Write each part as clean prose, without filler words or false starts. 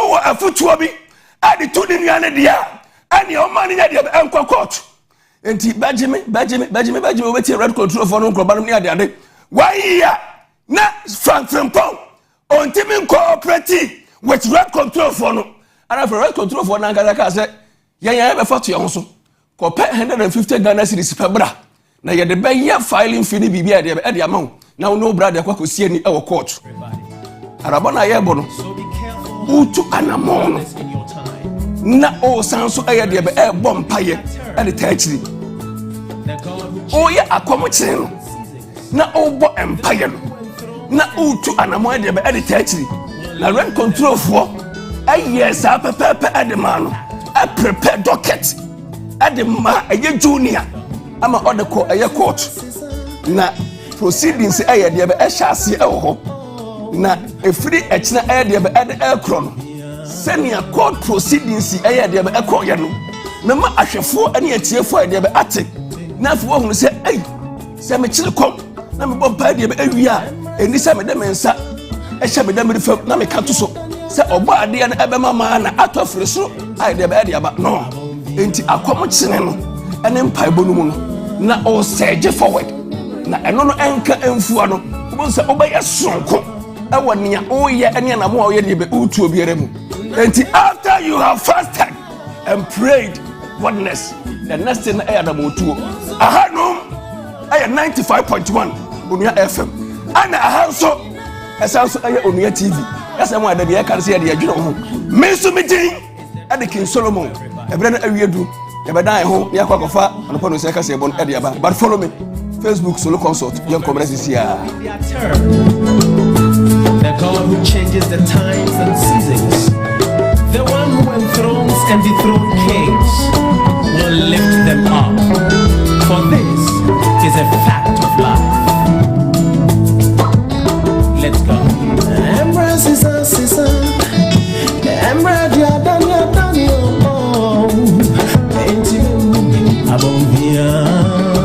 wo afutuo bi ade to ne nuane dia ane o ma ne nya dia enko court enti bajime obeti red control for no nkroba no ne ade why ya na Frampong ontimi cooperate with red control for no and for red control for na ngaka say ya be fa to ye ho so ko pay 150 Ghana cedis per bra na ye de be ya filing fee ni bibia de amount na no brother kwa kosie ni e wo court araba na ye bo no utu anamon na o sanso e de be e bom paye e de taachiri o ye akomochire no na o bo empire no na utu anamon de be e de taachiri na rent control for aye sa pepepe e de ma no e prepare docket e de ma aye junior ama odeko aye court na proceedings aye de be e hyase e wo ho na efiri echina aye de be e de ekro no senior court proceedings aye de be ekro ye no na ma ahwefo ane atiefo aye de be ate na afo wo hu se ei se me kire kom na me bom pa de be awia eni se me de mensa e hye me de me fam na me ka to so se obo ade na ebe mama na atofiri so aye de be e de aba no enti akom kire no ene mpai bonu mu no na o seje forward na eno no enka emfua no wo se obaye sonko e wonia o ye ene na mo o ye de be utu obiere mu enti after you have fasted and prayed oneness the next thing I am otuo aha no I 95.1 Onua FM ana aha so esanso aye Onua TV esa mo adabi e kan se de adwene ho me so me din ade King Solomon ebre na awiedu ye bedan ho ne akwakofa anopo no se ka se bon e de aba but follow me Facebook Solo Consult young community here. The God who changes the times and seasons, the one who enthrones and dethrones kings, will lift them up. For this is a fact of life. Let's go. Embrace is a season. Embrace your Daniel. Ain't you above here?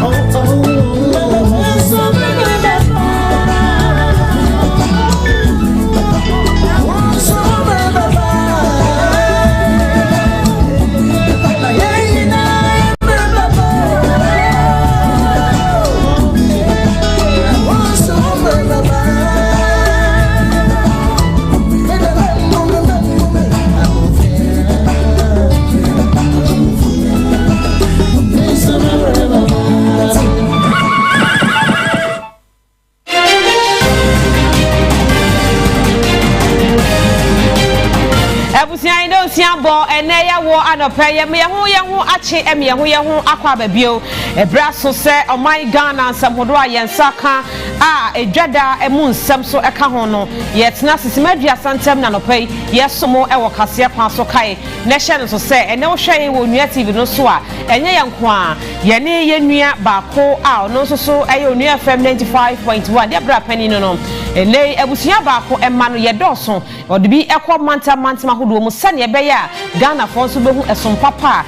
Oh, oh, oh, oh, oh. Ebusiabo ene ya wo anope ye me ho ache em ye ho akwa babio ebra so se oh my Ghana samhodo ayensaka edwada emu nsem so eka ho no ye tena sisimadua santem na nope ye somo ewo kase kwa so kai na hye no so se ene wo hwe wo nua TV no so a enye ye nko a ye ne ye nua baako no so eye onua FM 95.1 de bra pani no ene ebusia baako emma no ye doso odibi ekọ mantam ahodo mu sane ebe ya Ghana fo so behu esom papa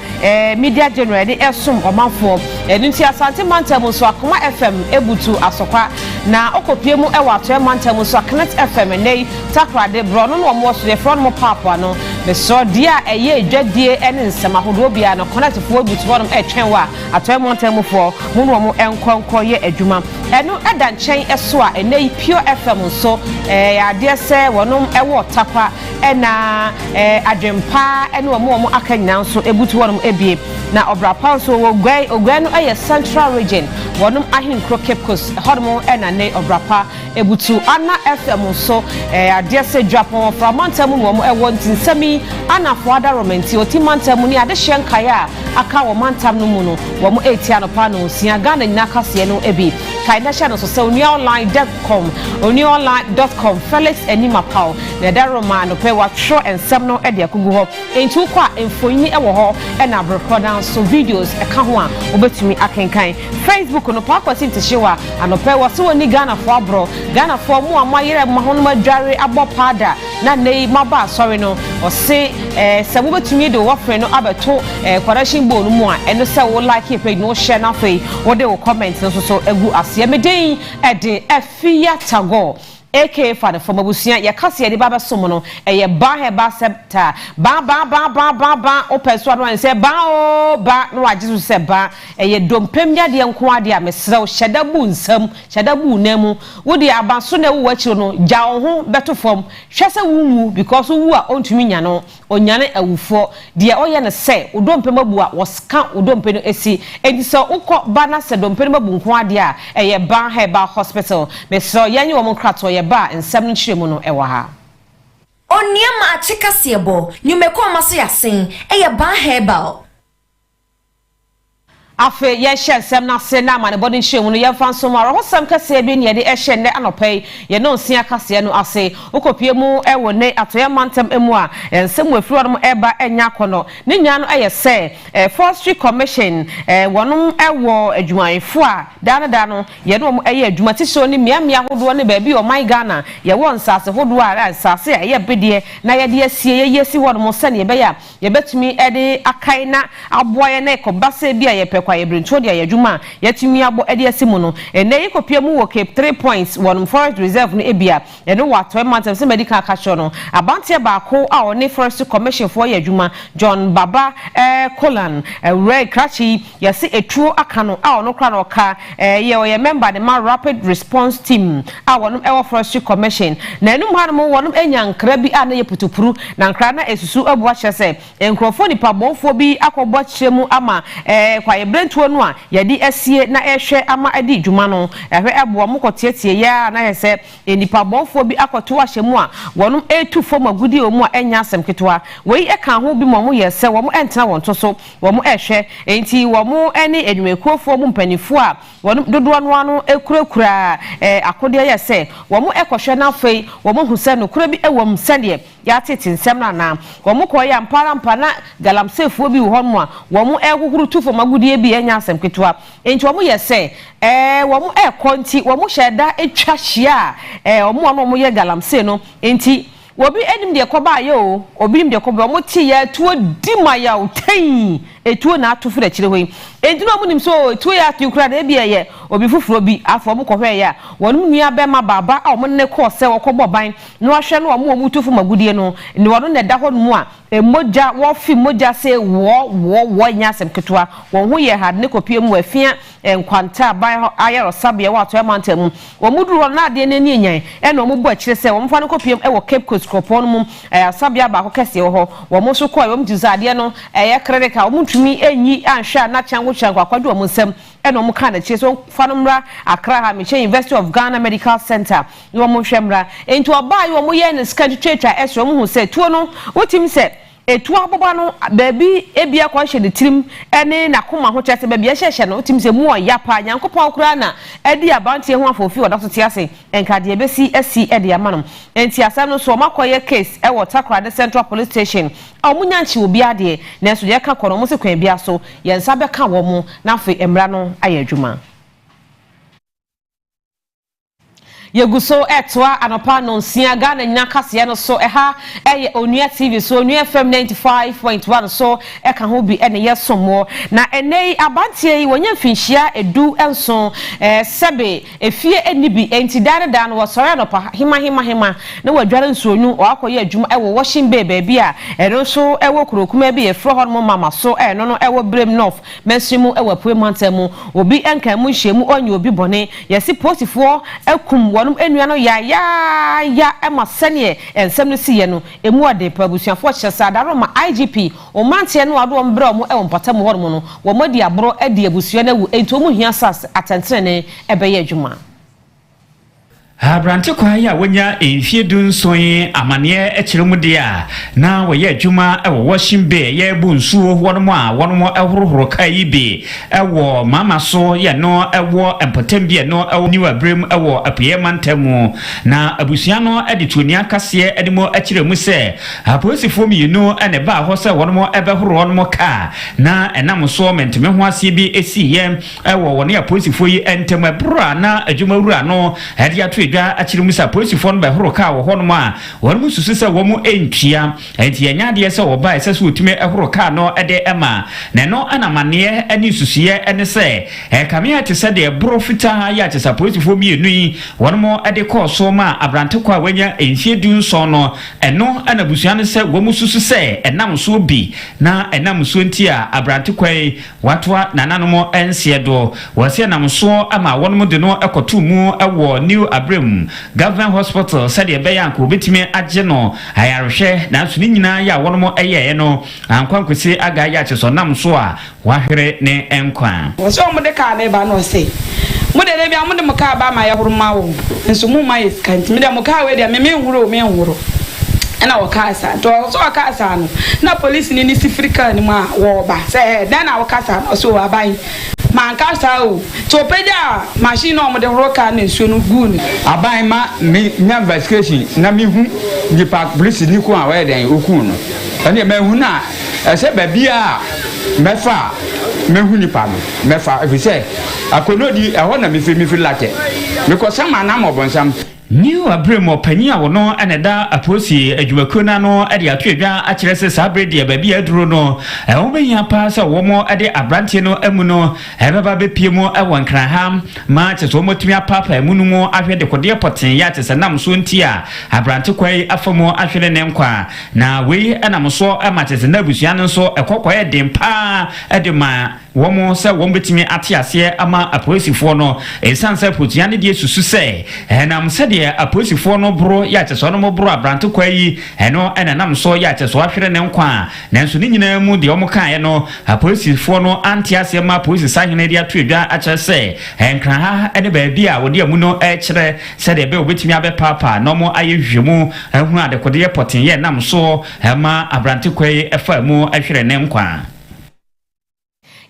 media general de esom omanfo enunti asante mantam so akoma FM ebutu asokwa na okopie mu ewa to mantam so Connect FM nei takrade bro no mo so de front mo papa no be so dia eye edwadie ene nsem ahodo bia no Connect fo ebutu bonum etwen wa ato mantam fo mu no mo enkonko ye adwuma eno eda nchen eso a enei Pure FM so ade se wonum ewo takwa ena adwempa ene omo akanya so ebutu wonum ebie na obrapa so ogwai no aye Central Region wonum ahinkro Cape Coast hodmo ena ne obrapa ebutu ana FM so ade se Japan from mantam no omo ewo ntinsami ana foada romanti otimantam ni ade hyenkaya aka wo mantam no mu no womo etia no pa no sia Ghana nyina kase no ebi kaina hye no so se onuaonline.com Felix Enima Paul na daroma no pe watro ensem no ede akugu ho entu kwa emfoyini ewo ho na record so videos eka ho a obetumi akenkan Facebook no pa kwasi ntehyewa anope wose woni Ghana fo abro Ghana fo mu amayere mahono madware abopada na nei maba sorry no ose se wo betumi de wo frɛ no abeto correction bowl mu a eno se wo like page no share na fei wo de wo comment no so egu ase medin ede afia tago AK for the former Busia, ya kasi de baba somono, ye ba heba septa, ba open sword and say ba no I just say ba, ye dompem ya de nko ade a mesrew shadabu nsam, shadabu nemu, wo de abanso na wo wachi no, ja ho beto fom, hwese wuwu because wo a ontumi nya no, onyane awufo, de oye ne se, udompem abu a woska udompem no esi, edi so ukọ ba na se dompem abu nko ade a, ye ba heba hospital, mesrew yanyi wo krato ye ba nsem nchiremu no ewa ha Oniama achika siebo nyumeko amaso yasen eye ban herbal afe ye hye sem na se na ma ne body nchiremu no ye fa so maro hosam kase bi ne de hye ne anopai ye no nsia kase no ase okopie mu ewo ne atoya mantem emu a nsem wafiri no eba enya kono ne nya no eye se Forestry Commission wonum ewo adwumayefo a da no ye no eye adwuma tisho ne miamia hodo ne ba bi o my Ghana ye won sase hodo a sase a ye bede na ye de asie ye yesi wonum se ne be ya ye betumi ede akai na aboye na ekobase bi a ye kwa yebrinto dia yadwuma yatumi abo ede asimu no ene yikopia mu wo Cape 3 points wonum Forest Reserve no ebia ene wato mantem se medical kacho no abantie baako a one Forest Commission for yadwuma John Baba Kolan Ray Krachi yase etuo aka no a ono kra no ka ye member the man rapid response team a wonum ewo Forest Commission na enum hanum wonum enyankra bi a na yeputupuru na nkra na esusu abu a hyese enkrofo nipa bonfo bi akobọ kyeremu ama kwa yebrentuo no a yedi asie na ehwe ama adi dwuma no ehwe ebo mo kotetie ya na yese nipa bonfo bi akoto ahyemu a wonum etu fom agudi omu a enya asem ketwa wei eka ho bi mo yese wo mo entena wonto so wo mo ehwe enti wo mo ene edwumekuofo mo mpanifo a wonum dodo no ano ekurakura akode yese wo mo ekohwe na afei wo mo huse no kura bi ewom sane ya tete nsem na wo mo koya mparampa na galamsefo bi wo mo a wo mo ehuguru tu fom agudi bi enya asem ketwa enti wo mo yese wo mo ekonti wo mo hyeda etwa hia wo mo no mo ye galamse no enti wobi enim de koba yo obi nim de koba mo ti ya tuo dima ya utai etuo na atofu da kire hoyi enti no munim so tuo ya tukura da bia ye obi fufuro bi afo mo kohwe ya wonum nua be ma baba a mo ne ko se wo kobo ban no ahwe no mo tufu magudie no ni wono ne da ho no a emoja wo fi moja se wo nya asem ketwa wo ho ye had ne kopie mu afia enkwanta ban ayero sabia wa to emantam wo muduro na ade ne ni nyan e no mo bo akire se wo mfa ne kopie e wo Cape Coast kopon mu sabia ba ko kese ho wo mo so ko yo mjiza ade no ye credit wo mutumi enyi anhwa na chango akwado wo nsem eno mo kana chie so fanomra Accra ha me University of Ghana Medical Center yo mo hwemra enti oba yo mo ye ne skadutwa esro mo hu se tuo no wotim se etu aboba no baabi ebia kwa hye de tirim ene na koma ho kyese baabi a hyehye no tim se mu oya pa nyankopon kura na edi abantie ho afofi odaso te ase enka de besi asi edi amanom enti asam no so makoye case e wo Takoradi Central Police Station omunyanchi obi ade na so ye ka kono mo se kwan bia so ye nsa be ka wo mu na afi emra no ayadwuma Yeguso etwa anopa nonsia Ghana nyina kase no so eha eye Onua TV so Onua FM 95.1 so eka ho bi ene yesomo na enei abantie yi wonya finhia edu enso sebe efie enibi enti dada no wosore anopa hima na wadware nsuonyu o akoye adwuma ewo washing bay baby a eno so ewo kurokuma bi efro ho no mama so eno no ewo brem north mensimu ewo puemantem obi enka mu hyemu onye obi bone yesi postifo ekum wonum enua no ya ema sene ensem no siye no emu ade pabusuafo kyesa daroma IGP o mantie no ado mbre o mo e mpatam ho no wo modi abro ade abusua na wu ento mu hia sas atentene ebeye adwuma Abrante kwa ya wonya enfie dunson amane ekyeremu de a na wo ye adwuma ewo washing bay ye bu nsuo wono a wono ehorohoro kai bi ewo mama so ye no ewo empotem bi no ewo niwa brem ewo apeye mantemu na abusua no edetoni akase edimo ekyeremu se aposifo mi no ene ba ho se wono ebehoro wono ka na enam so menteme ho ase bi esi ye ewo wono aposifo yi entem ebra na adwuma wura no ede ato achiri musa polisi fon ba horo ka wo hono ma won mususu se wo mu entwia enti enya de se wo ba se so otime ehoro ka no ede ema na no anamane ani susuye ene se kamia te se de brofita ya te sa polisi fo mi enu won mo ede ko so ma abrante kwa wanya enfie dun so no eno anabusuan se wo mususu se enam so bi na enam so nti a abrante kwa watwa nananom ense do wase enam so ama won mo de no ekoto mu ewo new abrem government hospital said e be yanko betime agye no ayarhwe na so ni nyina ya wono mo eye no ankwankwese aga ya che so nam so a wahwere ne enkwan wo so mo de ka na ba no se mo de bia mo de mo ka ba ma ya horuma wo nso mu ma yeskanti me de mo ka we de me nhuro ena wo ka asa to so ka asa no na police ni sifrika ni ma wo ba se den na wo ka asa no so abai manka sao to peja machine no mo de roka na nsuo no gun aban ma nya investigation na mi hu di park police ni ko a we den okun no ene ma hu na ese ba bia mefa mehu ni pa mefa efise akonodi eho na mi fi late because sama na mo bonsam New abremo panya wono aneda aposi adwumakuna no ade atwedwa akire se sabrede ya baby aduro no wo benya pa se wo mo ade abrante no amu no ebeba bepie mo ewonkran ha ma che so motumi apapa amu no mo ahwede kode poten ya che se nam so nti a abrante kwai afamo ahwede ne nkwa na wei anam so ama che se nabusua no so ekokoye dempa ade ma womo se wo betimi ate ase ama aposifo no esanse potua ne de susu se enam se de aposifo no bro ya che so no mo bro abrante kwai eno enanam so ya che so ahwere ne nkwa nanso ni nyina mu de omo kan ye no aposifo no ante ase ma aposi sahene de atwedwa a che se enkran ha ene ba bi a wo de amu no e kire se de be obetimi abe papa no mo ayehwemu ehu ade kode poten ye nam so ema abrante kwai efa mu ahwere ne nkwa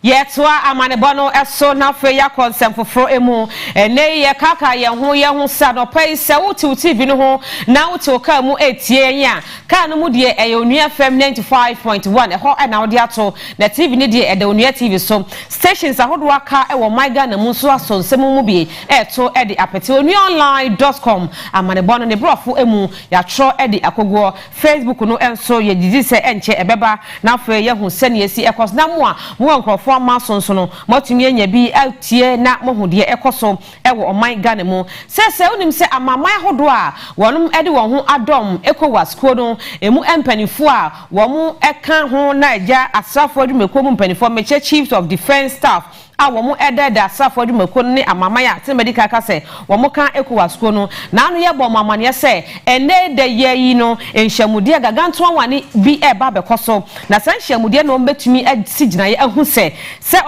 Yetwa amanebono eso na fe ya konsem foforo emu ene ye kaka ye ho sa no pay se wuti TV no ho na wuti oka mu etie nya ka no mu de Onua FM 95.1 ho na wode ato na TV ne de Onua TV so stations ahodo aka e wo maiga na mu so asonsem mu bi eto e de apete onuaonline.com amanebono ne brofo emu ya tro e de akogwo Facebook no enso ye didi se enche ebeba na fe ye hu sene yesi ekos na mu a mu nkrofo ma sonso no motumi anya bi atie na mohode ekoso ewo oman Ghana mu sese unim se amamai hodo a wonum ede won ho adom ekowa school no emu empanifo a womu eka ho na agya asrafo adumeko mu mpanifo meche chiefs of defense staff a wo mo ededa asafo adwumako ne amamaya te medical ka se wo mo kan ECOWAS ko no na anu ye bo mamane se ene de ye yi no enhyamude gaganto anwane bi eba bekoso na san hyamude no betumi asigina ye ahu se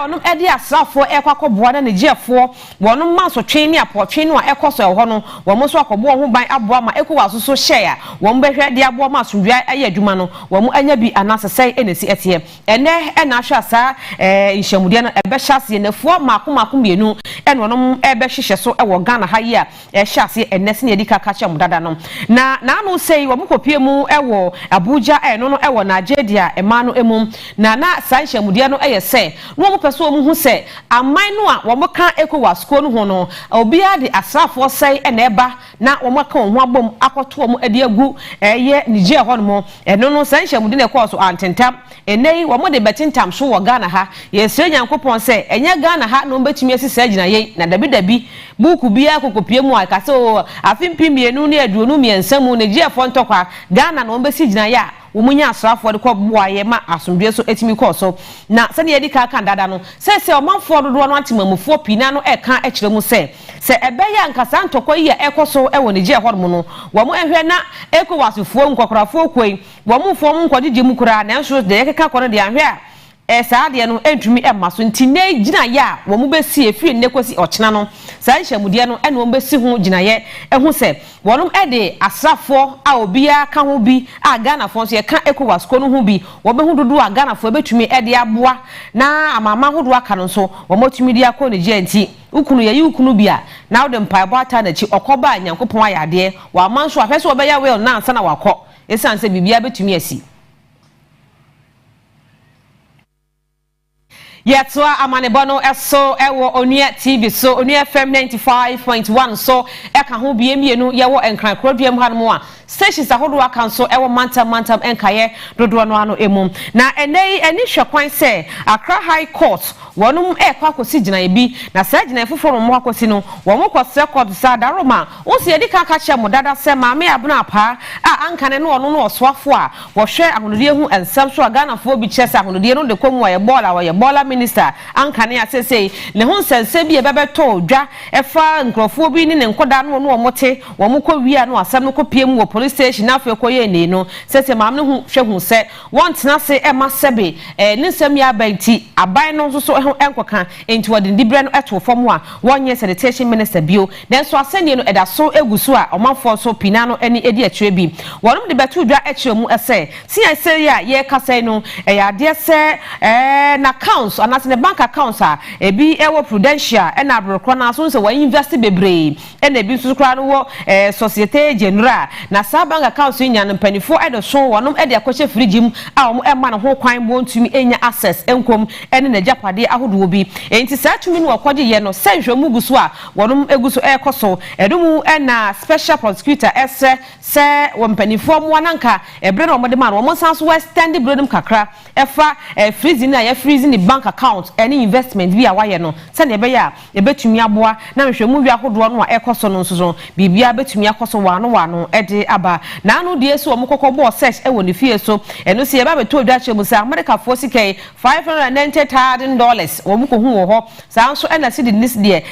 onom ede asafo ekwakoboa na negefo wonom manso twen ne apotwen no ekoso ho no wo mo so akobo ho ban aboa ma ECOWAS so share wo mo behwe de aboa ma so wia aye adwuma no wo mo anya bi anasesai enesi etie ene na ahwa sa nhyamude no ebe hyase nefo maako mienu ene wonom ebe hwehwe so ewo Ghana ha yi a hyase enesi ne edika ka cha mudada no na anu sei wo mo kopie mu ewo Abuja no no ewo Nigeria emanu emum na sa nhyamude no eye se no mo peso mo hu se aman no a wo mo kan ECOWAS ko no ho no obia de asrafo sei ene eba na wo mo kan ho abom akoto mo ade agu ye Nigeria ho no mo eno no sa nhyamude ne ko so antentam enei wo mo de betintam so wo Ghana ha ye se nyankopon se enye Ghana ha no betumi asisa agina ye na dabi buku bia kokopie mu aka so afimpi mienu ne aduonu miensamu Nigeria fo ntokwa Ghana no besi gina ya womunya asrafo de ko boaye ma asomdwe so etimi ko so na se ne yedi ka kan dada no se omanfo dodo no atemamufo pina no eka ekire mu se ebeya nkasa ntokwa yi ekoso ewo Nigeria hormo no wo mo ehwe na ECOWAS fo nkokorafo kwei wo mo fo mo nkodije mu kura na enso de yekeka kono de ahwe a saa de no entumi emaso nti ne gina ya wo mo besi efiri ne kosi ochena no saa nhyamude no ene wo besi ho gina ye ehu se wonom ede asrafo a obia ka ho bi a Ghana fo so ye ka ECOWAS ko no ho bi wo be hu dodo a Ghana fo betumi ede aboa na amama hodo aka no so wo motumi dia ko ne gye nti ukunu ye ukunu bia na wo de mpaebo ata na chi okoba nyankopon ayade wa manso afese wo be ya we na ansa na wakọ esanse bibia betumi asi Yetwa amanebono eso ewo Onua TV so Onua FM 95.1 so eka ho biemienu yewo enkran krodiem hanmo a stations ahodo aka so ewo mantam enkaye dodo no ano emu na enei eni hwekwan se Accra High Court wonum ekwa kosi gina ebi na sa gina efoforo mo akosi no wo mo kwose court sa daroma wonse edi ka ka che mo dada se maame abuna apa a ankane no ono no oswafo a wo hwe ahonodie hu ensam so Ghana fo bi chese ahonodie no de komu aye bola minister ankane asese ne ho nsense bi ebebeto dwa efa nkrofo bi ni ne nkoda no no omote wo mo kɔ wia no asam no kɔpie mu wo police station na afɛ kɔye ne no sese maam no hu hwɛ hu se wontena se ema sebe ne nsam ya banti aban no so enkoka enti wode ndibre no eto fam a wonye sanitation minister bio den so asenie no eda so egusu a omanfo so pina no eni edi akire bi wonom de beto dwa akire mu ese si ese ya ye kasai no ya de se na accounts anase ne bank accounts a ebi ewo prudential na abrokro na so se wa invest bebre na ebi so kra no wo societe general na sa bank accounts nya no panifo edo so wonom ede akɔhye frigim a wo ema no ho kwan bo ntumi enya access enkom ene na japade ahodo bi enti sa tumi no akɔgye ye no se hwemu guso a wonom eguso ekoso edumu na special prosecutor ese se wo mpanifo mo nanka ebre no modema no mo san so extend brodum kakra efa freezing na ya freezing the bank account any investment bi a waye no se na ebe ya ebetumi aboa na hwemu wi ahodo no a ekoso no nso bibia betumi akoso wano ede aba na anu de eso mo kokɔ bo search ewo ne fie so eno se eba beto dwa chemu sa America for sika $590,000 wo mo ko hu wo ho sa nso ena se de nis de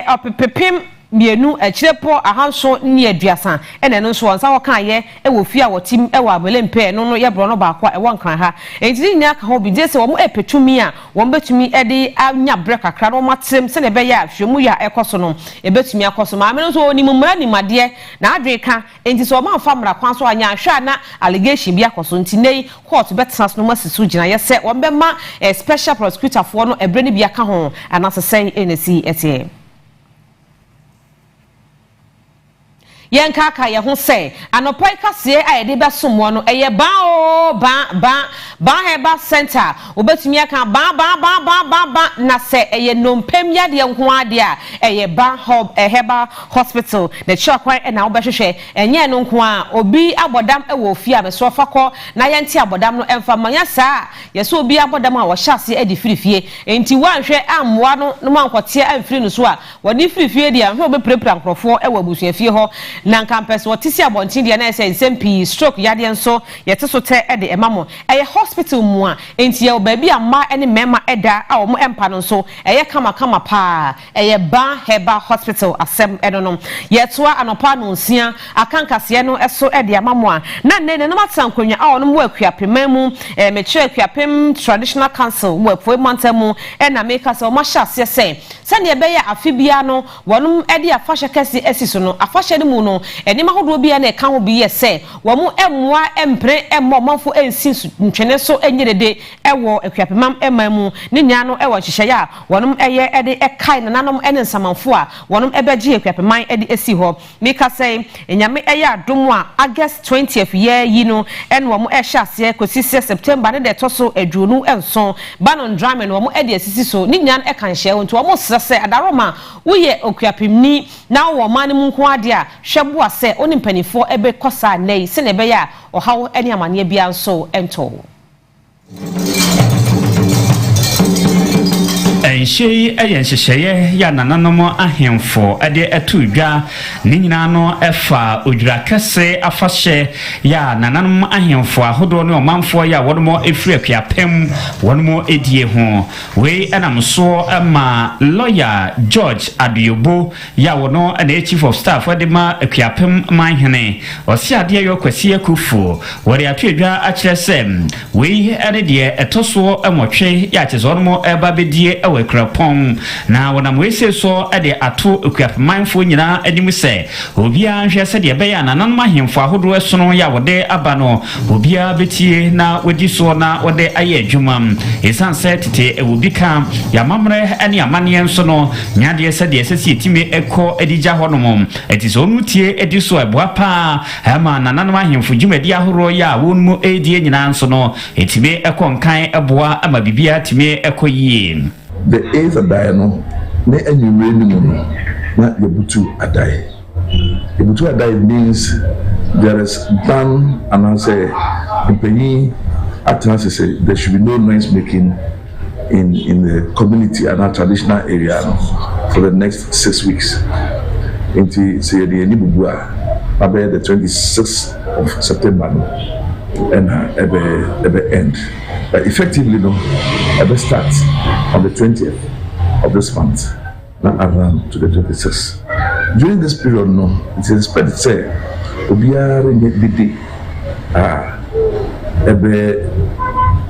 opepepem mienu achirepo ahanso ni aduasa ene no so onsa woka ye ewo fie a wotim ewo abelempe no ye bro no ba kwa ewo nkran ha enti nya ka ho bi je se wo mo epetumi a wo betumi ede anya break akra no matrem se ne be ya hwemu ya ekoso no ebetumi akoso ma me no so ni mumra ni made na adweka enti so ma fa mra kwan so anya hwa na allegation bi akoso enti nei court betrans no masisu gina ye se wo be ma special prosecutor for no ebre ni bi aka ho anasese enesi etie yenka ka ye ho se anopai kase ayede besomo no eye ba heba center obetumi aka ba na se eye nompem yade nko ade a eye ba heba hospital the chakwan na obehwehwe enye no nko a obi abodam ewo ofie a beso fakọ na yenti abodam no emfa manya saa ye so obi abodam a wo hyase adi firifie enti wanhwe ammoa no no mankote amfiri no so a woni firifie dia hwe obeprepra nkrofo ewo abusuafie ho na campus wotisi abontin de na say nsem stroke yade nso yete so te e de emamo eye hospital mu a enti ye ba bi ama ene mema eda a wo empa no nso eye kama pa eye ba heba hospital asem edonom yetoa anopa no nsia akankase no eso e de amamo a na ne no matankonwa a wono mu akuapema mu meche akuapem traditional council wo afoi montamu e na make se o ma sha se ne be ya afibia no wonom e de afahye kase asiso no afahye ne mu no eni mahodo bia na e ka ho bi ye se wo mu emmoa empre emmo manfo ensi ntwene so enyerede ewo akuapemam emamu ne nya no ewo hyehyɛ ya wonom eye e de e kai nanom ene nsamanfo a wonom ebeji akuapeman e de esi ho make se enyame eye adom a August 20th year yi no en wo mu e hye ase kosi September ne de toso adwunu enso banon drama no wo mu e de asisi so ne nya e kan hye wonto wo mu sese adaroma wo ye okuapemni na wo man mu nko ade a hwebo ase oni mpanifo ebe kosa nei se ne be ya ohawo ene amane bia nso ento enhye ayenhyehye ya nananom ahemfo ade atudwa ne nyina no efa odwura kese afahye ya nananom ahemfo ahodo ne omanfo ya wodomo efiri akuapem wonomo edie ho we enamso ama lawyer George Aduyobo ya wono ene chief of staff ade ma akuapem manhene osi ade yo kwasi akufu wori atudwa akyerese we ene de etoso emotwe ya chezonomo eba bedie ewekrapon na wona mwese so ade ato akuapmanfo nyina anim se obia hwe se de be ya nanan mahemfo ahodo esono ya wode aba no obia betie na wodi so na wode aye adwuma esanse tete ewobika ya mamre ane amane enso no nyade se de sesi etime ekọ edija honom etiso nutie ediso eboapa ama nanan mahemfo dwumadi ahoro ya wonmu edie nyina enso no etime ekọ nkan eboa ama bibia time ekọ yie. The eighth adai no ne anywhere ni mu na yebutu adai. Yebutu adai means there is ban and I say company at times say there should be no noise making in the community and our traditional area for the next 6 weeks. Into say the Nibubua about the 26th of September and ever end. But effectively, no, ever starts on the 20th of this month, not around to the 26th. During this period, no, it is expected to say, Obiara Bidi,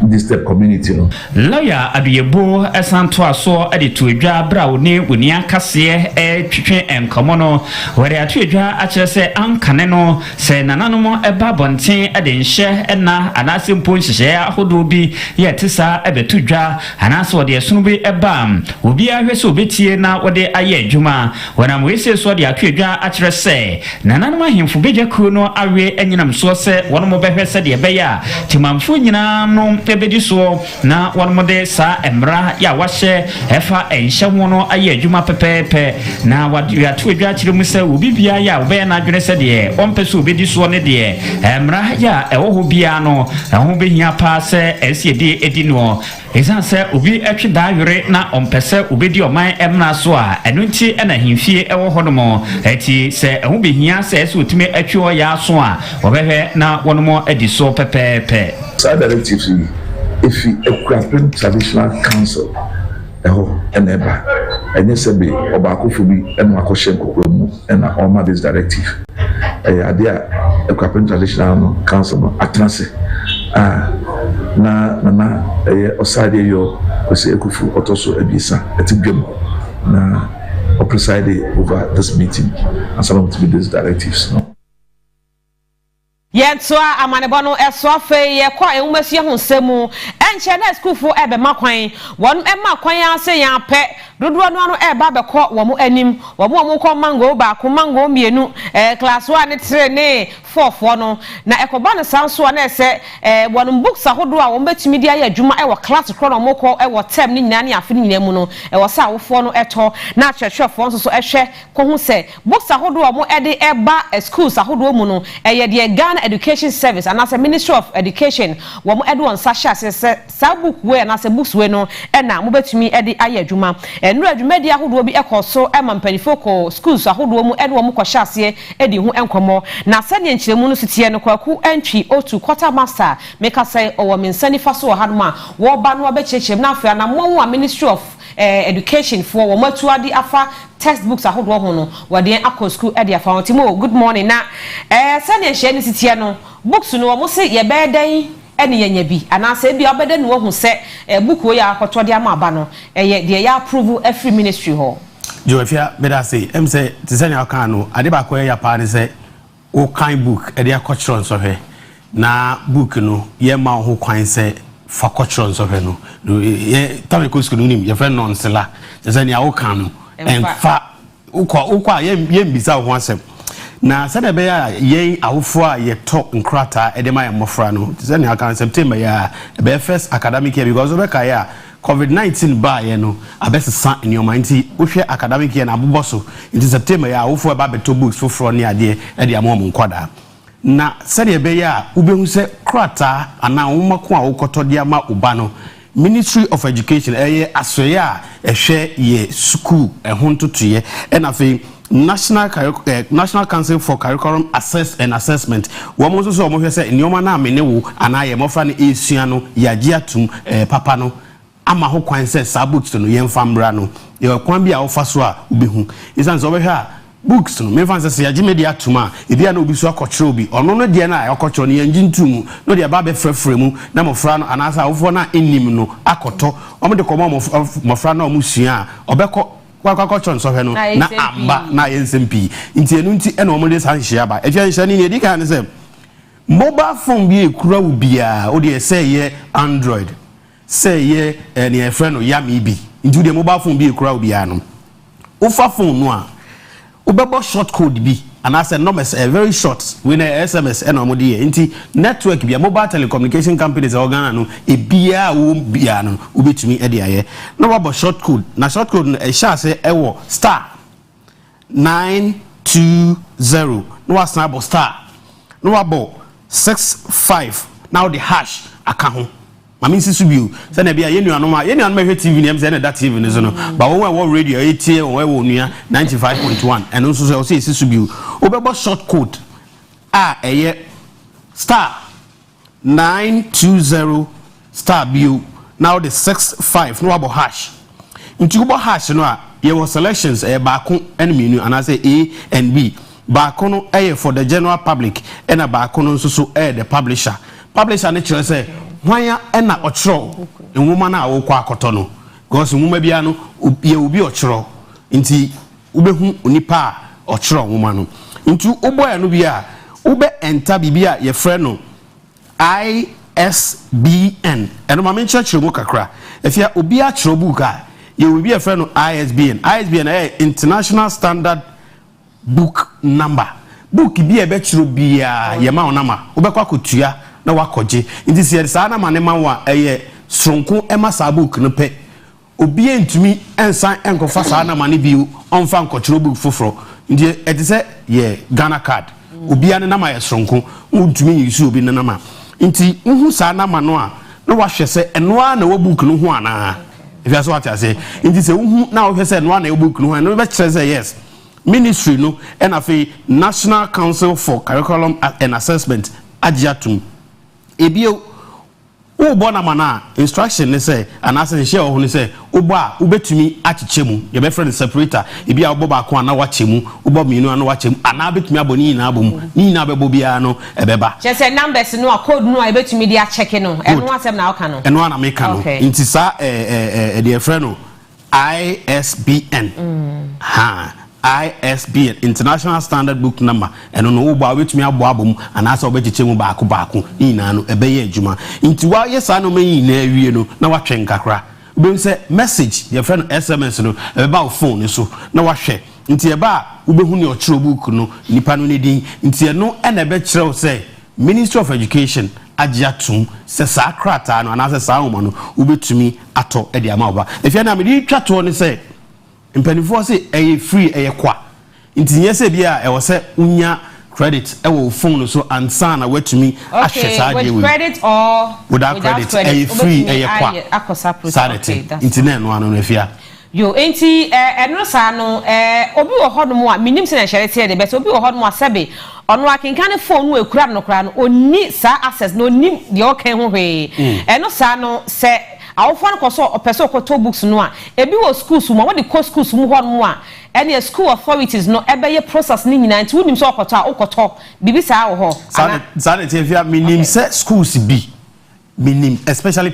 this step community no lawyer Aduyobo esanto aso ade to adwa bra ne woni akase twetwe enkomo no wore atudwa akere se ankane no se nananom eba bonten ade nhye ena anase mpo nhye ahodo bi ye tesa ebetudwa anase wode esunu bi eba obi ahwese obetie na wode aye adwuma wona mwese so de atudwa akere se nananom ahemfo bejaku no awe enyinam so se wono mo behwese de beya timamfo nyina no ebedi so na wanmode sa emra ya wahye efa enhye hono aye adwuma pepepe na wadu atudwa kire mu se obibia ya obe na adwene se de ompese obedi so ne de emra ya ewo ho bia no eho behia pa se esiede edino esanse obi atweda yore na ompese obedi oman emna so a enunti ena himfie ewo hono eti se eho behia se ese otime atwo ya so a obehwe na wonomo edi so pepepe side directives if you equip traditional council eneba enye sebe obakofo bi enu akoshe nkokoro mu ena all this directive adia equip traditional council no atnase na osade yo kwese ekufu otoso abisa etibwem na preside over this meeting and some of these directives no Yentwa amanebo no esoafe ye kwa enwumasie ho nsemu enche na school fo ebe makwan won ema kwan ase ya pe dodo no eba be ko wo mo anim wo mo ko mango ba ko mango mienu class 1 3 ne 4 no na ekoba no sanso na ese wonum books ahodo a won betumi dia ya adwuma e wo class kro no moko e wo term ni nyina ne afi ni nyina mu no e wo sa awofo no eto na chechefo nso so ehwe ko hu se books ahodo a mo ede eba schools ahodo mu no ye de Ghana Education Service and as a Ministry of Education wo mo ede won sa sha se sa book we and as a books we no e na mo betumi ede aya adwuma enru adwuma di ahodo bi ekoso e mampanifo ko schools ahodo mu ede wo mo kwasha ase edi hu enkomo na sane nkyeremu no sitie no kwaku entry o2 quarter master make us say owo mensani faso wo hanoma wo ba no abechechem na afia na mo Ministry of Education for wo matuadi afa textbooks ahodo ho no wo de akọ school e de afa ontimo good morning na sane nhye ni sitie no books no wo se ye be dan ene yenya bi anase bi obede no hu se book wo ya akoto de ama aba no ye de ya approve every ministry ho Joafia beda say em say tisanya aka no ade ba ko ya pa ne say o kan book e de akọchron so hwe na book no ye ma ho kwan say fa kọchron so hwe no ye tawe ko school nim ye friend non sela tisanya o kan no en fa ukwa ye mbisa ho asem na sade be ya ye awofo a ye to nkrata e de ma ye mofra no tisanya aka September ya be first academic year because we ka ya COVID-19 ba ye no abesesa nyoma nti wohwe academic year na aboboso nti September ya awofo ba beto books foforo ne ade e de amom nkwada na sade be ya ubehu se krata ana womako a wokoto de ama uba no Ministry of Education asoye a ehwe ye school ehontotoye na fe National Council for Curriculum Assessment womo so mo hwe se nyoma na amene wo ana ye mofra ne esua no yagia tum papa no ama ho kwan se sa books no yemfa mbra no ye kwan bi a wofa so a obehu isan so obehwe a books no me fan se yagi media tuma e bia na obi so akọchire obi ono no de na akọchire no yangi ntumu no de ba be frefre mu na mofra no anasa awofo na enim no akoto omo de komo mofra na omusua obekọ kwakọchire so hwe no na amba na yensempi nti enu nti e na omo de san hia ba e hia ni edi kan se mobile phone bi ekura ubia o de say ye Android say ye any friend no yami bi into the mobile phone be a crowd biano ufa phone no ubebo short code bi and I said numbers very short when SMS and omodi nti network bi mobile telecommunication companies organ no e bia wo biano ubetumi e de aye no wabo short code na short code no e sha say e wo star 920 no was na bo star no wabo 65 now the hash account mami sisu biu se na bia ye nuanom hwe TV nem se na that TV ne so no ba wo radio etie wo nua 95.1 and nso so se sisu biu obebo short code a eye star 920 star biu now the 65 no abo hash nti wo hash no a ye wo selections baako and menu and I say A and B baako no for the general public and baako no nso so the publisher ne chere say hwanya ena ochro enwoma na awokwa akoto no because nwoma bia no ye obi ochro nti ubehu onipa ochro nwoma no nti uboya no bia ube enter bibia ye frɛ no ISBN eno ma menche chiro mu kakra efia obi a chiro buka ye obi ye frɛ no ISBN International Standard Book Number book bia be chiro bia ye ma onama ubekwa kotua na wakoje nti se sa na mane ma wa sonko ema sa book no pe obi entumi ensan enkofa sa na mane bi onfa nkochiro book foforo nti eti se ye Ghana card obi ane na ma ye sonko untumi yisu obi na ma nti nhu sa na ma no a na wahwe se eno a na wa book no ho ana if you so what I say nti se nhu na wo hwe se eno a na book no ho na be kire se yes ministry no and afi National Council for Curriculum and Assessment agiatum ebio wo bona mana instruction ne say anase share ho ne say ubo a ubetumi achichemu ye be friend separator ebia ubo ba ko ana wachemu ubo minu ana wachemu ana betumi aboni na abom ni na bebo bia no ebeba che say numbers no code no ebetumi dia check no eno asem na aka no eno ana make no nti sa the friend no ISBN ha ISBN International Standard Book Number eno no wo ba wetumi abo abom anasa obechiche mu baako ni na no ebeye adwuma nti wa yesa no mayi na awie no na watwe nkakra be say message your friend SMS no eba phone so na wahwe nti eba ubehu ne ochiro book no nipa no ne din nti no na be kyerɛw sɛ Ministry of Education agiatum se sa krata no anase sa homa no ubetumi ato e de ama oba efia na me di twato ne se mpanifo se eye free eye kwa nti nyese bia e wo se unya credit e wo phone so ansa na watumi ahwe sa de with credit or without credit eye free eye kwa akosa process nti na no ano efia yo enti eno sa no obi wo hodom a minim se na hyere tie de bet obi wo hodom asebe ono akenkan phone no ekura no kra no oni sa access no oni de okan ho hwe eno sa no se awofo no koso opeso okoto books no a ebi wo schools mo wo de ko schools mu hodom a ene school authorities no ebeye process ni nyina nti wonim se okoto a okoto bibi sa wo ho sa na tie fia minim se schools bi minim especially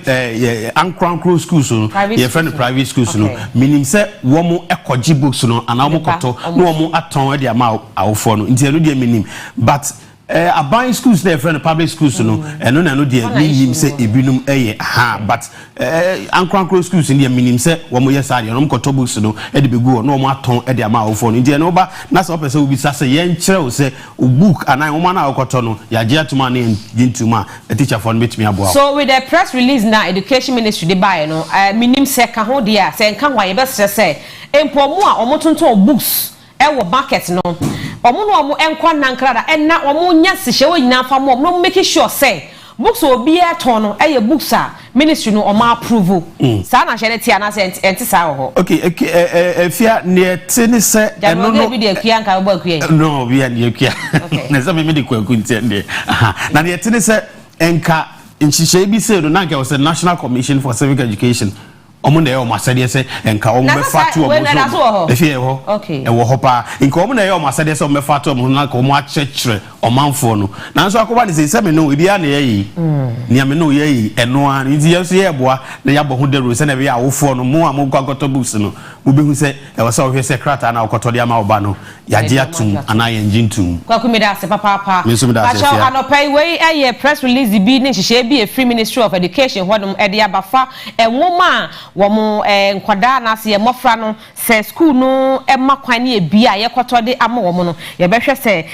Ankran Crow schools no your friend private schools no minim say womo ekoji books no ana womo koto no womo aton e de ama awofo no nti eno de minim but aban schools na friend public schools no eno na no de minim say ebinum eye but Ankran Crow schools no de minim say womo yesa de no koto books no e de begu no womo aton e de ama awofo no nti eno ba na so pese obi sa say yen kyerɛw say book ana womo na akoto no ya je atuma na yintuma a teacher for me aboa. So with the press release now education ministry dey buy no minim say ka ho dia say nka hwa ye be say empomu a omotonton books e wo market no omo no omo enkwa nankrada enna omo nya sihye wo nyina fa mo no make sure say books obi e ton no e ye books a ministry no omo approve sa na hye tie na say enti sa ho okay efia ne tini say eno no bi de akua nka bo akua no bi an ye akua na say me de kwaku ntende na ne tini say enka nchihye bi say no na nka was National Commission for Civic Education omo na e o masade se enka omo be fatu omo so efie ho e wo ho pa nka omo na e o masade se omo be fatu omo na ka omo achechire omanfo no na nso akoba ne se me no ebi a na yeyi ni ame no yeyi eno an nti yeso ye boa na ya bo ho de ro se na be awofo no mo am kwakoto books no mo be hu se e wo se o hwe se krata na okoto de ama oba no ya je atum ana ye njintum kwakumida se papa acha anopai we eye press release bi ne hihye bi a free Ministry of Education hodom e de abafa enwoma womo nkwada na se ye mofra no se school no e makwan ne bia ye koto de ama womo no ye behwe se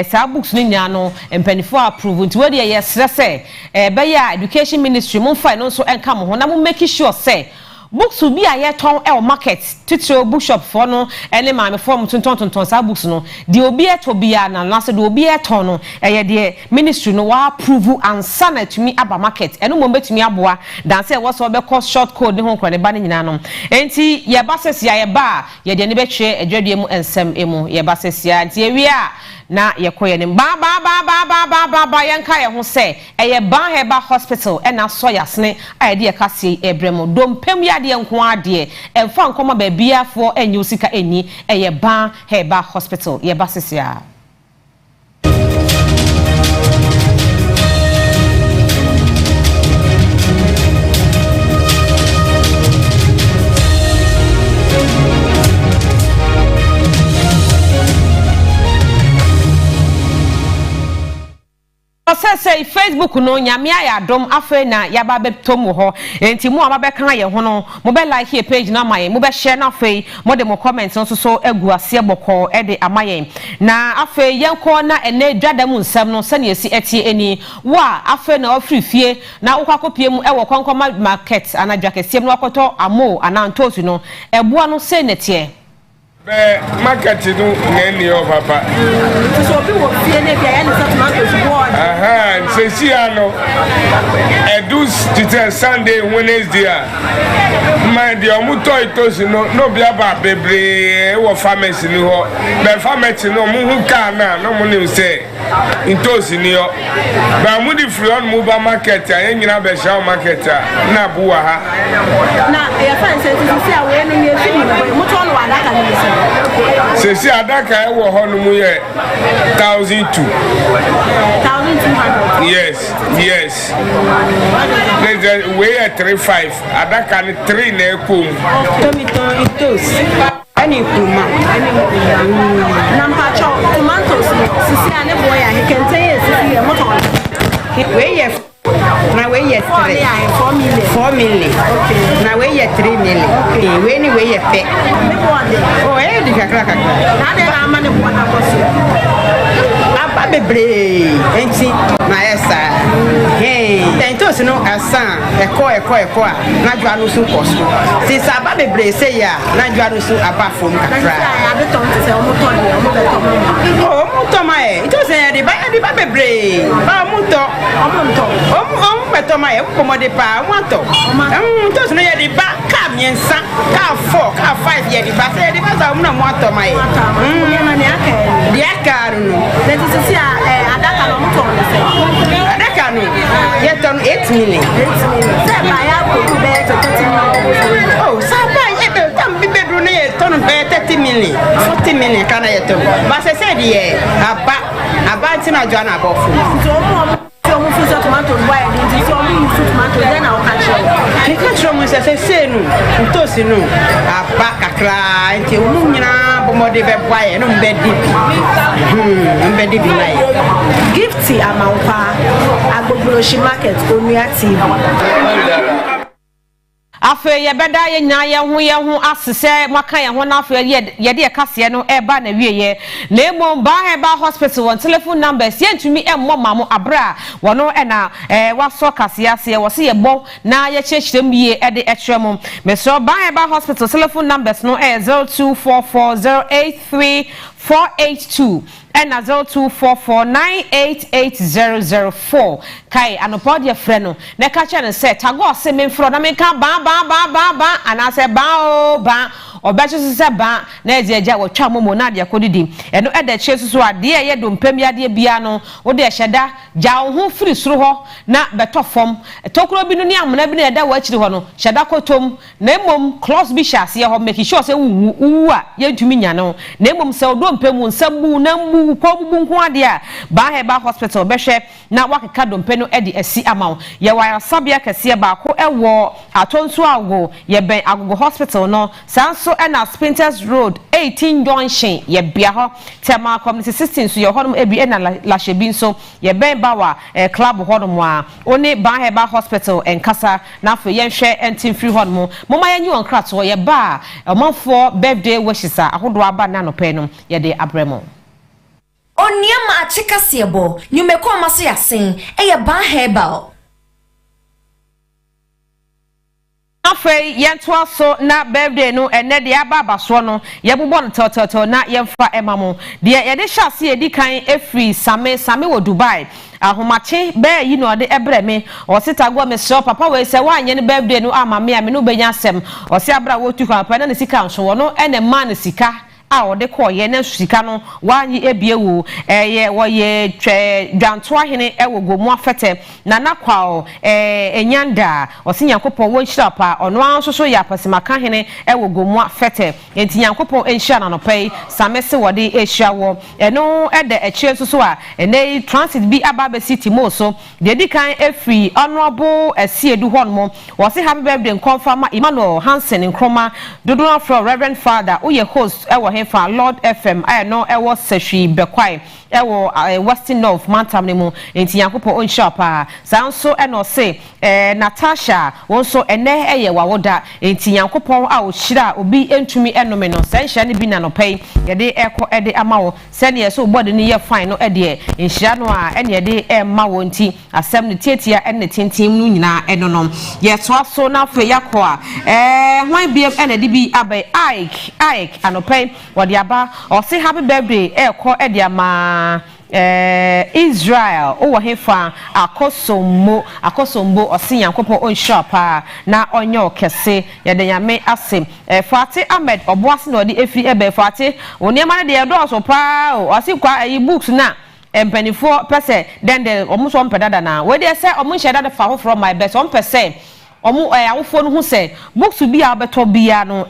sa books no nya no empanifo approve nti we de ye sere se be ya education ministry mo fa no so enka mo ho na mo make sure se books will be a year ton market titro bookshop for no any man form tonton sa books no the obi to be na na se the obi ton no de ministry no wa approve and sana to me aba market eno mo betumi aboa dan say wo so be cost short code ne ho kro ne ba ne nyina no enti ye ba sesia ye ba ye de ne betwe adwadie mu ensem emu ye ba sesia enti ewi a na yekoye ne ba yanka ye ho se eye ban heba hospital e na so yasne ayede ye kase ebremo dompem ya de nko ade emfa nkoma ba biafo enye osika eni eye ban heba hospital ye ba sesia say Facebook no nyame ayadom afa na yaba betom ho enti mu aba beka ye ho no mo be like here page na maye mo be share na afa mo de mo comment no so egu ase boko e de amaye na afa yenko na ene dwadam nsam no se na esi etie eni wa afa na ofrifie na ukwakopie mu e wo konkoma market anadwa kesiem no akoto amo anantosu no eboa no se netie market no ngeni o papa so bi wo fie ne bia ya ne tomatoes board se si ano edus tite Sunday Wednesday my the omuto itosi no bia ba bebre wo pharmacy ni ho be pharmacy no mu hu ka na mo ni se itosi ni yo ba mu di free on mu ba market a nyina be sha market na buwa ha na ya fan se si a we no ni efi ni mo to no adaka ni se se adaka e wo ho no mu ye 1,200 yes we are 3.5 adaka ni 3 na ekom tomato itos ani kuma number cho tomatoes sisi ane boya he can say sisi moto we ye na we ye yɛ 4 million na we yɛ 3 million we ni we yɛ pɛ oh e di kakra na de na ama ne bo na boso aba bebre enti na esa ento se no asa eko a na dwa no so koso si sa aba bebre se ya na dwa no so aba fom kakra ya de ton se o mo ton ni o mo be ton oh mo ton ma e ito se de ba bebre ba mo ton o mo ton ma e ko mo de pa mo ton ito se no ya de ba ka miensa ka 4 ka 5 ya de ba se de ba za mo na mo ton ma e na ni aka de aka no de se si adaka no mo ton se adaka no ye ton 8 million se ba ya ko be 30 million oh sa ba ye be tam bi bedru no ye ton be 30 million 40 million kana ye ton ba se de ye aba ntina joana abofu so mo fu tomato boy ndi so mo fu tomato then na o ka mo se no ntosi no aba kakra nti o mu nyina bomode be boy no mbe di na gifti amampa agbogboshi market Onua TV afa ye beda ye nya ye ho asese maka ye ho na afa ye de kase no eba na wieye na emom ba heba hospital on telephone numbers ye ntumi emmo mamo abra wono na waso kase ase wo se ye bo na ye chechirem ye e de etrem meso ba heba hospital telephone numbers no 0244083482 and 0244988004 kai anopo de frɛ no na ka che ne se tago se me fro na me ka ba ana se ba obechi se ba na ejeja wo twa momo na de akodidi eno e de che susu ade ye dompam ya de bia no wo de hyeda ja wo ho firi soro ho na beto fom tokuro bi no ni amna bi na eda wo akiri ho no hyeda kotom na emom close bi hyase ho make sure se wu a ye ntumi nya no na emom se dompam nsambu na mbu ko nko ade a ba heba hospital behwe na wakeka dompe no edi asi amaw ye wa sabia kese ba ko ewo atonso ago ye ben agogo hospital no sanso na Spinters Road 18 Junction ye bia ho tema community 16 so ye hodom ebi na lahyebi so ye ben bawa club hodom a oni ba heba hospital enkasa na afo ye hwe entin free hodom moma ye nyi on krato ye ba omanfo birthday wishes a ahodo aba na no pe no ye de abremo Onua Maakye kasebo nyumeko amaso yasen eye ba herbal afei yentoa so na birthday no ene de aba so no ye bobɔ no tototo na yemfa emamo de ye de hyase edi kan efri same wo Dubai ahomache be yi no de ebre me o sitago me so papa we se wa anye ne birthday no ama me no benya asem o se abra wo tu kwa pa na sika nso no ene man sika a ode ko ye na sika no wanyi ebie wo ye wo ye twe dwanto ahene ewo gomu afete na nakwa enyanda osi Yankopon wo nhira pa ono anso so ya pasimaka hene ewo gomu afete enti Yankopon enhira na no pai samese wode ehia wo eno ede echie so a ene transit bi aba city mo so de dikan efri honorable asiedu honmo wo se happy birthday confirm Emmanuel Hansen Nkroma dodo afro Reverend Father uye host ewo fa Lord FM I know ewo sehwi bekwai ewo Western North Mantam ne mu enti Yankopon onhia pa sanso eno se Natasha wonso ene eye wawoda enti Yankopon a ohira obi entumi enome no sanhia ne bi na no pai ye de eko ede amawo sene ye so body ne ye fine no ede nhia no a ene ye de emawo nti asem ne tietia ene tintim no nyina enonom ye so aso na afre yakọ a hwan biem ene de bi abai Ike anopai wodi aba o say happy birthday eko ede ama Israel o wo hefa akosombo osi Yankopon onhia pa na onyo kese ye de nyame asem Fati Ahmed oboase na odi efi ebe Fati oni ma de do so pa osi kwa books na empanifo pese den de omuso mpedada na we de say omunhia dada fa ho from my best on pese omo awofo no hu se books bi a beto bia no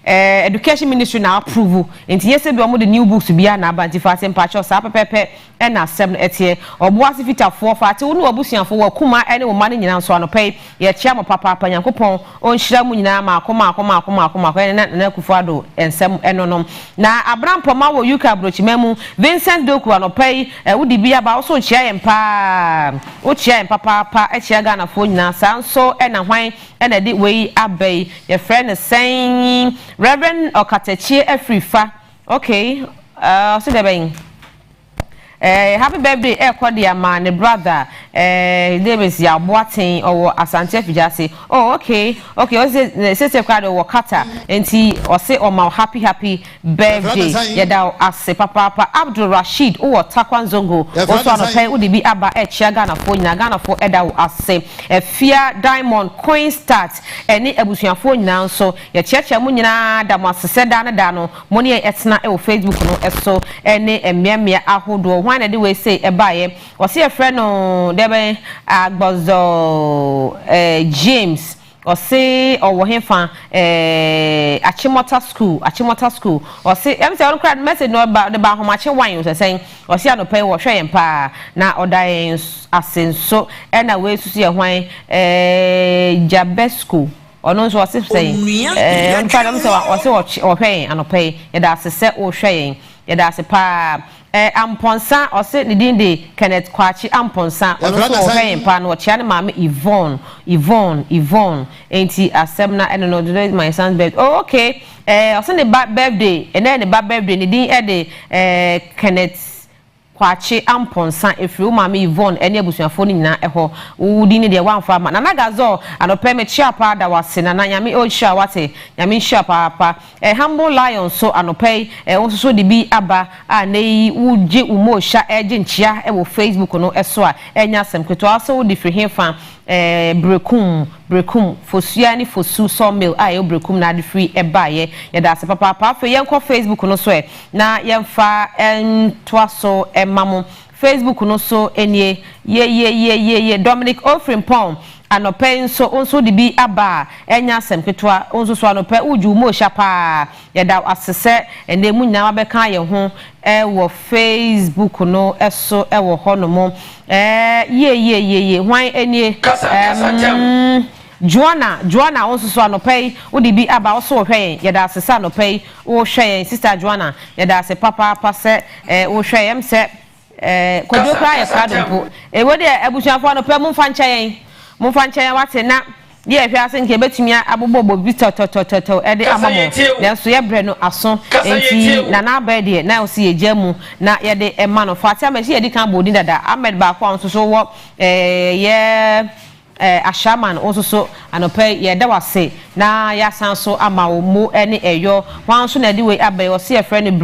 education ministry na approve enti yese bi omo the new books bia na abanti fa sem pacho sa pepepe e na asem etie oboase fitafo fa ate wo no abusuafo wa kuma ene wo ma ne nyina nso anopai ye chia mo papa nyankopon onhyira mu nyina ma akoma na kufuado ensem enonom na abrampoma wo UK abrochimemu Vincent Doku anopai wodi bia ba wo so chia yempa wo chia yempa papa e chia Ghana fo nyina sanso na hwan na di we abai your friend is saying Reverend Okatachi Afrifa okay so the ben happy birthday Kodia man the brother Davis ya boatin or Asante Fijasi oh okay o say kwado wakata enti o say o ma happy birthday yeda ase papa Abdul Rashid o Takwan Zongo o so no pay udi bi aba chia Ghana fo nyina Ghana fo eda ase Fia Diamond Queen Start eni abusuafo nyina nso ye cheche mu nyina da mo asese da no mo ne etna e Facebook no eso eni emiamia ahodo when they we say ebaye o see a friend no debe agbozo James o say o wo hemfa Achimota school o say em say on crowd message no about the ba homache wan o say o see anopai wo hwe yempa na odan asenso na we susu ye hwan Jabesco ono nso o say on crowd am say o say o hwe anopai ye da asese o hwe ye da ase pa amponsa o se ni din de Kenneth Kwachi amponsa ono so hwe pa no chia ne mama Yvonne enti asem na eno no today my son's birthday oh okay o se ne birthday ne birthday ni din de Kenneth Kwachi amponsa efiri mama Yvonne ene abusuafo ni nyina eho wudi ni de wanfa ma na nagazo anope me chia pa da wase na nyame o chia wate nyame chia pa humble lion so anope onso so de bi aba a nei wuje umo sha eje nchia e wo Facebook no eso a enya asem keto aso wo de firi hefa brekum fosua ni fosu sawmill ayo brekum na de free ebaye ye da se papa fe yenko Facebook no so na yemfa entwaso emamo Facebook no so enie ye Dominic Ofrimpong anope nso onso de bi aba enya asem ketwa onso so anope uju mo shapa ye da asese ene mu nyina wabeka ye ho wo Facebook no eso wo honomo ye hwan enie Joanna onso so anope udi bi aba oso wo hwen ye da asese anope wo hwen sister Joanna ye da ase papa se wo hwen yem se kodo kra ye kra mpo wo de abusuafo anope mu mfa nchen wate na ye hwe ase nke betumi abobo bi totototo e de amamo na so ye bre no aso enti na na ba de na o si ye jamu na ye de ema no fati amachi ye di kan bodin dada Ahmed ba kwa nso so wo ye Ashaman onso so anope ye da wase na ya sanso ama wo mu ene eyo wan so na di we abai o se e friend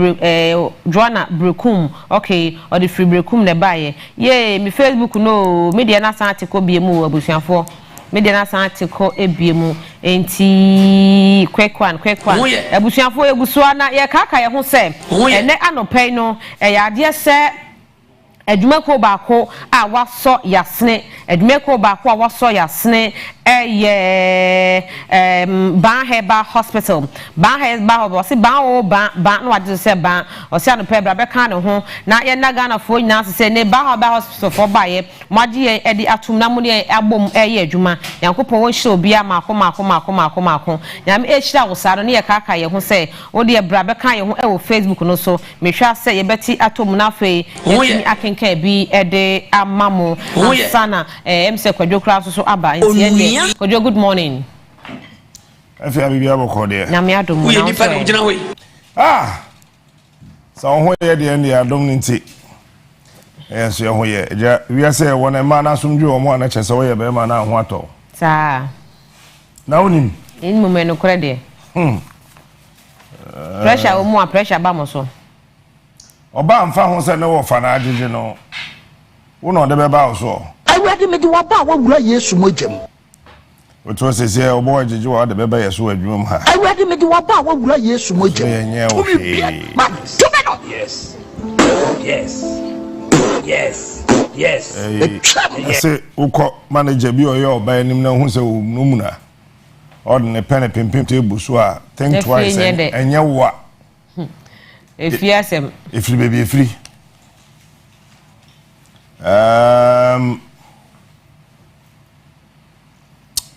Joanna Brekum okay o di free Brekum ne baye ye mi Facebook no media na san atiko biemu abusuafo media na san atiko ebiemu enti kwekwan abusuafo egusuana na ye kaka ye ho se ene anope no ya ade se edwumako baako a waso yasne edwumako baako a waso yasne Banheba Hospital Banheba wasi ban no wadi se ban osi anu pe bra be kan ne ho na ye na Ghana fo nyina se ne Banheba Hospital fo baye magi ye edi atum na mu ne abom ye adwuma yankopon won hye obi amako nyame ehira wosaro ne ye kaka ye ho se wo de bra be kan ye ho e wo Facebook no so mehwa se ye beti atom na fe ye akenka bi ede amamo asana emse kwadwokra so aba ntie Kojo, good morning. If you have a bocode, Namiado, so where the end of dominancy. Yes, you're here. We are saying when a man has some Jew one chess away a man and what all. Sir, now in moment credit. Pressure or more pressure, Bamoso. Obama found said no fan, you know. One of the babaus. I ready me do about what years to Mojam. What was his year, boy, did you want the baby as well? I ready me do about what years to Mojam. Yes. Yes. I say uko manager bi oyo ba enim na hu se o mu na. Ordinary pen pimpim table so a think twice enye wo. Efiasem. Efri baby efri.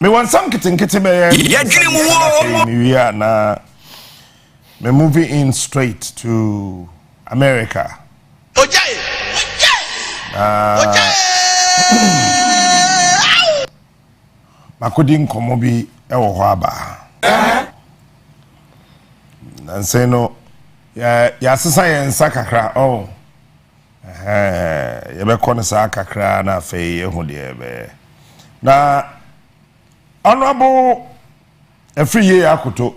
Me want some kitten me are na me moving in straight to America. Makodi nkomo bi e wo ho aba. Nan say no ya sesa yen sakakra oh. You be kone sa kakra na fe ehu de be. Na Honorable Efriye Akoto.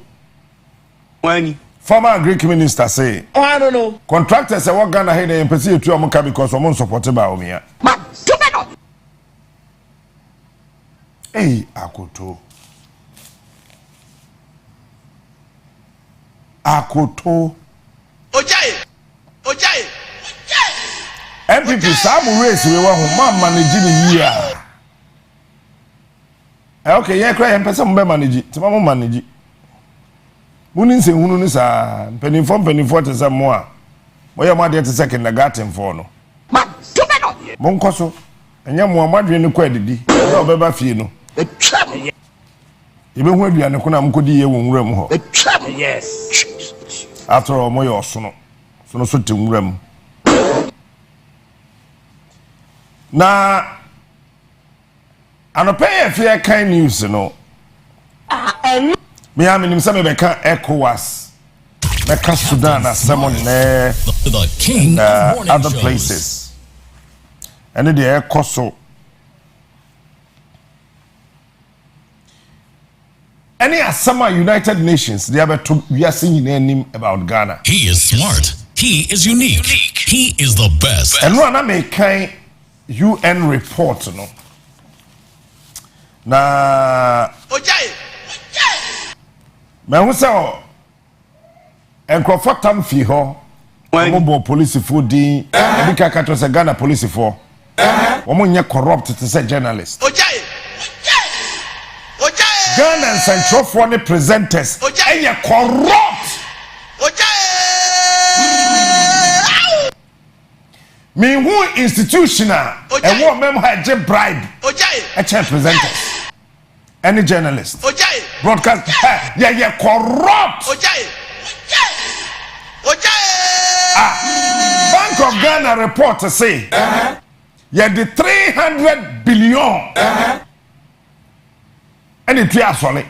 Wani. Former Greek minister say. Oh, I don't know. Contractors say what Ghana here dey empesi etu amuka because omo supported by Omia. Ma, tumeno. Hey, Akoto. Akoto. Ojaye. MPP Samu race we wa ho man manage ni year. Okay, yeah, cry empesa mo be manage. Ti mo manage. Muni nse hunu ni sa penifo te se mo a. Mo ye mo ade te se kindergarten for no. Ma, tumeno. Mo nkoso. Enya mo amadwe ni kwa didi. Na obeba fie no. Etwa. Ibe hu aduane ko na mkodi ye wo nwura mu ho. Etwa. Yes. After all mo ye osono. So so te nwura mu. Na anopeye fear kind news no. Me am nim say me be kan ECOWAS. Me kan Sudan as someone the king of morning other shows. places. And the ECOWAS. Any Asama United Nations they have to we are seeing name about Ghana. He is smart. He is unique. He is the best. And one me kind UN report no. Na me hu se o enkrofo tam fi ho mo bo police fo din e ka ka to se Ghana police fo wo mo nye corrupt to say journalist Ghana and Central for the presenters e ye corrupt me who institutional e wo mem ha je bribe e che presenters any journalist broadcast yeah corrupt Bank of Ghana report to say yeah the 300 billion and it is solid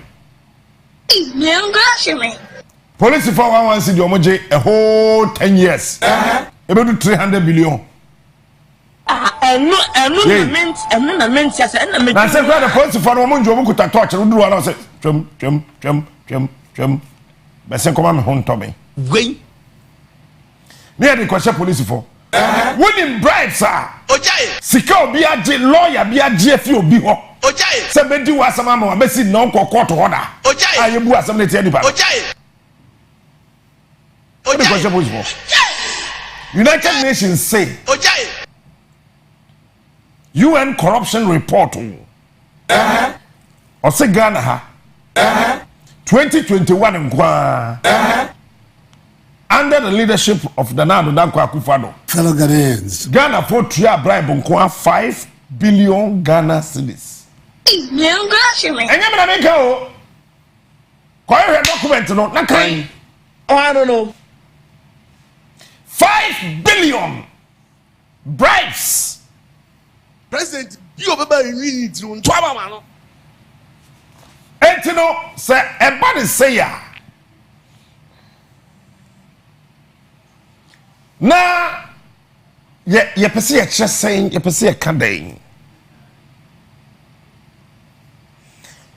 police for one city omoje a whole 10 years about 300 billion I'm not meant to say, na say the police for one job kuta torch do do all say chum be say come me hon to me Wait. near the question police for winning bribes sir sika obi age lawyer bi age fi obi ho say be di wasama ma be si no court order aye bu asam na tie di ba the question police for United Nations say UN corruption report or say Ghana ha 2021 nkwa under the leadership of Nana Dankwa Akufo-Addo fellow Ghanaians Ghana for tria bribe nkwa 5 billion Ghana cedis enye me na me ka o ko your document no na kan Oh, I don't know. 5 billion bribes President you obeba you need to ntwa ba no entino say everybody say ya na ye pese ye chesen ye pese ye kaden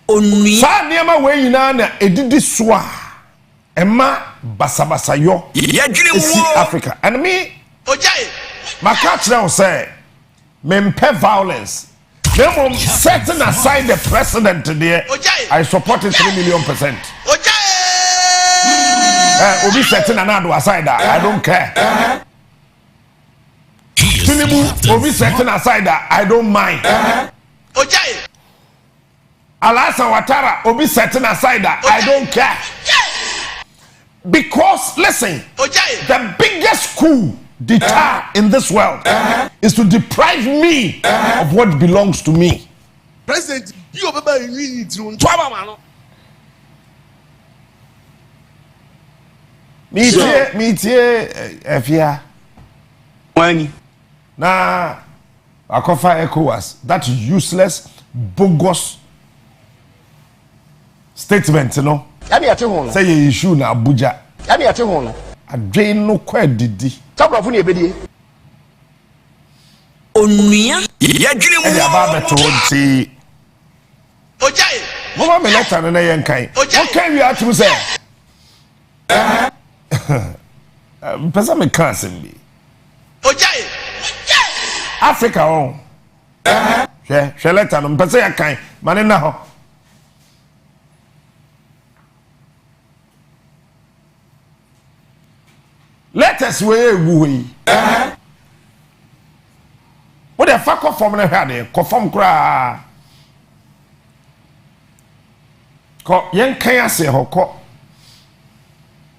Onua sa niema we nyina na edidi so a ema basabasa yo esi Africa and me maka kire o say mempe violence them setting aside the president there I support it 3 million %. Obi setting another aside that I don't care. Tinubu obi setting aside that I don't mind. Ojai. Alasan Ouattara obi setting aside that I don't care. Because listen, the biggest coup d'etat in this world is to deprive me of what belongs to me. President, you obeba yini tiru ntwaba ma no. Mitie efia. Wani. Na akofa ECOWAS, that useless, bogus statement, you know. Yabi ate ho no. Say you issue na Abuja. Yabi ate ho no. Adwe no kwa didi. Tabrafo ne ebedie. Onua. Yadwene mu. Ya ba beto nti. Ojai. Mama me letter na yen kan. Okay we are to say. Pesa me kan sembi. Ojai. Africa on. She letter no pesa ya kan. Mane na ho. Letters we what the fuck of form na hade conform kra ko yen kan ase ho ko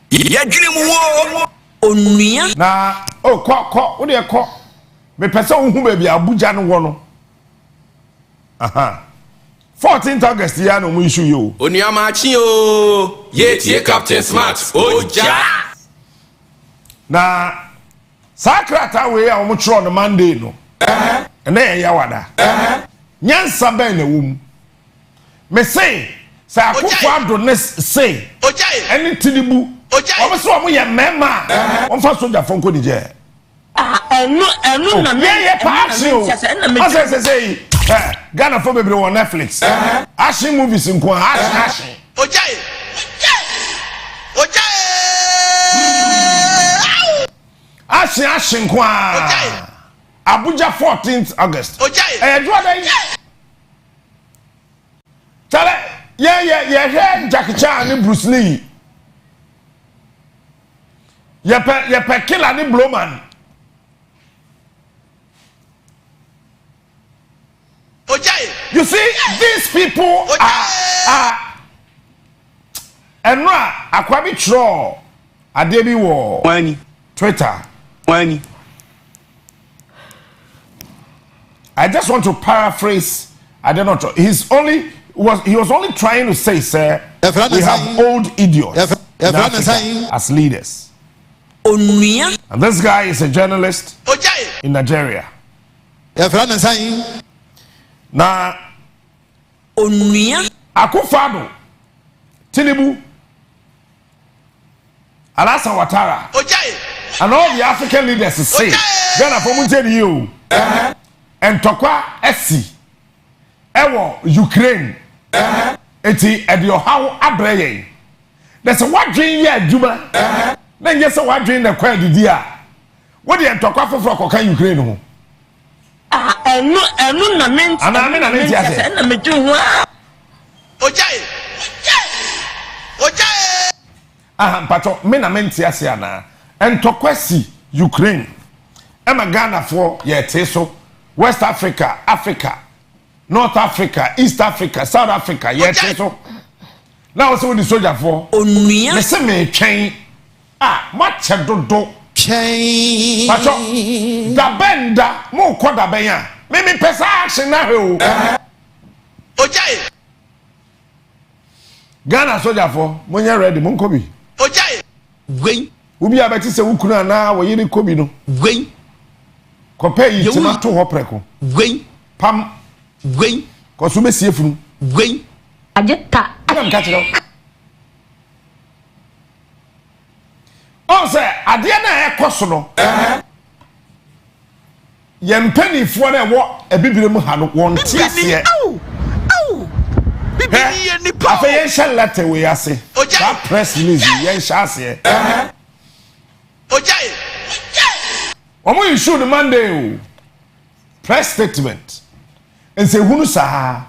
yadwene mu wo onua na o ko wo de ko me pese wo hu ba bi Abuja no wo no aha 14th August ya no mu issue yo onua Maakye o ye tie Captain Smart oja na sakrata we a wo tro no Monday no na ya wada nyansa ben na wom me say sa akufo ado ne say any Tinubu o so mo ye mema on fa soja fonko ni je enu na me ye pass say Ghana for bebre on Netflix action movies nko action Ojai. Action kwa Abuja 14th August. Do what tell it. Yeah, Jackie Chan and Bruce Lee. Yeah, Killer and Blowman. You see, these people are and Akwabi Tro Adebi War Twitter. Wani. I just want to paraphrase. I don't know. He was only trying to say, sir, we have old idiots in Africa as leaders. And this guy is a journalist in Nigeria. Now, Akufo-Addo, Tinubu, Alasan Ouattara, and all the African leaders say, Ghana for Munchen you, and Tokwa SC, Ewo Ukraine, eti edio how abreye. There's a what dream here, Juba. Then yes, a what dream the kwa dia. What the Tokwa for Koka Ukraine ho? Enu na ment. Ana me na ment ya se. Na me tu ho. Ojai. Pato me na ment ya se ana. And Tokwesi Ukraine. Ema Ghana for ye teso West Africa, Africa, North Africa, East Africa, South Africa, ye teso. Now also with the soldier for Onua. Listen me train. Much do chain. Pato da benda mo ko da benya. Me pesa action na ho. Ojai. Ghana soldier for monya ready mon ko bi. Ojai. Gwen. Ubi abeti se wukunu na wo yiri kobi no. Gwen. Kope yi tima to ho preko. Gwen. Pam. Gwen. Ko so besie funu. Gwen. Ajeta. Am ka tiro. O se ade na ekoso no. Ye mpanifo na wo ebibire mu ha no won ti ase. Bibiri ye nipa. Afa ye shall letter we ase. That press release ye shall ase. Ojai. Omo issue the Monday press statement and say hunu sa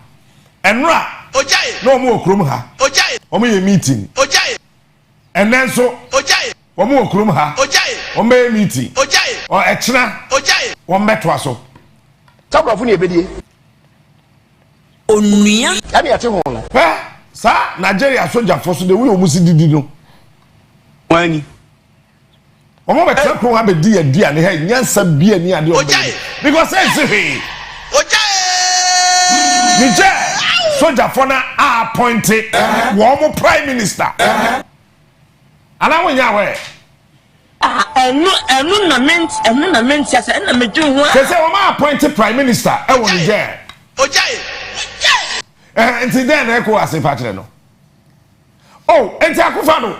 enra Ojai. No omo okrom ha. Ojai. Omo ye meeting. Ojai. And then so Ojai. Omo okrom ha. Ojai. On may meeting. Ojai. Or Echna. Ojai. One metwaso. Tabra funi ebedie. Onua. Abi ate ho no. Sa Nigeria soldier for so the way omusi didi no. Wani. Omo betra ko ha be di aduane ha nyansa bia ni ade Ojai. Because say say Ojai. Niger soldier for na appointed one prime minister. Ana wonya we. Enu na ment ya say na medu ho. Say o ma appointed prime minister e won Niger. Ojai. Until then, I go as a partner. No. Oh, and Takufano.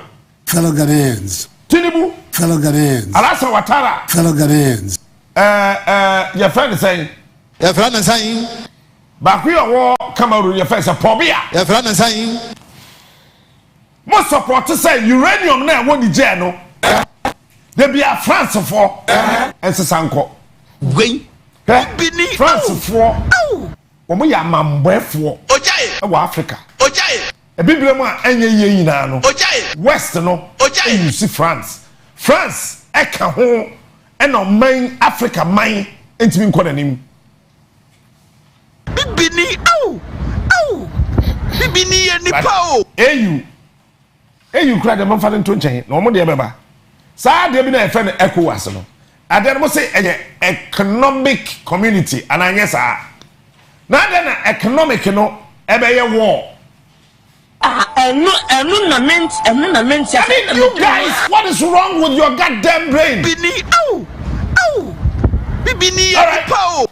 Fellow Ghanaians. Tinubu. Fellow Ghanaians. Alasa Watara. Fellow Ghanaians. Your friend is saying. Your friend is saying. Baku war Cameroon, your friend is a pobia. Your friend is saying. Most support to say uranium now won the journal. There be a France for and Sanko. Wait. France for. Omo ya mambefo Ojai e wa Africa Ojai e biblem a enye ye nyina no Ojai West no Ojai you see France e ka ho e no man Africa man entimi nko nanim bibini bibini ye nipa o EU kra de manfa nto nchen na omo de beba saa de bi na e fe no ECOWAS no ade mo say economic community ananye saa na then economic no ebeye war. Enu na ment ya. You guys, what is wrong with your goddamn brain? Bibini bibini ya nipa o.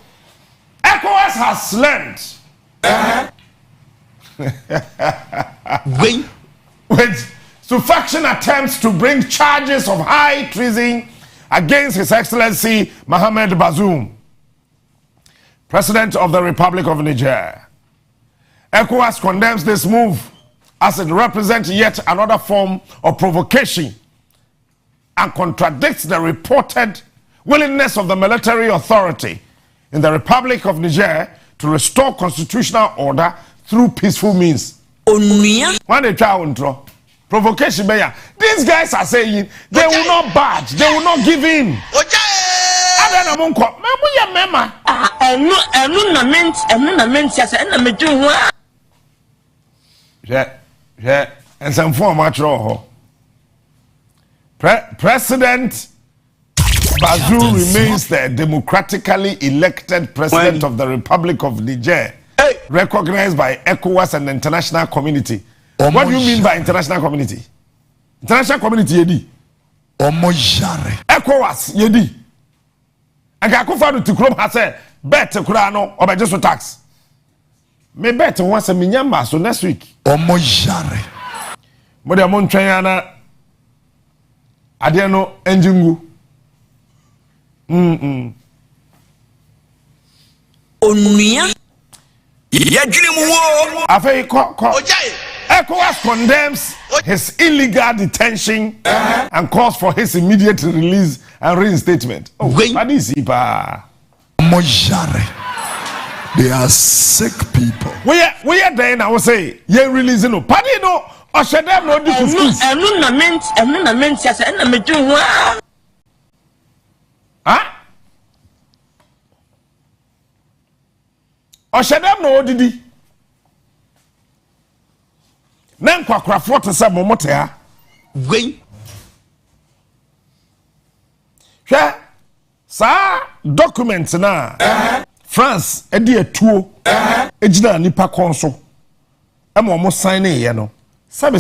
ECOWAS has learned. Wait. To faction attempts to bring charges of high treason against His Excellency Mohamed Bazoum, President of the Republic of Niger. ECOWAS condemns this move as it represents yet another form of provocation and contradicts the reported willingness of the military authority in the Republic of Niger to restore constitutional order through peaceful means. When they try to provocation, these guys are saying they will not budge, they will not give in. Enu na ment ya say na medu ho. And some form President Bazoum remains the democratically elected president of the Republic of Niger, recognized by ECOWAS and the international community. What do you mean by international community? International community yedi. ECOWAS yedi. And Kakufadu to Krom has said, bet Kurano or by just tax. Me bet once a minyamba so next week. Modia Montrayana Adiano Enjungu. Onua. ECOWAS condemns his illegal detention and calls for his immediate release and reinstatement. They are sick people. We are there now. Say you releasing no. Padi no. Oshedem no di kuskus. Enu na ment ya say na medu ho. Oshedem no odidi. Na nkwakrafo to say momote ha. Gwen. Hwe sa document na France edi etuo ejina nipa konso. Ema mo sign ye no. Sabe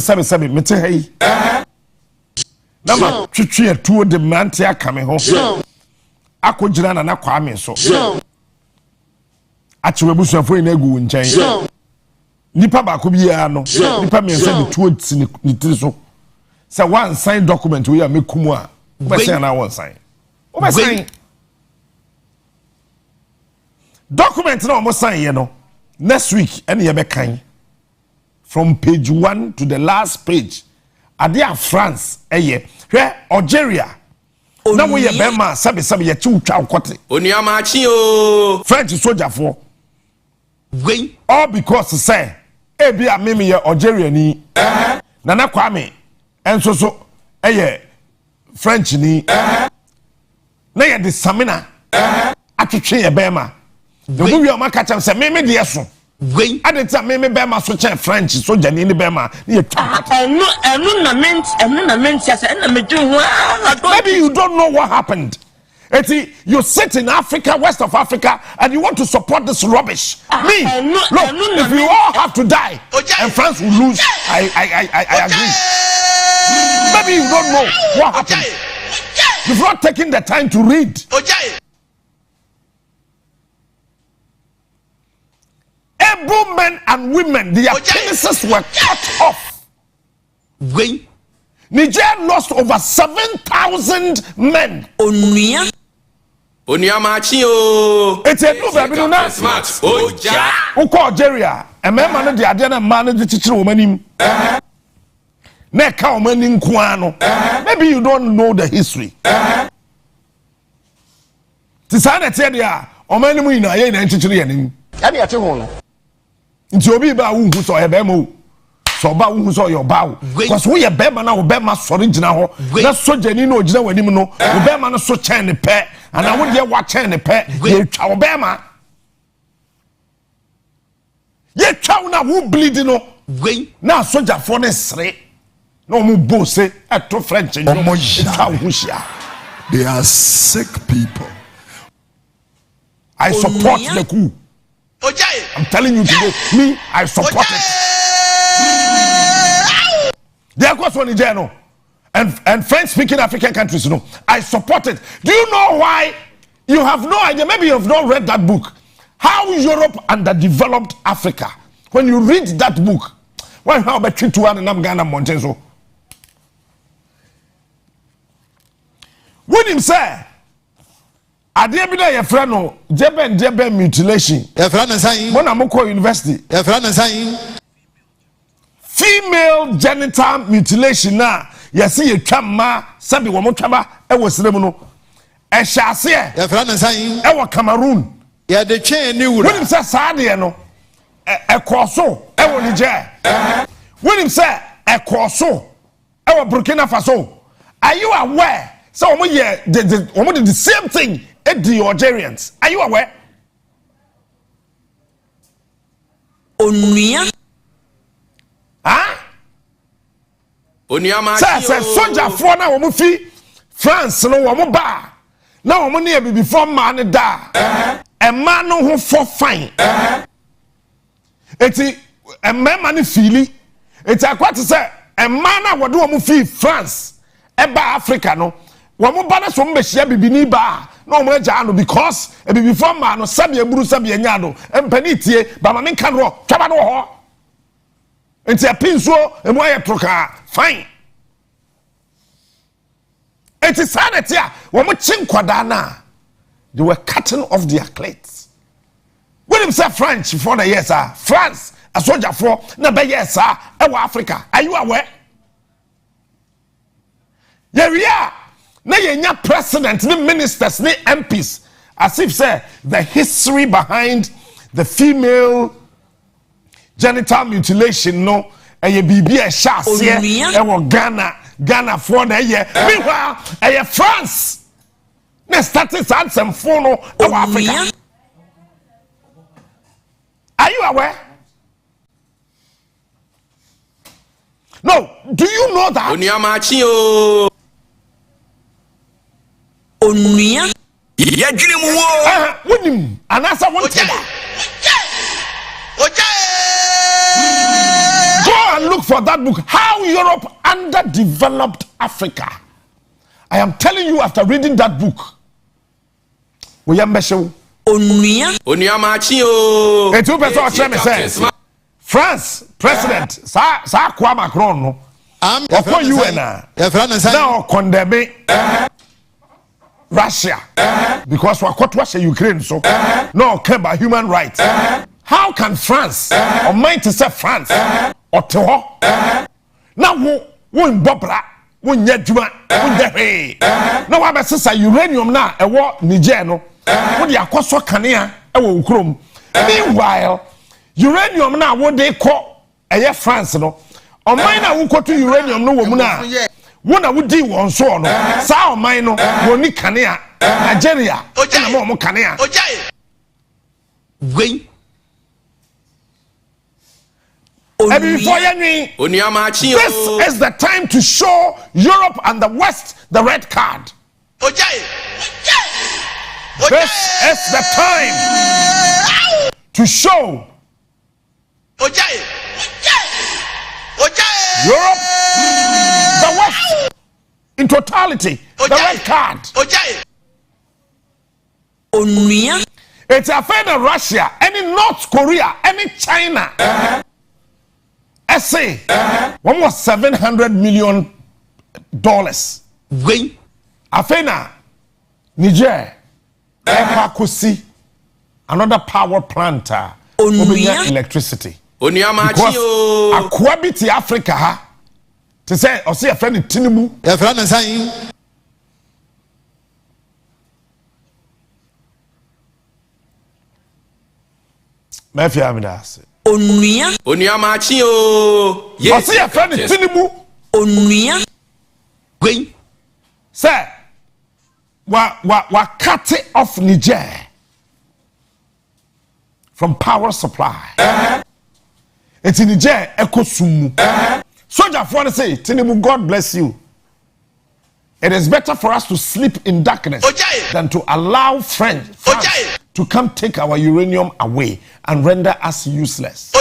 mete ha yi. Na ma twetwe etuo de mante aka me ho. Akojina na Kwame so. Achewe busuafo ina egu nchen. Nipa ba ko biya no. Nipa me nse de tuo ni tiri so. Say one sign document we are mekumu a. Ba say na one sign. O sign. Document na o sign ye no. Next week any ye be kan. From page 1 to the last page. Adia France eye. Hwe Algeria. Na we ye be ma sabe ye chi utwa okote. Onua Maakye o. French soldier for. All because say ebi a meme ye Algeria ni. Nana Kwame enso so eye French ni na ye de samina atwetwe ye bema the movie o maka cham say me de yeso gwen adeta me bema so che French so jani ni bema ye twa enu na ment ya say na me dwen ho maybe you don't know what happened. You sit in Africa, west of Africa, and you want to support this rubbish. Me, look, if we all have to die and France will lose, I agree. Maybe you don't know what happened. You've not taken the time to read. Able men and women, their penises were cut off. Niger lost over 7,000 men. Onua Maakye o. It's a new baby na. Oja. Uko Algeria. E mema no de ade na ma no de chichire wo manim. Na ka wo manim kwa no. Maybe you don't know the history. Tisana tie dia, o manim ina ye na chichire ye nim. Ya de ate ho no. Nti obi ba wo hu so e be ma o. So ba wo hu so your ba. Because we ye be ma na wo be ma sori gina ho. Na sojani na ogina wanim no, wo be ma no so chen ne pe. And I want you watching the pet. You chow bema. You chow na who bleeding no. Now soldier for the sre. No mu boss at to French. They are sick people. I support the coup. I'm telling you today. Me, I support it. There goes one in general. And French-speaking African countries, I support it. Do you know why? You have no idea. Maybe you have not read that book. How Europe underdeveloped Africa. When you read that book, why how about Chituan and Ghana mountains? When him say, I did be there, friend, no, Jebe mutilation. Your friend is saying, Monamoko University. Your friend is saying, female genital mutilation now. Yes, you come ma sabi wo motwaba e wo srem no e hyase e fra na san e wo Cameroon ya de twen ni wura wonim say saade no e koso e wo Niger wonim say e koso e wo Burkina Faso. Are you aware so wo ye the same thing e the Algerians? Are you aware? Onua Onua Maakye say soldier for na wo fi France no wo ba na wo ne bibi from man da e man no ho for fine eti e mema ne fili eti akwate say e man na wo de wo fi France e ba Africa no wo ba na so mbehia bibi ni ba na wo ja no because e bibi from man no sabe eburu sabe nya no empani tie ba ma menka no twaba no ho enti a pinso emu aye troka fine. It is sanity. When we chinkwada na, they were cutting off their cleats. When him say French for the years, France a soldier for na be yes, Africa. Are you aware? Yeah, we are. Na yenya president, ni ministers, ni MPs, as if say the history behind the female genital mutilation no eye bibi e shase e wo Ghana for the year meanwhile France na started some phone of Africa. Are you aware? No, do you know that? Onua Maakye o. Onua ya dwene mu wo wonim anasa wonte go and look for that book, How Europe Underdeveloped Africa. I am telling you after reading that book. Onua Maakye o. Etu person tell me say France president sa kwa Macron no. Okwa UN now condemn Russia because what was Ukraine so no care about human rights. How can France or mind to say France or to now won bobra won yaduma won de now I say uranium na e wo Niger no wo de akoso kanea e wo ukrom. Meanwhile uranium na wo de ko eye France no o mind na wo to uranium no wo mu na wo na wo di won so no sa o mind no wo ni kanea Nigeria. Ojai. Mo kanea. Ojai. Wait. This is the time to show Europe and the West the red card. This is the time to show Europe, the West, in totality, the red card. It's a affair of Russia, any North Korea, any China. Essay, almost $700 million. Wait, Afena, Niger, Ekuakosi, another power plant, electricity. Because Akwabiti Africa, to say, or see a friend in Tinubu, a friend is saying. Mafia Amidas. Onua Maakye o. Yes. See a friend in Tinubu. Onua. Going. Sir, wa cut it off Niger from power supply. It's in Niger, Ekosumu. Soldier for say, Tinubu, God bless you. It is better for us to sleep in darkness than to allow France to come take our uranium away and render us useless.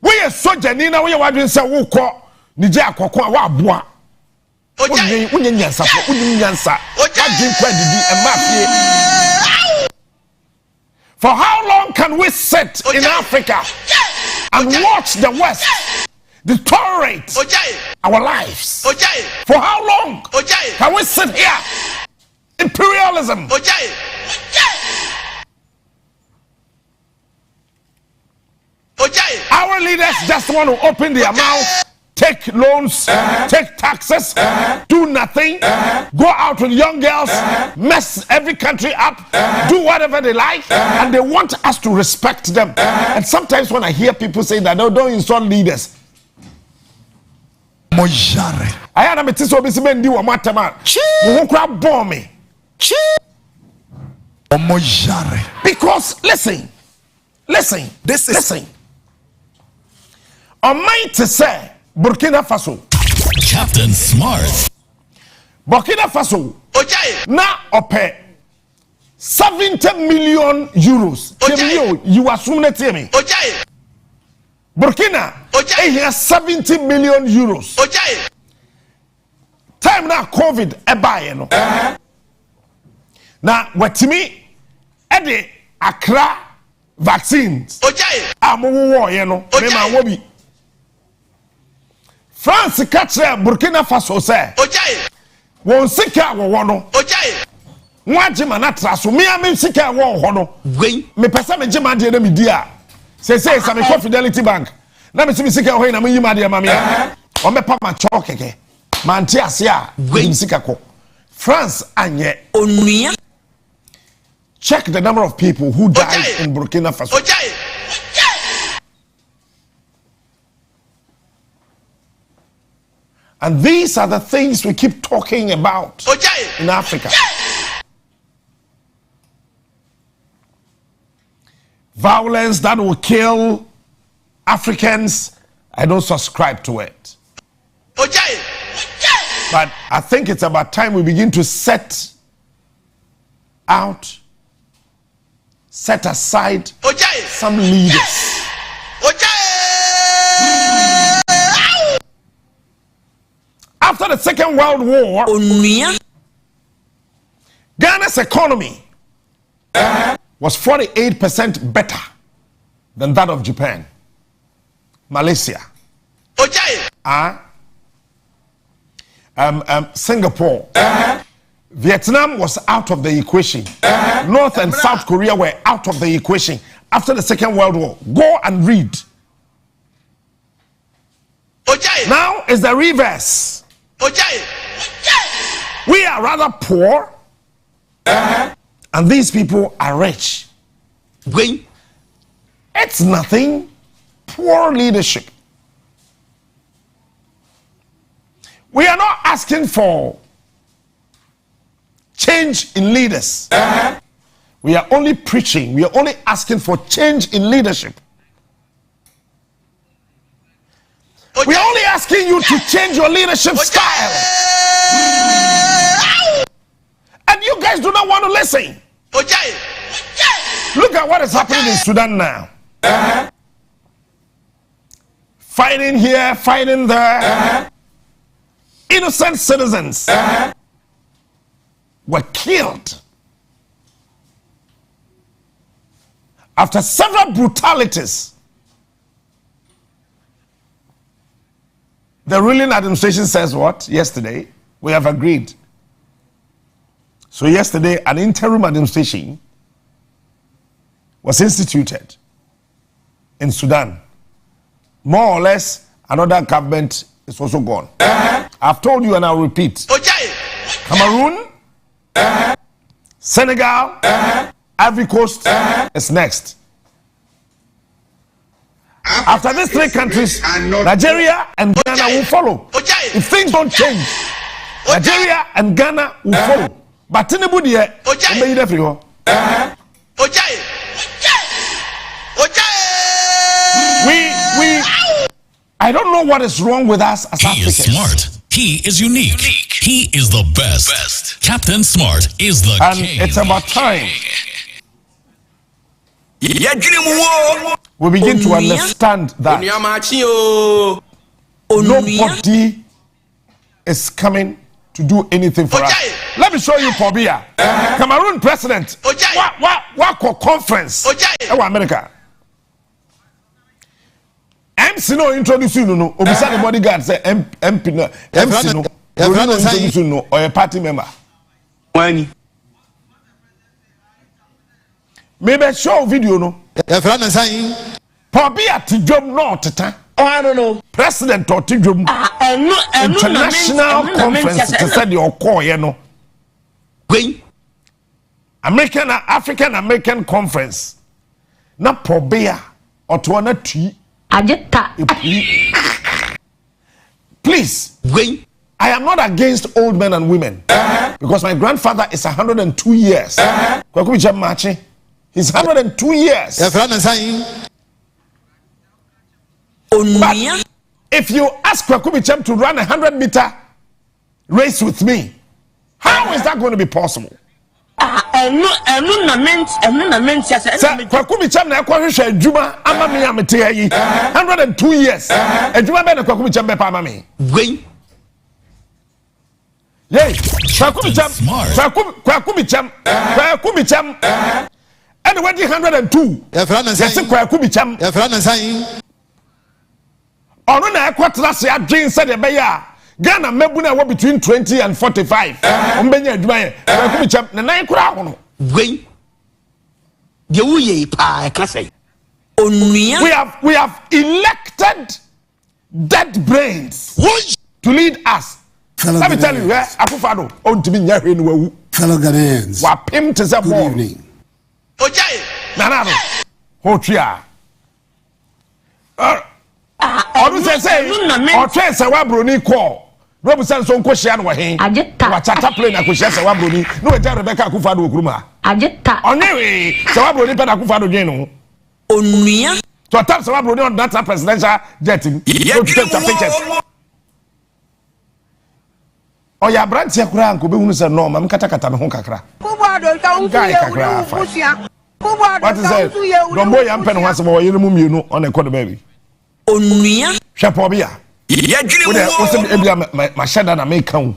We are soldier Nina, we are doing so call Niger Kokwa wa boa. For how long can we sit in Africa and watch the West deteriorate our lives? For how long can we sit here? Imperialism. Our leaders just want to open their mouth, take loans, take taxes, do nothing, go out with young girls, mess every country up, do whatever they like, and they want us to respect them. And sometimes when I hear people say that, no, don't insult leaders. I had a meeting with Mr. Ndi wa matama. Who crab bomb me? Because listen. On my to say Burkina Faso. Captain Smart. Burkina Faso. Na ope 70 million euros. You assume that me. Burkina, he has 70 million euros. Time now COVID buy no. Now what me the Accra vaccines. Amu you know. Me France catch Burkina Faso say. Won sika wo no. Nwajima na traso me am sika wo ho no. Me pesa me jima de na me dia. Say some Fidelity Bank. Na me see sika ho na me yima de ma me. O me pa ma cho keke. Man ti ase a sika ko. France anye onua. Check the number of people who died in Burkina Faso. And these are the things we keep talking about in Africa. Violence that will kill Africans, I don't subscribe to it. But I think it's about time we begin to set aside some leaders. After the Second World War, Ghana's economy was 48% better than that of Japan, Malaysia, Singapore. Vietnam was out of the equation. North and South Korea were out of the equation after the Second World War. Go and read. Now is the reverse. We are rather poor, and these people are rich. It's nothing. Poor leadership. We are not asking for change in leaders. We are only preaching. We are only asking for change in leadership. We are only asking you to change your leadership style. And you guys do not want to listen. Look at what is happening in Sudan now. Fighting here, fighting there. Innocent citizens were killed after several brutalities. The ruling administration says what? Yesterday, we have agreed. So yesterday, an interim administration was instituted in Sudan. More or less, another government is also gone. I've told you and I'll repeat. Cameroon, Senegal, Ivory Coast is next. After these three countries, Nigeria and Ghana will follow. If things don't change, Nigeria and Ghana will follow. But Tinubu there, I don't know what is wrong with us as Africans. He is smart. He is unique. He is the best. Captain Smart is the king. And it's about time we begin to understand that nobody is coming to do anything for us. Let me show you Pobia, Cameroon president. What conference? America. MC no introduce you no. Obisa the bodyguard say MP no. MC no. Introduce you no or a party member. When maybe show video no. Pobia Tijom no teta. Oh, I don't know. President or Tijom. International conference to say your call, you know. African American conference. Na Pobia or to an tea. Please, I am not against old men and women because my grandfather is 102 years. He's 102 years. But if you ask Kwakubicham to run a 100-meter race with me, how is that going to be possible? Kwakubicham na kwahwehwe adwuma ama me amete yi 102 years adwuma be na Kwakubicham be pa ama me yey Kwakubicham and when 102 yes Kwakubicham ono na ekwatra se adwen se de be ya Ghana mebu na between 20 and 45 ombenya adwuma ye Kwakubicham na nan kura ho no we have elected dead brains to lead us. Let me tell you, Akufado, fellow Ghanaians, good evening. Nanano, Hotria. Or trace a wabroni call. Robinson son question wa hen. Wachata play na question se wabroni. No e Rebecca Akufado Okruma. Onyewe se wabroni pe na Akufado dwen no. Onua. To tap se wabroni on that presidential jet. Go to take pictures. Oya branch yakura anko be hunu se no ma mkata me ho kakra. Kubado ka unku ye wusia. What is it? Don't boy am pen ho asem wo yele mu mienu on e kodo baby. Onua. Shapobia. My shadow na make count.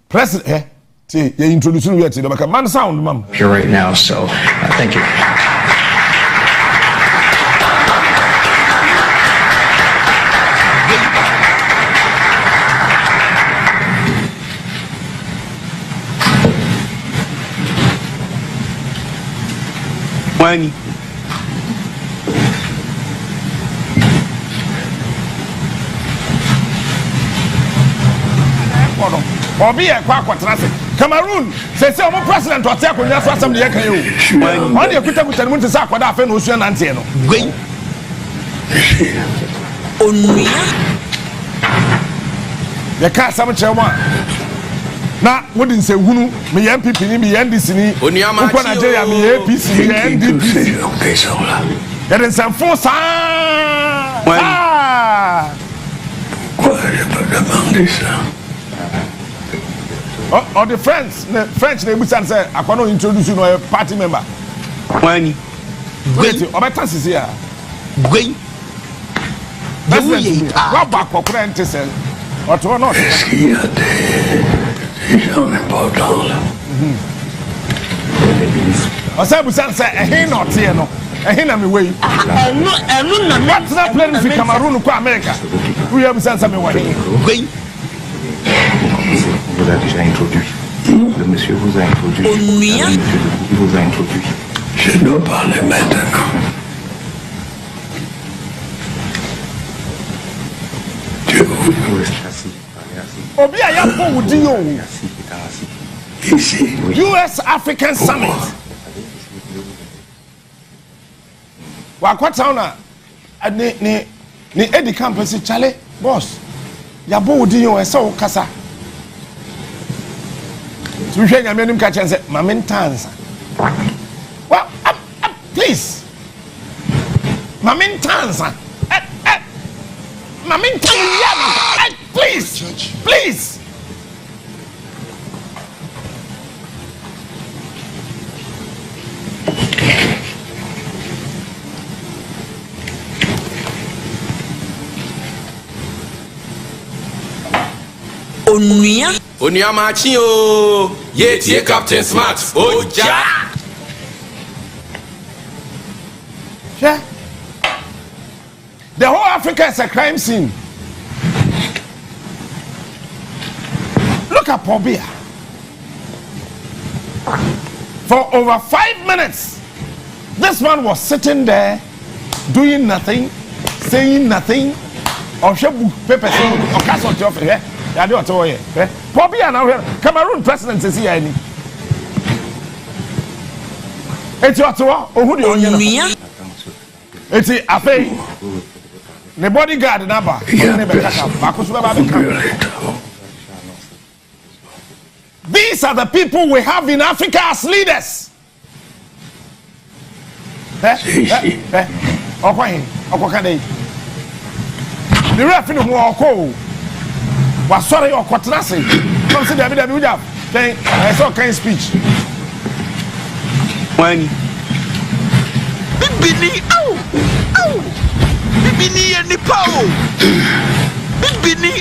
President, you introduce me to the man sound, ma'am. Here right now, so thank you. Obi e kwa kwatrase Cameroon say omo president o te akonya so asem de ye kan yo on de kuta mu te say akoda afa na osuan nante no Onua The car some chairman. Na wouldn't say hunu me MPP ni me NDC ni uko Nigeria me APC me NDP there is some force or the French they say I cannot introduce you to a party member when wait obeta sisi ya gwen what back for current say or to not Osabu san say ehin not here no ehin na me wey enu na what's that playing for Cameroon ko America we have san say me wey gwen vous a déjà introduit le monsieur vous a introduit Onua il vous a introduit je dois parler maintenant Dieu vous restez assis parlez assis Obi aya po wudi yo ici US African Summit wa kwata na ni Eddie Campus chale boss ya bo wudi yo e se wo kasa tu hwe nyame nim ka chense mamintansa well please mamintansa mamintansa please Onua Maakye o ye tie Captain Smart oja yeah. The whole Africa is a crime scene. Look at Pobia. For over 5 minutes, this man was sitting there doing nothing, saying nothing, or book paper saying, or cast on your here. I don't know. Pobia now here. Cameroon president is here. It's your tour, or who do you know? It's a pay. The bodyguard number. These are the people we have in Africa as leaders. The referee who are called was sorry or quatrassi. Consider I saw kind speech. When Bibini, Bibini and the power. Bibini,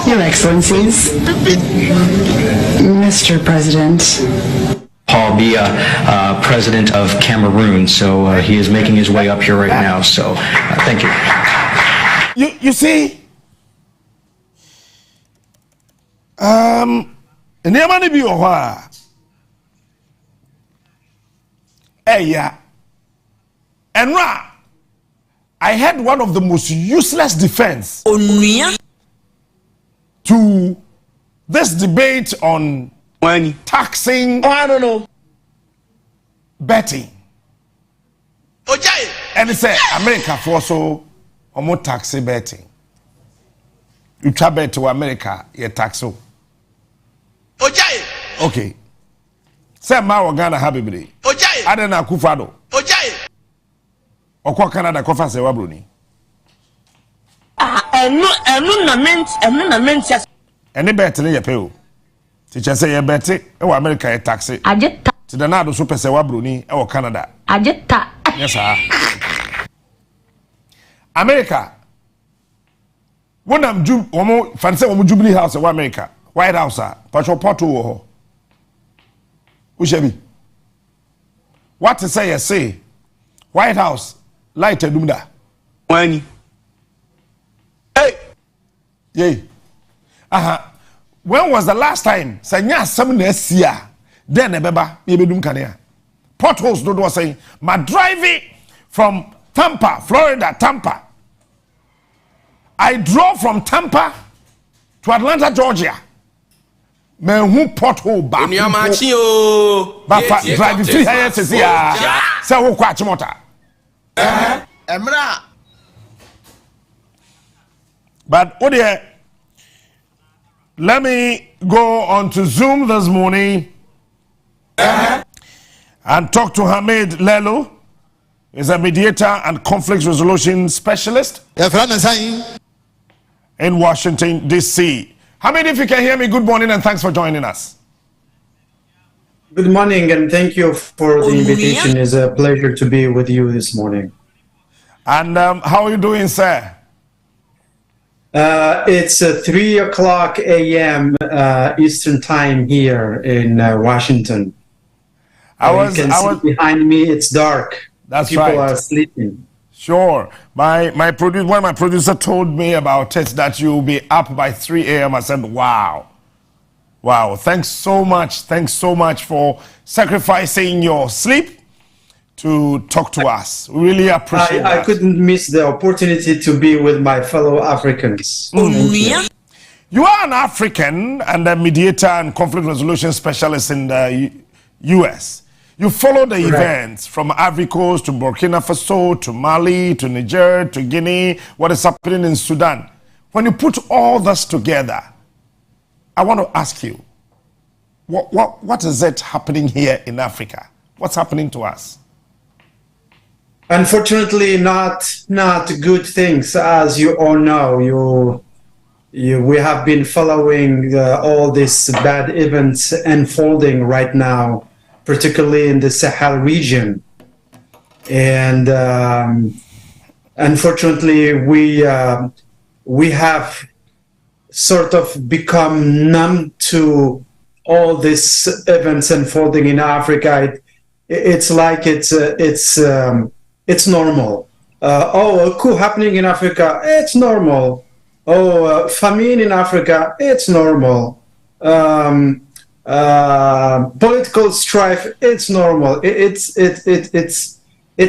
Your Excellencies, Mr. President. Paul Biya, president of Cameroon, so he is making his way up here right now. So, thank you. You see, Niamani bi ohwa. Yeah. Enra, I had one of the most useless defense to this debate on taxing. I don't know. Betting. And it's America for so more taxi betting. You travel to America, you tax so. Okay. Say ma Ghana habibili. Ada na Kufado. Okwa Canada kofa se wabroni. Enu na mint Ene bet ne ye pe o. Teacher say ye bet e wa America ye taxi. Ajeta. Ti da na do so pese wabroni e wo Canada. Ajeta. Yes sir. America. Wonam womo fan say womo Jubilee House e wa America. White House a passport wo ho. Ushabi. What to say? Say White House light edumda. When hey, yay. When was the last time? Sanya some next year. Then ebeba yebedum kanea. Potholes do was saying my driving from Tampa, Florida, Tampa. I drove from Tampa to Atlanta, Georgia. Men who pothole back. Onua Maakye o driving 3 years to see say who kwatch motor. Emra But Odie, let me go on to Zoom this morning and talk to Hamid Lelo. He's a mediator and conflict resolution specialist in Washington, D.C. Hamid, if you can hear me, good morning and thanks for joining us. Good morning and thank you for the invitation. It's a pleasure to be with you this morning. And how are you doing, sir? It's 3 o'clock a.m. Eastern time here in Washington. You can see behind me, it's dark. That's People right. People are sleeping. Sure. When my producer told me about it, that you'll be up by 3 a.m., I said, wow. Wow. Thanks so much. Thanks so much for sacrificing your sleep to talk to us. We really appreciate that. I couldn't miss the opportunity to be with my fellow Africans. You are an African and a mediator and conflict resolution specialist in the U.S. You follow the events from Ivory Coast to Burkina Faso to Mali to Niger to Guinea, what is happening in Sudan. When you put all this together, I want to ask you, what is it happening here in Africa? What's happening to us? Unfortunately, not good things, as you all know. We have been following all these bad events unfolding right now, particularly in the Sahel region. And unfortunately, we have sort of become numb to all these events unfolding in Africa. It's like it's normal. A coup happening in Africa, it's normal. Famine in Africa, it's normal. Political strife, it's normal. It's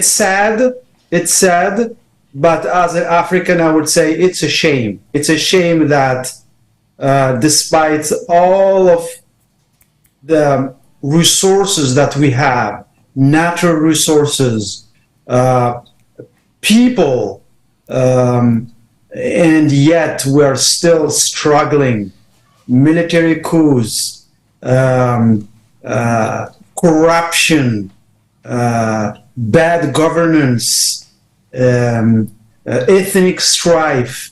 sad. It's sad. But as an African, I would say it's a shame. It's a shame that despite all of the resources that we have, natural resources, people, and yet we're still struggling. Military coups, corruption, bad governance, ethnic strife.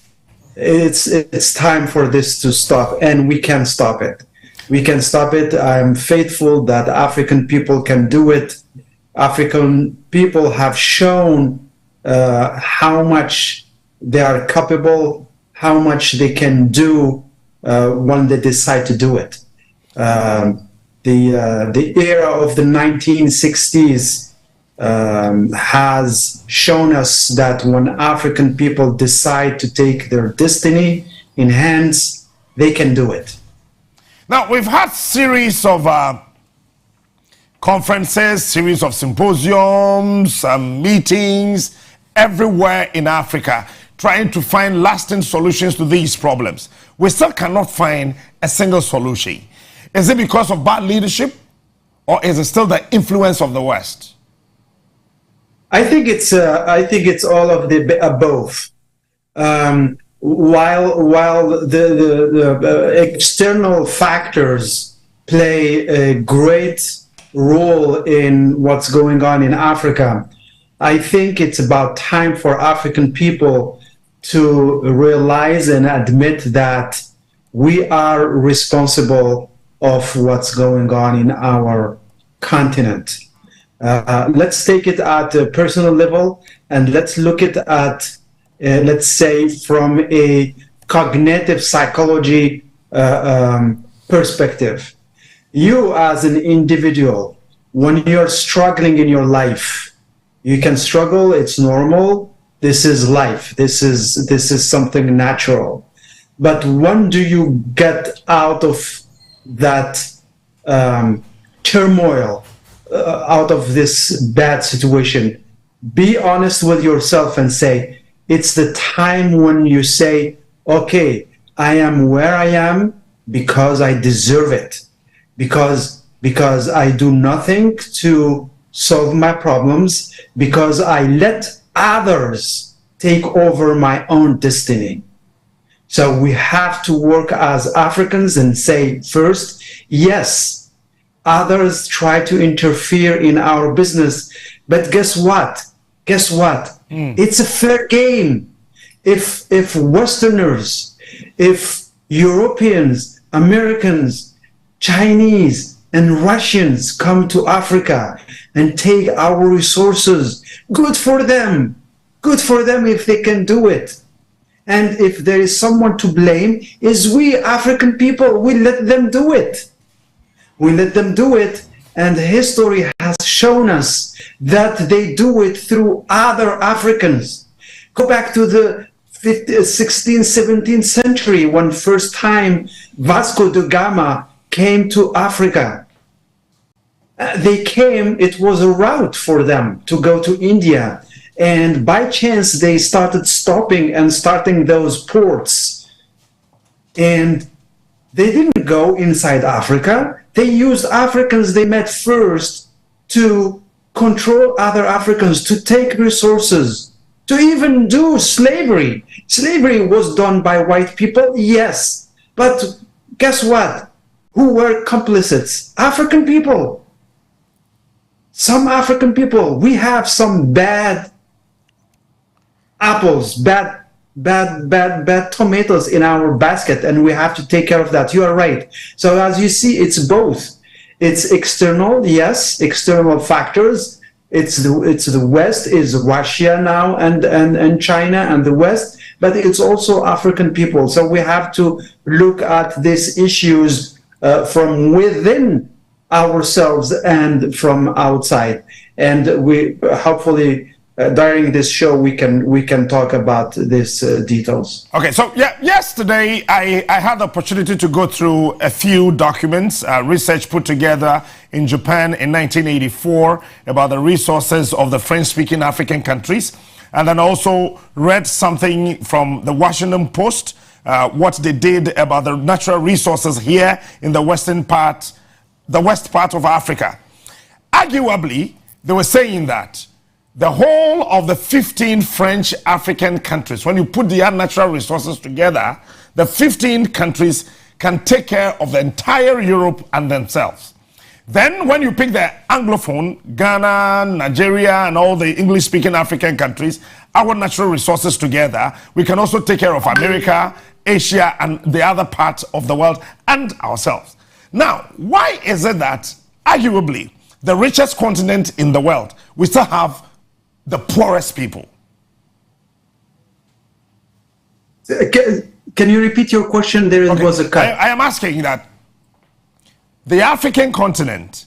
It's time for this to stop, and we can stop it. We can stop it. I'm faithful that African people can do it. African people have shown how much they are capable, how much they can do when they decide to do it. The era of the 1960s has shown us that when African people decide to take their destiny in hands, they can do it. Now, we've had series of conferences, series of symposiums, meetings everywhere in Africa, trying to find lasting solutions to these problems. We still cannot find a single solution. Is it because of bad leadership, or is it still the influence of the West? I think it's all of the above. While the external factors play a great role in what's going on in Africa, I think it's about time for African people to realize and admit that we are responsible of what's going on in our continent. Let's take it at a personal level, and let's look at let's say from a cognitive psychology perspective. You as an individual, when you're struggling in your life, you can struggle, it's normal, this is life, this is something natural. But when do you get out of that turmoil, out of this bad situation? Be honest with yourself and say, it's the time when you say, okay, I am where I am because I deserve it, because I do nothing to solve my problems, because I let others take over my own destiny. So we have to work as Africans and say first, yes, others try to interfere in our business, but guess what? Guess what? It's a fair game. If Westerners, if Europeans, Americans, Chinese, and Russians come to Africa and take our resources, good for them. Good for them if they can do it. And if there is someone to blame, is we African people, we let them do it. We let them do it, and history has shown us that they do it through other Africans. Go back to the 16th, 17th century when first time Vasco da Gama came to Africa. They came, it was a route for them to go to India. And by chance, they started stopping and starting those ports. And they didn't go inside Africa. They used Africans they met first to control other Africans, to take resources, to even do slavery. Slavery was done by white people, yes. But guess what? Who were complicits? African people. Some African people. We have some bad apples, bad tomatoes in our basket, and we have to take care of that. You are right. So as you see, it's both. It's external, yes, external factors. It's the West, is Russia now and China and the West, but it's also African people. So we have to look at these issues from within ourselves and from outside. And we hopefully during this show we can talk about these details. Okay, so yeah, yesterday I had the opportunity to go through a few documents, research put together in Japan in 1984 about the resources of the French-speaking African countries, and then also read something from the Washington Post, what they did about the natural resources here in the west part of Africa. Arguably, they were saying that the whole of the 15 French African countries, when you put their natural resources together, the 15 countries can take care of the entire Europe and themselves. Then when you pick the Anglophone, Ghana, Nigeria, and all the English-speaking African countries, our natural resources together, we can also take care of America, Asia, and the other parts of the world, and ourselves. Now, why is it that, arguably, the richest continent in the world, we still have the poorest people? Can you repeat your question? There was a cut. I am asking that the African continent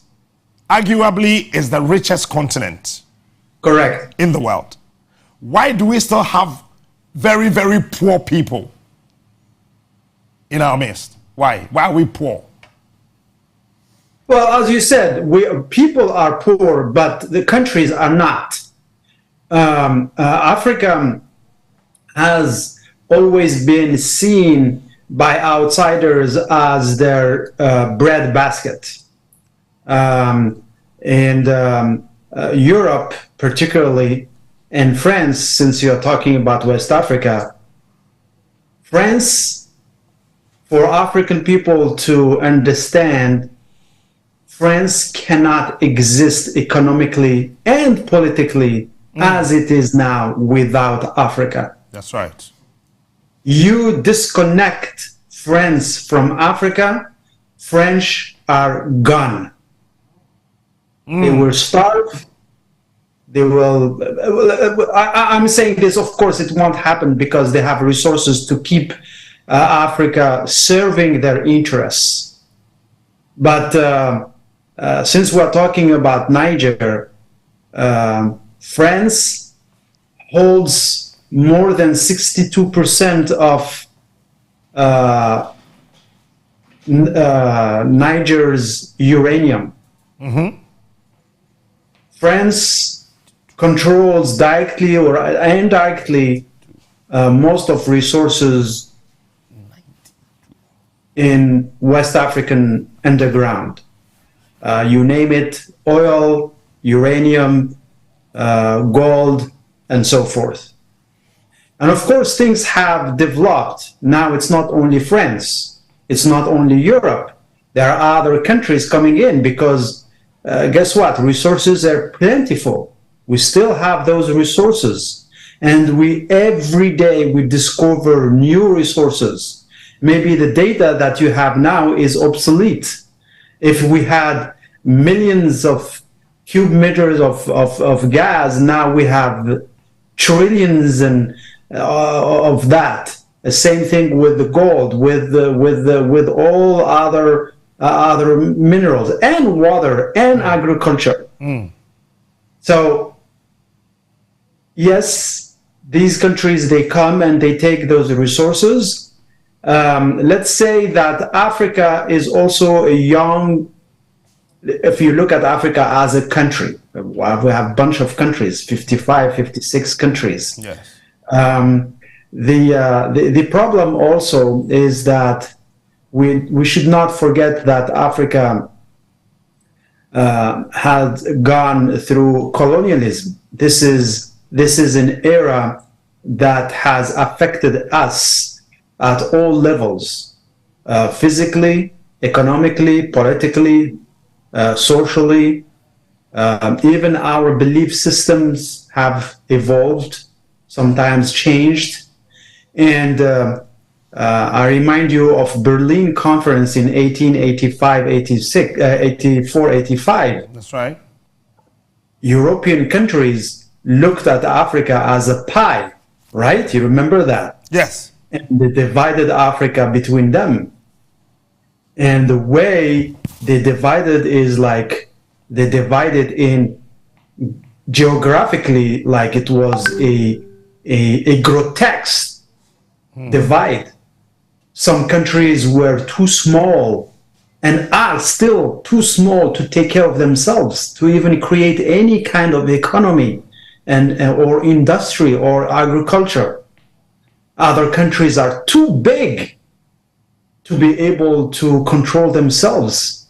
arguably is the richest continent. Correct. In the world. Why do we still have very, very poor people in our midst? Why? Why are we poor? Well, as you said, people are poor, but the countries are not. Africa has always been seen by outsiders as their bread basket. Europe, particularly, and France, since you're talking about West Africa, France, for African people to understand, France cannot exist economically and politically as it is now without Africa. That's right. You disconnect France from Africa, French are gone. They will starve. They will. I'm saying this, of course, it won't happen because they have resources to keep Africa serving their interests. But since we're talking about Niger, France holds more than 62% of Niger's uranium. Mm-hmm. France controls directly or indirectly most of resources in West African underground. You name it, oil, uranium, gold, and so forth. And of course, things have developed. Now it's not only France, it's not only Europe. There are other countries coming in because guess what? Resources are plentiful. We still have those resources. And every day we discover new resources. Maybe the data that you have now is obsolete. If we had millions of cubic meters of gas, now we have trillions of that. The same thing with the gold, with all other minerals and water and agriculture. So yes, these countries, they come and they take those resources. Let's say that Africa is also a young, if you look at Africa as a country, we have a bunch of countries, 55, 56 countries. Yes. The problem also is that we should not forget that Africa had gone through colonialism. This is an era that has affected us at all levels, physically, economically, politically, socially. Even our belief systems have evolved, sometimes changed. And I remind you of Berlin Conference in 1885, 84, 85. That's right. European countries looked at Africa as a pie, right? You remember that? Yes. And they divided Africa between them. And the way they divided is like they divided in geographically, like it was a grotesque divide. Some countries were too small and are still too small to take care of themselves, to even create any kind of economy or industry or agriculture. Other countries are too big to be able to control themselves.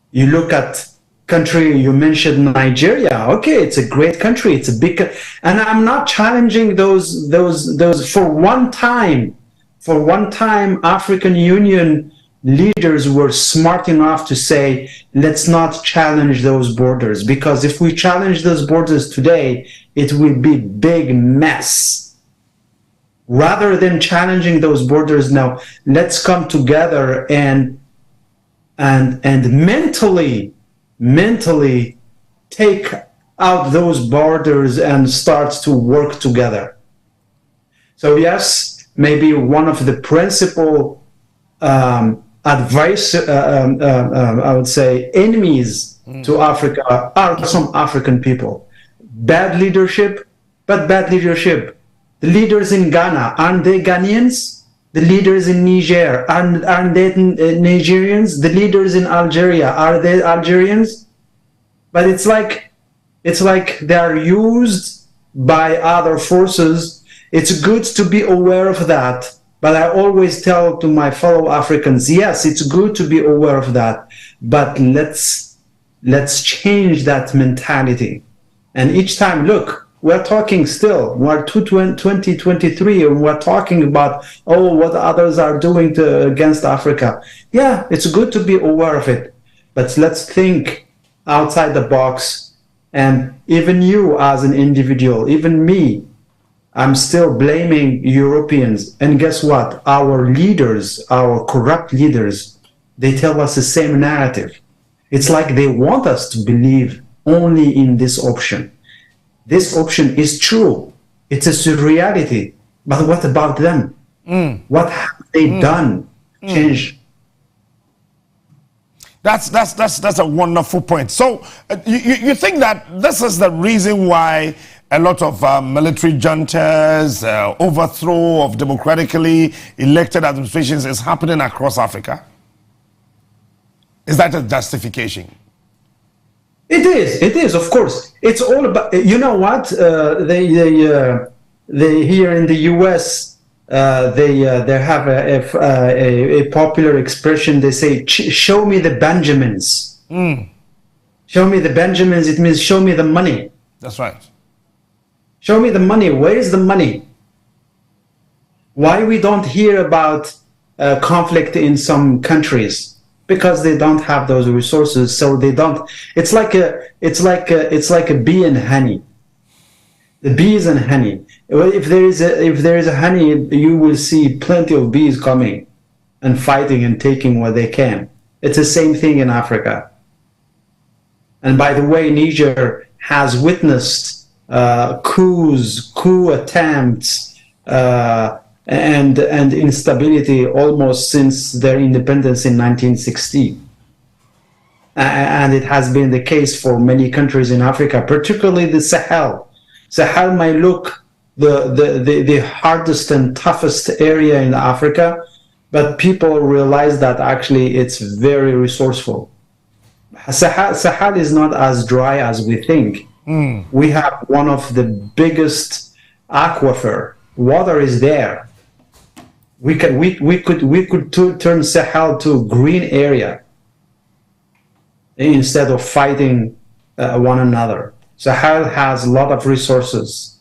You look at country, you mentioned Nigeria. Okay, it's a great country. It's a big, and I'm not challenging those for one time, African Union leaders were smart enough to say, let's not challenge those borders, because if we challenge those borders today, it will be big mess. Rather than challenging those borders now, let's come together and mentally take out those borders and start to work together. So yes, maybe one of the principal advice, I would say, enemies to Africa are some African people. Bad leadership, but bad leadership. The leaders in Ghana, aren't they Ghanaians? The leaders in Niger, aren't they Nigerians? The leaders in Algeria, are they Algerians? But it's like they are used by other forces. It's good to be aware of that. But I always tell to my fellow Africans, yes, it's good to be aware of that. But let's change that mentality. And each time, look, we're talking still, we're 2023, and we're talking about, what others are doing against Africa. Yeah, it's good to be aware of it, but let's think outside the box. And even you as an individual, even me, I'm still blaming Europeans. And guess what? Our leaders, our corrupt leaders, they tell us the same narrative. It's like they want us to believe only in this option. This option is true. It's a reality. But what about them? What have they done? Change. That's a wonderful point. So you think that this is the reason why a lot of military juntas, overthrow of democratically elected administrations is happening across Africa? Is that a justification? It is, of course. It's all about, you know what, they here in the US, they have a popular expression. They say, show me the Benjamins. Show me the Benjamins, it means show me the money. That's right. Show me the money. Where is the money? Why we don't hear about conflict in some countries? Because they don't have those resources, so they don't. It's like a bee and honey. The bees and honey. If there is a honey, you will see plenty of bees coming and fighting and taking what they can. It's the same thing in Africa. And by the way, Niger has witnessed coup attempts, and instability almost since their independence in 1960. And it has been the case for many countries in Africa, particularly the Sahel. Sahel may look the hardest and toughest area in Africa, but people realize that actually it's very resourceful. Sahel is not as dry as we think. We have one of the biggest aquifer. Water is there. We could turn Sahel to a green area instead of fighting one another. Sahel has a lot of resources.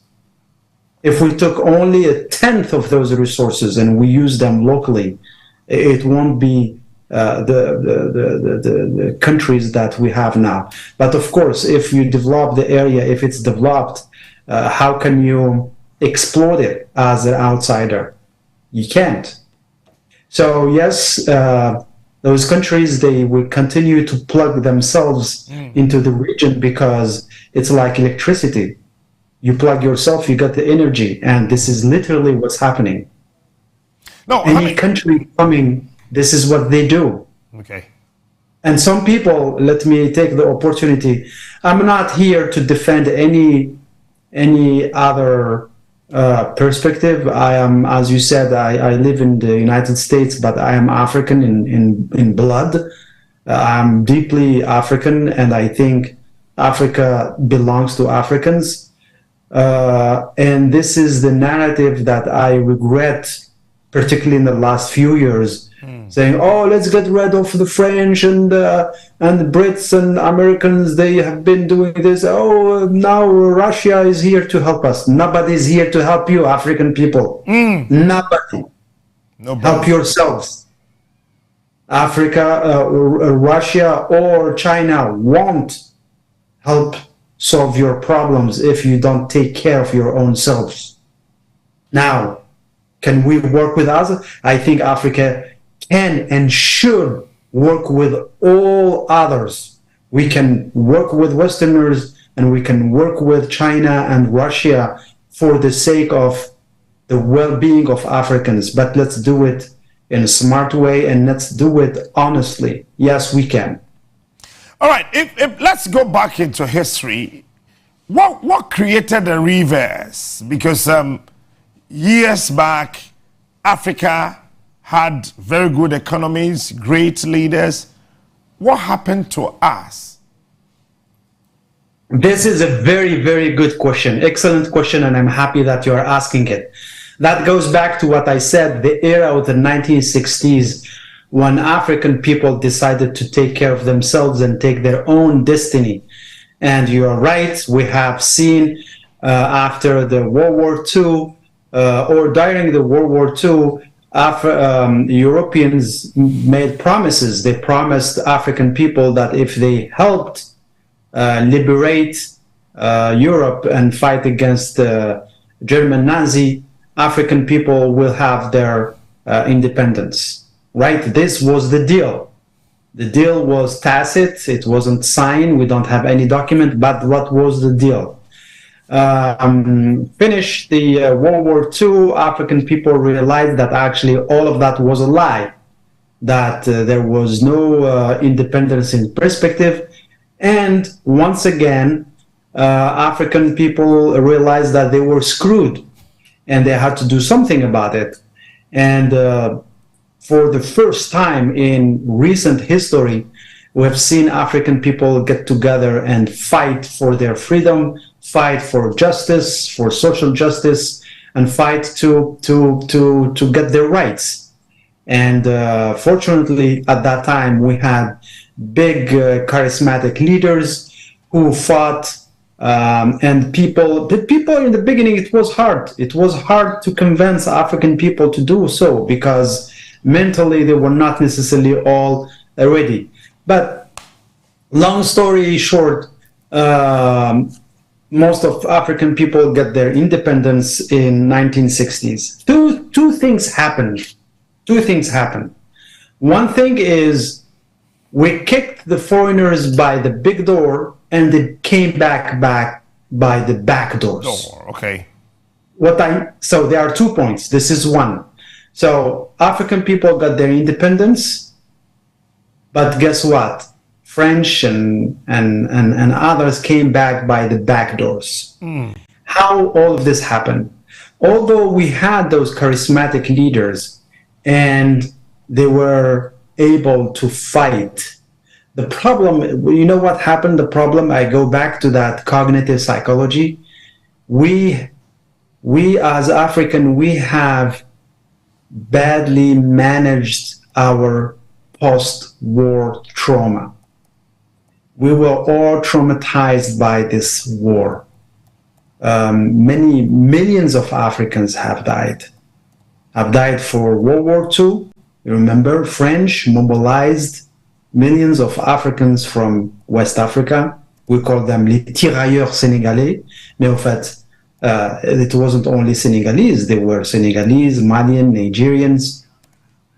If we took only 1/10 of those resources and we use them locally, it won't be the countries that we have now. But of course, if you develop the area, if it's developed, how can you exploit it as an outsider? You can't. So yes, those countries, they will continue to plug themselves into the region because it's like electricity. You plug yourself, you get the energy, and this is literally what's happening. No, any country coming, this is what they do. Okay. And some people, let me take the opportunity. I'm not here to defend any other perspective. I am, as you said, I live in the United States, but I am African in blood. I'm deeply African, and I think Africa belongs to Africans. And this is the narrative that I regret, particularly in the last few years, saying, "Oh, let's get rid of the French and the Brits and Americans. They have been doing this. Oh, now Russia is here to help us." Nobody is here to help you, African people. Nobody. Help yourselves. Africa, Russia, or China won't help solve your problems if you don't take care of your own selves. Now, can we work with others? I think Africa can and should work with all others. We can work with Westerners and we can work with China and Russia for the sake of the well-being of Africans. But let's do it in a smart way and let's do it honestly. Yes, we can. All right, if let's go back into history. What created the rivers? Because years back, Africa had very good economies, great leaders. What happened to us? This is a very, very good question. Excellent question, and I'm happy that you are asking it. That goes back to what I said, the era of the 1960s, when African people decided to take care of themselves and take their own destiny. And you are right, we have seen after the World War II, or during the World War II, Europeans made promises. They promised African people that if they helped liberate Europe and fight against German Nazi, African people will have their independence. Right? This was the deal. The deal was tacit. It wasn't signed. We don't have any document. But what was the deal? Finished the World War II, African people realized that actually all of that was a lie, that there was no independence in perspective. And once again, African people realized that they were screwed and they had to do something about it. And for the first time in recent history, we have seen African people get together and fight for their freedom, fight for justice, for social justice, and fight to get their rights. And fortunately, at that time, we had big charismatic leaders who fought And the people in the beginning, it was hard. It was hard to convince African people to do so because mentally they were not necessarily all ready. But long story short, most of African people got their independence in 1960s. Two things happened. One thing is we kicked the foreigners by the big door and they came back by the back doors. Okay. So there are 2 points. This is one. So African people got their independence, but guess what? French and others came back by the back doors. How all of this happened? Although we had those charismatic leaders and they were able to fight, the problem, you know what happened? The problem, I go back to that cognitive psychology. We as African, we have badly managed our post-war trauma. We were all traumatized by this war. Many millions of Africans have died for World War II. You remember, French mobilized millions of Africans from West Africa. We call them les tirailleurs sénégalais. Mais en fait, it wasn't only Senegalese. They were Senegalese, Malian, Nigerians,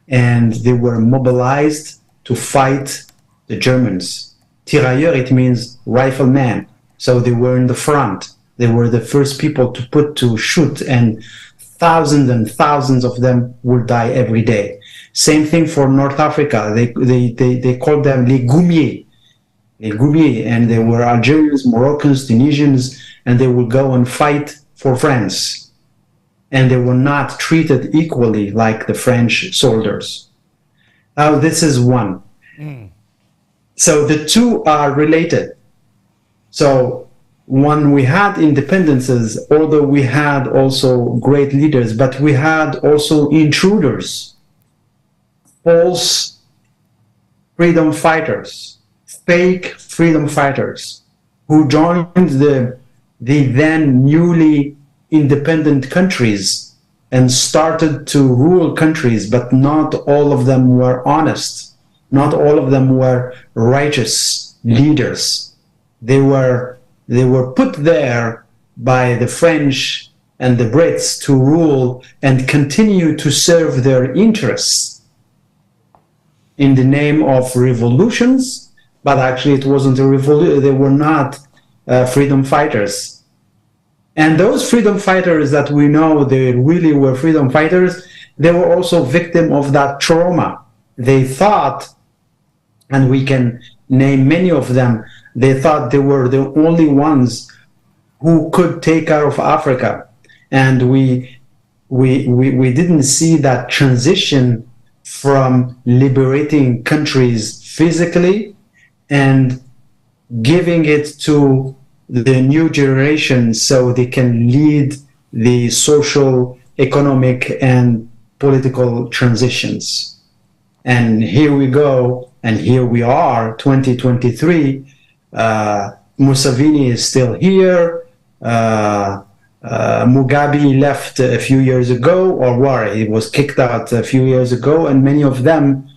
and they were mobilized to fight the Germans. Tirailleurs, it means rifleman. So they were in the front. They were the first people to shoot, and thousands of them would die every day. Same thing for North Africa. They called them les goumiers, and they were Algerians, Moroccans, Tunisians, and they would go and fight for France. And they were not treated equally like the French soldiers. Now, this is one. So the two are related. So when we had independences, although we had also great leaders, but we had also intruders, false freedom fighters, fake freedom fighters who joined the then newly independent countries and started to rule countries, but not all of them were honest. Not all of them were righteous leaders. They were put there by the French and the Brits to rule and continue to serve their interests in the name of revolutions, but actually it wasn't a revolution. They were not freedom fighters. And those freedom fighters that we know they really were freedom fighters, they were also victim of that trauma. They thought, and we can name many of them, they thought they were the only ones who could take care of Africa. And we didn't see that transition from liberating countries physically and giving it to the new generation so they can lead the social, economic, and political transitions. And here we go, and here we are, 2023. Museveni is still here. Mugabe left a few years ago, or what? He was kicked out a few years ago, and many of them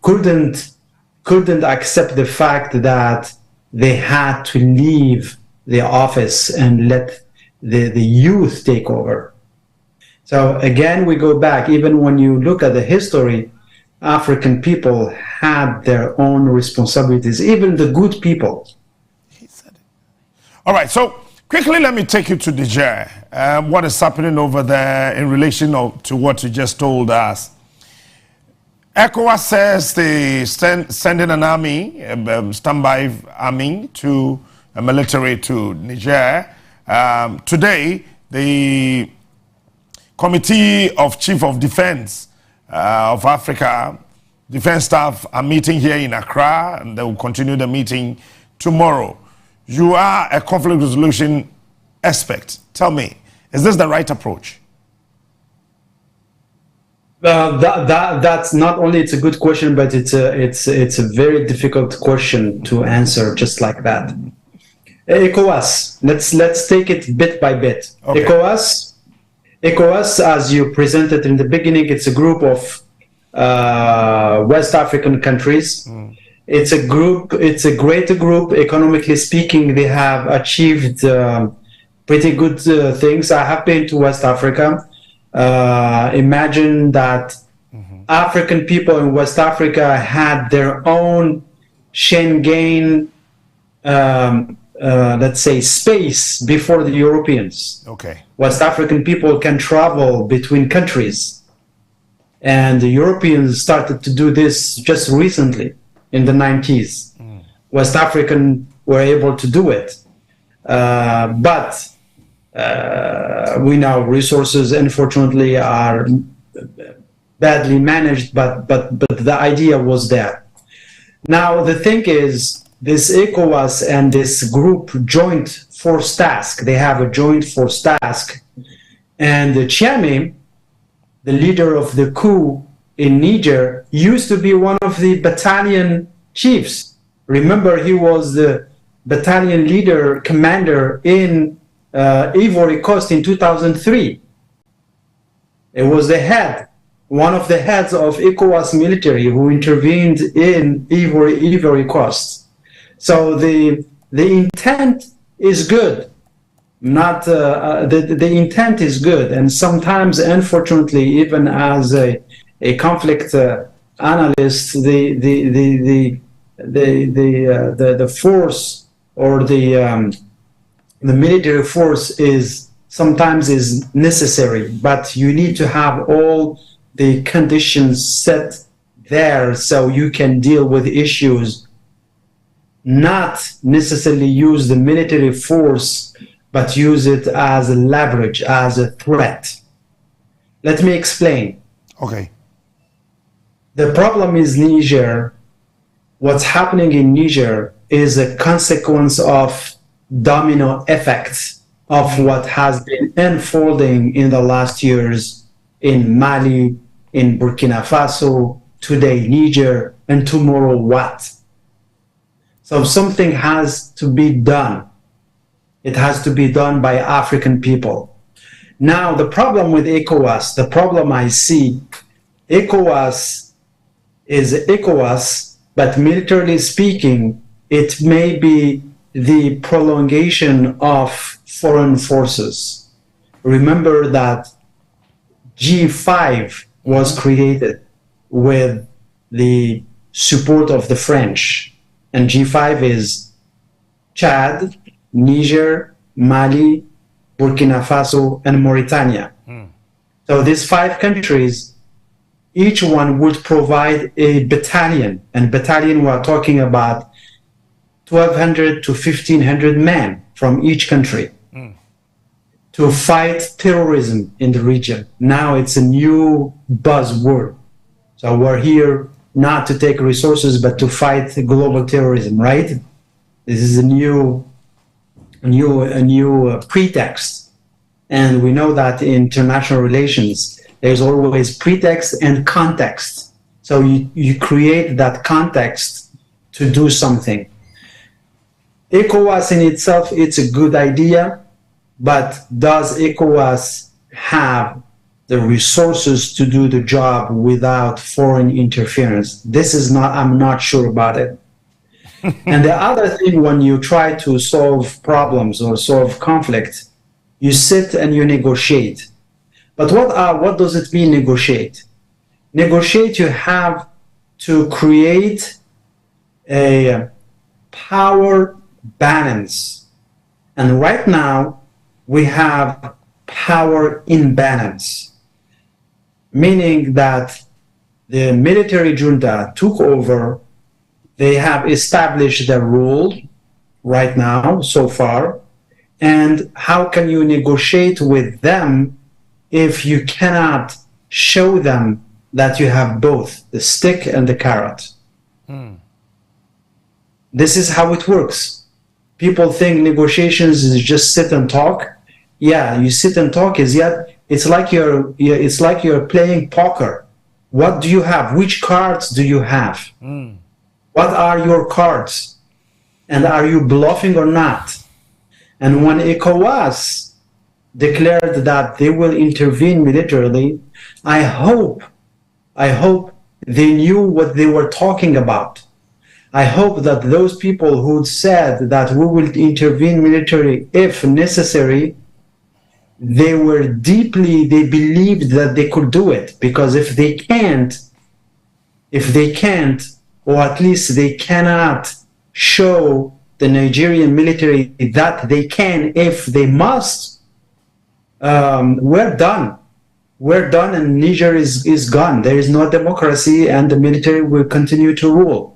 couldn't accept the fact that they had to leave the office and let the youth take over. So again, we go back, even when you look at the history, African people had their own responsibilities, even the good people. He said it. All right, so quickly let me take you to Niger. What is happening over there in relation to what you just told us? ECOWAS says they sending an army, standby army, to a military to Niger. Today, the Committee of Chief of Defense of Africa, defense staff are meeting here in Accra, and they will continue the meeting tomorrow. You are a conflict resolution expert. Tell me, is this the right approach? That's not only it's a good question, but it's a very difficult question to answer just like that. ECOWAS. Let's take it bit by bit. Okay. ECOWAS, as you presented in the beginning, it's a group of West African countries. It's a group. It's a great group. Economically speaking, they have achieved pretty good things. I have been to West Africa. Imagine that African people in West Africa had their own Schengen, let's say, space before the Europeans. Okay. West African people can travel between countries. And the Europeans started to do this just recently in the 90s. West African were able to do it. But we know resources, unfortunately, are badly managed, but the idea was there. Now, the thing is, this ECOWAS and this group joint force task, they have a joint force task. And the Chiame, the leader of the coup in Niger, used to be one of the battalion chiefs. Remember, he was the battalion leader, commander in Ivory Coast in 2003. It was the head, one of the heads of ECOWAS military who intervened in Ivory Coast. So the intent is good. Not the intent is good, and sometimes, unfortunately, even as a conflict analyst, the force or the military force is sometimes necessary, but you need to have all the conditions set there so you can deal with issues. Not necessarily use the military force, but use it as a leverage, as a threat. Let me explain. Okay. The problem is Niger. What's happening in Niger is a consequence of domino effects of what has been unfolding in the last years in Mali, in Burkina Faso, today Niger, and tomorrow what? So something has to be done. It has to be done by African people. Now, the problem with ECOWAS, the problem I see, ECOWAS is ECOWAS, but militarily speaking, it may be the prolongation of foreign forces. Remember that G5 was created with the support of the French. And G5 is Chad, Niger, Mali, Burkina Faso, and Mauritania. So these 5 countries, each one would provide a battalion. And battalion, we're talking about 1,200 to 1,500 men from each country to fight terrorism in the region. Now it's a new buzzword. So we're here not to take resources, but to fight global terrorism, right? This is a new pretext. And we know that in international relations, there's always pretext and context. So you create that context to do something. ECOWAS in itself, it's a good idea, but does ECOWAS have the resources to do the job without foreign interference? This is not, I'm not sure about it. And the other thing, when you try to solve problems or solve conflict, you sit and you negotiate. But what does it mean, negotiate? Negotiate, you have to create a power balance. And right now, we have power imbalance, meaning that the military junta took over. They have established their rule right now, so far. And how can you negotiate with them if you cannot show them that you have both the stick and the carrot? This is how it works. People think negotiations is just sit and talk. Yeah, you sit and talk it's like you're playing poker. What do you have? Which cards do you have? What are your cards? And are you bluffing or not? And when ECOWAS declared that they will intervene militarily, I hope they knew what they were talking about. I hope that those people who said that we will intervene militarily if necessary, they believed that they could do it. Because if they can't, or at least they cannot show the Nigerian military that they can if they must, we're done. We're done and Niger is gone. There is no democracy and the military will continue to rule.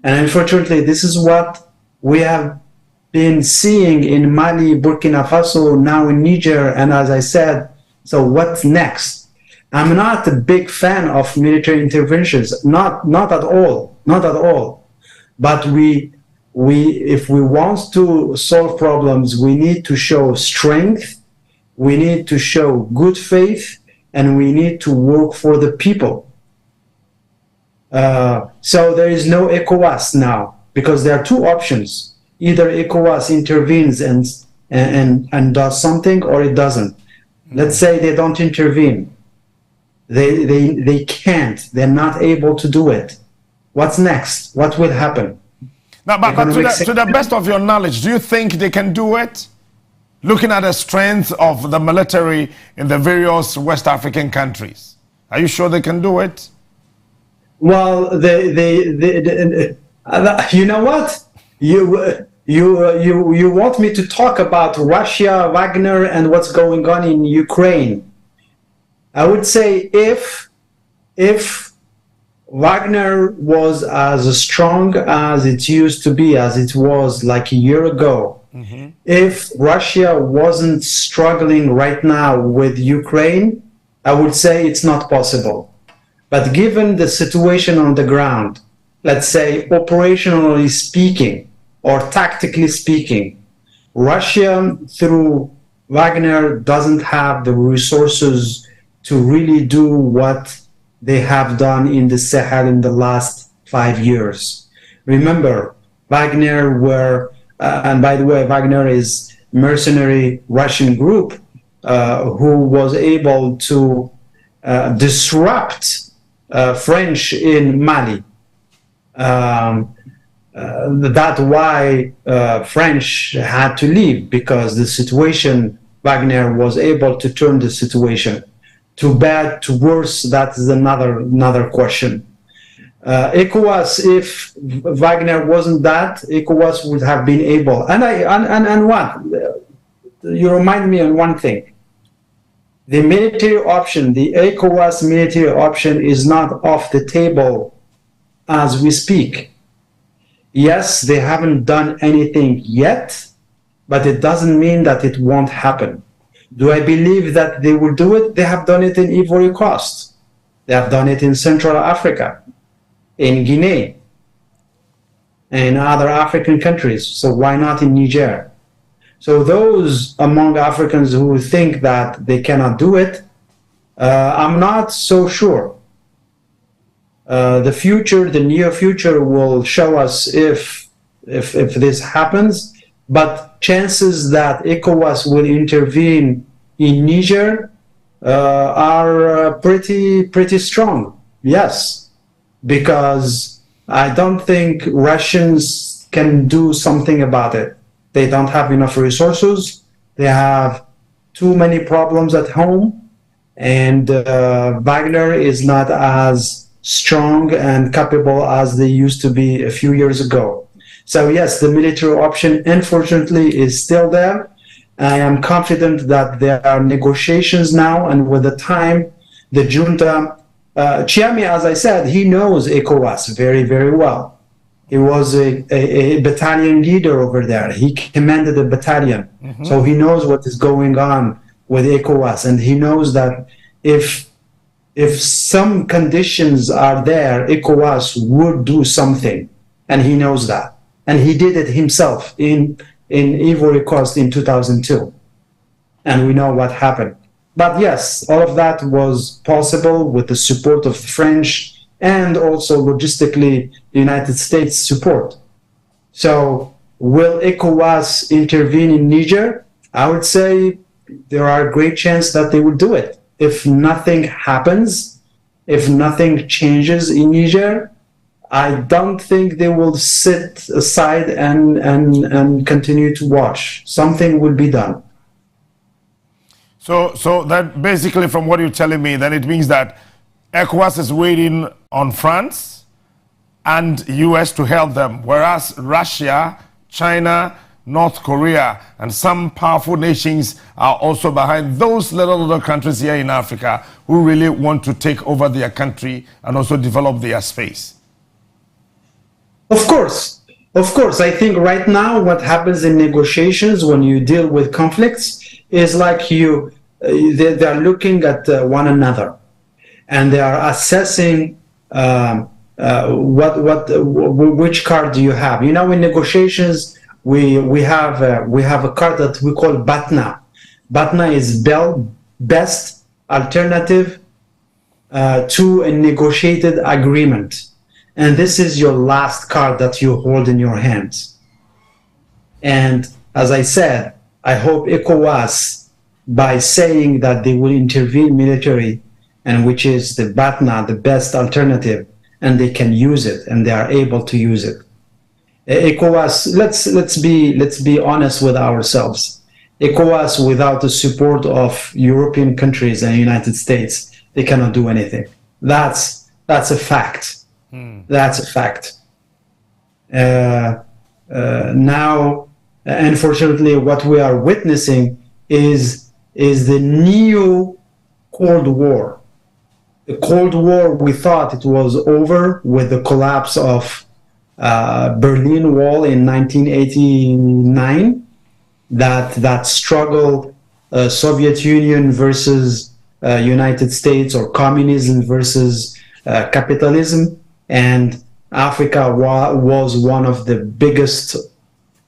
And unfortunately, this is what we have been seeing in Mali, Burkina Faso, now in Niger, and as I said, so what's next? I'm not a big fan of military interventions, not at all. But if we want to solve problems, we need to show strength, we need to show good faith, and we need to work for the people. So there is no ECOWAS now, because there are two options. Either ECOWAS intervenes and does something, or it doesn't. Let's say they don't intervene. They can't. They're not able to do it. What's next? What will happen? Now, but to the best of your knowledge, do you think they can do it? Looking at the strength of the military in the various West African countries, are you sure they can do it? Well, you know what? You want me to talk about Russia, Wagner, and what's going on in Ukraine? I would say if Wagner was as strong as it used to be, as it was like a year ago, if Russia wasn't struggling right now with Ukraine, I would say it's not possible. But given the situation on the ground, let's say operationally speaking or tactically speaking, Russia through Wagner doesn't have the resources to really do what they have done in the Sahel in the last 5 years. Remember, Wagner were, and by the way, Wagner is mercenary Russian group who was able to disrupt French in Mali. That's why French had to leave, because the situation, Wagner was able to turn the situation. To bad, to worse, that is another question. ECOWAS, if Wagner wasn't that, ECOWAS would have been able. And what? You remind me on one thing. The military option, the ECOWAS military option is not off the table as we speak. Yes, they haven't done anything yet, but it doesn't mean that it won't happen. Do I believe that they will do it? They have done it in Ivory Coast. They have done it in Central Africa, in Guinea, and other African countries. So why not in Niger? So those among Africans who think that they cannot do it, I'm not so sure. The near future will show us if this happens. But chances that ECOWAS will intervene in Niger are pretty strong. Yes, because I don't think Russians can do something about it. They don't have enough resources. They have too many problems at home, and Wagner is not as strong and capable as they used to be a few years ago. So yes, the military option, unfortunately, is still there. I am confident that there are negotiations now, and with the time, the junta, Chiami, as I said, he knows ECOWAS very, very well. He was a battalion leader over there. He commanded a battalion. So he knows what is going on with ECOWAS, and he knows that if some conditions are there, ECOWAS would do something, and he knows that. And he did it himself in Ivory Coast in 2002. And we know what happened. But yes, all of that was possible with the support of the French and also logistically the United States support. So Will ECOWAS intervene in Niger? I would say there are a great chance that they will do it. If nothing happens, if nothing changes in Niger, I don't think they will sit aside and continue to watch. Something will be done. So that basically, from what you're telling me, then it means that ECOWAS is waiting on France and US to help them, whereas Russia, China, North Korea, and some powerful nations are also behind those little countries here in Africa who really want to take over their country and also develop their space. Of course. I think right now what happens in negotiations when you deal with conflicts is like they are looking at one another and they are assessing which card do you have. You know, in negotiations we have a card that we call BATNA. BATNA is best alternative to a negotiated agreement. And this is your last card that you hold in your hands. And as I said, I hope ECOWAS, by saying that they will intervene military, and which is the BATNA, the best alternative, and they can use it, and they are able to use it. ECOWAS, let's be honest with ourselves. ECOWAS, without the support of European countries and United States, they cannot do anything. That's a fact. That's a fact. Now, unfortunately, what we are witnessing is the new Cold War. The Cold War, we thought it was over with the collapse of Berlin Wall in 1989. That struggle, Soviet Union versus United States, or communism versus capitalism. And Africa was one of the biggest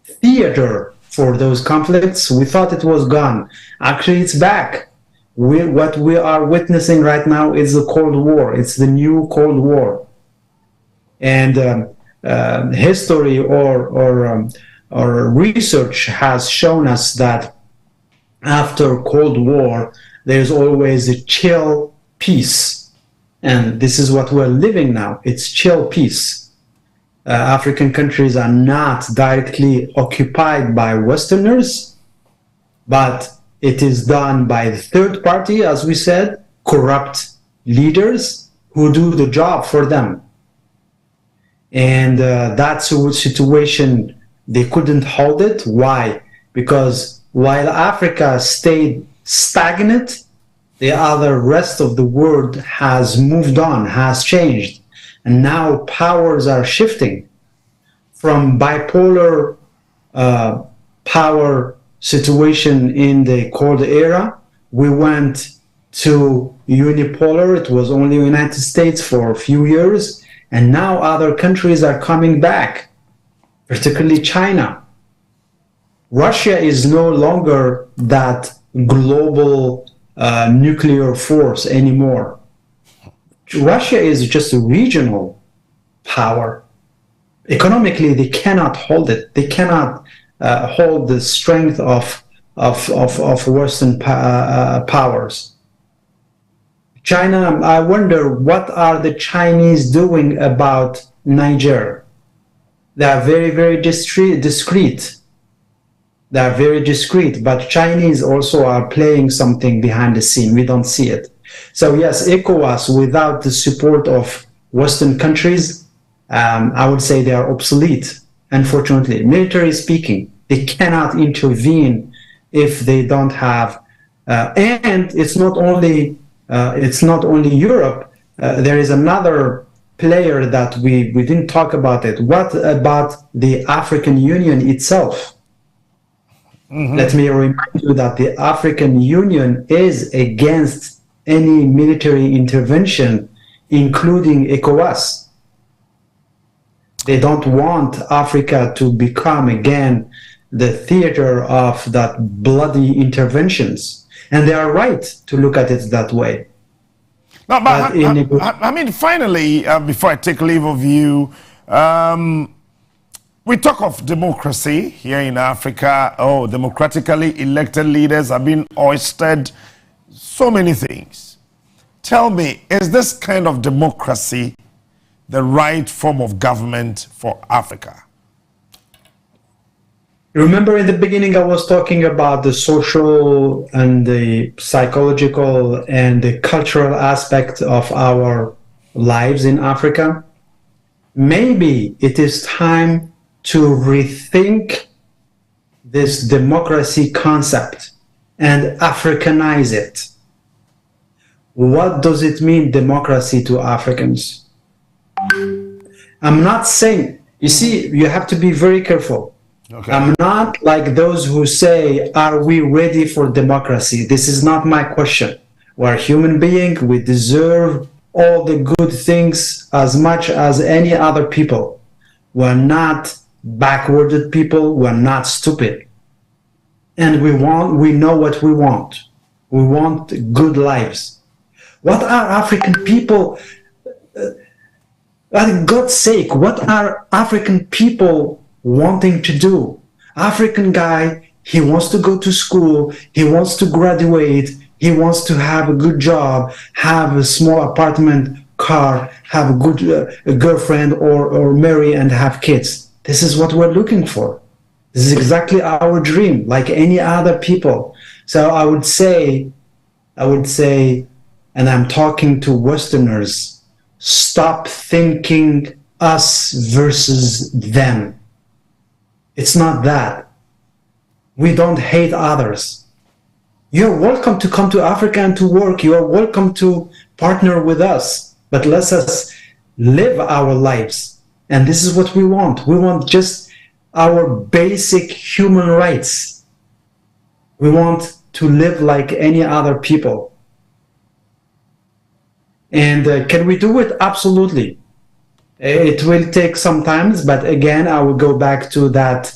theater for those conflicts. We thought it was gone. Actually, it's back. What we are witnessing right now is the Cold War. It's the new Cold War. And history or research has shown us that after Cold War, there's always a chill peace. And this is what we're living now. It's chill peace. African countries are not directly occupied by Westerners, but it is done by the third party, as we said, corrupt leaders who do the job for them. And that's a situation, they couldn't hold it. Why? Because while Africa stayed stagnant, the other rest of the world has moved on, has changed. And now powers are shifting from bipolar power situation in the Cold Era. We went to unipolar. It was only the United States for a few years. And now other countries are coming back, particularly China. Russia is no longer that global nuclear force anymore. Russia is just a regional power. Economically, they cannot hold it. They cannot hold the strength of Western powers. China, I wonder what are the Chinese doing about Niger? They are very, very discreet. They are very discreet, but Chinese also are playing something behind the scene. We don't see it. So yes, ECOWAS, without the support of Western countries, I would say they are obsolete. Unfortunately, military speaking, they cannot intervene if they don't have. And it's not only Europe. There is another player that we didn't talk about it. What about the African Union itself? Mm-hmm. Let me remind you that the African Union is against any military intervention, including ECOWAS. They don't want Africa to become again the theater of that bloody interventions. And they are right to look at it that way. No, but I mean, finally, before I take leave of you, We talk of democracy here in Africa. Oh, democratically elected leaders have been ousted. So many things. Tell me, is this kind of democracy the right form of government for Africa? Remember in the beginning I was talking about the social and the psychological and the cultural aspect of our lives in Africa? Maybe it is time to rethink this democracy concept and Africanize it. What does it mean, democracy to Africans? I'm not saying, you see, you have to be very careful. Okay. I'm not like those who say, are we ready for democracy? This is not my question. We're human beings, we deserve all the good things as much as any other people. We're not backwarded people, we're not stupid. And we know what we want. We want good lives. What are African people, for God's sake, what are African people wanting to do? African guy, he wants to go to school, he wants to graduate, he wants to have a good job, have a small apartment, car, have a good girlfriend or marry and have kids. This is what we're looking for. This is exactly our dream, like any other people. So I would say, and I'm talking to Westerners, stop thinking us versus them. It's not that. We don't hate others. You're welcome to come to Africa and to work. You're welcome to partner with us. But let us live our lives. And this is what we want. We want just our basic human rights. We want to live like any other people. And can we do it? Absolutely. It will take some time, but again, I will go back to that.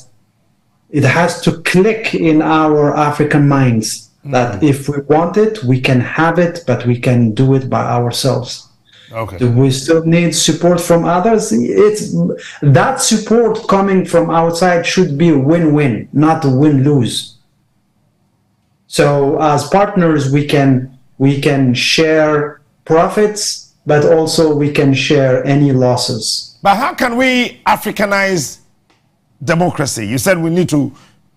It has to click in our African minds that if we want it, we can have it, but we can do it by ourselves. Okay. Do we still need support from others? It's that support coming from outside should be win-win, not win-lose. So as partners, we can share profits, but also we can share any losses. But how can we Africanize democracy? You said we need to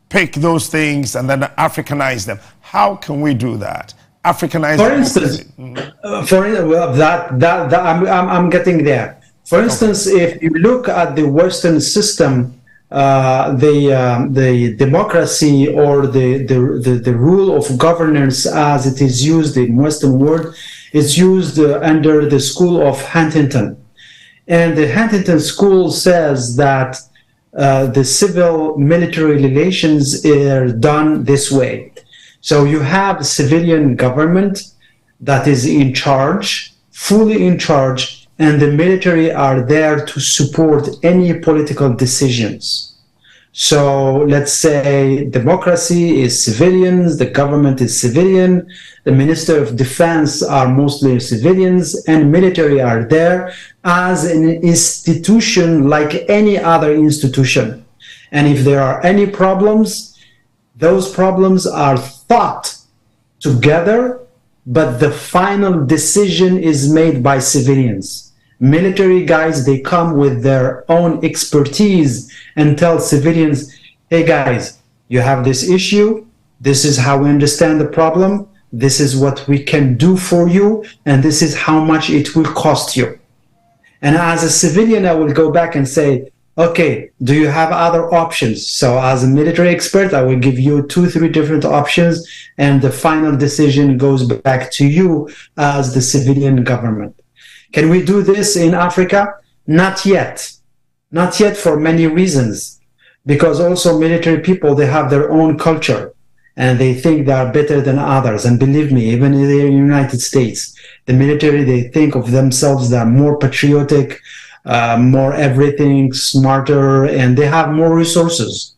pick those things and then Africanize them. How can we do that? Africanized. For instance, I'm getting there. For instance, if you look at the Western system, the democracy or the rule of governance as it is used in Western world is used under the school of Huntington. And the Huntington school says that the civil military relations are done this way. So you have civilian government that is in charge, fully in charge, and the military are there to support any political decisions. So let's say democracy is civilians, the government is civilian, the Minister of Defense are mostly civilians, and military are there as an institution like any other institution. And if there are any problems, those problems are thought together, but the final decision is made by civilians. Military guys, they come with their own expertise and tell civilians, hey guys, you have this issue, this is how we understand the problem, this is what we can do for you, and this is how much it will cost you. And as a civilian, I will go back and say, okay, do you have other options? So as a military expert, I will give you 2-3 different options, and the final decision goes back to you as the civilian government. Can we do this in Africa? Not yet. Not yet for many reasons. Because also military people, they have their own culture, and they think they are better than others. And believe me, even in the United States, the military, they think of themselves, they are more patriotic, more everything, smarter, and they have more resources.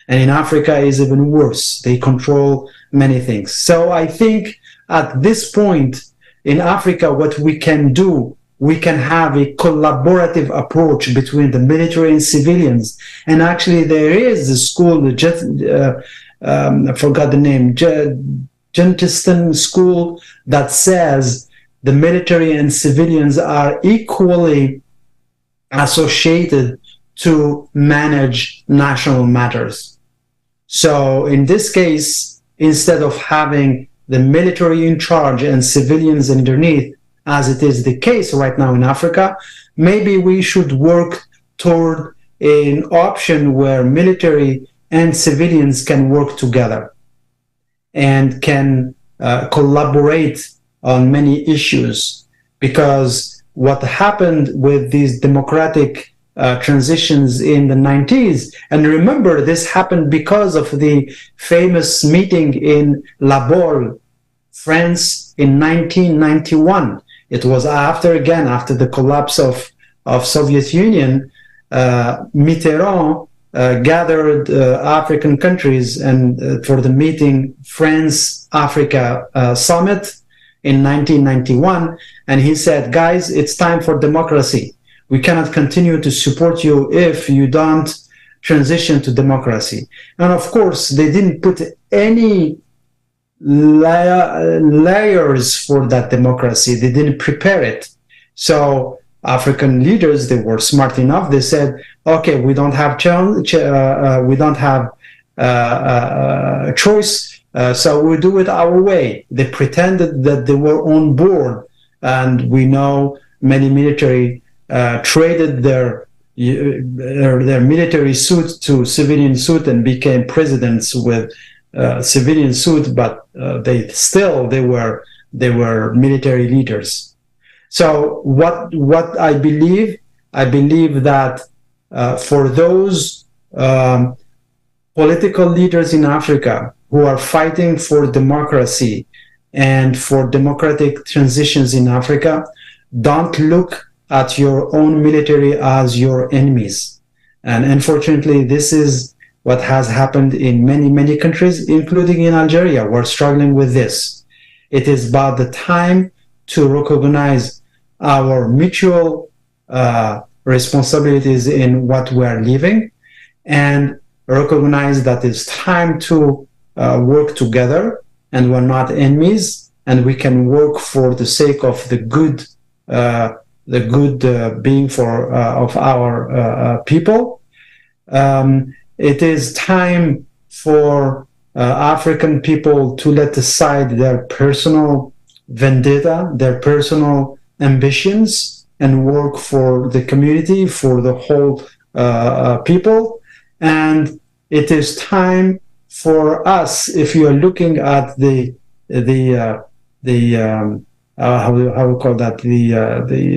And in Africa is even worse. They control many things. So I think at this point in Africa, what we can do we can have a collaborative approach between the military and civilians. And actually, there is a school, I forgot the name, Jentiston School, that says the military and civilians are equally associated to manage national matters. So in this case, instead of having the military in charge and civilians underneath, as it is the case right now in Africa, maybe we should work toward an option where military and civilians can work together and can collaborate on many issues. Because what happened with these democratic transitions in the 90s, and remember, this happened because of the famous meeting in La Baule, France in 1991. It was after the collapse of Soviet Union, Mitterrand gathered African countries and for the meeting France-Africa Summit in 1991, and he said, guys, it's time for democracy. We cannot continue to support you if you don't transition to democracy. And of course, they didn't put any layers for that democracy. They didn't prepare it. So African leaders, they were smart enough. They said, okay, we don't have choice, so we'll do it our way. They pretended that they were on board, and we know many military traded their military suit to civilian suit and became presidents with civilian suit, but they were military leaders. So what I believe that for those political leaders in Africa who are fighting for democracy and for democratic transitions in Africa, don't look at your own military as your enemies. And unfortunately, this is what has happened in many countries, including in Algeria. We're struggling with this. It is about the time to recognize our mutual responsibilities in what we are living, and recognize that it's time to work together, and we're not enemies, and we can work for the sake of the good being of our people. It is time for African people to let aside their personal vendetta, their personal ambitions, and work for the community, for the whole people. And it is time for us, if you are looking at the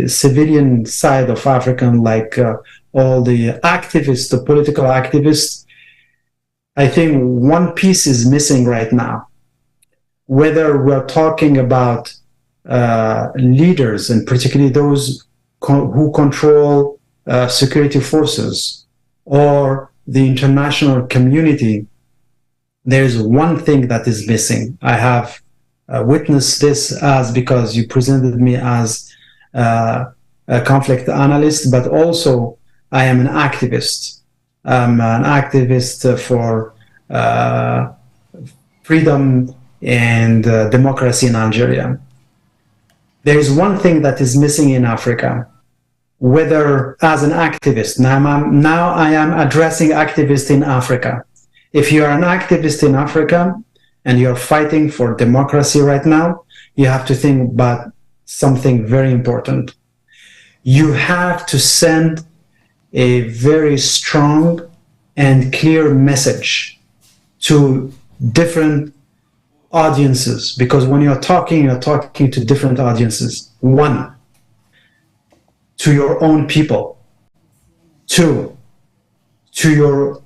civilian side of African, like all the activists, the political activists, I think one piece is missing right now. Whether we're talking about leaders, and particularly those who control security forces, or the international community, there's one thing that is missing. I have witnessed this because you presented me as a conflict analyst, but also I am an activist. I'm an activist for freedom and democracy in Algeria. There is one thing that is missing in Africa, whether as an activist. Now I am addressing activists in Africa. If you are an activist in Africa and you're fighting for democracy right now, you have to think about something very important. You have to send a very strong and clear message to different audiences, because when you're talking to different audiences. One, to your own people. Two, to your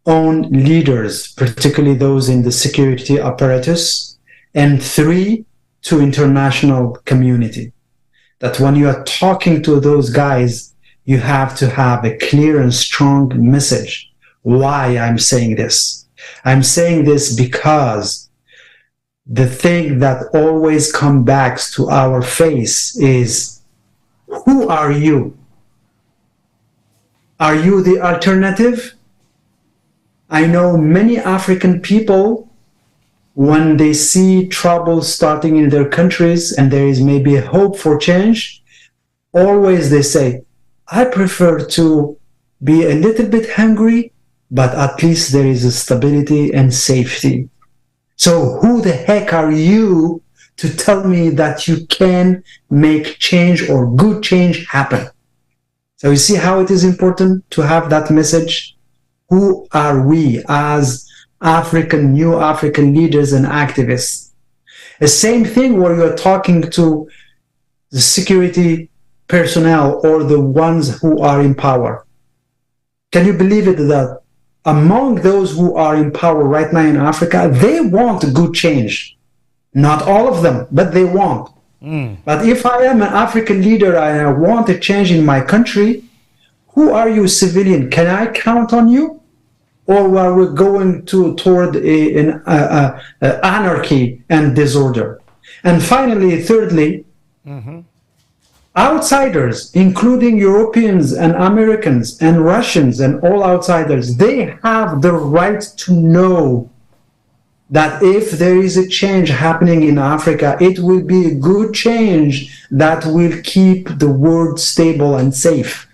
own leaders, particularly those in the security apparatus. And three, to international community. That when you are talking to those guys, you have to have a clear and strong message. Why I'm saying this? I'm saying this because the thing that always comes back to our face is who are you? Are you the alternative? I know many African people, when they see trouble starting in their countries and there is maybe a hope for change, always they say, I prefer to be a little bit hungry, but at least there is a stability and safety. So who the heck are you to tell me that you can make change or good change happen? So you see how it is important to have that message? Who are we as new African leaders and activists? The same thing where you're talking to the security personnel or the ones who are in power. Can you believe it that among those who are in power right now in Africa, they want good change? Not all of them, but they want. But if I am an African leader and I want a change in my country, who are you, civilian? Can I count on you? Or are we going toward anarchy and disorder? And finally, thirdly, outsiders, including Europeans and Americans and Russians and all outsiders, they have the right to know that if there is a change happening in Africa, it will be a good change that will keep the world stable and safe.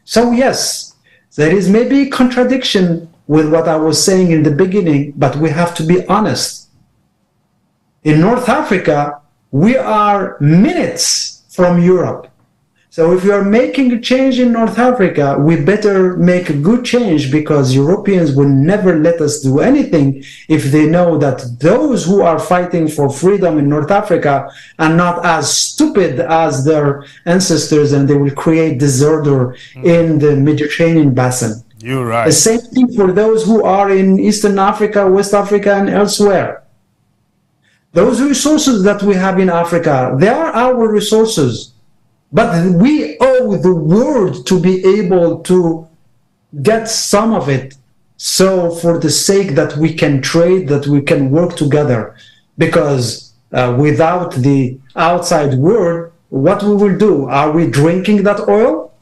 So yes, there is maybe a contradiction with what I was saying in the beginning, but we have to be honest. In North Africa, we are minutes from Europe. So if we are making a change in North Africa, we better make a good change, because Europeans will never let us do anything if they know that those who are fighting for freedom in North Africa are not as stupid as their ancestors, and they will create disorder in the Mediterranean basin. You're right. The same thing for those who are in Eastern Africa, West Africa, and elsewhere. Those resources that we have in Africa, they are our resources. But we owe the world to be able to get some of it. So for the sake that we can trade, that we can work together. Because without the outside world, what we will do? Are we drinking that oil?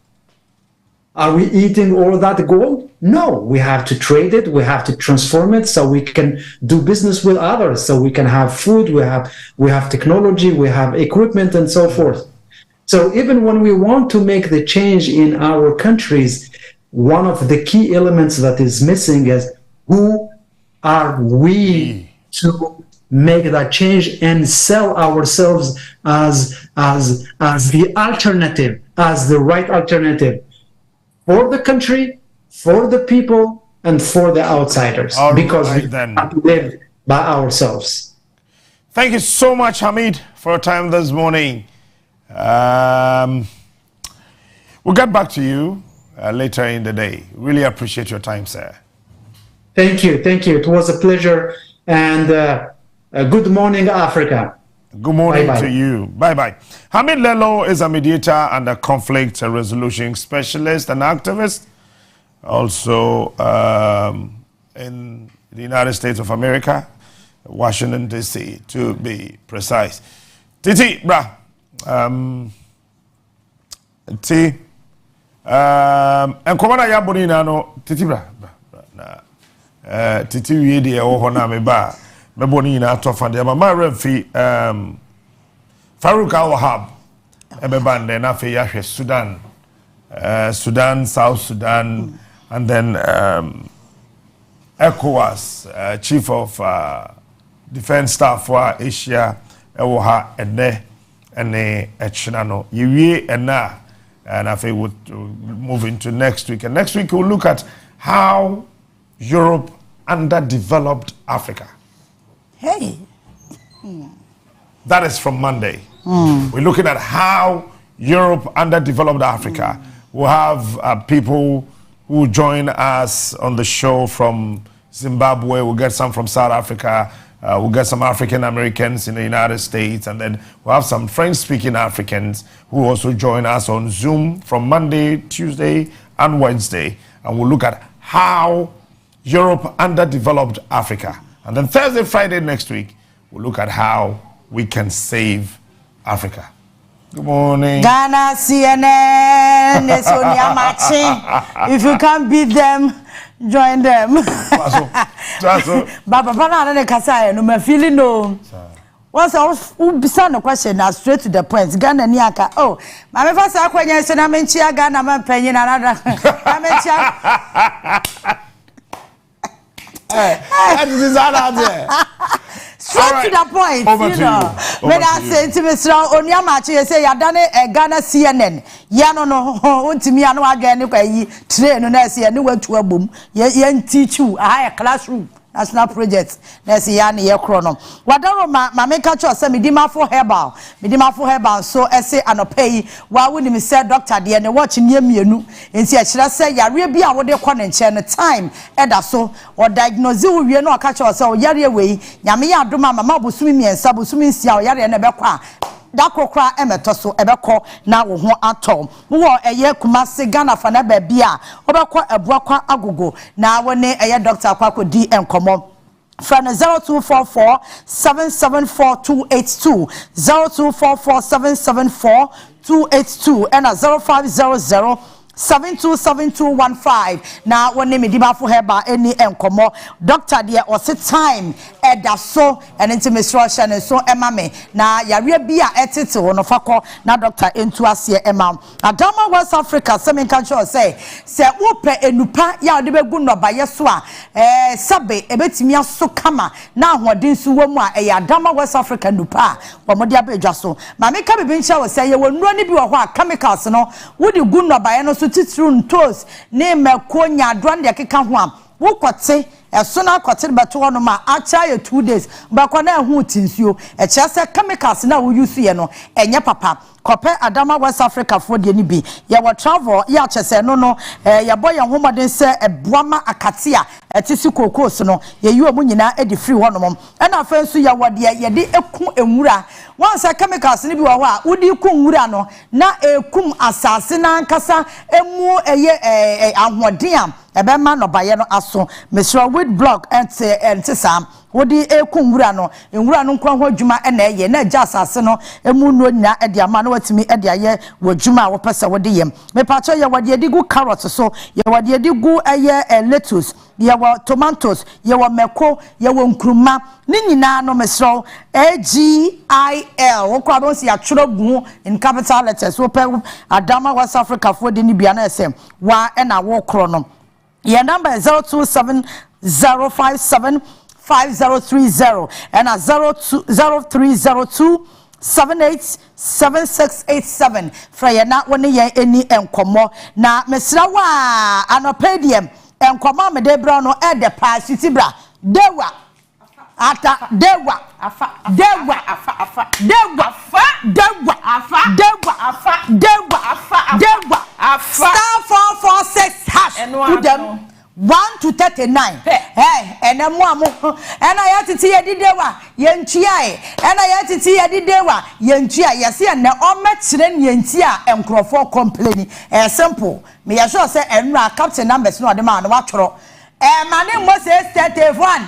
Are we eating all that gold? No, we have to trade it. We have to transform it so we can do business with others. So we can have food, we have technology, we have equipment, and so forth. So even when we want to make the change in our countries, one of the key elements that is missing is who are we to make that change and sell ourselves as the alternative, as the right alternative for the country, for the people, and for the outsiders, because we have to live by ourselves. Thank you so much, Hamid, for your time this morning. We'll get back to you later in the day. Really appreciate your time, sir. Thank you. Thank you. It was a pleasure. And good morning, Africa. Good morning Bye-bye. to you. Bye-bye. Hamid Lelo is a mediator and a conflict resolution specialist and activist. Also in the United States of America, Washington, D.C., to be precise. Titi, bra. Enkomana ya boni na no Titi bra na Titi wie de wo ho na me ba me boni na atofa de ma refi Farouk Al-Wahab ebeba nde na fe ya hwe Sudan Sudan, South Sudan, and then ECOWAS, Chief of Defense Staff for Asia ewo ha ene echinano yiwie ena. And I think we'll move into next week. And next week we'll look at how Europe underdeveloped Africa. Hey. That is from Monday. We're looking at how Europe underdeveloped Africa. We'll have people who join us on the show from Zimbabwe. We'll get some from South Africa. We'll get some African Americans in the United States, and then we'll have some French-speaking Africans who also join us on Zoom from Monday, Tuesday, and Wednesday. And we'll look at how Europe underdeveloped Africa. And then Thursday, Friday next week, we'll look at how we can save Africa. Good morning. Ghana CNN, Sonia Maakye. If you can't beat them, join them. But Papa na kasa no me feeling no. Once I was bisa no question now straight to the point. Ghana ni aka. Oh, my first akwanya se na menchia Ghana man panyin another. Na menchia. That is that. Straight to the point, you know. When I say to Mr. Onua Maakye, say you done a Ghana CNN. Ya no, untimi anu agani kwa yi train no na say went to a boom. Ye teach you a classroom. National project na say ya ne ye kro no. Wadaro ma make catch us say medima for herbal. Medima for herbal so say anopai wa woni me say doctor de ne watch ne mienu. Enti a kira say yare bi a wo de kɔ ne nche no time eda so or diagnose wo wie no catch us say o yare we nyame ya adoma mama bosumi miensa bosumi nsia o yare ne bekɔ a da kokra emeto so ebekɔ na wo ho atɔ wo eye Kumasi Ghana fa na ba bia obekɔ ebuakwa agogo na woni eye doctor akwako di enkomo from 0244 774 282 0244 774 282 and 0500 727215 na woni mediba fo heba eni enkomo doctor de o se time eda so ene ntimesro hye so emame na yare bia etete wo no fakọ na doctor entu ase ema Adama West Africa semen kancho say wo pe enupa ya de begu no baye so a sabe ebetimi aso kama na ahoden su wo mu a Adama West Africa nupa wo mo de abedwa so ma me ka bibi ncha wo say ye wonuro ni bi wo ho a chemicals no wo de gu no baye no titru ntos ne meko nyadro de keka ho am wo kote eso na kote beto no ma acha ye 2 days bakwa na hu tinsuo e chese chemicals na wo use ye no enye papa kope Adama West Africa for de ni bi ye wo travel ya chese no ye boy ye homoden se eboama akatia etisi kokos no ye yi omu nyina e de free hono mom e na fa nsu ye wo de ye de eku enwura once chemicals ni bi wo a wodi ku nwura no na ekum asase na nkasa emu eye ahoden am ebe ma no baye no aso mesro with block ente sam wodi eku nwura no nkwa ho adwuma na eye na agya asase no emu no nyina e de ama no watimi e de aye wadwuma wo pese wodi yem me pacho ye wodi edigu carrot so ye wodi edigu eye lettuce ye wo tomatoes ye wo meko ye wo nkruma ni nyina no mesro AGIL wo kwa don si atworo gu in capital letters wo pe Adama West Africa for de ni bia na esem wa e na wo kro no your number is 027057 5030 and 0302 787687 Freya na woni ye eni enkomo na mesra wa anopedium enkomo me de bra no e de pasitibra dewa ata dewa afa dewa afa dewa afa dewa afa dewa afa dewa afa dewa afa star 446 hash to them 1 to 39 ene mo amo ena ya titi ye didewa ye ntua e ena ya titi ye didewa ye ntua ye se ne o mekyere ne ntia enkrofo complain simple me ya sure say enra captain numbers no de ma no watworo mane mo say 31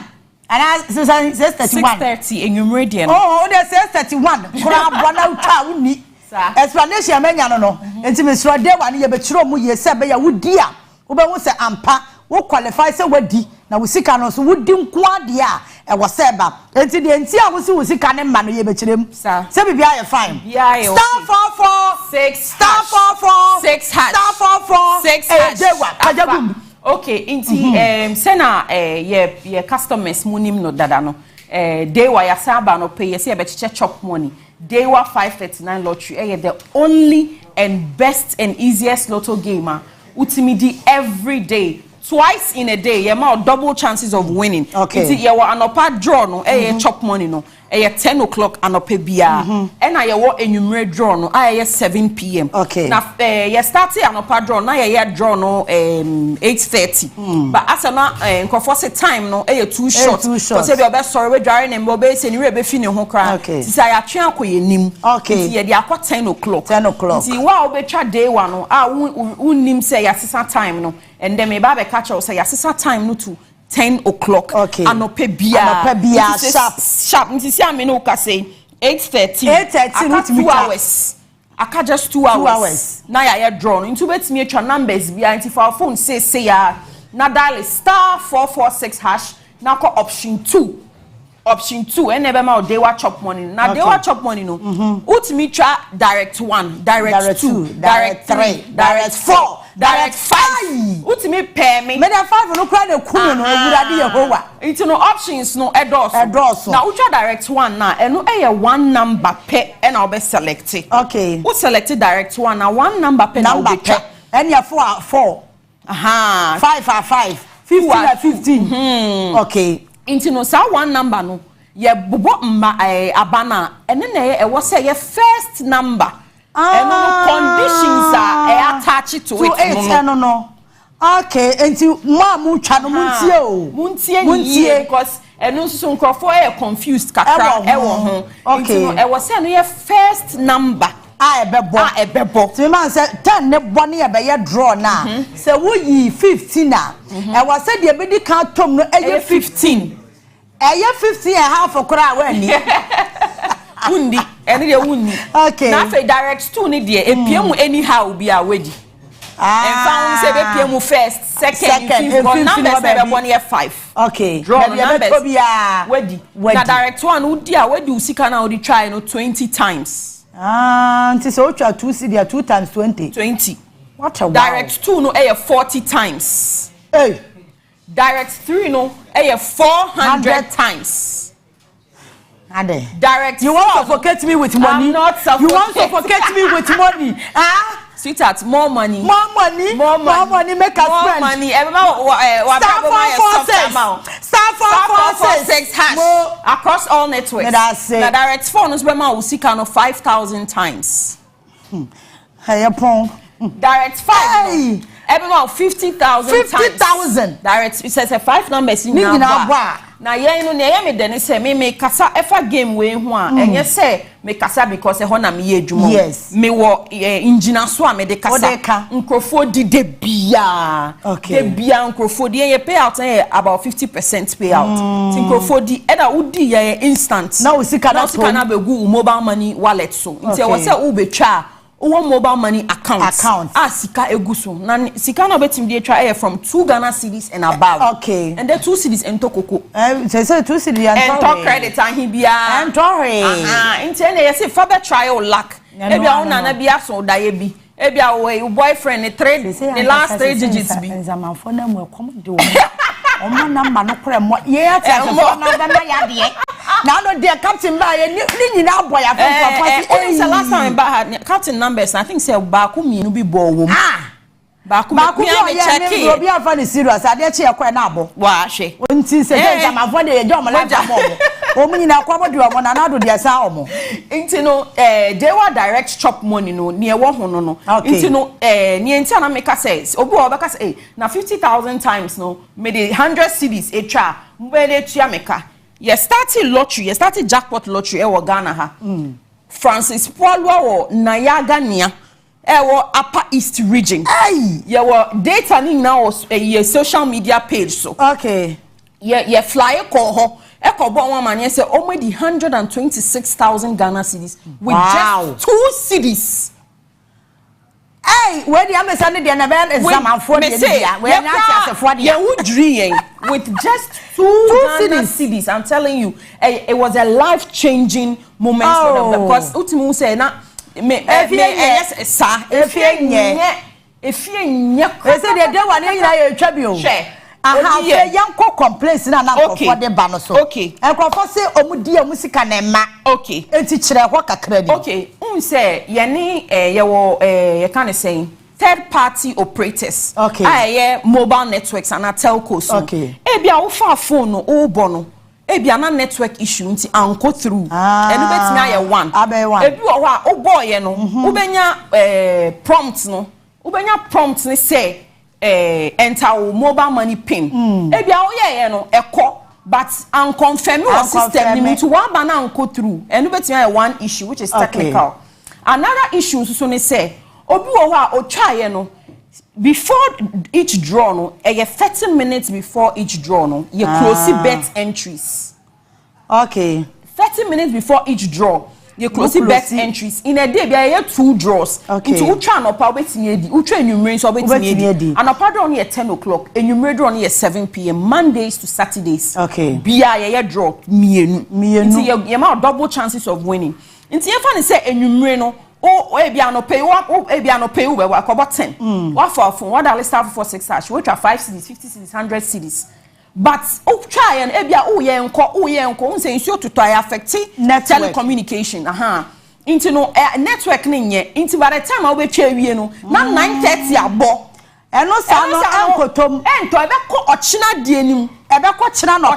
and 630 enumeradian oh they say 31 kura bona uta uni explanation menya no enti me sure dewa ne ye bekyere mu ye se be ya wudi a wo be hu se ampa wo qualify say wadi na wo sika no so wodi nkoade a e wo seba enti de enti a wo si wo sika ne ma no ye bekyerem say bibia ye fine star 446 star 446 star 446 dewa kajagum okay enti sena ye customers munim no dada no dewa ya saba no pay say be cheche chop money dewa 539 lottery the only and best and easiest lotto game utimidi every day twice in a day, you have double chances of winning. Okay. You have an upper draw, no, chop money, no, 10 o'clock and up bia. And I want enumerate draw, no, 7 p.m. Okay. Now, you start an upper draw, now you draw, no, 8:30. But as a na, time, no, too short. Too short. Because you're best sorry, we're drawing and we're basing you, we're finishing home cry. Okay. So I try to nim. Okay. You are 10 o'clock. 10 o'clock. See, wow, we try day one, no, nim say, yes, time, no. And then me baba catch us say assessor time no to 10 o'clock. Okay. Anope bia sharp. Nti si ameno ka say 8:30 with 2 hours. aka just 2 hours na ya draw no into betimi atwa numbers bia into for phone say ya na dial *446# na call option 2 and never ma dey wa chop money na dey wa chop money no ultimate try direct 1 direct 2 direct 3 direct 4 direct 5 ultimate pay me da 5 no kra de kunu no egurade yehowa into no options no edos na ultra direct 1 na eno eye 1 number pay and I'll be select okay who selected direct 1 na 1 number pay number pay and ya 4 aha 5 are 5 15 are 15 okay into no sa 1 number no ye bobo mma abana ene na ye was say ye first number and no conditions are attached to it no okay enti mu twa no muntie because eno so nkrofo e confused kakra e wo ho okay no e was say no ye first number ebebo so man say 10 ne bone ye be ye draw na say wo yi 15 na e was say de be di kan tom no e 15 eye 15 and half okra wani wundi ene de wunni okay na fe direct 2 ni de epiemu anyhow bi a wedi and found say epiemu first second but numbers be born here 5 okay draw numbers wedi na direct 1 udi a wedi usika na udi try no 20 times nti so twa 2 cedi 2 times 20 what a direct 2 no 40 times hey direct 3 no 400 times Ade. Direct you want to suffocate me with money? I'm not you want to suffocate me with money? Sweetheart, more money. Make us friends. More money. Star 446 hash across all networks. The direct phone is where my usika no 5,000 times. Hey, pon. Direct 5. Everyone 50,000 times. 50,000. Direct. It says 5 numbers in na ye no na ye me de ne se me kasa efa game we ho a enye se me kasa because e ho na me ye adwuma yes me wo engineer so a me de kasa nkrofo di de bia de bia nkrofo di ye pay out about 50% payout nkrofo di e da udi ye instant na usika na begu mobile money wallet so nti e wo se u betwa one mobile money account sika eguso na sika na betim dey try from 2 Ghana cedis and above okay and the 2 cedis and tokoko say 2 cedis and talk credit and he bia and torre nti na say father trial luck e bia una na bia so da ye bi e bia wo boyfriend the last 3 digits bi nzamanfo na mu ekom de o ma number no kure mo ye ati na na ya de now no dear captain ba ye ni nyina boy afọ the last time ba had captain numbers I think say ba ku mienu bi bo wo ba ku bi me check e obi afa ni serious ade che ekwe na abo wa hwe nti se je ma fo de ye jo mo la ja mo o mu nyina kwa bodu omo na na do de sa omo nti no they were direct chop money no ne wo ho no nti no ne nti na make says obi o be ka say na 50,000 times no me the 100 cedis etwa mbe de tua meka you started jackpot lottery e wo Ghana ha Francis Paulwa wo Nayagania e wo Upper East region ye wo data ni na wo ye social media page so okay ye fly call ho e ko bo one man ye say almost 126,000 Ghana cedis with just 2 cedis. Hey, where the Amazon de na ben exam and for the dia we na for the you would dream with just 2 cedis. I'm telling you it was a life changing moment for them because ultimately say na me yes sir if you say the day one you na twa bi o aha fe yanko complaints na for the ban so okay enkrofo say omudi amusika na ma okay enti kire ho kakra bi okay say ye ni ye wo ye can say third party operators okay mobile networks and telcos okay e bia wo fa phone no wo bo no e bia na network issue nti anko through enu betimi aye one e bi wo a wo boy ye no wo benya prompt ni say enter mobile money pin e bia wo ye no ekọ but unconfirmed system ni to one ban anko through enu betimi aye one issue which is technical another issue so ni say obi wo a o twa ye no before each draw no 30 minutes before each draw no you close bet entries okay 30 minutes before each draw you close bet entries in a day there are 2 draws into ucha no pa betimi edi ucha enumere so betimi edi and opa draw on 10 o'clock enumere draw on 7 p.m. Mondays to Saturdays bia ye draw mienu into ye ma double chances of winning into ye fa say enumere no o ebia no pay we wa kobo 10 wa for phone what that start for 6 hash we try 5 cedis 50 cedis 100 cedis. But try and ebia ye nko say nsuo to affect telecommunication into no network ni nye into by the time we betwa wie no na 9:30 abo eno sa no ankotom ento ebe ko ochina die nim ebe ko china no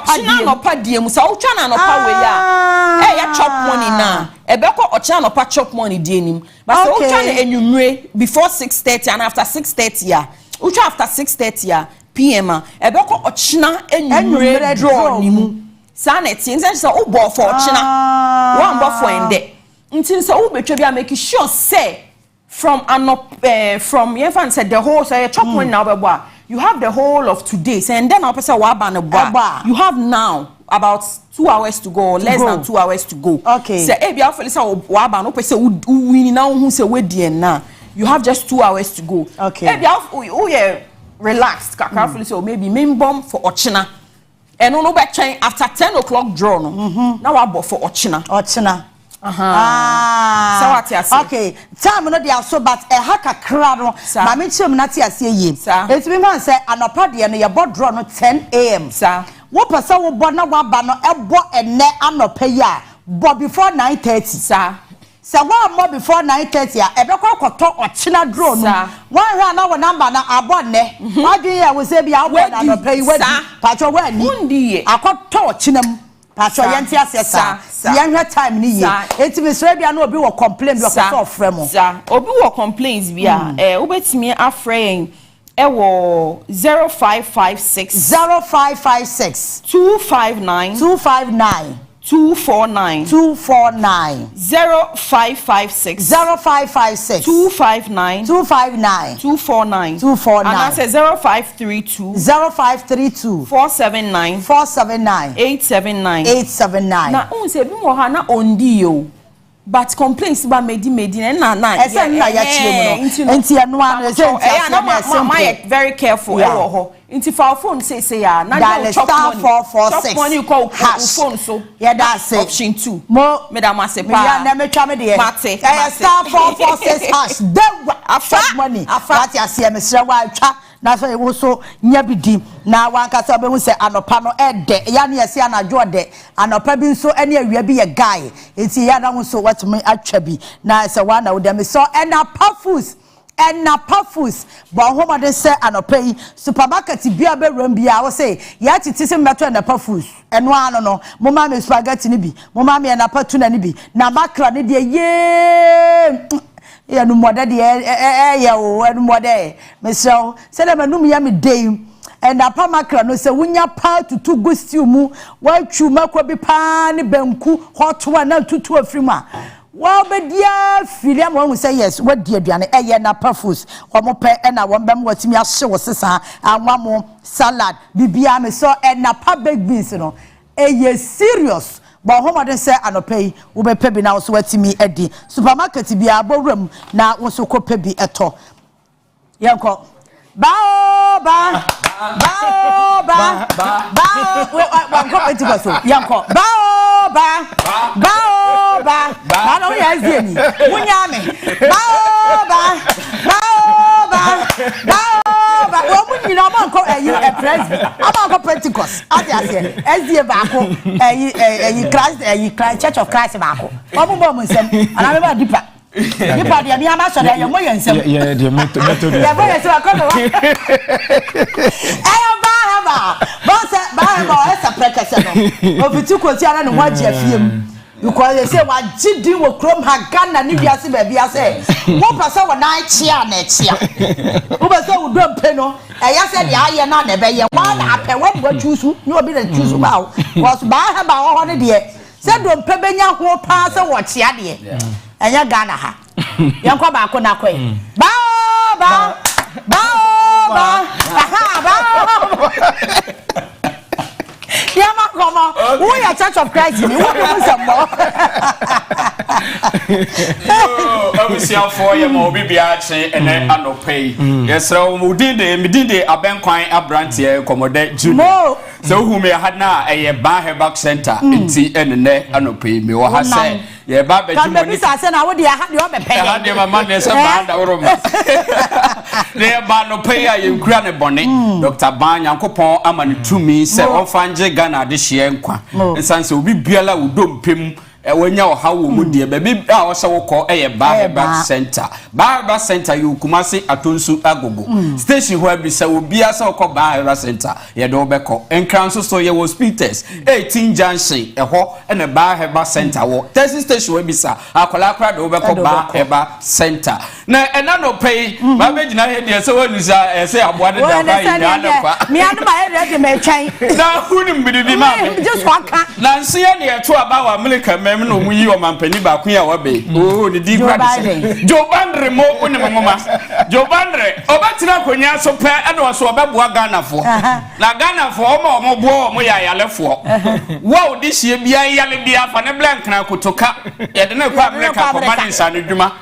pa die mu sa utwa na no pa we ya ya chop money na ebe ko ochina no pa chop money die nim but so utwa na enumere before 6:30 and after 6:30 ya utwa after 6:30 PM ebeko ochina enumere draw ni mu sanet nze so ubo for ochina one bo for ende ntin so ubetwa bia make sure say from from your fan said the whole say chop one now beba you have the whole of today say and then I person wa ba na ba you have now about 2 hours to go less than 2 hours to go say e bia for say wa ba no person win na hu say we die na you have just 2 hours to go e bia we relaxed kakafully so maybe main bomb for ochina and no be train after 10 o'clock draw no now abo for ochina so what you say okay time no dey so but e ha kakra no ma me chem na ti ase ye etimi man say anopa de no ye bo draw no 10 am wo pese wo bo na wa ba no e bo ene anopa ya bo before 9:30 so one more before 9:30 ebekwa koto ochina draw no one hwa na wo number na abonne wadun ya wo se bia abon na no pay wadi patcho wani undi akoto ochina mu patcho yenti asesa yan hwa time ni ye etimi so bia na obi wo complain bi okoto ofremo obi wo complaints bia obetimi afre e wo 0556 259 249 0556 259 249 and I say 0532 479 879 na un se bi mo ha na ondi o but complaints ba medi na ese na ya chie mu no enti eno an ese enti na very careful e wo ho enti for phone say ya na dial chop money you call phone so yeah that's option 2 mo madam ase pa ya na me twa me de star 446 hash de chop money that ya see me sre wa twa na so e wo so nya bidi na wanka se obehu se anopa no ede ya na yesi anajo de anopa bi nso ene awia bi ye guy enti ya na so watumi atwa bi na se wa na wo dem so ena pafus bo homa de se anopa yi supermarket bia be ram bia wo se ya titi se meto ena pafus eno ano no mo ma me spaghetti ni bi mo ma me ena patuna ni bi na makra ne de ye ya no mode de ya o enu mode me so se le manum ya me dey and apa makra no se wunya pa tutu go stew mu wa twu makwa bi pa ne banku hot one na tutu afrima wa bedia filia mo say yes wa di aduane eye na pafus wo mo pe na wo mbem watimi ahye wo sesa anwa mo salad bibia me so and na pa baked beans no eye serious but home dey say anopai wo be pe bi na wo so watimi edi supermarket bia abowram na wo so ko pe bi eto yanko bao ba wanko pentikos yanko bao ba na no ya zieni munya me bao ba wo munyi na mo nko eyi president ama nko pentikos ati ase ezie ba ko eyi Christ Church of Christ ba ko omo bo mo nsem ana me ba dipa dipa dia mi ama so da ye mo ye nsem ye de method ya bo ye so akodo wa ba esa prekese no ofitu kwoti ara ne ho agi afiem because they say wa gidi wo krom ha Ghana ni biase ba biase wo pese wo na chia na chia wo pese wo do mpe no eya se dia aye na na be ye wa na ape wo bo chusu ni obi na chusu ba wo because ba ha ba wo ne de se do mpe benya ho pa se wo chia de enya Ghana ha yankwa ba ko na kwe ba Yama komo, we are Church of Christ. We want to some more. abusiafo ye ma obi bia ache ene anopay yesra medinde abenkwan abrantie komode junior so hu me hadna eye ban herbal center enti enene anopay me wo ha se ye ba be jumoni kan be sa na wo de ha de obepay ha de mama ne se ba da woroma ne ba no pay aye nkura ne bone Dr. Ban Yankopon amane tumi se onfanje Ghana de hye nkwa nsanse obi biala udompem wanya ohawo mu de baby a wo se wo ko Barber Center Barber Center you kumase atonsu agogo station ho abi se obi asa wo ko Barber Center ye do be ko enkranso so ye wo speakers 18 junction ho na Barber Center wo taxi station abi sa akola akra do be ko Barber Center na no pay ba be gina he de se wo nusa se aboa de da ba ina na kwa me anu ma he de me twan na hunim bidibi ma me just waka na nse ye ne to aba wa America mem no mu yi o mampani ba kun ya wabe oh the deep Joe Bandre mo oni ngoma Joe Bandre obatina konya so pe e no so obeboa Ghana fo na Ghana fo o mo bo mo ya yale fo wo di hie bia yale bia fa ne blank na kotoka ye de na kwa America ko mani sa no dwuma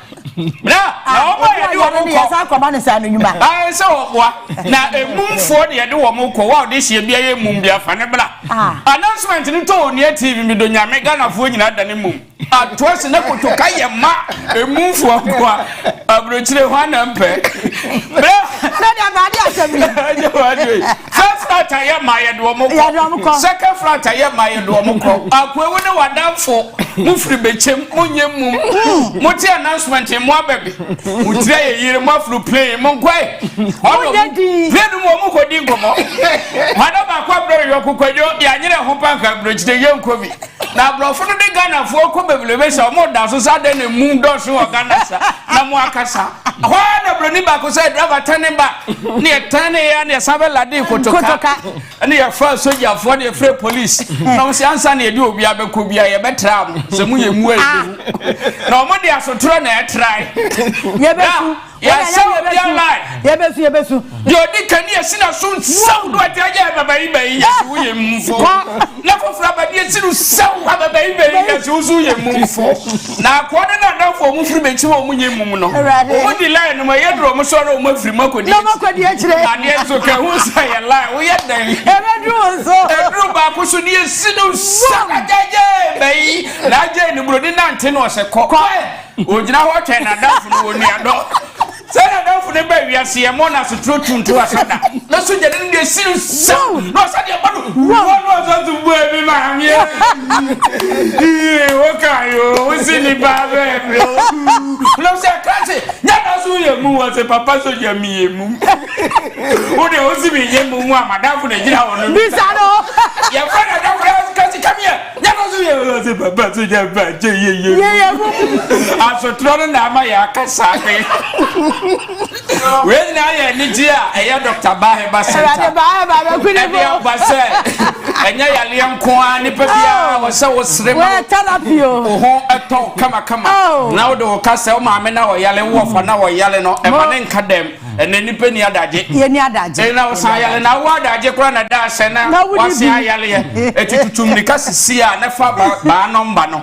na o mo ye di wo ko sa ko mani sa no dwuma ai se wo boa na emumfo de ye de wo mo ko wo di hie bia ye mum bia fa ne bla announcement ni to oni TV mi do nyame Ghana fo nyina da ne mum atwase na kotoka ye ma emumfo akwa abrochire ho na mpe na dia ba dia asemi first flat aye ma ye do mo ko second flat aye ma ye do mo ko akwa wo ne wadamfo mu firi bechem munye mum mo ti announcement mo ababi mo ti ye yire mo afro play mo kwai play do mo ko di ngomo hada ba kwa bro yo kokwadjo ya nyere ho panka abrochire ye nkobi na brofo no de Ghana fo ko bebelebe sa mo da so sa de ne mum do so Ghana sa na mo akasa ho na broni ba ko say driver turning back ne tane ya ne sabe lade kotoka ne ya fa soja fo ne free police na mo se ansa ne de obi abeko bia ye betra mo se mu ye mu ayi na mo de asotro na e try ye besu ye besu yo di kani asina so nsaw do ataje baba yi bayi ya so ye mfo na ko fra ba di asinu saw baba yi bayi ya so ye mfo na ko de na fo mu firi benchi wo mu nye mum no o di line no ye dro mo so ro mo firi makodi no makodi a kire ani so ka hu sa ye line wo ye dan e dro ba ko so di asinu saw ataje bayi na je ni bro di na nte no se ko o jina ho twen na dafu no woni ado say na dafu ne ba wiase ye mo na so tuntu asada na so je ne de siru so no sa de ba no so to bu e mi ma mi o ka yo o si ni ba be no se krase nya na so ye mu wa se papa so je mi ye mu o de o si mi ye mu ma dafu ne jira wono bi sa no ye fa na dafu kasi come here nya na so ye se papa so je ba je ye mu asotro na ma ya kasa ke we na ye ni dia e ya Dr. Baheba Center ba ku ni bo ba se enya ya le nko a ni pa bia wo se wo sre mo we therapy o ho eto kama na wo do ka se o ma me na wo yale wo fa na wo yale no e ma ne nka dem ene ni pe ni adaje ye ni adaje na wo san yale na wo adaje kura na da se na wo se yale ye etitutum ni ka sisi a na fa ba number no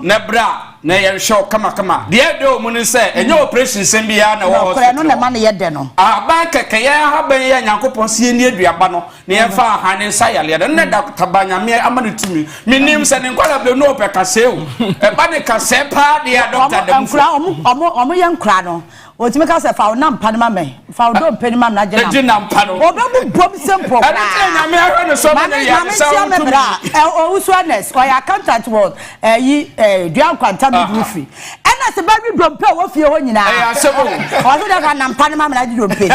na bra na ye show kama de do mu ni se enye operation sembia na wo hospital no na ma na ye de no ba keke ye ha ban ye Nyankopon sie ni aduaba no na ye fa ha ne sa yale de na Dr. Banyame amane tumi minim se ne kwala be no pe kase o e ba ne kase pa de doctor dem fura omo ye nkra no o ti me ka se fa na mpa ne ma me fa do mpa ne ma na je na mpa no o be bu bom sempo na Nyame ha no so me ya se o uswaness o ya accountant word yi duan kwanta me grufi ena se ba bi dompe wo fie ho nyina ya se bo o so de fa na mpa ne ma na je dompe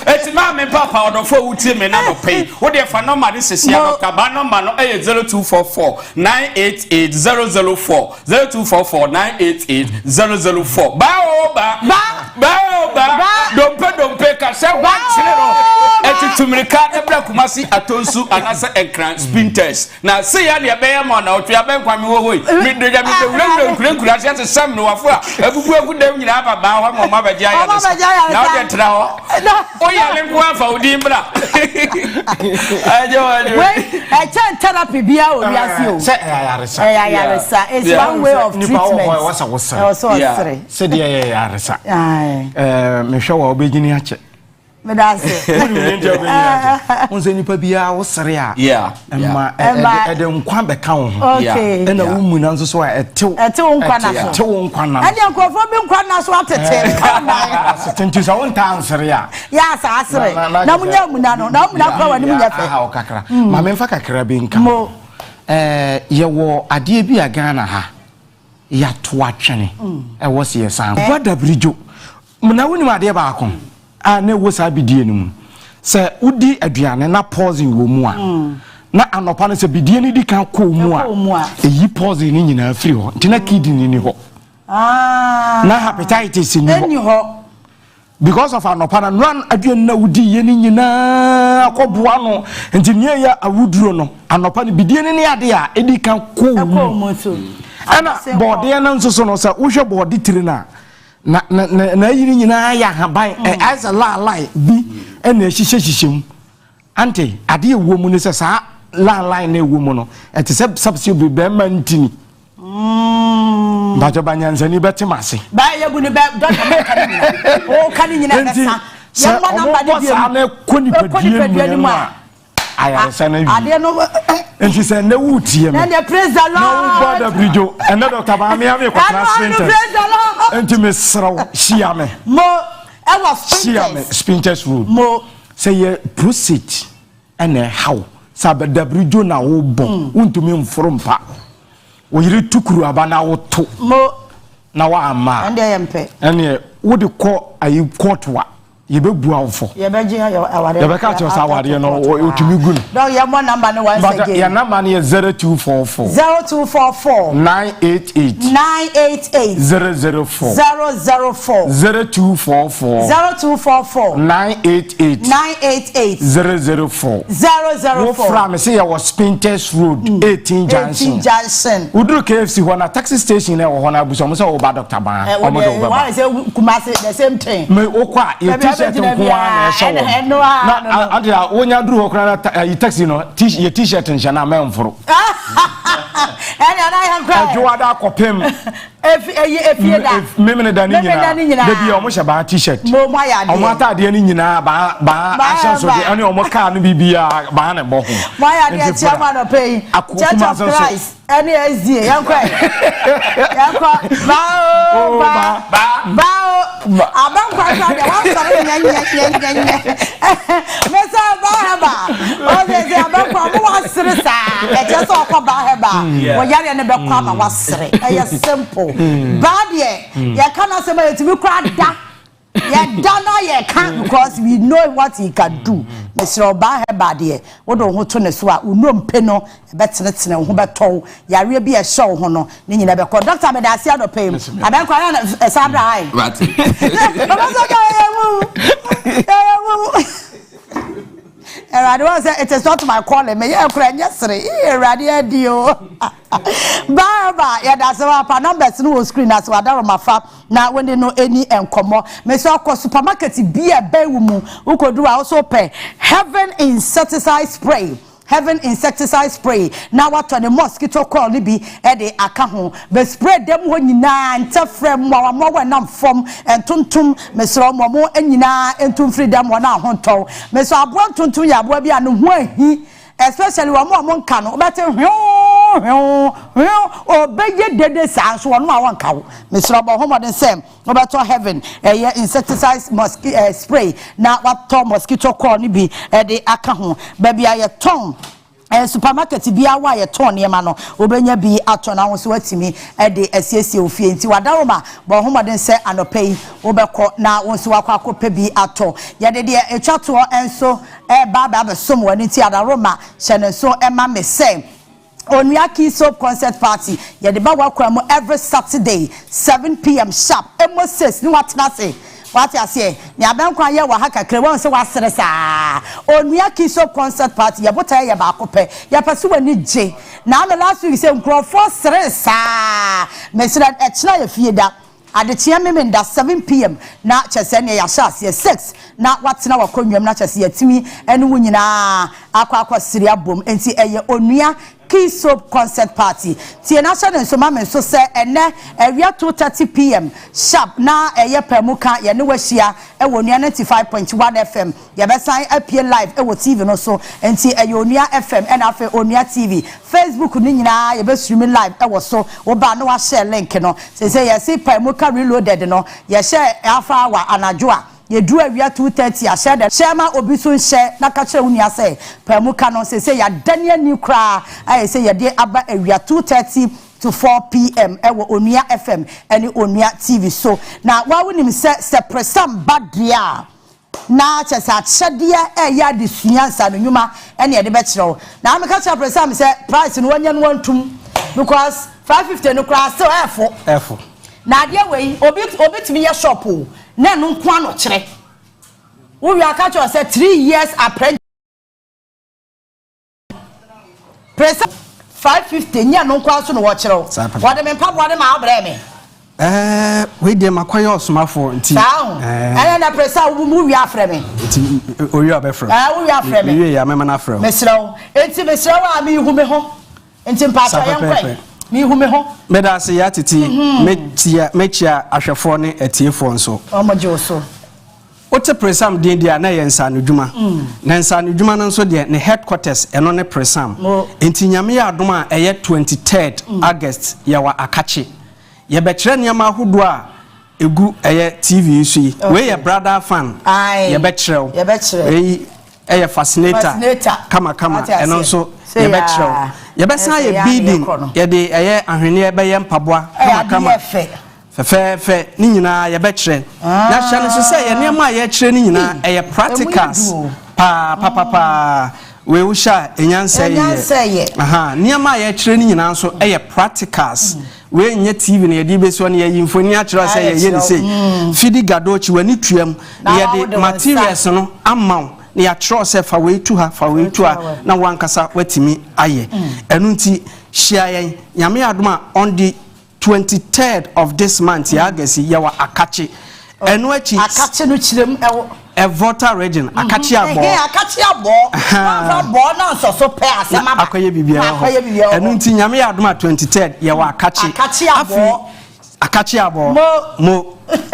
eti ma me papa odofo wutie me na no pay wo de fa number this is ya Dr. Ba number no 0244 988004 0244 988004 ba dompe Ebra say one chile Etitumrika ebra kumasi atonsu anasa ekran spinters. Na say ya de be ma na otua be kwame wo hoi. Me de ja me de kura ase sam no wafo a abubu agu dem nyina aba ba ho ma bagia ya. Na o de tra ho. O ya le kwa fa odi mbra. Ajo ajo. Wait, therapy bia o wiase o. Say yaresa. Yaresa. It's one way of treatment. Yeah. Say the yaresa. Me hwe wa obegini ache. Me da se. Unse nipa bia wo sere a. Yeah. Emma ede nkwa beka wo ho. Okay. Na wo mu na nso so a etew nkwa na so. Etew nkwa na. Ade nkofo bi nkwa na so atete. Tintu sa won tan sere a. Ya sa asere. Na munya mu na no. Na mu na kwa wani munya fe. Ha o kakra. Ma me mfa kakra bi nka. Mo ye wo ade bi a Ghana ha. Ya to atwene. E wo se yesan. Wada brijo. Muna woni ade ba akon. A na wo sa bidie ni mu. Se udi aduane na pause wo mu a. Na anopa no se bidie ni di kan ko mu a. Eyi pause ni nyina afiri ho. Ntina kidney ni ho. Na hepatitis ni ho. Because of anopa na run aduane na udi ye ni nyina akoboa no. Nti ne ya awuduro no. Anopa ni bidie ni ade a edi kan ko mu. Ana body na nso so no se wo hwe body tiri na na yiri nyina ya haban as a la bi na hihye ante ade ewo mu ne se sa la na ewo mu no ete se subsidy be ma ntini bajo banyansani beti mase ba ye bu ne be doctor kan o kan nyina besa ya ma na ba de bi na koni pedie mu ayaresa na bi ade no enti se na wutie me na praise the Lord no bother brijo and Dr. Bami ame ko transcendent enti me sraw shia me mo e was spinters road mo say ye proceed ene how sabeda brijo na wo bon untumi mforompa wo yiri tukuru aba na wo to mo na wa ama ande yempe ene wo de ko ayi courtwa yebebu awfo yebeji awade yebeka cho sawade no otumi gun don ye mo number no once again ya number no 0244 988 004 0244 988 004 wo from say ya was Spinters Road 18 Junction udru KFC ho na taxi station na ho na abuso mo say wo ba Dr. Ban o mo do ba why say Kumasi the same thing me okwa ye t-shirt nko na show na ande wonya dru ho kra na taxi no ye t-shirt ncha na memforo ene na ya kra adwoada akopem efie da memene da ni nyina da bi o mo hye ba t-shirt mo mo ya de o mo ata de ni nyina ba ahye so de ene o mo car no bibia ba na bo ho mo ya de chairman of pay Church of Christ ene ezie yankwa ba abankwa sa de wa sare nya mesa ba o de abankwa mo wa sere sa e je so kwa ba heba wo yare ne be kwa ma wa sere e simple bad ye kana se ma yetimi kwa da ye dano ye can because we know what he can do Mr. Oba heba de wo do ho to ne so a unompe no be tenetene ho beto yare bi e show ho no ne nyina be ko doctor me da sia do pay abankwa na sabra ai right Eradi was it is not my calling me ya kura nyesere eradi adio baba ya da se wa pa numbers no screen as wa da mafa na when they know any enkomo me so ko supermarket bia bewu mu ukodu a also pay Heaven insecticide spray now what on the mosquito call ni bi e de aka ho be spray dem ho nyina ntefrem wa nam fom entuntum mesro mo nyina entum freedom wa na ho to meso abo entuntum ya abo bia no ho ahi especially wa mo nka no obete obeye dede sa so no ma nka wo mesro bo ho modern sem obeto Heaven insecticide spray na what mosquito call ni bi e de aka ho ba bia ye ton supermarket bia wa ye ton ne ma no obenya bi ato na ho so watimi e de asiesie ofie nti wadaroma bo ho modern se anopai obekọ na won so akọ bi ato ye de etwato enso ba be som wani ti adaroma hye so ema me se Onua Soap concert party ye de ba wakra mo every Saturday 7 p.m. sharp emo 6 ni watna say What you say? Nya ben kwa ye wa ha kakre won se wasere saa. Onua Kiso concert party ye bota ye ba akopɛ. Ye pese wani je. Na me last week say nkrofo sere saa. Me sere echna ye fie da. Adetia memenda 7 p.m. na chese ne ya sha 6 na watena wakonwam na chese yatimi ene wo nyina akwa siri abom enti eye Onua Kiso concert party. Tie na sha ne so ma me so se ene ewia 2:30 p.m. sharp na eye pamuka ye ne wahia e wo Onua 95.1 FM ye besan apie live e wo TV no so enti eye Onua FM and afa Onua TV Facebook ni nyina ye be stream live e wo so wo ba no wa share link no se ye si pamuka reloaded no ye share afa wa anajoa ye do awia 2:30 a share the shema obi so share na ka kire unia say pamuka no se ya Daniel new kra I say ye dey aba awia 2:30 to 4 p.m. ewo Onua FM and Onua TV so na wa wonim se presam badria na chesa chede ya de suansa no nyuma ene ye de be kire na me ka kire presam se price no wanya no wantum because 550 no kra still efo na dia we obi timi ye shop o na no nko ano kire wo wi aka cho say 3 years apprentice presa 550 nya no nko aso no wo kire o wode me pabo wode ma obre me we dey makoye osomafo nti na presa wo wi afre me nti owi abefre wo wi afre me we ya me na afre me srew enti me srew a me hu me ho enti mpacho yenkwe mi hume ho meda se ya titi mechia ahwefo ne atiefo nso omoje so ote presam din dia na yensa no dwuma na yensa no dwuma no nso de ne headquarters eno ne presam enti nyame ya adom a eye 23rd August ya wa akache ye bekire niam ahodo a egu eye TV so yi we ye brother fan ye bekire we eye fascinator kama eno nso ye bekire ye besa ye bidding ye de eye ahwene ye be ye mpaboa kama fe ni nyina ye bekire na hya no so say ye niam a ye kire ni nyina eye practicals pa we usha enyansa ye aha niam a ye kire ni nyina nso eye practicals we nye TV na ye di beso na ye yimfoni a kire say ye ni say fidi gadochi wani tuam ye de materials no amaw na ya tro se fa we tu ha na wankasa watimi aye enu nti hia yen nyame adoma on the 23rd of this month ya agasi ya wa akache enu achi akache no chirem e voter region akache abo na so pe asema akoye bibia enu nti nyame adoma 23rd ya wa akache akachi abo mo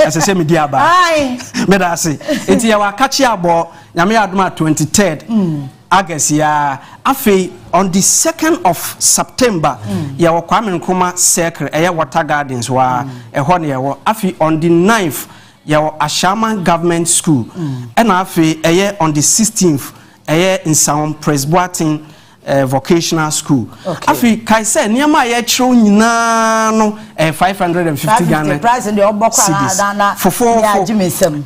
asese me dia ba meda ase enti ya wakachi abo nyame adoma 23rd August ya afi on the 2nd of September ya wakwame nkoma circle eye water gardens wa eho ne yewo afi on the 9th ya Ashama government school and afi eye on the 16th eye in Sound Presbyterian vocational school afi kai say niam a ye kiro nyina no 550 Ghana price and the obokwa na for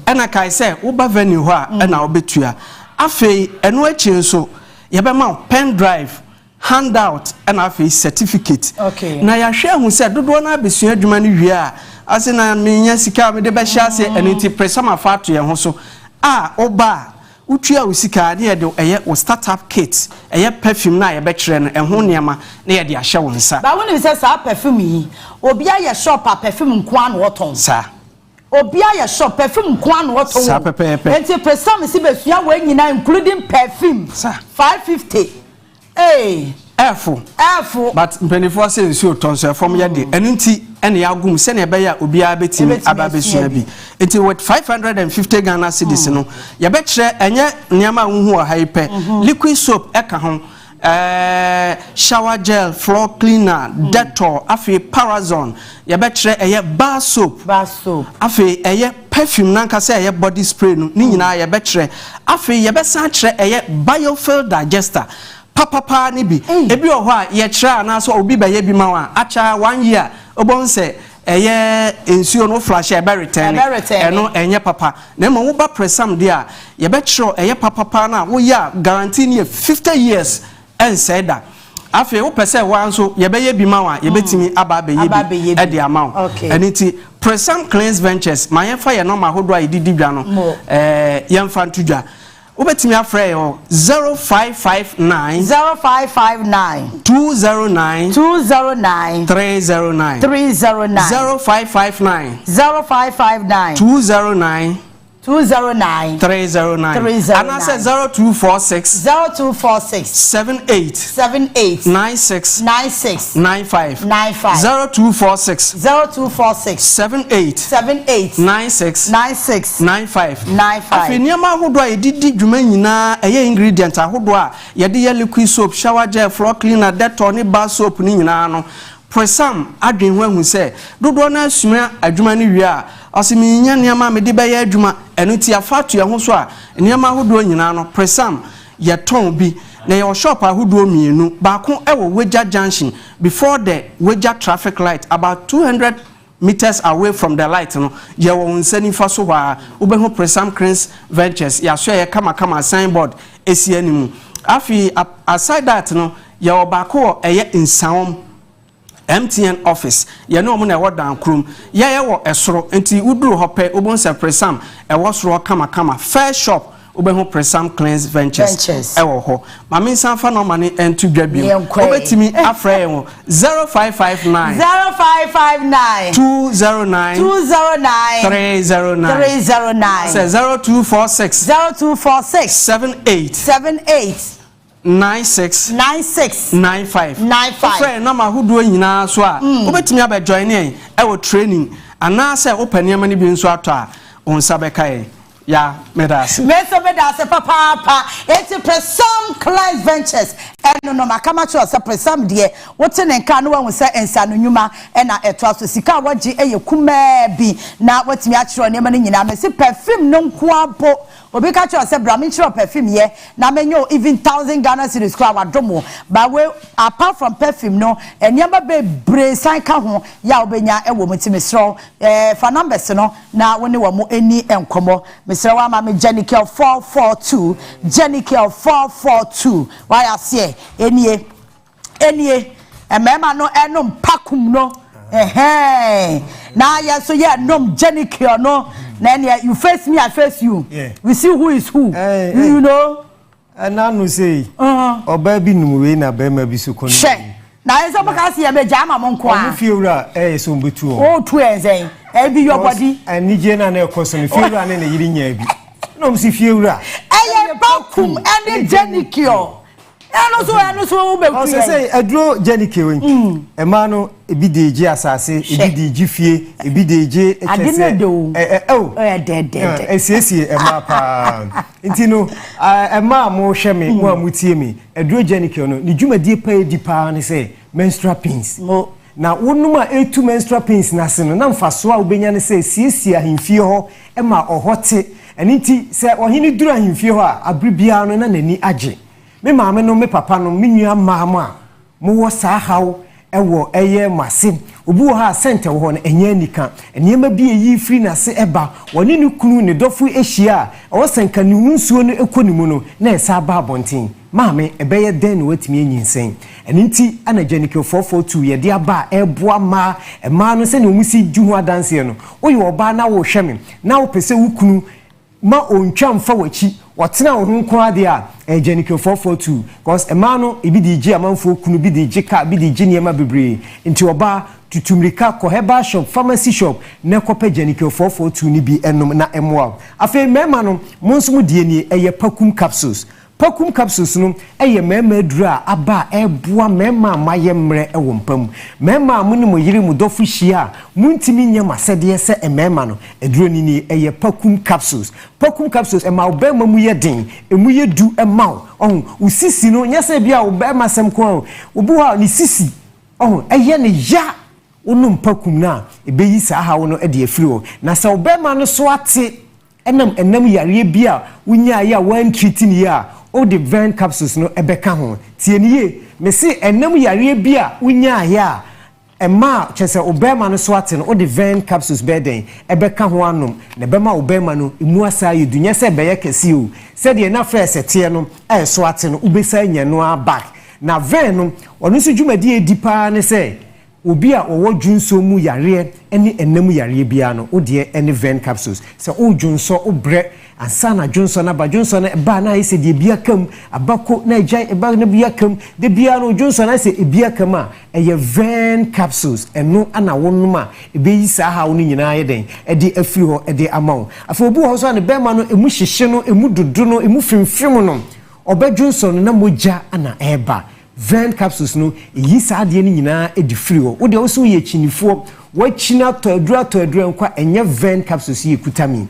and kai say uba venue ho a na obetua afi eno achi nso ye be ma pen drive handout and afi certificate na ya hwe hu say dodo na abesua adwuma ni wie a ase na menya sika me de be hya se eniti presama fato ye ho so oba utua usika na ye de eye o startup kit eye perfume na ye be kire no eho niama na ye de ahye wo nsa ba woni say sa perfume yi obi aye shop a perfume nko an woton sa obi aye shop perfume nko an woton sa pepe enti presam si besua wa nyina including perfume sa 550 F but mpenifo say nsu tonso from ye de enu nti ene ya gum se ne be ya obi abetimi ababesua bi enti with 550 Ghana cedis no ye be kire enye niam hu o hype liquid soap eka ho shower gel floor cleaner Dettol afi Parazon ye be kire eye bar soap afi eye perfume nanka say eye body spray no ni nyina ye be kire afi ye be san kire eye biofuel digester papa ni bi ebi o ho a ye kira na so obi ba ye bi ma wa acha 1 year obon se eye ensuo no flash e be return eno enye papa na mo wo ba presam dia ye be kiro eye papa na wo ya guarantee ni 50 years en said that afi wo pese wa nso ye beye bi ma wa ye betimi aba be ye bi e de ama aniti Presam Cleanse Ventures ma ye fa ye no ma hodo a yedidi dwa no ye mfa ntudwa wo betimi afre yo 0559 209 309 0559 209 309 and I said 0246 78 96 95 0246 78 96 95 afiniama hodo a yedidi dwuma nyina eye ingredient ahodo a yede ye liquid soap shower gel floor cleaner Dettol ni bar soap ni nyina no Presam adwen ho ahu se dodo na asua adwuma ni wi a asimi nya niama me de beye adwuma eno ti afatu ye ho so a niama hodo nyina no Presam ye ton bi na your shop ahodo mienu ba ko ewo Weja junction before the Weja traffic light about 200 meters away from the light no ye wo nsani fa so wa obeho Presam Cleanse Ventures ya so ye kama signboard esi animu afi aside that no ye obako eye insawom MTN office ye no mo na wo dan krum ye wo esoro enti uduru hope obonse Presam e wo soro kama fair shop obeho Presam Cleanse Ventures e wo ho mame nsanfa no mane entu dwabiem obetimi afra ye wo 0559 209 309 0246 78 96 95 friend na ma hodo nyina so a obetimi aba join e wo training ana say open yam ni bi nso ato a onsa beka ya medase papa it's Presam Cleanse Ventures eno no makama cho say Presam de wote ne nka no wa say ensa no nwuma e na eto aso sika wagi eye kuma bi na watimi a kiro ne ma nyina me se perfume no nko apo obi ka cho say bra me kiro perfume ye na menyo even 1000 Ghana cedis kwa wadomo ba we apart from perfume no enyamba be bre san ka ho ya obenya e wo mutimi sro fa numbers no na woni wo mo eni enkomo Mr. Wama me Jenikel 442 why I say enie emema no enum pakum no na ya so ya nom Jenikel no na you face me I face you we see who is who you know and now no say oba bi numwe na ba ma bi so kono na enso baka se ya be jama mo nko a fiewura so mbetu o tu enzen be your body ani je na ekoso no fiewura ne yiri nya bi no msi fiewura eye bakum ene Jenikel eno so be ku say adro Jenikel wen ema no ebi de ji asase ebi de ji fie ebi de ji ekese esiesie ema pa ntino ema mo hweme mo amutie mi adro Jenikel no ni dwumadi pa edi pa ne say menstrual pains na wonuma etu menstrual pains na se no na mfaso a obenya ne say siesie ahemfie ho ema ohote eniti se ohini duru ahemfie ho a abribia no na nani age me maame no me papa no me nua maama mo wo sa hawo ewo eye masim obu ha sente wo no enya nika eniema bi eyi free na se eba woni ne kunu ne dofu ehia o senka ne hunsuo no ekonimu no na esa ba abonten maame ebeye den no watimi enyinsen eninti ana Jenikel 442 ye de aba eboa ma ema no se ne omusi juhu adanse no oye oba na wo hweme na wo pese wo kunu ma ontwa mfa wachi watena wo ho kwa de a Jenikel 442 because ema no ebi di ji amanfo kunu bi di ji ka bi di ji niema bebre nti oba tutumrika ko herbal shop pharmacy shop na kope Jenikel 442 ni bi enum na emoa afi mema no monso mu die ni eye pakum capsules no eye mema dura aba eboa mema mayemre ewo mpam mema mu ni mo yiri mu dofu hia muntimi nyama sede se mema no eduro ni eye pakum capsules ema obema mu yedin emu yedu ema usisi no nyase bia obema sem ko obu ha ni sisi eye ne ya onum pakum na ebeyi sa ha wo no ede afiri wo na se obema no so ate enam yare bia wunya ya one treating ya o the vein capsules no ebeka ho tieniye me se enam yare bia wunya ya ema chese obema no so ate no o the vein capsules beden ebeka ho anom na bema obema no emu asa yedunya se beye kesi o se de na first tie no so ate no ubesa nya no back na ven no ono so dwumadi edi pa ne se obi a owo dwunso mu yare ene enam yare bia no ode ene ven capsules se o dwunso obre ansa na dwunso na ba dwunso na ba na ise de bia kam abako na ejai eba na bia kam de bia no dwunso na se ebia kam a eye ven capsules eno ana wonum a ebe yi sa ha wonu nyina ye den e de afiri ho e de amaw afa obu ho so na be ma no emu hyehye no emu dudu no emu fimfim no obedwunso no na moja ana eba ven capsules no yi sa de ni nyina e di free ho wo de wo so ye chinifo wa china to adura nkwa enye ven capsules ye kutami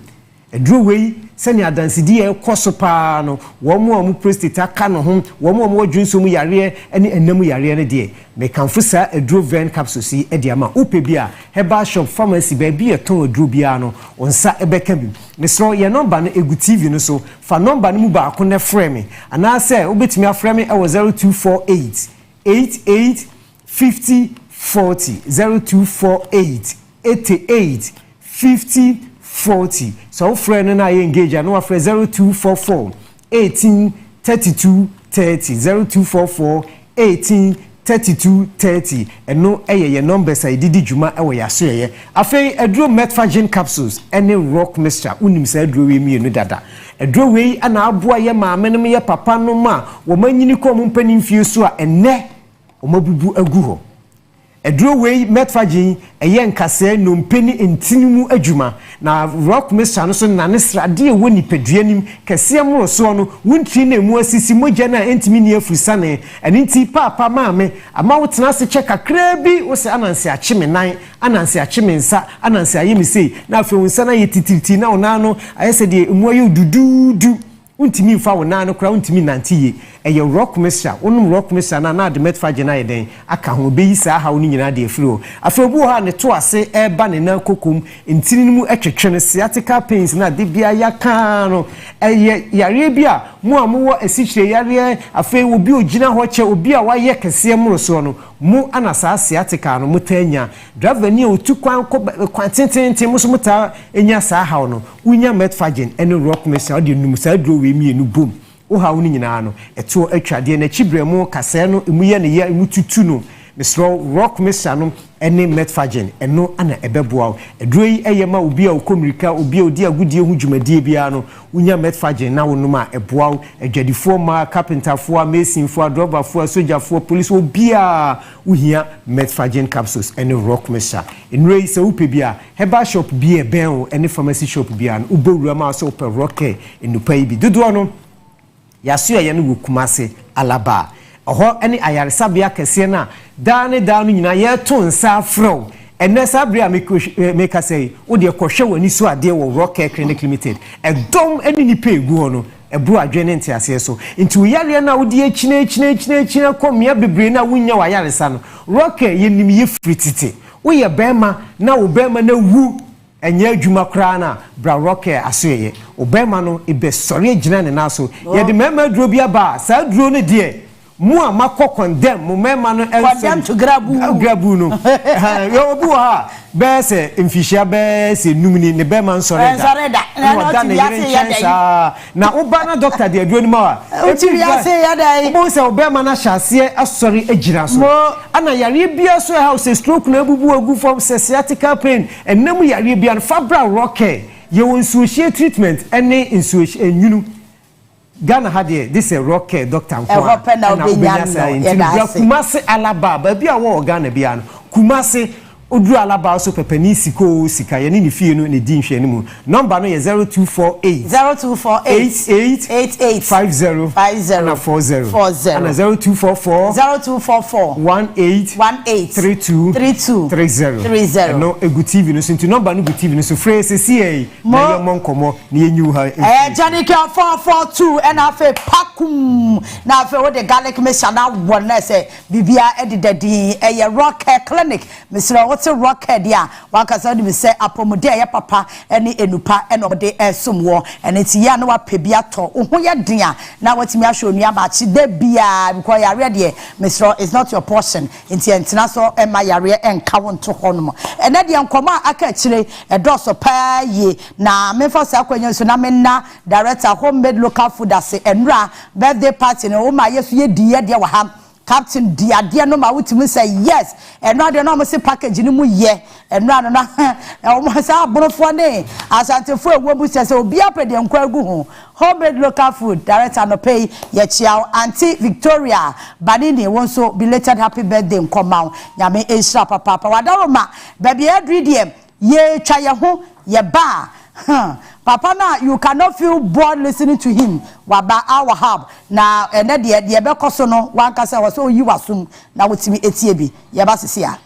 eduro wei sani adansidi e kosopa no wo mu prostate aka no ho wo mu dwunso mu yare ene enam yare ne de me kanfo sa eduro ven capsules e de ama upebia herbal shop pharmacy ba bi eton eduro bia no onsa ebeka bi ne so ye number no egu tv no so fa number no mu ba ko ne frame ana se obetimi aframe e wo 0248 88 50 40 0248 88 50 40 so friend na engage no afre 0244 18 32 30 0244 18 32 30 eno ye numbers I didi juma e wo yaso ye afei edro metformin capsules ene rock mixture unim sa edro we mi enu dada edro we ana aboa ye maame no ye papa no ma wo manyini ko mo mpani mfie so a ene o mabubu agu ho edro we metformin eye nkase no mpeni entinimu adwuma na rock mixture no so na ne srade wo nipaduanim kase amro so no wuntri na emu asisi moja na entimi ne afusane enti papa maame ama wo tena se check kakra bi wo se ananse achime nan ananse achime nsa ananse ayemi sei na afi wonsa na yetitiriti na ona no ayese de emu ayo dududu untimi mfa wona no kra untimi nantiye eye rock mixture onum rock mixture na de metformin na yeden aka ho beyi sa ha woni nyina de afiro afebu ha ne to ase eba ne na kokom ntini mu etwetwe ne sciatica pains na de bia yaka no eye yare bia mu amuwo asichire yare afe obi ogina ho che obi a waye kese mro so no mu anasa sciatica no mutanya driver ni otu kwan tenten muso muta enya sa ha no unya metformin ene rock mixture de num sa dro we mienu bom o ha woni nyina no eto atwade na chibre mu kase no emu ye ne ye emu tutu no misro rock mixture no ene metformin eno ana ebeboa eduro yi eyema obi a okomirika obi a odi agudie hu dwumadie bia no unya metformin na wonuma eboa adwadifo ma carpenterfo a masonfo a droverfo a sogerfo police obi a uhia metformin capsules ene rock mixture enrei se upe bia herbal shop bia ben o ene pharmacy shop bia no ubowura ma so pe rock enupa yi bi dodo no yaso ye no Kumase Alaba oho ene ayaresa bia kese na da no nyina ye to nsa afro ene sabria make say wo de kohwe wani so ade wo rock clinic limited edom ene ni pe egu ho no ebru adwene ntiase so nti uyare na wo de chine komia bebre na wunya wa yaresa no rock ye nim ye frititi wo ye bema na wo bema na wu enye adwuma kra na bra rock asoye obema no ebe sori agina ne na so ye de mema duro bia ba sa duro ne de mu a makọ condemn mu mema no condemn to grabu no yo bu ha be se mfihia be se numni ne be man sore da na no ti ya na uba na doctor de aduro ni ma o ti ya se ya dai mo se obe ma na hyase asori agira so ana yare bia so house stroke na ebubu agu form sciatica pain enam yare bia fabra rocket ye won sushi treatment ene insushi enwunu Ghana had this a rock doctor Kumase Alaba baby a wo Ghana bia no Kumase Odu Alaba so pepani siko sika ye ni fie no ne di nhwe ni mu number no ye 0248 88 50 and 40 and 0244 18 32 no egu TV no so nti number no egu TV no so phrase see na ye monkomo na ye nyu ha Janika 442 and afa pakum na afa wo de garlic mixture na wona say bibia edidadi eye rock clinic Mr. What's a rock head ya wakasa de say apomode ya papa ene enupa ene ode esomwo ene ti ya na wa pebia to ho ye den a na watimi ahwe onua ba chi da bia because ya ready Mr. is not your portion inti entina so ema yare enka wonto hono ene de nkoma aka kire edoso pa ye na memfa sa akwanyo so na menna director homemade local food ase enra birthday party no ma yeso ye di ye de wa ha captain dia no ma wutimi say yes eno ade no mo se package ni mu ye eno ano na o mo sa aborofo ne asantefo ewu se obi apede nkwa agu ho homemade local food director no pay ye chiao Auntie Victoria Banini wonso belated happy birthday nkoma nyame esra papa wadaroma baby adridiem ye twa ye ho ye ba papa na you cannot feel bored listening to him waba our hub na ene de be koso no wan kasa wo so yi wasum na wotimi etie bi ye ba sisi a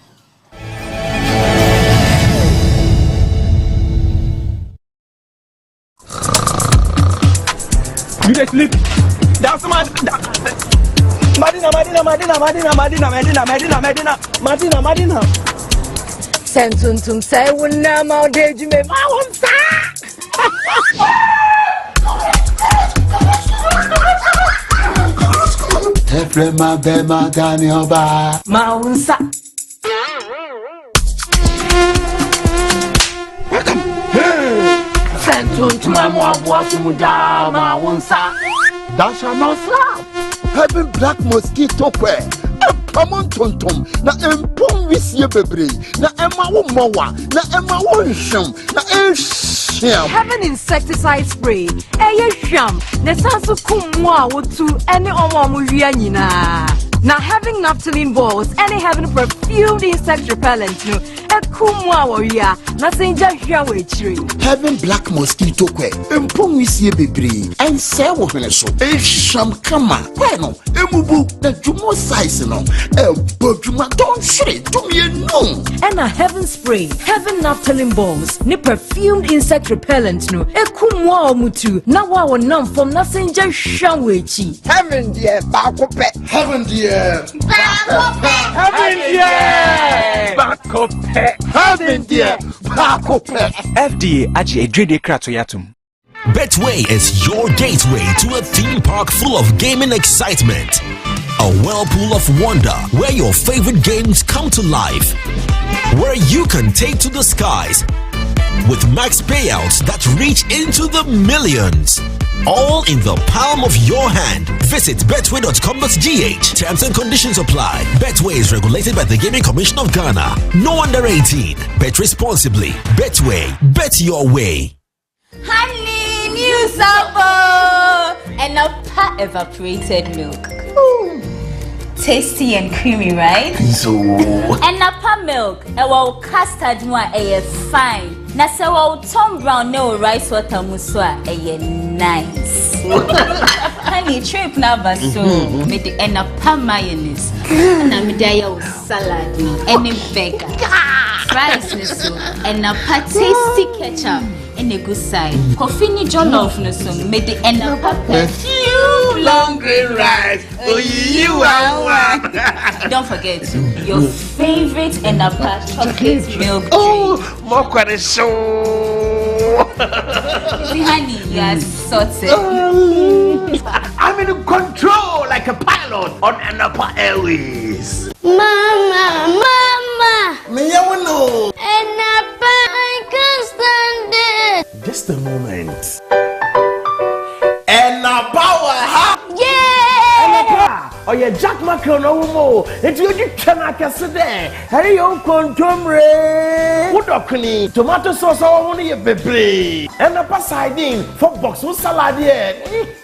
you dey sleep that's Madina Sentuntum say wunna ma de jume ma wonsa Efrema be magani oba ma wonsa Sentuntum ma bo asumuda ma wonsa That shall not slap. Having black mosquito quail. Common tontom na empom wisie bebre na ema wo mowa na ema wo nhwem na ehwam having insecticide spray hwam na sanso kumu a wotu ene omo wia nyina na having naphthalene balls and having perfumed insect repellent no kumu a wia na senja hwa we chiri having black mosquito quail empom wisie bebre and say wo hwene so ehwam kama kweno emubu na jumo size no don't shit to me no. And a heaven spray, heaven naphthalene balls, ni perfumed insect repellent no. Ekumwa mutu na wa nam from nothing just shanwechi. Heaven dear bakope. Heaven dear bakope. Heaven dear bakope. Heaven dear bakope. FDA achi edrede krato yatum. Betway is your gateway to a theme park full of gaming excitement. A whirlpool of wonder where your favorite games come to life. Where you can take to the skies with max payouts that reach into the millions. All in the palm of your hand. Visit betway.com.gh. Terms and conditions apply. Betway is regulated by the Gaming Commission of Ghana. No under 18. Bet responsibly. Betway. Bet your way. Honey, new sample and a pot evaporated milk. Tasty and creamy, right? So and napa milk, a custard one a fine. Na se Tom Brown no rice water muswa a nice. Honey trip na baso with the napa mayonnaise. Na midaya salad any burger. Fries niso and napa tasty ketchup in a good side. Coffee ni jollof niso made the napa perfume long grain rice. Oh you are. Don't forget your favorite napa chocolate milk drink. Oh, more so. See, honey, you are sorted. I'm in control like a pilot on Napa Airways. Mama. Me, you know. Napa, I can't stand it. Just a moment. Napa, huh? Yeah. Oh yeah, Jack Macron no more. It's you cannot guess it there. Hey yo, contomre. Udokuni, tomato sauce on your baby. And a pasadine for box with salad here.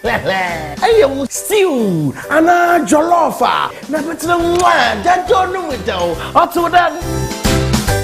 Hey yo, stew and a jollofa. Never to the one that don't know it though. Or to that.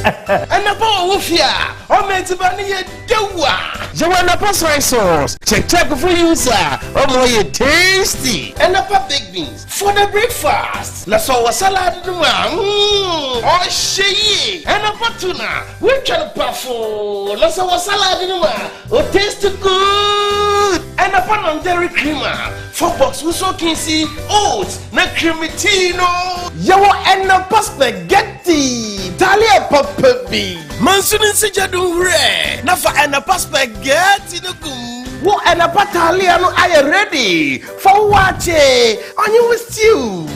And the ball of ya, or meant to be a doa. You want a pasta sauce? Check for you, sir. Oh, more tasty. And the big beans for the breakfast. Let's all a salad. Oh, she and a tuna. We can puffle. Let's all a salad in the oh, taste good. And a pan on dairy creamer. 4 box we so can see oats, na cremitino. You and a spaghetti. Talia papa B. Mansunin sijadu re. Nafa and a spaghetti no good. What and a pataliano are you ready for watching on you with you?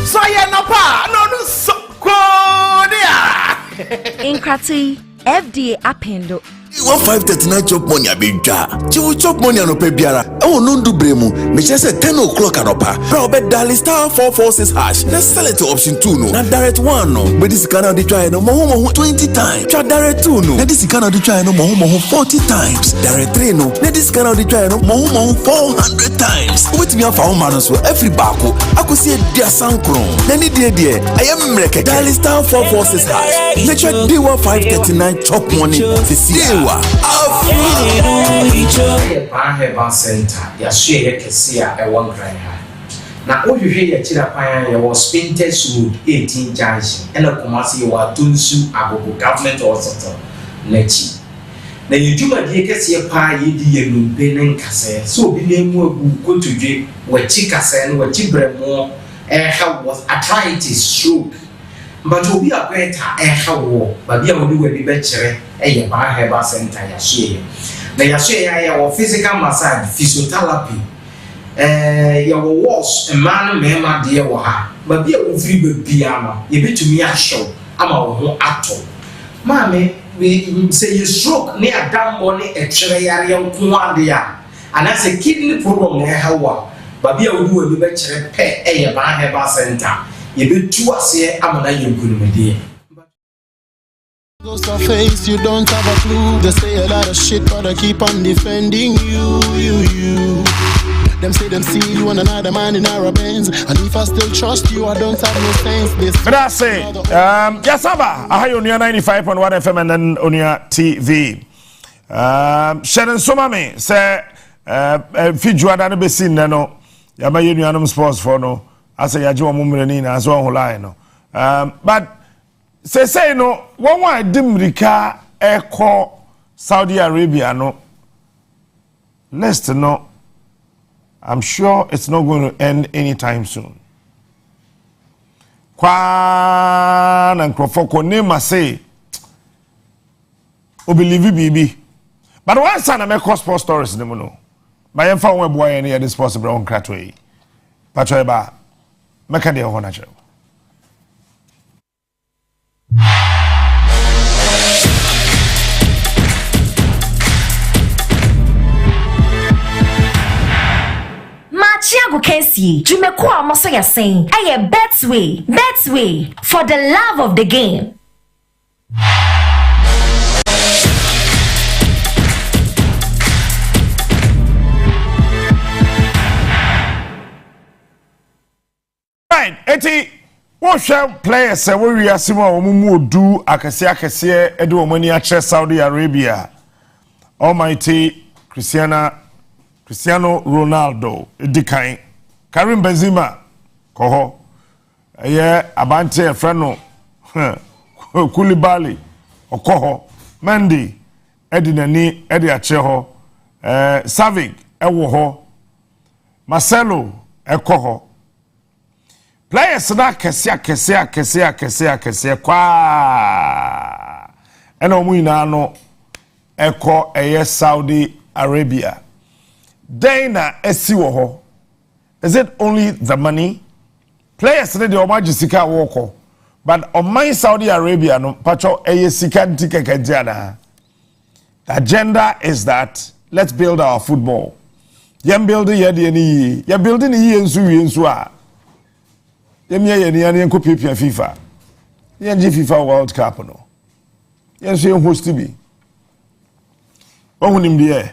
So you're not no so in Krati, FDA appendo. 1539 chop money abidja. Chiwu chop money no pe biara. Oh, no do bremu. Me just say 10 o'clock anopa. Bro, bet dial star 446 hash. Let's sell it to option 2 no. Now direct 1 no. But this can only try no more 20 times. Try direct 2 no. Now this can only try no more 40 times. Direct 3 no. Now this can only try no more 400 times. With me for man so every bako. I could see their sound chrome. Then it dear. I am Mreke. Dial star 446 hash. Make sure D1 539 chop money. To see Dewa. Herbal Center, Yashia Kessia, a one cry high. Now, all you hear Chirapaya was Spinters Road, 18 Junction, and a Comasi or Tunsu, Abu government or Soto, Nechi. Now, you do not hear Kessia Pie, Yedi, Benin Casse, so be name will go to drink where Chicasen, where Chibremo, air was arthritis, stroke. But to be a better air war, but be a will be better, a Herbal Center, Yashia. Na yashare ya physical massage physiotherapy ya wash man mema de wo ha ba bia wo free ba bia no ye betumi a show ama wo ho ato maame we say you stroke ne adambo ne etwere yare nko ade ya ana say kidney problem ne hawa ba bia wo du be kire pe ye ba Herbal Center ye betu ase ama na yenkunumede. Ghost of face, you don't have a clue. They say a lot of shit, but I keep on defending you. Them say them see you and another man in our bands, and if I still trust you, I don't have no sense. But I say, Yasaba, I have Onua 95.1 FM and then Onua TV. Sharon Somame say, Fijuana be seen no. Yaba Union Sports for no. I say Yajo Mumrenina as well no. But say no, one dimrika echo Saudi Arabia no. Let's know. I'm sure it's not going to end anytime soon. Kwan and Krofoko name say Obelivi Bibi. But one son I make sports stories no no. My info web boy any this possible on Cratway. Patroeba Meka de Honacho. Chiago Kensi, Jumekwa Mosoya saying, "Aye, Betway, for the love of the game." Right, eti, what shall players say we are simo mumu do akese edu omani ache Saudi Arabia. Almighty Cristiano Ronaldo edikan Karim Benzema koho ye abante freno Koulibaly okoho Mendy edinani edi ache ho Savic ewo ho Marcelo ekoho players na kese kwa ena omu ina no eko eye Saudi Arabia. Dana esi wo ho. Is it only the money? Players need the omaji sika woko. But on my Saudi Arabia no pacho eye sika ntike kejana. The agenda is that let's build our football. Yem building ye de ni. Ye building ye ensu a. Yem ye ni an ko pepia FIFA. Ye nji FIFA World Cup no. Ye so host bi. Ohunim de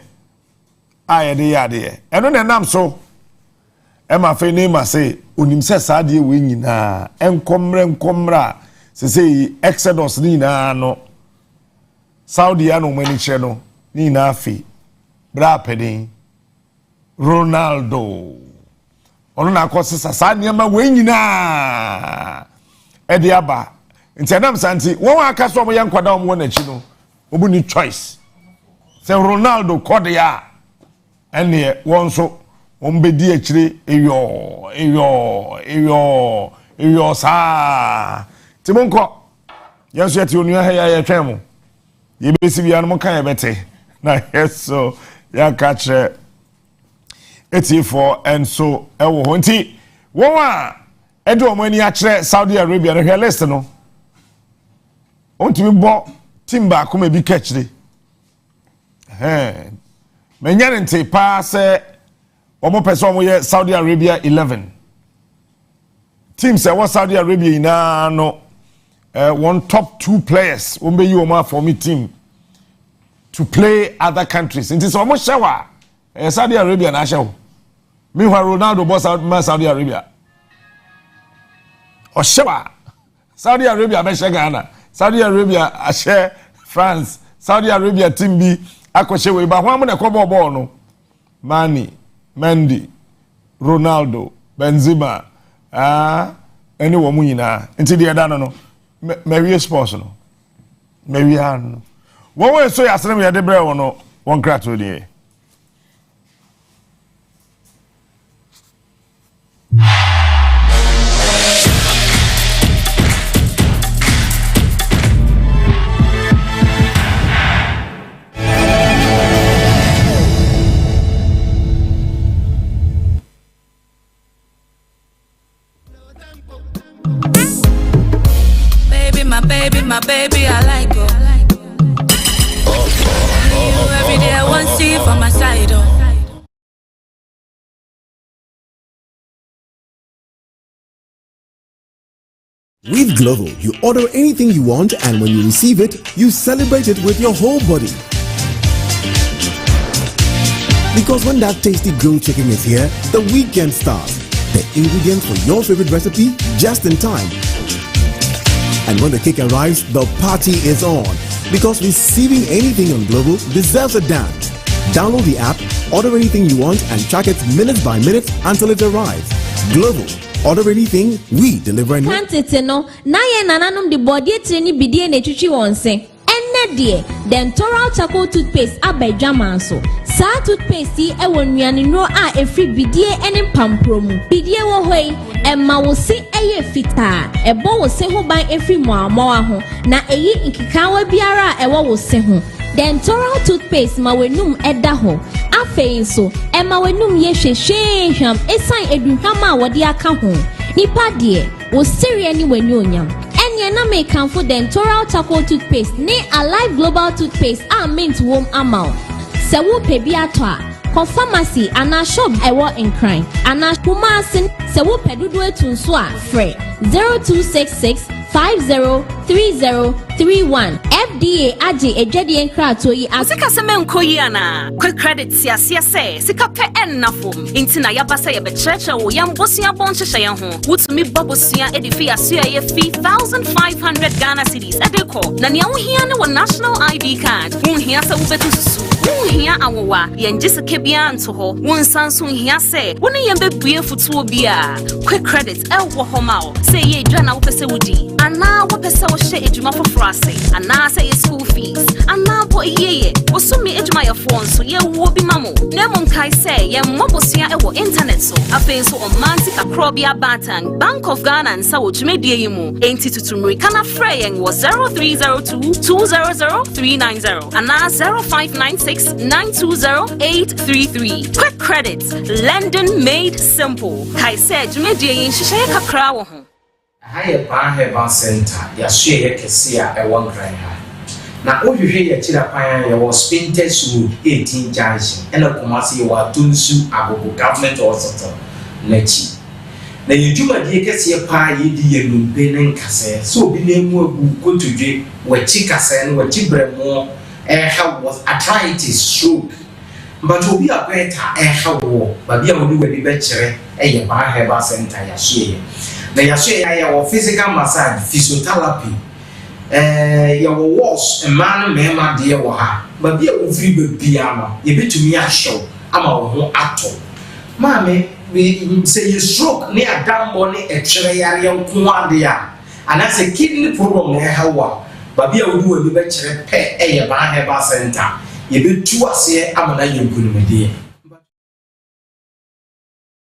aye de yade eno ne nam so e ma fe ne ma say onim se sa de we nyina enkomra se exodus ni na no Saudi ano mani che no ni na afi bra pedin Ronaldo ono na akosi sa niam we nyina e de aba ntenam santi won aka so mo ye nkwada mo na chi no obu ni choice se Ronaldo kodia ene won so on bedi akire eyo sa timonko yeso yeti Onua ha ya twem ye besi bia no kan ebete na yeso ya catch eti for and so ewo ho nti won a edo omani akire Saudi Arabia no here list no ontimi bo timba ko ma bi kachire manyane nte pa se omo person omo Saudi Arabia 11 teams what Saudi Arabia ina no one top 2 players won't be you for me team to play other countries. It is almost shower Saudi Arabia na show. Meanwhile Ronaldo boss out Saudi Arabia. Or shower Saudi Arabia be Ghana. Saudi Arabia a share France. Saudi Arabia team B akoshe we ba hwan mo na kobo ball no. Mane, Mendy, Ronaldo, Benzema, anyone mu nyina. Nti de da no. Mary sports no. Mary han. One way so yasem ya de bre wono one crato de. My baby, I like her. You every day I want to see you from my side. With Glovo, you order anything you want, and when you receive it, you celebrate it with your whole body. Because when that tasty grilled chicken is here, the weekend starts. The ingredients for your favorite recipe just in time. And when the cake arrives, the party is on. Because receiving anything on Glovo deserves a dance. Download the app, order anything you want, and track it minute by minute until it arrives. Glovo. Order anything, we deliver in. Quantity no, na ye nananum the body training bidie na etwitwi wonse. Enne de, Dentoral Charcoal toothpaste abedwaman so. Sa toothpaste e wonnuane no a efri bidie ene pampromu. Bidie wo hoi, emma wo se eye fita. Ebo wo se ho ban efri moamoa ho. Na eyi nkikawa biara ewo wo se ho. Dentoral toothpaste ma wenum eda ho. Afei so, emma wenum ye hwehwehwam esan edunhama wode aka ho. Nipa de, wo siri ani wani onyam. Enye na me kanfo Dentoral Charcoal toothpaste ne Alive Global toothpaste a mint wom amount. Se wo pebi ato a, ko pharmacy ana shop ewo nkran. Ana kumasin se wo pedudu etunso a frɛ 0266 503031 FDA aje ejwade enkrato yi asika se menko yi ana quick credit siasia se sika pe ennafo intina yabasa ye becheche wo yambosia bonhyehyɛ yɛn ho wutumi babosia edifi asia ye 3500 Ghana cedis edeko na ne ahohia ne wo national ID card wohia se wobetu susu wohia awowa yɛngye sika bia nto ho wonsanso hia se woni yɛmbebue futuo bia quick credit ɛwɔ ho ma wo se ye dwa na wo pese wodi ana wo pese wo hye ejuma foforo ase ana say school fees ana bo yeye wo sumi ejuma ya fo nso ye wo bi mamo na mum kai say ye mobosua e wo internet so afen so on manti akrobia batan Bank of Ghana nsa wo dwumedie yi mu enti tutumri kana frɛ yen wo 0302200390 ana 0596920833 quick credit lending made simple kai say dwumedie yi hyehyɛ kakra wo ho Higher Herbal Center, Yashia Kesia, a one cry high. Now, all you hear Chirapaya was Spinters Road 18 Junction, and a Kumasi or Tunsu Agogo government or Soto Nechi. Now, you do my dear Kessia Pie, ye Benin Casse, so be named go to drink where Chicasen, where Chibremo, how was arthritis stroke. But to be a better how war, but be only when the better a Herbal Center, Yashia. Na yashe ya physical massage physiotherapy ya wash man mema de wo ha ba bia wo free bebia no ye betumi ahyew ama wo ho ato maame we say you stroke ne adambo ne etwere yare nko ade a ana say kidney problem na hawa ba bia wo du be kyere pe eye ba Herbal Center ye betu ase ama na yenkunumde.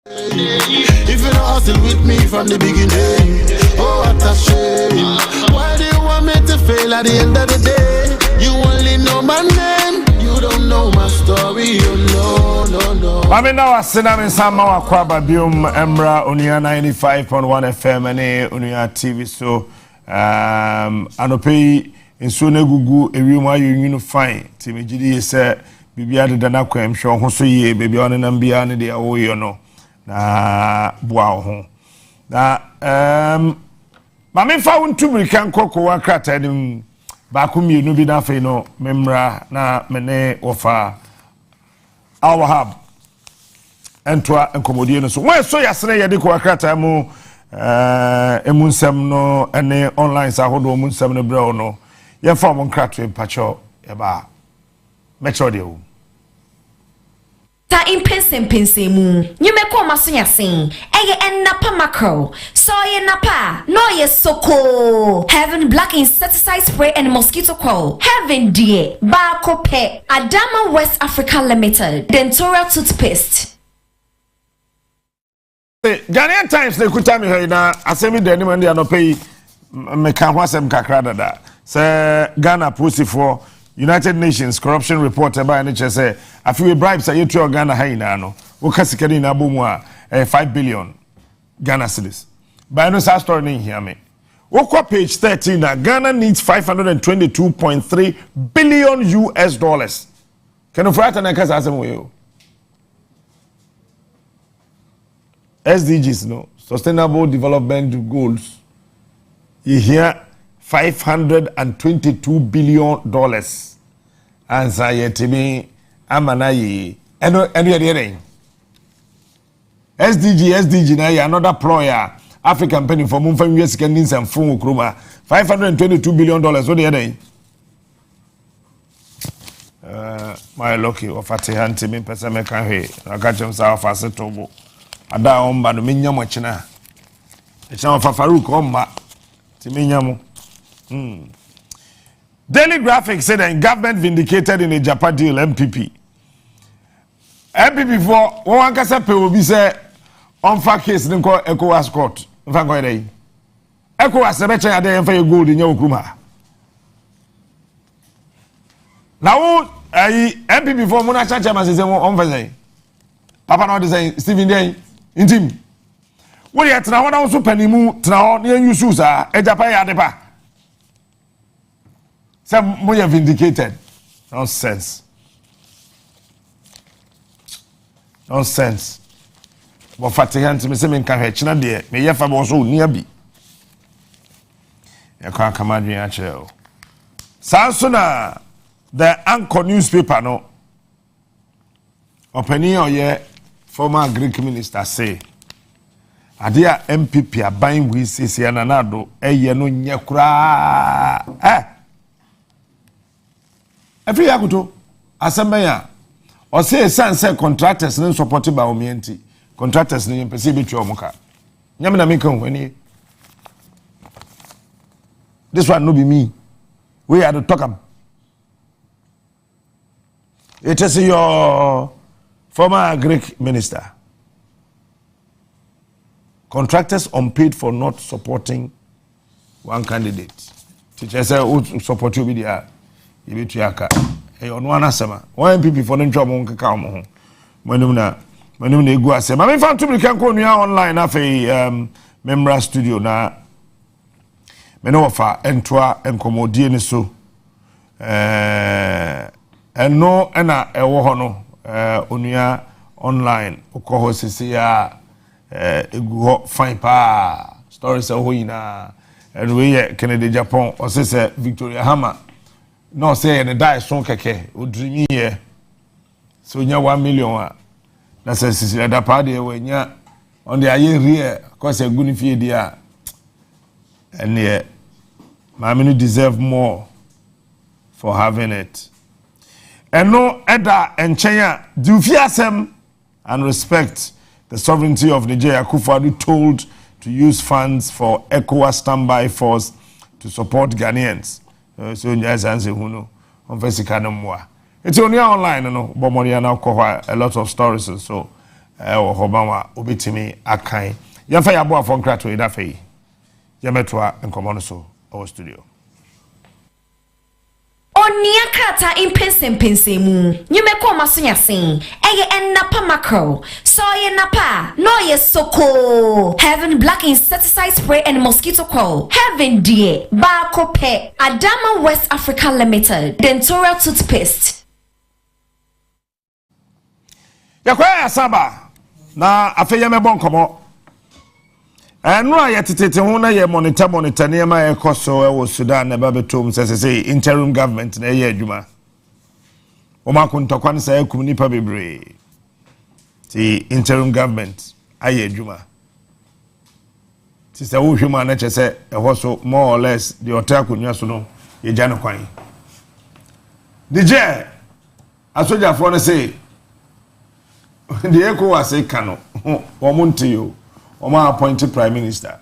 If you don't hustle with me from the beginning, oh what a shame. Why do you want me to fail at the end of the day? You only know my name, you don't know my story, you know, no. I mean now I said I'm in Sama Wakwaba Bium Emra Onua 95.1 FM and Onua TV so anope in Sone Gugu Ewima you fine Timijidi say bibia de na kwam hwe ho so ye baby on nam bia ne de wo ye no na boa ho na ma me fa wontu mirikan kokko wakrata nim ba ko mienu bi na fe no memra na mene ofa Awahab entwa enkomodie no so we so yasene ye de ko wakrata mu emunsem no ene online sa hodo emunsem no bre no ye fa mo nkratre pacho ye ba mecho de o ta impense mu nyume ko maso yasen eye enapa macro so ye napa no ye soko heaven black insecticide spray and mosquito coil heaven dear ba kope Adama West Africa Limited dental toothpaste. Ghanaian Times they kuta mi he na asemi de ni mande anopai me kan ho asem kakra dada say Ghana posifo United Nations corruption report by NHS say afi bribes are to Ghana ha ina no wo kasikari na bomu a 5 billion Ghana cedis by no sa story ni here me wo kwa page 13 na Ghana needs 522.3 billion US dollars can you frata na kasa asem we SDGs no sustainable development goals you hear $522 billion answer yetimi amanayi eno yere SDG na ya another ploy African penny for mumfa US can nin some phone kroma $522 billion what the yere my lucky of atihanti me pesa me kan he akachem sa of asetobo ada omba no menya mo china of Farouk omba ti menya mo Daily Graphic said that government vindicated in a Japan deal MPP for one can say obi say on fa case ni ko ECOWAS court fa ko dey ECOWAS be chen ade en fa gold in your kruma now MPP for mona cha chairman say on fa say papa no dey say Stephen dey intim wo dey tena wona so panimu tena ne use sa e Japan ya de pa. Some more vindicated. Nonsense. But Fatihan to me say me can he china de me ye fa bo so nia bi. E kwa kamadwi a cheo. Sansona the Anchor newspaper no. Opinion oye former Greek minister say adia MPP aban wi sisi ananado eye no nyekura Every yakuto asembeya o say sense contractors no support by omienti contractors no pese betwe omuka nyame na meka hwani this one no be me we had to talk am it is your former Greek minister contractors unpaid for not supporting one candidate teacher say who support you be there yibetu yaka Onua na sema one MPP for no job on keka mo ho manum na egu asema me fan tumri kan ko nua online afei memra studio na me no fa entoa enkomodie ni so eno na ewo ho no onua online ukoho sisi ya egu ho fine pa stories ho yina anyway ye Kennedy Japan o sese Victoria Hammer no say and die son keke o dreamy ye so nya 1 million na say sisi da pa de we nya on the aye rie cause e guni fie dia and ye ma me deserve more for having it and no eda enchenya do fiasem and respect the sovereignty of Nigeria. Akufo-Addo told to use funds for ECOWAS standby force to support Ghanaians. So yes, answer who know on Vesika no more. It's only online, no. But money now cover a lot of stories, so Obama obitimi akai. Yamfa yabo afon krato idafei. Yametwa enkomono so our studio. Onia krata impense mu nyume ko maso yasen eye enapa macro so ye napa no ye soko heaven black insecticide spray and mosquito coil heaven dear ba kope Adama West Africa Limited dental toothpaste. Yakwa Saba na afeye mebon komo. Enu a yetete ho na ye monitor ne ma ye koso e wo Sudan na ba betom say interim government na ye adwuma. O ma kontokwan say akum nipa bebre. Ti interim government aye adwuma. Ti say wo hwema na che say e ho so more or less the hotel kunwa so no ye gya no kwan. DJ asoja for na say the echo was a cano. Omuntiyo. Oma appointed prime minister.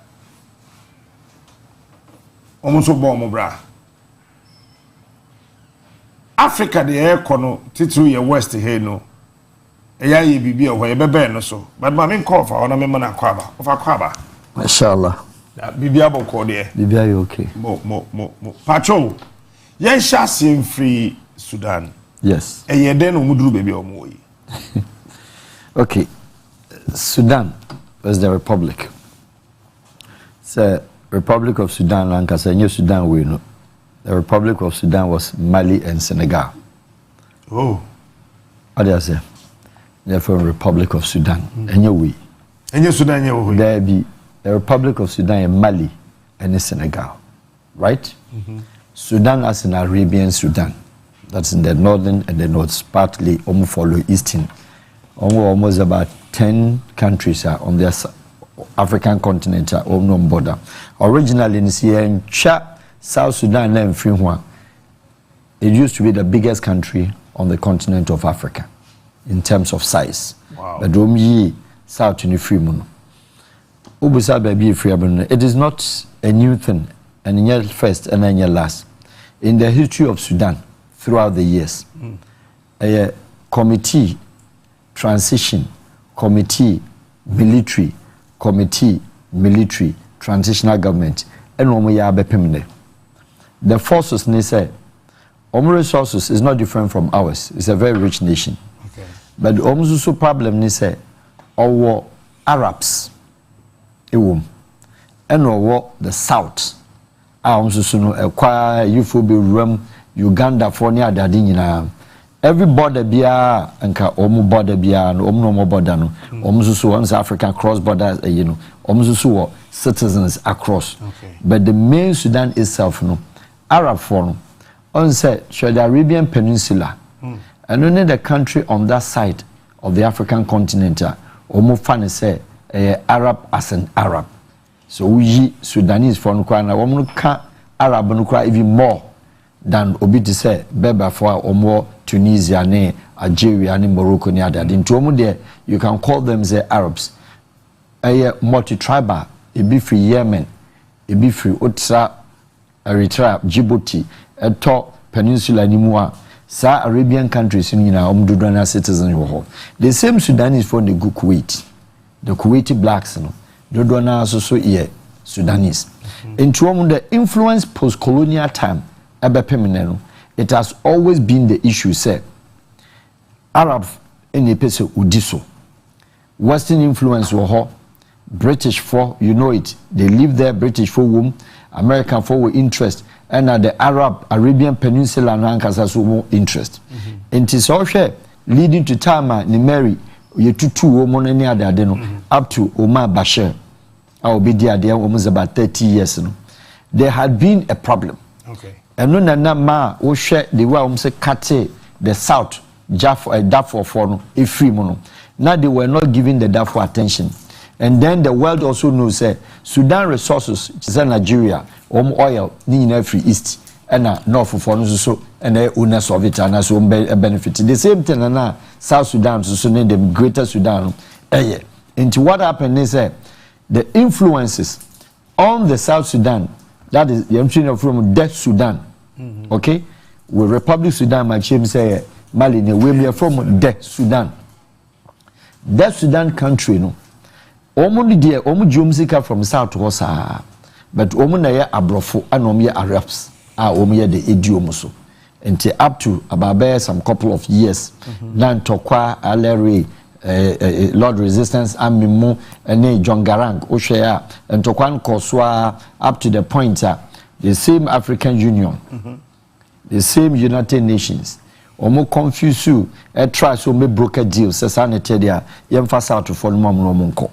Omuso bomo bra. Africa the air kono titru ye west here no. Eya ye bibi o ye bebe no so. But ma me call for ona me na kwaba. Ofa kwaba. Mashallah. Bibi aboko de. Bibi are okay. Mo. Patrol. Yen shasim free Sudan. Yes. Eye den omuduru baby omo yi. Okay, Sudan was the republic. So, Republic of Sudan, Lancaster, New Sudan, we know. The Republic of Sudan was Mali and Senegal. Oh. What do I say? They're from Republic of Sudan. And you we. And you Sudan, you there be the Republic of Sudan and Mali and Senegal. Right? Sudan as an Arabian Sudan. That's in the northern and the north, partly follow eastern. Almost about 10 countries are on the African continent are on border. Originally in South Sudan and Finland, it used to be the biggest country on the continent of Africa in terms of size. Wow. But South in Freeman. It is not a new thing, and in your first and in your last. In the history of Sudan, throughout the years, a committee transition committee military transitional government and ya bepemne. The forces they say resources is not different from ours. It's a very rich nation. Okay. But the problem they say our Arabs and the south Uganda for near the every border bia anka omu border bia no omu border no omu so once African cross border omu so citizens across. Okay. But the main Sudan itself no Arab for no on say the Arabian Peninsula and only the country on that side of the African continent omu fan say Arab as an Arab. So we Sudanese for no kwa na omu ka Arab no kwa even more than obi to say beba for omo Tunisia ne Algeria ne Morocco ne other. Into omo there you can call them the Arabs. Multi-tribal, it be free Yemen, it be free Otra, Eritrea, Djibouti, Eto Peninsula Nimua, Sa Arabian countries in Omdudana citizens. The same Sudanese for the good Kuwait, the Kuwaiti blacks, no, Dodona also here Sudanese. Into omo the influence post-colonial time. It has always been the issue said Arab in a place udiso Western influence were British for you know it they live there British for whom American for interest and the Arabian Peninsula and Ankasa interest. It is also leading to time ni Mary you two women any other up to Omar Bashir. I will be there almost about 30 years. There had been a problem. Okay. And no ma wo share the way say kate the south Darfur for no free mono. Now they were not giving the Darfur attention. And then the world also knows Sudan resources is Nigeria oil ni free east and north for no so and owners of it and so benefit. The same thing na South Sudan so name them Greater Sudan. Into what happened is the influences on the South Sudan. That is the entry from Death Sudan. Okay? With Republic Sudan, my chief say Mali, we are from Death Sudan. Death Sudan country, no. Omu dear, Omu Jumsika from South Wasa. But Omu Naya Abrofo and Omia Arabs are Omia the Idiomoso. Until up to about some couple of years. Nan Tokwa, Aleri, Lord Resistance, Amimu, and John Garang, Oshea, and Tokwan Koswa, up to the point the same African Union, the same United Nations, omo confuse you try so me broker deal se sanity dia yemfa south for no mo nko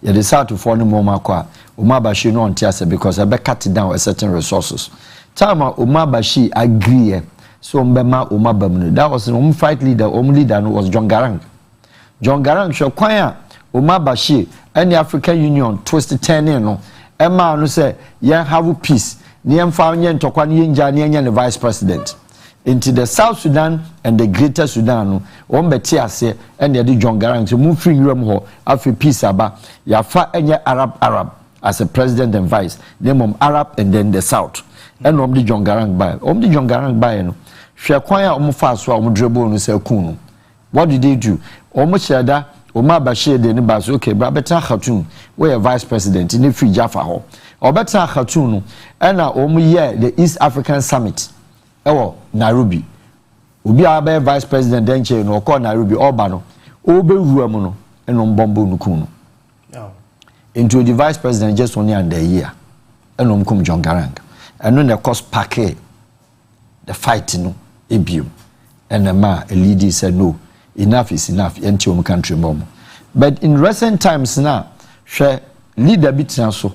ye the south for no mo makwa Umabashi no ontiase because I be cut down certain resources time Umabashi agree so mbema Umabam that was the fight leader leader was John Garang show kwanya Umabashi any African Union twist 10 no Emma no say yeah have peace niyem fa onye ntokwa ne yenja ne yenye the vice president into the South Sudan and the Greater Sudan no on beti ase and the John Garang so move free room ho afi peace aba ya fa enye Arab as a president and vice them Arab and then the South and the John Garang by no hwe kwan a omo fa so a omo drebo no say kun no what did they do omo sheda Umabashi de ne ba so okay bra beta Khartoum we vice president in free Jaffa ho obeta Khartoum no and omo ye the East African Summit ewo Nairobi obi a vice president den che no ko Nairobi oba no obewura mu no eno mbombo no kun no into the vice president just only and a year eno mkum John Garang eno na cost packet the fight no ebiem and the man a leader said no enough is enough enti o country mom but in recent times now share leader bitina so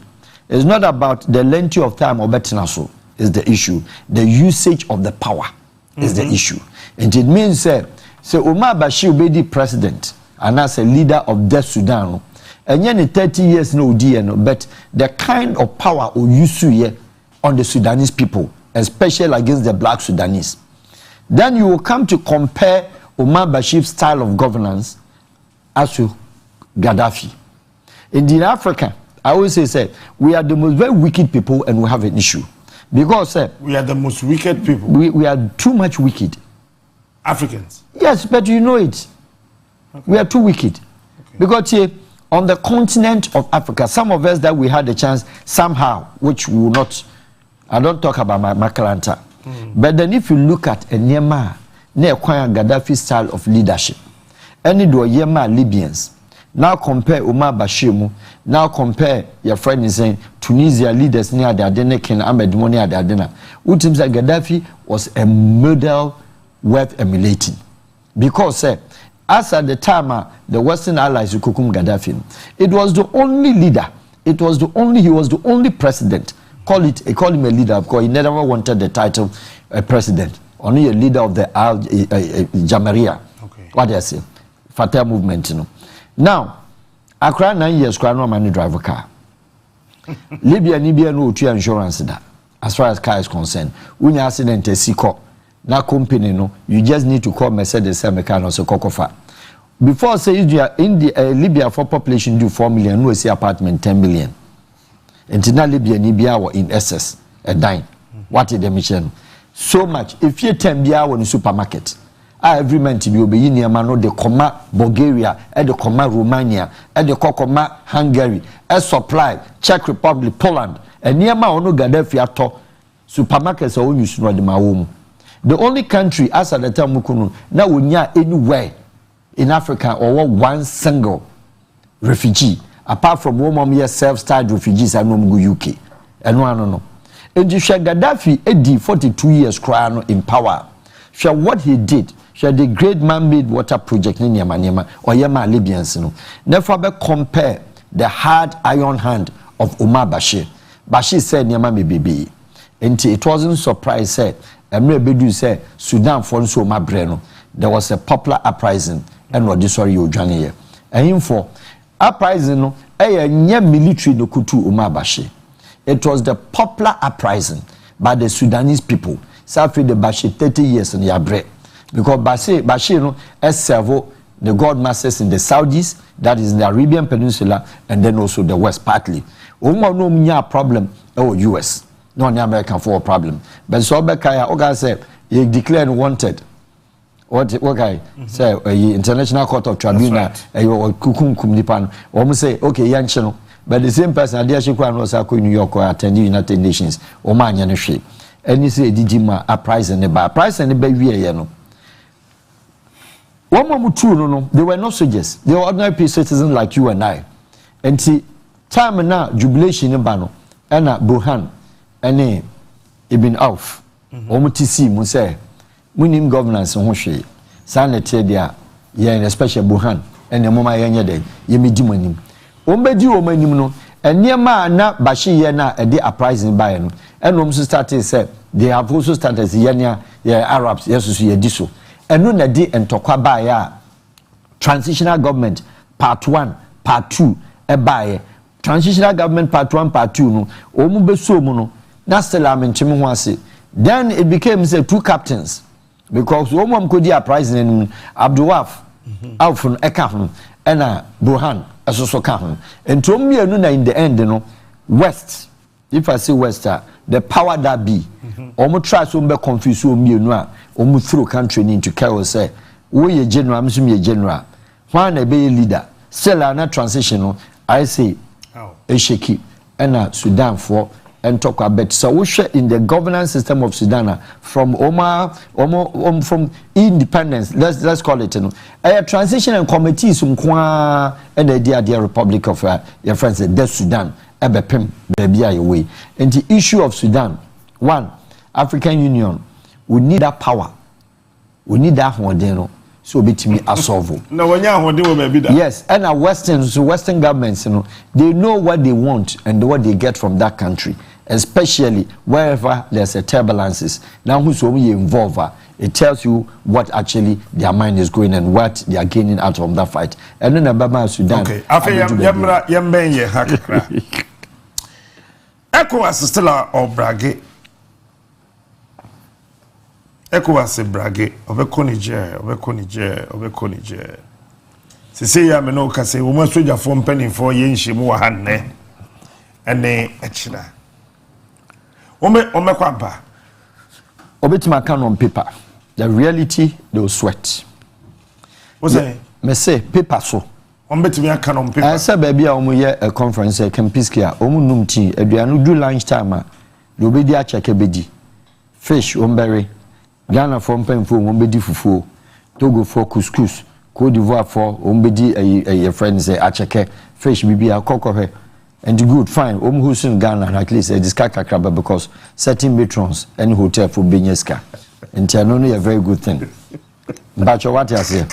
it's not about the length of time or betina so is the issue the usage of the power is the issue and it means say Umabashi will be the president and as a leader of the Sudan and then 30 years no no but the kind of power or use here on the Sudanese people especially against the black Sudanese then you will come to compare Umabashi's style of governance as to Gaddafi. In Africa, I always say we are the most very wicked people and we have an issue. Because we are the most wicked people. We are too much wicked. Africans? Yes, but you know it. Okay. We are too wicked. Okay. Because on the continent of Africa, some of us that we had the chance somehow, which we will not, I don't talk about my Makalanta. But then if you look at Enyema, ne kwanya Gaddafi style of leadership. Any do Yema Libyans. Now compare Umabashi, now compare your friend is saying Tunisia leaders near the Adena Ken Ahmed Money at the Adena. Utim said Gaddafi was a model worth emulating. Because as at the time the Western allies who kukum Gaddafi, it was the only leader, he was the only president. Call him a leader because he never wanted the title president. Only a leader of the Jamaria. Okay. What do I say? Fatah movement, you know. Now, Accra 9 years, no money drive a car. Libya no insurance that. As far as car is concerned, when you accident a C-Corp, na company no, you just need to call Mercedes Mechanic or Cocofa. Before say in Libya for population do 4 million, no see apartment 10 million. And now Libya were in excess a dime. What is the mission? So much. If you 10 biya in the supermarket, every man to be obeying your man, the Koma Bulgaria, and the Koma Romania, and the Kokoma Hungary, a supply Czech Republic, Poland, and near my own Gaddafi ato supermarkets are only the Maum. The only country as at the time Mukunu now we near anywhere in Africa or one single refugee, apart from one self-styled refugees and no UK. And no. And you shall Gaddafi Eddie 42 years crown in power. Shall what he did, shall the great man-made water project in Yamanema or Yama Libyans. Never be compare the hard iron hand of Umar Bashir. Bashir said Yama baby. And it wasn't surprise said, Emre Bedu said Sudan for so my breno. There was a popular uprising and what this sorry you journey. And for uprising no military no kutu Umar Bashir. It was the popular uprising by the Sudanese people. After the Bashir 30 years in Yabre. Because Bashir no servo the god masters in the Saudis, that is in the Arabian Peninsula, and then also the West partly. No problem US. No American for a problem. But so Bekaya Oga said he declared wanted. What guy say International Court of Tribunal kukum kumdipan. Almost say okay yanchino. But the same person, Adiashikwan was in New York or attending United Nations, or man Yanushi. And you say, Dijima, a price and a bar, price and a baby, you know. One more true, no, they were not soldiers. They were ordinary citizens like you and I. And see, time now, jubilation in Bano, and Burhan, and Ibn Auf, Omutisi, Muse, munim governance ho hwe sanete dia yen especially Buhan ene moma yenye de yemedi manim ombedi o manim no enema na bashi na e de uprising by no enom so started say they have also started yenya Arabs yesusu ye diso eno na de entokwa ba ya transitional government part 1 part 2 e ba transitional government part 1 part 2 no omu beso mu no na selamentim ho ase then it became say two captains because omu kodi uprising Abdulwaf Alfun Ekahun ena Burhan asoso kahun entom mienu na in the end no west if I say west the power that be omo try so be confuse mienu a omo through country into chaos say wo ye general amsum ye general one na be leader sell na transition no I say esheki ena Sudan for and talk about so we share in the governance system of Sudan from from independence let's call it a transition and committees and the Republic of your friends the Sudan ebepem baby away and the issue of Sudan one African Union we need that power we need that one so betimi asolve na wanya hode wo baby da yes and our western governments they know what they want and what they get from that country especially wherever there's a turbulences now who's involved it tells you what actually their mind is going and what they are gaining out of that fight and then Bama Sudan okay afi yamra yembenye hakra ECOWAS still obrage ECOWAS brage obekonije sisi ya me no kase wo ma soja fo mpani fo ye nhyimu wa hanne ene achira ome kwampa obetima can on paper the reality they will sweat what's that me say paper so ombetimi can on paper say baby a omoye a conference e Kempiski a omunum tin aduanu du lunch time a do obedi a check bedi fish omberry Ghana for mpemfo ombedi fufuo Togo for couscous Côte d'Ivoire for ombedi a friends a check fish bibi a kokohe and good fine who's in Ghana and at least a discount because certain patrons any hotel for Benyeska and only a very good thing but what I say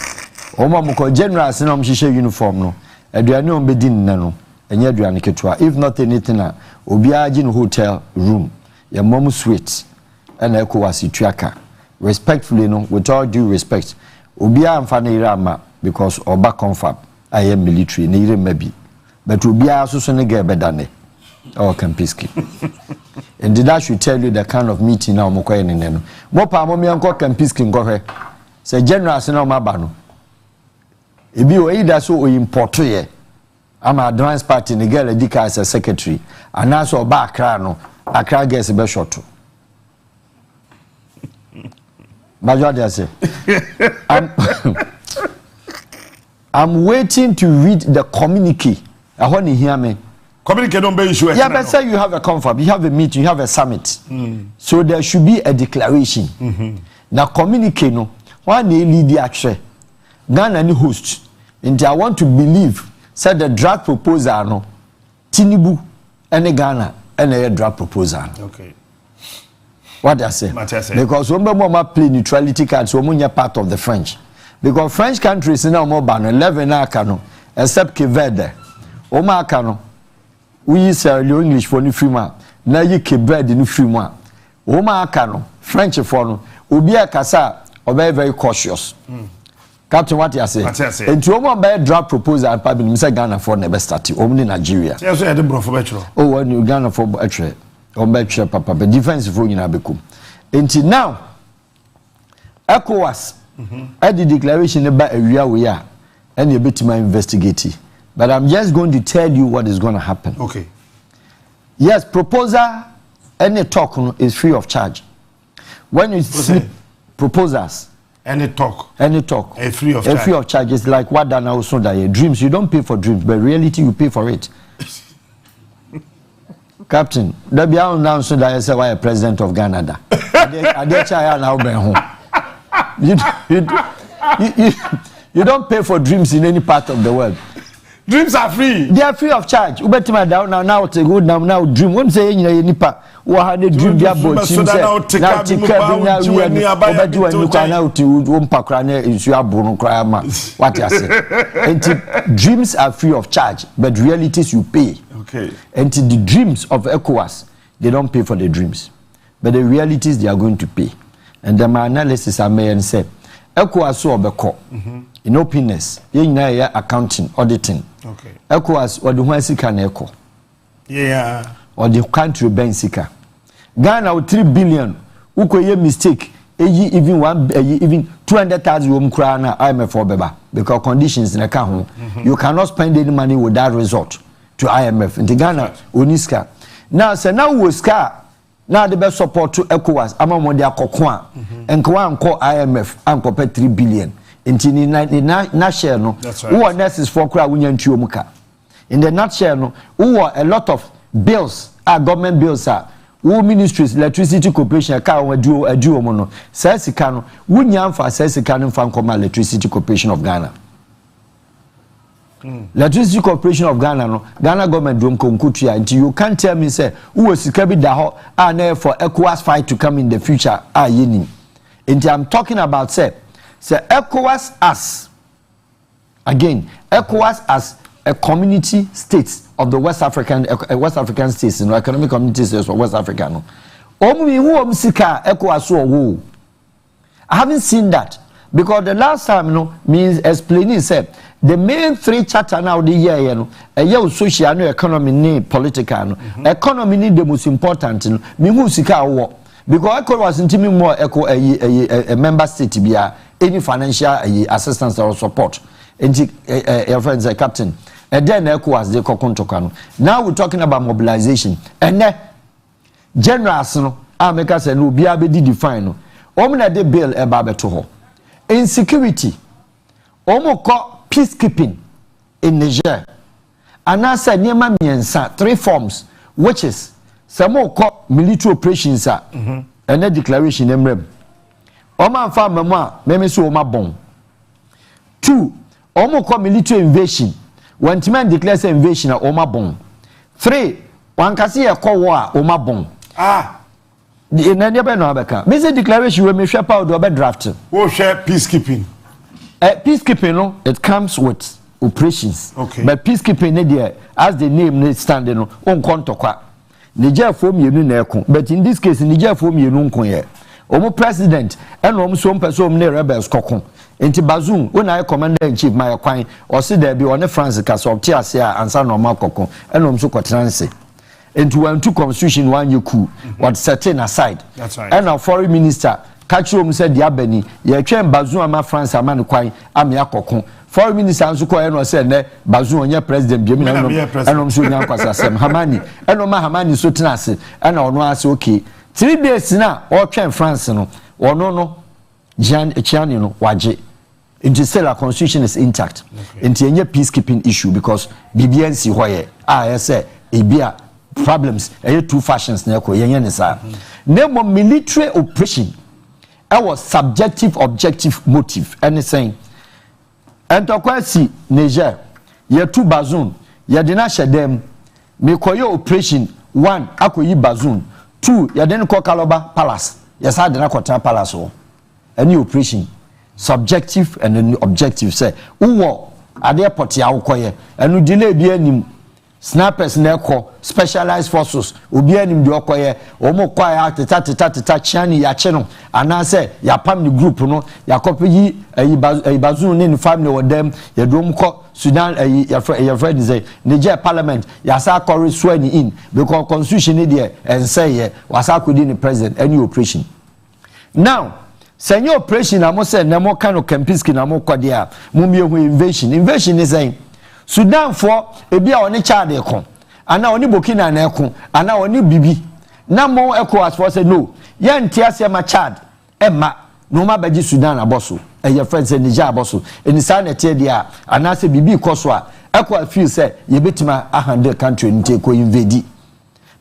muko general sinom shishe uniform no aduane ombedi nano enye aduane ketwa if not anything obiaji in hotel room your mom suite and ECOWAS tuaka respectfully no with all due respect obia amfa na irama because oba confab I am military na ire mabi but obia so ne ga bedane or Kempiski and that should tell you the kind of meeting now mokoye ne no mo pa mo mianko Kempiski ngohwe say general se na ma ba no ebi o either so o import ye am advance party ne girl edika as a secretary anaso oba akra no akra guess be short Major say I'm waiting to read the communique. I want to hear me. Communique don't be issue. Yeah, but say you have a confab, you have a meeting, you have a summit. So there should be a declaration. Now communique no. Why they lead the action? Ghana ni host. And I want to believe said the draft proposal no. Tinubu and Ghana and a draft proposal. Okay. What I say? Because when we play neutrality cards, we are part of the French. Because French countries now more ban 11 akano, except Cape Verde. Oma akano, we use English for new free man. Now you Cape Verde new free man. Oma akano, French for no. Ubi akasa, obe very cautious. Captain, what you say? And to one by draft proposal and probably Mr. Ghana for never started. Only Nigeria. Yes, so Edinburgh for bachelor. Oh, when you Ghana for bachelor. Ombetche papa but defense for nyina bekum until now ECOWAS the declaration about area we are and you betima investigate but I'm just going to tell you what is going to happen. Okay. Yes, proposal any talk is free of charge when you see proposals any talk a free of charge is like what Dana also that dreams you don't pay for dreams but reality you pay for it. Captain, there be announced that I say why president of Ghana. You don't pay for dreams in any part of the world. Dreams are free. They are free of charge. Ubetima down now to go now dream. One say you nipa wo ha dream dia bo chim say now take now we obedu anu now to umpakra na isu aburu kra ma what you say. And dreams are free of charge, but realities you pay. Okay. And the dreams of ECOWAS, they don't pay for the dreams, but the realities they are going to pay. And then my analysis I may and say ECOWAS so obeko in openness ye accounting auditing. Okay. ECOWAS or the one sika na eco. Yeah. Or the country ben sika. Ghana with 3 billion. Uko ye mistake. Even 200,000 wom kra na IMF obeba because conditions in account. You cannot spend any money with that resort to IMF. In Ghana oniska. Now say now we ska now the best support to ECOWAS ama mo dia kokwa. Enko anko IMF anko pay 3 billion. Inti ni na share no who nurses for kra wunya ntuo muka. In the nutshell no who a lot of bills government bills are who ministries electricity corporation ka aduo mo no say sika no wunya amfa say sika no mfa nkoma electricity corporation of Ghana. Electricity corporation of Ghana no Ghana government drum konkutua until you can't tell me say who sika bi da ho for ECOWAS fight to come in the future yeni. Until I'm talking about say ECOWAS as again ECOWAS as a community state of the West African states, economic community states of West Africa. No, ECOWAS I haven't seen that because the last time means explaining said the main 3 chapter now the year social no economy ni political no economy ni the most important no me who sika wo because ECOWAS intimi more a member state bia any financial assistance or support. Your friends are captain. And then ECOWAS they kokontokano. Now we're talking about mobilization. And then generals no America say no bia be define no. Omna de bill e ba beto ho. Insecurity. Omo ko peacekeeping in Niger. And I said niema miensa 3 forms which is some ko military operations are and a declaration emrem. Oma fa memo meme so oma bon. 2 Omo ko military invasion. When man declares invasion oma bon. 3 wankasi e ko wo a oma bon. The never no abeka. Basic declaration we me share power do be draft. Wo share peacekeeping. Peacekeeping no it comes with operations. Okay. But peacekeeping ne there as the name stand no on kontokwa. Niger form yenu na ekon. But in this case Niger form yenu nkon ye. Omo president and omo so person ne rebels kokon. Enti Bazoum when I commander in chief my kwan or see there be on France ka so tia se ansa normal kokon and omo so kwatranse. Enti one two constitution one yeku what setting aside. That's right. And our foreign minister catch omo said the abeni ye twen Bazoum ama France ama ne kwan am ya kokon. Foreign minister anso ko no say ne Bazoum onye president bi na omo so nya kwasa sem Hamani and omo Hamani so tenase and ono ase okay 3 days na o twen France no ono no Gianni no waje. It is still our constitution is intact. Into any peacekeeping issue because BBNC why I say ebia problems 2 fashions na ko yenye ne sa. Nemo military operation was subjective objective motive anything. Entokwasi Niger ye 2 Bazoum ye de na shedem me koyo operation 1 akoyi Bazoum 2 ye de ko Kaloba Palace ye sa de na Kota Palace o any operation subjective and an objective say uwo ade airport ya ukoye enu delay bi anim snipers na ekọ specialized forces obi anim de okoye omo kwaya teta chani ya che no ana say ya pam the group no ya kopeyi Bazoum ne family with them ya dom ko Sudan your friend say Niger parliament ya sa corre swear in because constitution ne there and say wasa kodi the president any operation now Senyo operation amo say na mo kan Kempinski na mo kwade a mo miehu invasion is saying Sudan for ebi a oni Chad ekon ana oni Burkina na ekon ana oni Bibi na mo ECOWAS for say no ye ntia ma Chad emma no ma baji Sudan aboso your friend say Niger aboso eni sa na tie dia ana say Bibi koso a ECOWAS feel say ye betima a handle country ntie ko invade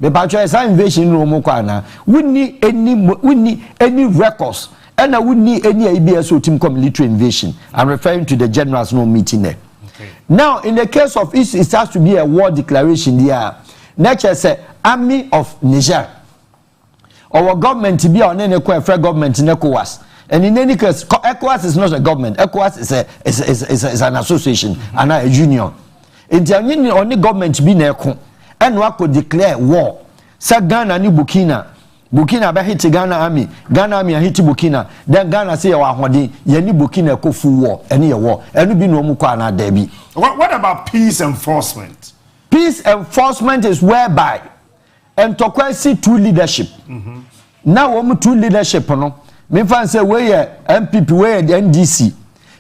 be pa try say invasion no mo kwa na we need any records. And I would need any ABS or team military invasion. I'm referring to the generals no meeting there. Now, in the case of it has to be a war declaration there. Nature say Army of Niger. Our government be on any federal government in ECOWAS. And in any case, ECOWAS is not a government. ECOWAS is an association and a union. In the union, only government be neko. And we could declare war. Say Ghana ni Burkina be hit Ghana army hit Burkina. Then Ghana say our hodi yani Burkina ko full war. Any war. Any be no mu kwa na debi. What about peace enforcement? Peace enforcement is whereby and to see two leadership. Now we two leadership no. Me fan say we MPP we the NDC.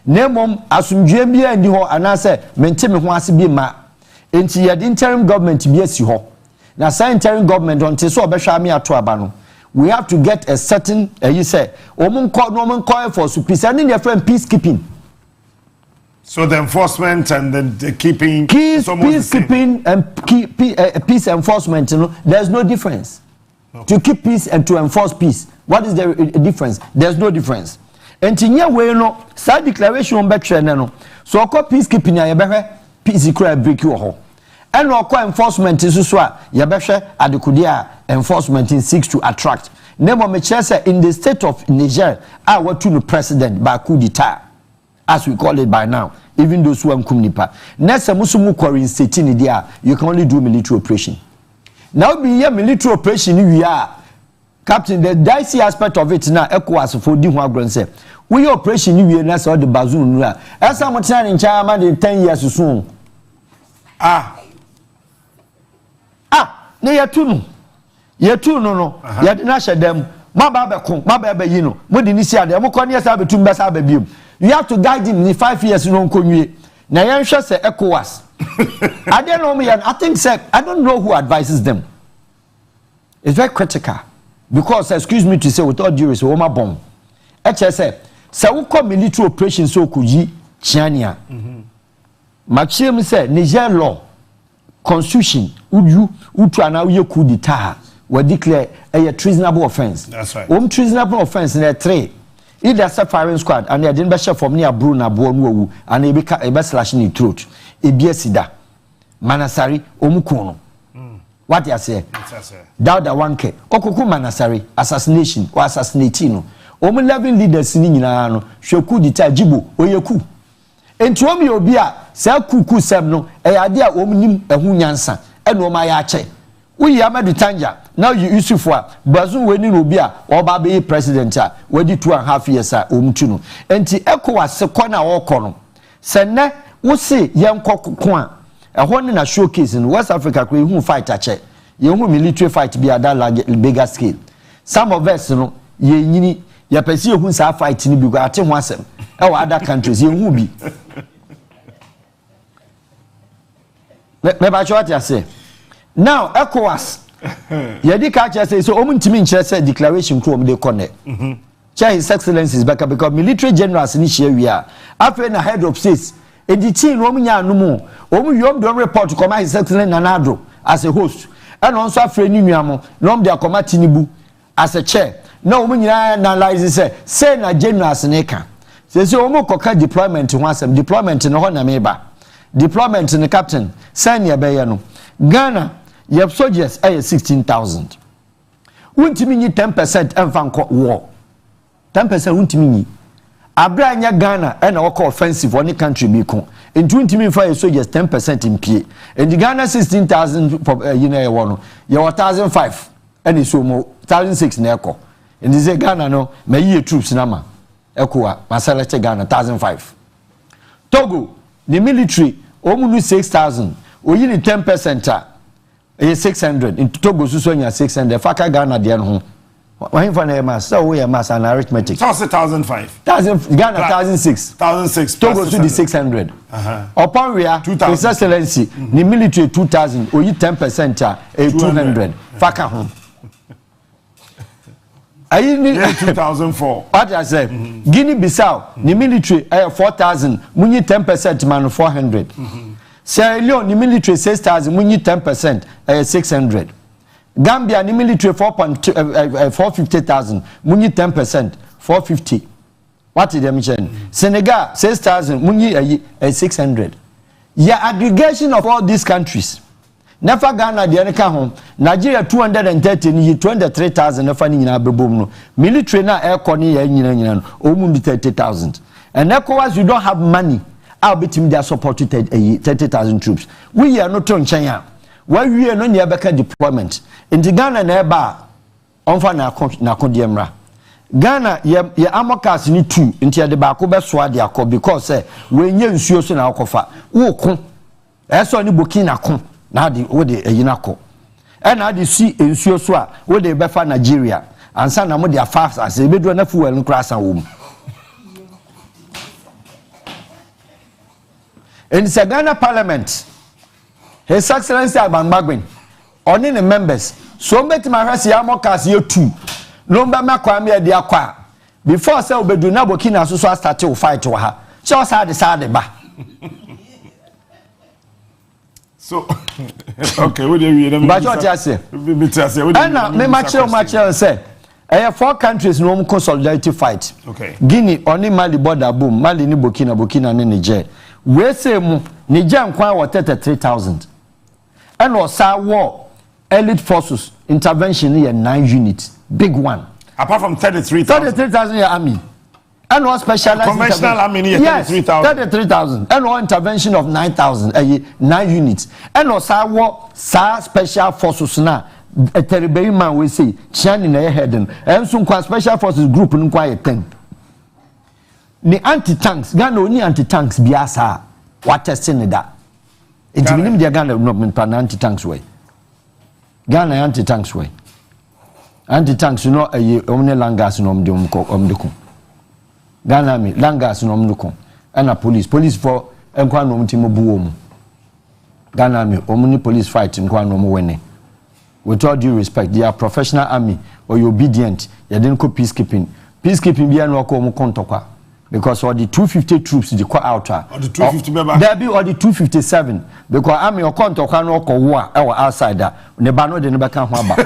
Nemom asumdwe bia ndi ho anase mente me ho ase bi ma. Enti ye the interim government bi asi ho. Na say interim government on so obehwa me ato aba no. We have to get a certain you say omun call for peace and their friend peacekeeping. So the enforcement and the keeping peacekeeping and peace enforcement, you know, there's no difference. Okay. To keep peace and to enforce peace, what is the difference? There's no difference. And tinya we no sa declaration be twa no. So ko peacekeeping ya be peace ikura break you ho. And ko enforcement is so a ya be hwe adekudia enforcement in seeks to attract. Nemo me say in the state of Niger, what to the president by coup d'etat, as we call it by now, even those who are kumnipa. Nessa musumu quarry state in India, you can only do military operation. Now be a military operation we are. Captain, the dicey aspect of it now, ECOWAS for Dimwa say. We operation you will not the bazoon. As I'm in China in 10 years soon. Ne yatunu. Yatunu no. Yadina shadem. Maba be yino. Modi ni sia dem ko ne sa betum be sa be biom. You have to guide him in 5 years no nkonwie. Na yenhwe say ECOWAS. I don't know me and I think say I don't know who advises them. It's very critical because excuse me to say with all due respect, Oma bomb. HSA say we call military operation so kuji chiania. Maakye say Niger law constitution utu ana uye coup d'etat we declare a treasonable offense. That's right. Treasonable offense in 3. Either a firing squad and they didn't share from near Bruna Buonu and they be slashing in throat. E be sida. Manasari omukono. What you say? Dauda wanke. Okuku Manasari assassination or assassinatino. 11 leaders in nyina no hweku d'etat jibo oyeku. Enti omi obi a sa kuku sem no e ade a omnim ehu nyansa e no ma ya che. Uyi Amadu Tanja now you Yusufu a bazu weni no obi a oba be president a wadi 2.5 years a omtu no. Enti ECOWAS kona wo kono. Se ne wo se yenkoko a ehon na showcase in West Africa kwe hu fight ache. Ye hu military fight be at that bigger scale. Some of us no ye nyini ya pesi hu sa fight ni bi go ate ho asem. E wa other countries ye hu bi. Me ba what you say. Now ECOWAS yedi ka che say so omuntimi nche say declaration kro dey connect. Chair His Excellency is back because military generals ni share we are. After na head of states editin no munya no mu yom don report come His Excellency Nanado as a host. And also after ni nuamo no dey akoma Tinubu as a chair. No munya analyze say na generals ne ka. Say omo koka deployment ho asem deployment no ho na meba. Deployment in the captain send ya be no. Ghana you have soldiers 16,000. Untimi ni 10% enfa war. 10% untimi ni. Abra nya Ghana and our offensive one country be kon. In 20 for soldiers 10% in pay. And the Ghana 16,000 you know one. You 1,005 and it's so more 1,006 na eko. And this Ghana no me ye troops na ma. Ekoa masala che Ghana 1,005. Togo the military omunu 6,000. Oyi ni 10% a 600 in Togo so nya 600 faka Ghana de no why for na mass so we mass and arithmetic so 1,005 Ghana 1,006 Togo so the 600 upon we are His Excellency the military 2,000 oyi 10% a 200 faka ho ayi ni 2004 what I say Guinea Bissau the military 4,000 munyi 10% man 400 Sierra Leone, the military 6,000, we need 10%, 600. Gambia, the military 450,000, we need 10%, 450. What did they mention? Senegal, 6,000, we need 600. aggregation of all these countries. Never Ghana the Aneka home. Nigeria 230 ni 23,000 never ni na bebom no. Military na air corny nyina omu 30,000. And ECOWAS you don't have money. I'll be team their support to 30,000 troops. We are not on China. Why we are no near back deployment. In the Ghana na eba onfa na kodiemra. Ghana ye amokas ni 2 ntia de ba ko be so ade akọ because we nye nsuo so na akofa. Wo ko. Eso ni Burkina ko. Na di wo de eyina ko e na di si ensuo so a wo de be fa Nigeria ansa na mo de afast as e bedu na fuel no krasa wo mu in the Ghana Parliament His Excellency Agbangbagbin oni the members so metima hwese ya mokas ye 2 no mba makwa me de akwa before say obedu na Burkina so start to fight wa ha so sa de ba. So, okay, what do you mean? But what you say? And me match say, 4 countries no solidarity fight. Okay. Guinea only Mali border boom, Mali ni Burkina ni Niger. We say mu Niger nkwa wa 33,000. And also war elite forces intervention here 9 units, big one. Apart from 33,000. 33,000 your army. And all specialized conventional army here 33,000. 33,000. And all intervention of 9,000, 9 units. And also war special forces na a terrible man we say China na head and some special forces group no quiet 10. The anti-tanks, Ghana only anti-tanks biasa what testing that. It's minimum the Ghana no anti-tanks way. Ghana anti-tanks way. Anti-tanks you know only langas no omdeku. Ghana me langas no omdeku. And a police for enkwa no mtimo buwo mu. Ghana me omni police fight enkwa no mo wene. With all due respect, they are professional army or you obedient. You didn't go peacekeeping. Peacekeeping be no ko mo kontokwa. Because all the 250 troops they call out. Or the 250 member. There be all the 257 because army or kontokwa no ko war our outsider. Ne ba no de ne ba kan ho aba.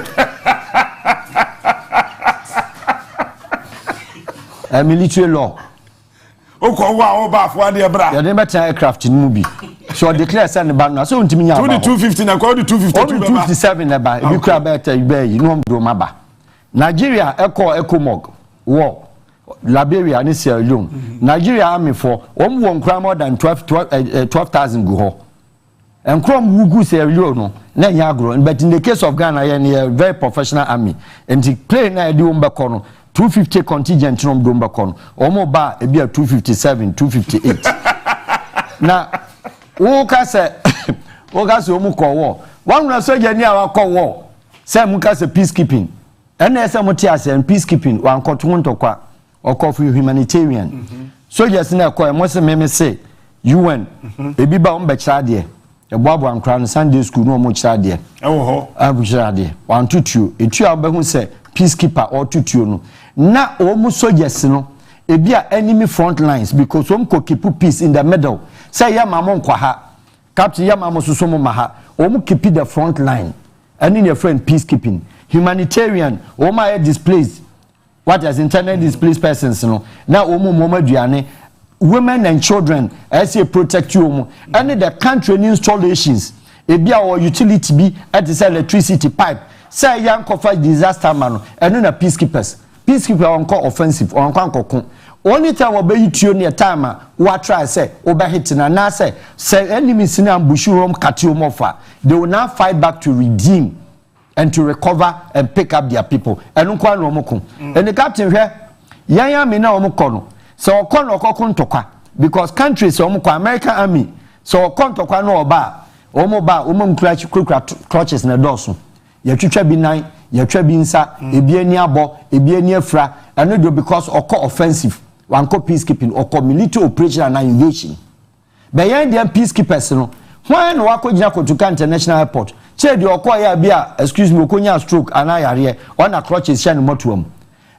A military law. Oko wa oba afwa de bra. You didn't better aircraft in movie. So declare send ban so ntimi nya ba. 250 na ko 252 ba. 257 na ba. Bi kra better be no do maba. Nigeria ECOMOG war. Liberia and Sierra Leone. Nigeria army for won cry more than 12,000 go ho. And crom wugu Sierra Leone na nya agro. But in the case of Ghana, a very professional army. And the play na di umba kono 250 contingent no umba kono. Omo ba e bia 257, 258. Na wo ka se omu ko war. One na soldier ni awa ko war. Say mu ka se peacekeeping. And na say mu ti ase peacekeeping wan ko to ntokwa. Or call for humanitarian. So just na call must me say UN ebi ba on be chade e boabo ankra Sunday school no mo chade e ho abu chade wan tutu etu abahu say peacekeeper or tutu no na o mu soldiers no ebi a enemy front lines because some ko keep peace in the middle say ya mamo nkwa ha captain ya mamo suso mo maha o mu keep the front line and in your friend peacekeeping humanitarian o ma displaced. What as internet displaced persons, no? Now, women and children, as they protect you, and the country installations, a be our utility be at the electricity pipe. Say young coffee disaster man, and then a peacekeepers. Peacekeeper on call offensive or on call. Only time will be you near time, what try say, over hitting and I say enemies in Bushurum Katiumofa. They will now fight back to redeem. And to recover and pick up their people. And unkwa no moko. And the captain here, yaya me na omokono. So okono okokon because countries omoko American army. So okon no oba. Omo clutches na doso. Ya twetwa bi nan, ya twa bi nsa, ebi ani abo, ebi ani afra. And no because oko offensive, wanko peacekeeping, oko military operation and invasion. Behind them peacekeepers no. When wako jina Kotuka International Airport, che di okwa ya bia, excuse me, okonya stroke anayare, ona crutches shani motuam.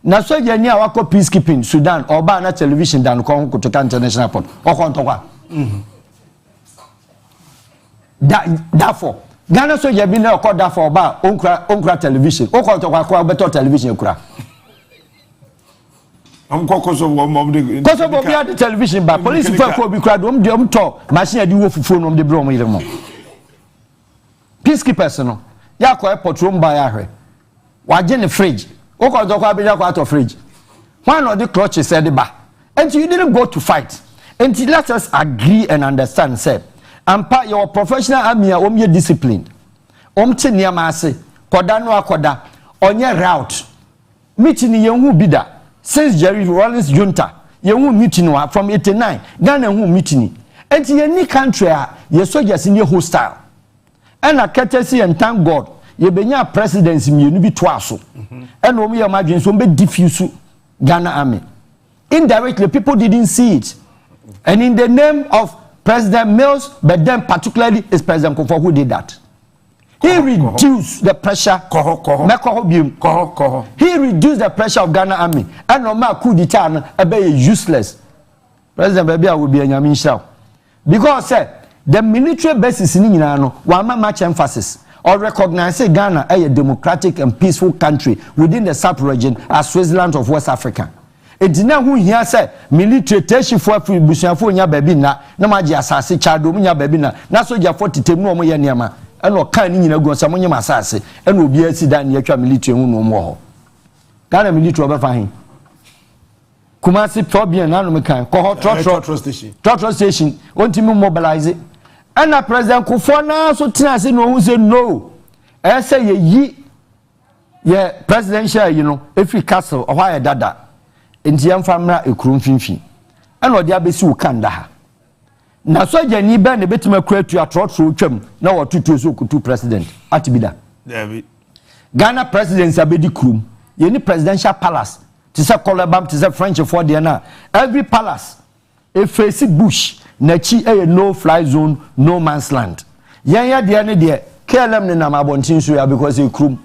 Na so je ni wako peacekeeping Sudan, oba na television dan Kotuka International Airport. Oko ntokwa. Therefore, Ghana so je bi na oko therefore oba onkra television. Oko ntokwa kwa better television ekura. am kokoso wo mom de koso bo bia the television ba police for ko bi kra dom de to machine de wo fufu no de bro mo yire mo peacekeepers no ya ko airport room ba ya hwe wa je ne fridge o ko do ko abia ko out of fridge why not the clutch said ba and you didn't go to fight and let us agree and understand say ampa your professional army a omye disciplined omte niam ase koda no akoda onye route meeting yenhu bida since Jerry Rawlings junta yenhu meeting from 89 Ghana hu meeting and any country your soldiers in your hostile and a courtesy and thank God ye benya presidency mienu bi to aso and omo ye madwen so be diffuse Ghana army indirectly people didn't see it and in the name of President Mills but then particularly is President Kufuor who did that. He reduced the pressure. He reduced the pressure of Ghana army and no ma coup d'etat be useless. President Babia will be a Nyamisha because the military basis in no one much emphasis or recognize Ghana as a democratic and peaceful country within the sub-region as Switzerland of West Africa. It now who here say military station for busianfo nya baby na maji asase chado nya baby na soja 40 temu omo ye niama eno kan ni nyina gonsa monye masase eno obi asida na yatwa military hu no mo ho Ghana military obefa hin Kumasi problem na no me kan ko trotro station ontimi mobilize and President Kufuor na so tina se no hu say no e say ye presidential you know every castle or why dada enti yamfamra ekrum finfin ana odi abesi ukanda ha na soja ni ba ne betima kwatu atrotro twam na wotutu so kutu president atibida David Ghana president abedi krum ye ni presidential palace ti se kolebam ti se French for there na every palace e face bush na chi no fly zone no man's land yanya de ne de KLM ne na mabontin so ya because e krum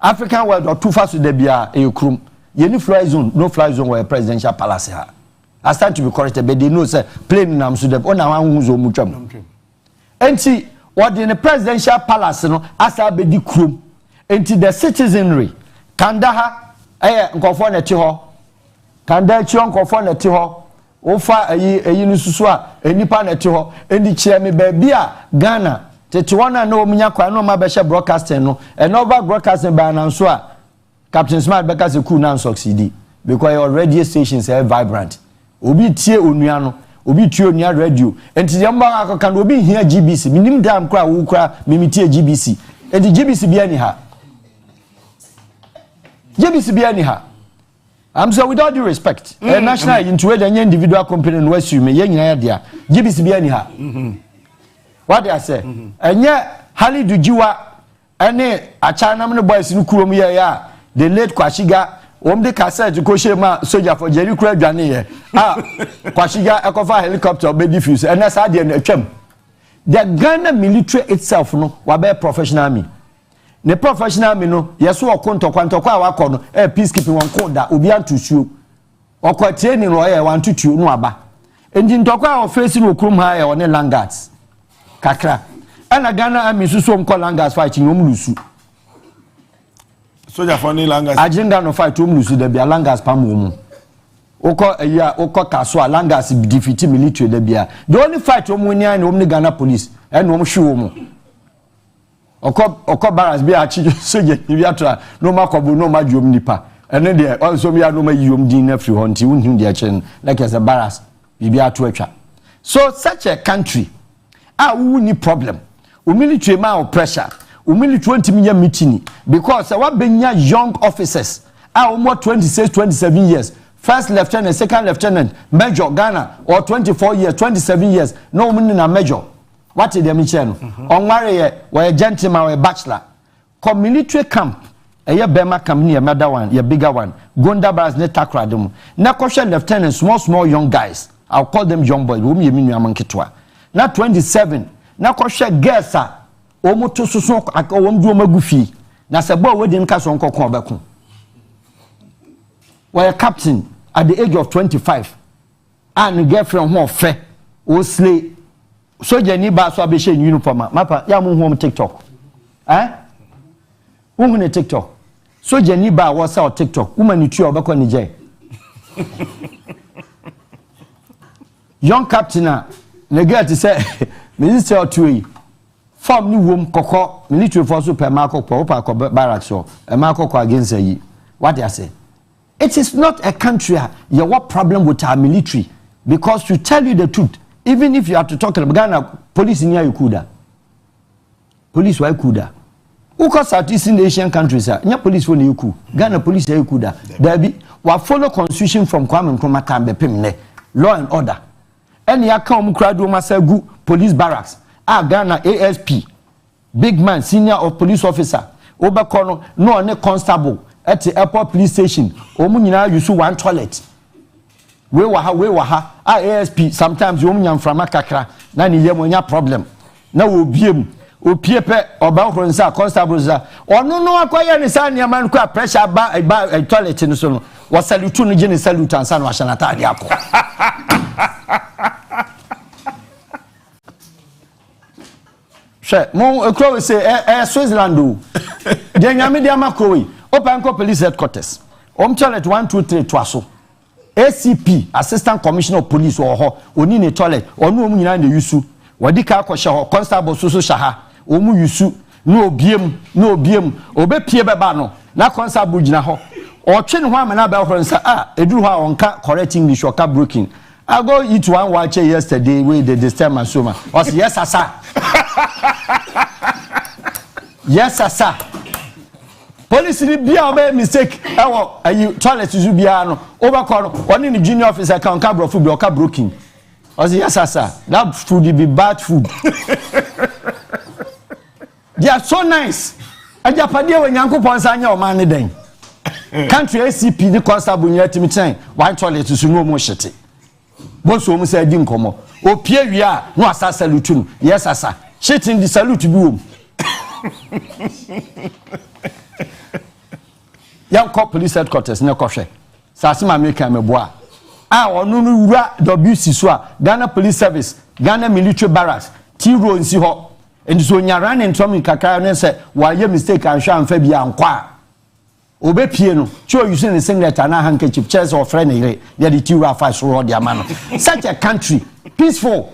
African world or too fast to the bia e krum Yeni fly zone, no fly zone where presidential palace ha. I start to be corrected, but they know say plane nam so dem ona wan huzo mutwam. Enti what in the presidential palace no asa be di krom. Enti the citizenry kandaha nkofo na ti ho. Kanda chi nkofo na ti ho. Ofa ayi no susu a enipa na ti ho. Endi chia me ba bia Ghana tete wona na omunya kwa no ma be she broadcasting no. And over broadcasting by na so a Captain Smart because could not succeed because your radio stations are vibrant. Obi tie onua no, obi tie onua radio. Enti yamba kan obi hia GBC. Minim dam kra wo kra mimitie GBC. Enti GBC bia ni ha. GBC bia ni ha. I'm so with all due respect. National into any individual company no assume ye nyina dia. GBC bia ni ha. What they say? Enye Hali Dujiwa ene achana me boys no kurom ye ya. The late Kwashiga, the cassette to Koshema soldier for Jerry Craig Jani. Kwashiga Ekofa helicopter be diffuse, and that's how they chem. The Ghana military itself no wabe professional army. The professional army no yeso okonto kwanto kwa wako no peacekeeping won koda obi antusuo. Okwa training no ye wan tutuo no aba. Enji ntokwa o face no krum ha ye one langards. Kakra. Ana Ghana army suso mko langards fighting omlusu. Soja for ni langas agenda no fight o mlusu da bia langas pamu oko kaso a langas defeat military da bia the only fight o mu ni an o mu Ghana police and o mu hwe o mu oko barras bia achi soja ni bia tra no makobu no madwom nipa ene de also bia no mayom din na free honti unhim de achen like as a barras bia to atwa so such a country we need problem o military ma o pressure umili 20 million meeting because what benya young officers almost 26 27 years first lieutenant second lieutenant major Ghana or 24 years 27 years no umini na major what did them cheno on marry we gentleman we bachelor come military camp eye bema camp ni another one your bigger one Gonda Bras ne takra dem na kwhwe lieutenant small young guys I'll call them young boys we mi amanketwa na 27 na kwhwe girls omoto soso akawom du omagufi na sebo wedi nka so nkokon obekun we captain at the age of 25 and girlfriend who fe o slay soja ni ba so abehye uniform mapa ya mu hu TikTok hu ne TikTok so Jenny ba was on TikTok woman ni tue obekọ Niger young captain negat say minister otui form ni wom kokọ military force per mark barracks so e mark against yi what they say it is not a country you what problem with our military because to tell you the truth even if you have to talk about Ghana police in here kuda police why kuda uko Southeast Asian countries nya police for you Ghana police you kuda there be we follow constitution from Kwame Nkrumah time bepem law and order any account krado masagu police barracks Ghana ASP big man senior or police officer obekono no ne constable at the airport police station omu nyina use one toilet we waha ASP sometimes omu nyam from kakra na ne yem onya problem na wo biem opie pe oba horonsa constable za ono no akoye ne sa ne man kwa pressure ba toilet no so no wo salute no je ne salute ansa no ahyanata ade akọ mon ekro say Switzerland do de nyame de amakoi open police headquarters toilet 1 2 3 twaso ACP assistant commissioner of police ho oni ne toilet onu omu nyina na yusu wadi ka akọhye ho constable so shaha omu yusu no obiem obepie beba no na constable gina ho otwe ne ho amana ba ho nsa eduru ho onka correct English or ka broken I go eat one watch yesterday with the stem and soma was yes sir yes sir police ni bia o mistake ewo ayi toilet zu bia no overcall no oni ni junior officer kan ka bro food ka broken was yes sir that food be bad food they are so nice ajapade we nyankopon sanya o man ne den country ACP the constable nyatimi ten one toilet su no mo shete bonso mu say di nkomo opie wi a no asa salute no yes asa shitin di salute bi wom yan call police headquarters ne kohwe sase ma make am boa onu no wura WC so a Ghana police service Ghana military barracks T-row nsi ho enti so nyara ne ntom kakra ne say wa ye mistake an hwa amfa bi ankwa obepie no cho use ne singlet na handkerchief chairs or friend ire ya the T-row afa so ro dia man such a country peaceful.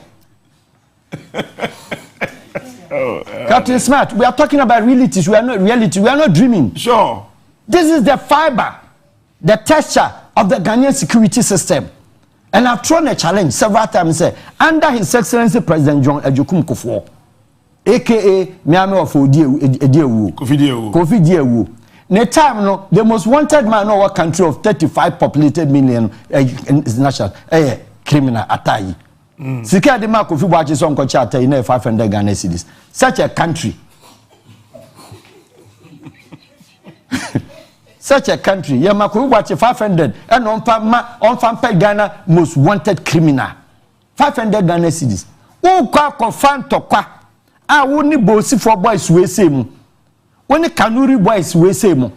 Captain Smart, we are talking about realities. We are not reality. We are not dreaming. Sure. This is the fiber, the texture of the Ghanaian security system. And I've thrown a challenge several times. Under His Excellency President John Ejiokum Kufuor, aka Miami of Kofi Diewu. Ne time no, the most wanted man in our country of 35 populated million national criminal Atai. Sika de ma Kofi Boachi so nko cha Atai na 500 Ghana cedis. Such a country. Such a country. Ya ma Kofi Boachi 500 and on pay Ghana most wanted criminal. 500 Ghana cedis. O kwa confront tokwa. Woni bosi for boys we say mu. Woni Kanuri boys we say mu.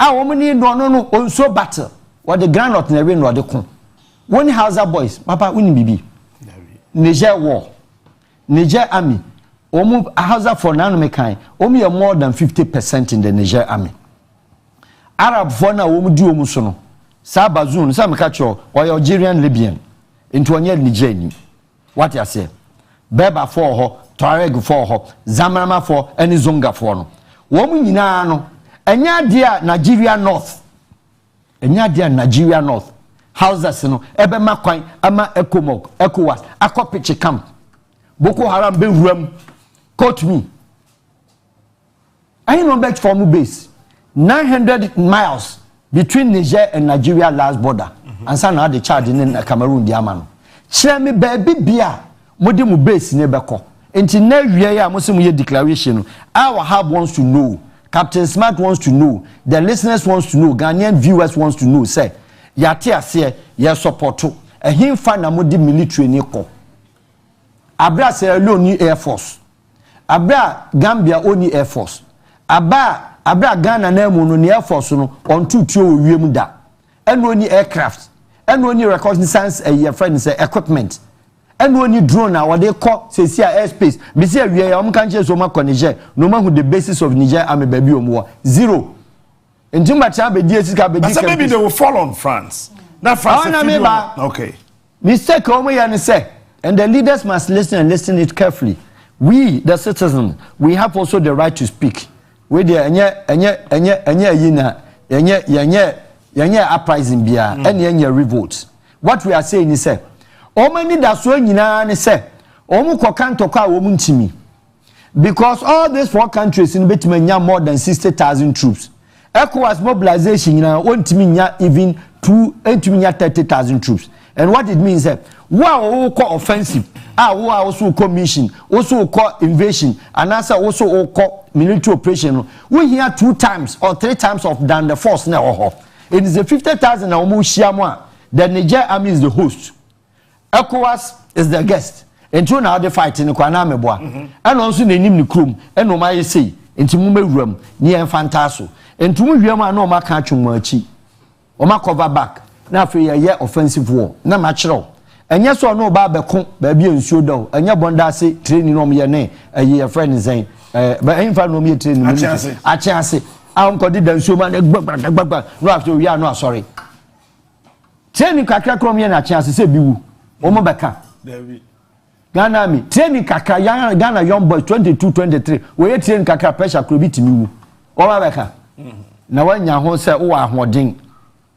Womni no onso battle. What the granite na we no de kon. Woni Hausa boys, papa woni bibi. Niger war. Niger army. Omu Hausa for now mekan. Omu more than 50% in the Niger army. Arab for na omu di omu so no. Sa bazoon, sa meka cho or Algerian Libyan. Into onye Niger ni. What you say? Beba for ho, Tuareg for ho, Zamarama for any Zonga for no. Womu nyina no. Enya dia Nigeria North. Enya dia Nigeria North. Houses no ebe makwan ama ekomok ekowas akopiche camp Boko Haram be wuram quote me I know back from base 900 miles between Niger and Nigeria last border and so now the charge in Cameroon di amano share me baby bia mode mu base ne beko enti na wie ya mo se mu ye declaration our hub wants to know Captain Smart wants to know the listeners wants to know Ghanaian viewers wants to know say yate ase ye supporto ehimfa na modi military ni ko abra Sierra Leone Air Force abra Gambia oni Air Force abra Ghana na mu no ni Air Force no on tutuo owiem da eno oni aircraft eno oni reconnaissance your friend say equipment eno oni drone na wode ko sesia airspace me say awie ya om kan che so ma Niger no ma hu the basis of Niger army baby omo zero Ntumba be die sika be di. But maybe they will fall on France. Not France. Okay. Mistake omo ya ne say, and the leaders must listen and listen it carefully. We, the citizens, we have also the right to speak. We the yenya uprising bia and yenya revolt. What we are saying is say, omo ni da so nyina ne say, omo kokan toka omo ntimi. Because all these 4 countries in between more than 60,000 troops. ECOWAS mobilization nya even 30,000 troops. And what it means is wow offensive, also mission, also invasion, and also military operation. We hear 2 times or 3 times of than the force now. It is a 50,000 the Niger army is the host. ECOWAS is the guest. And two now they fight in the Kwanameboa. And also the name Krum, and no my say, into Mume near Fantaso. And to me, no ma catch much. Or ma cover back. Now for a year offensive war, no natural. And yes or no barbe baby and sudo, and your bondasi training on your name, a year friend is saying, but ain't found no me training. I chance it. I'm going to do so many no after we are not sorry. Training Kaka come here a chance to say, Bibu, Omobeka. Ghana me training kaka Ghana young boys 22-23 we train kaka pressure could be to me o ma beka na wanya ho se wo ahoden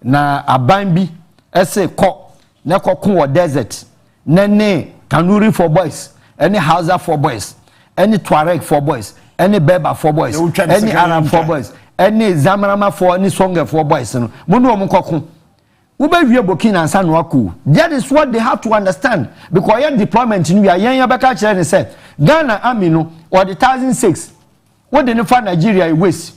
na aban bi ese ko na kokon wo desert na ne Kanuri for boys any Hausa for boys any Tuareg for boys any Berber for boys any Arab for boys any Zamarama for any Songa for boys no mo no mo kokon. That is what they have to understand because your deployment in Ghana army no or the 1,006 what they find Nigeria waste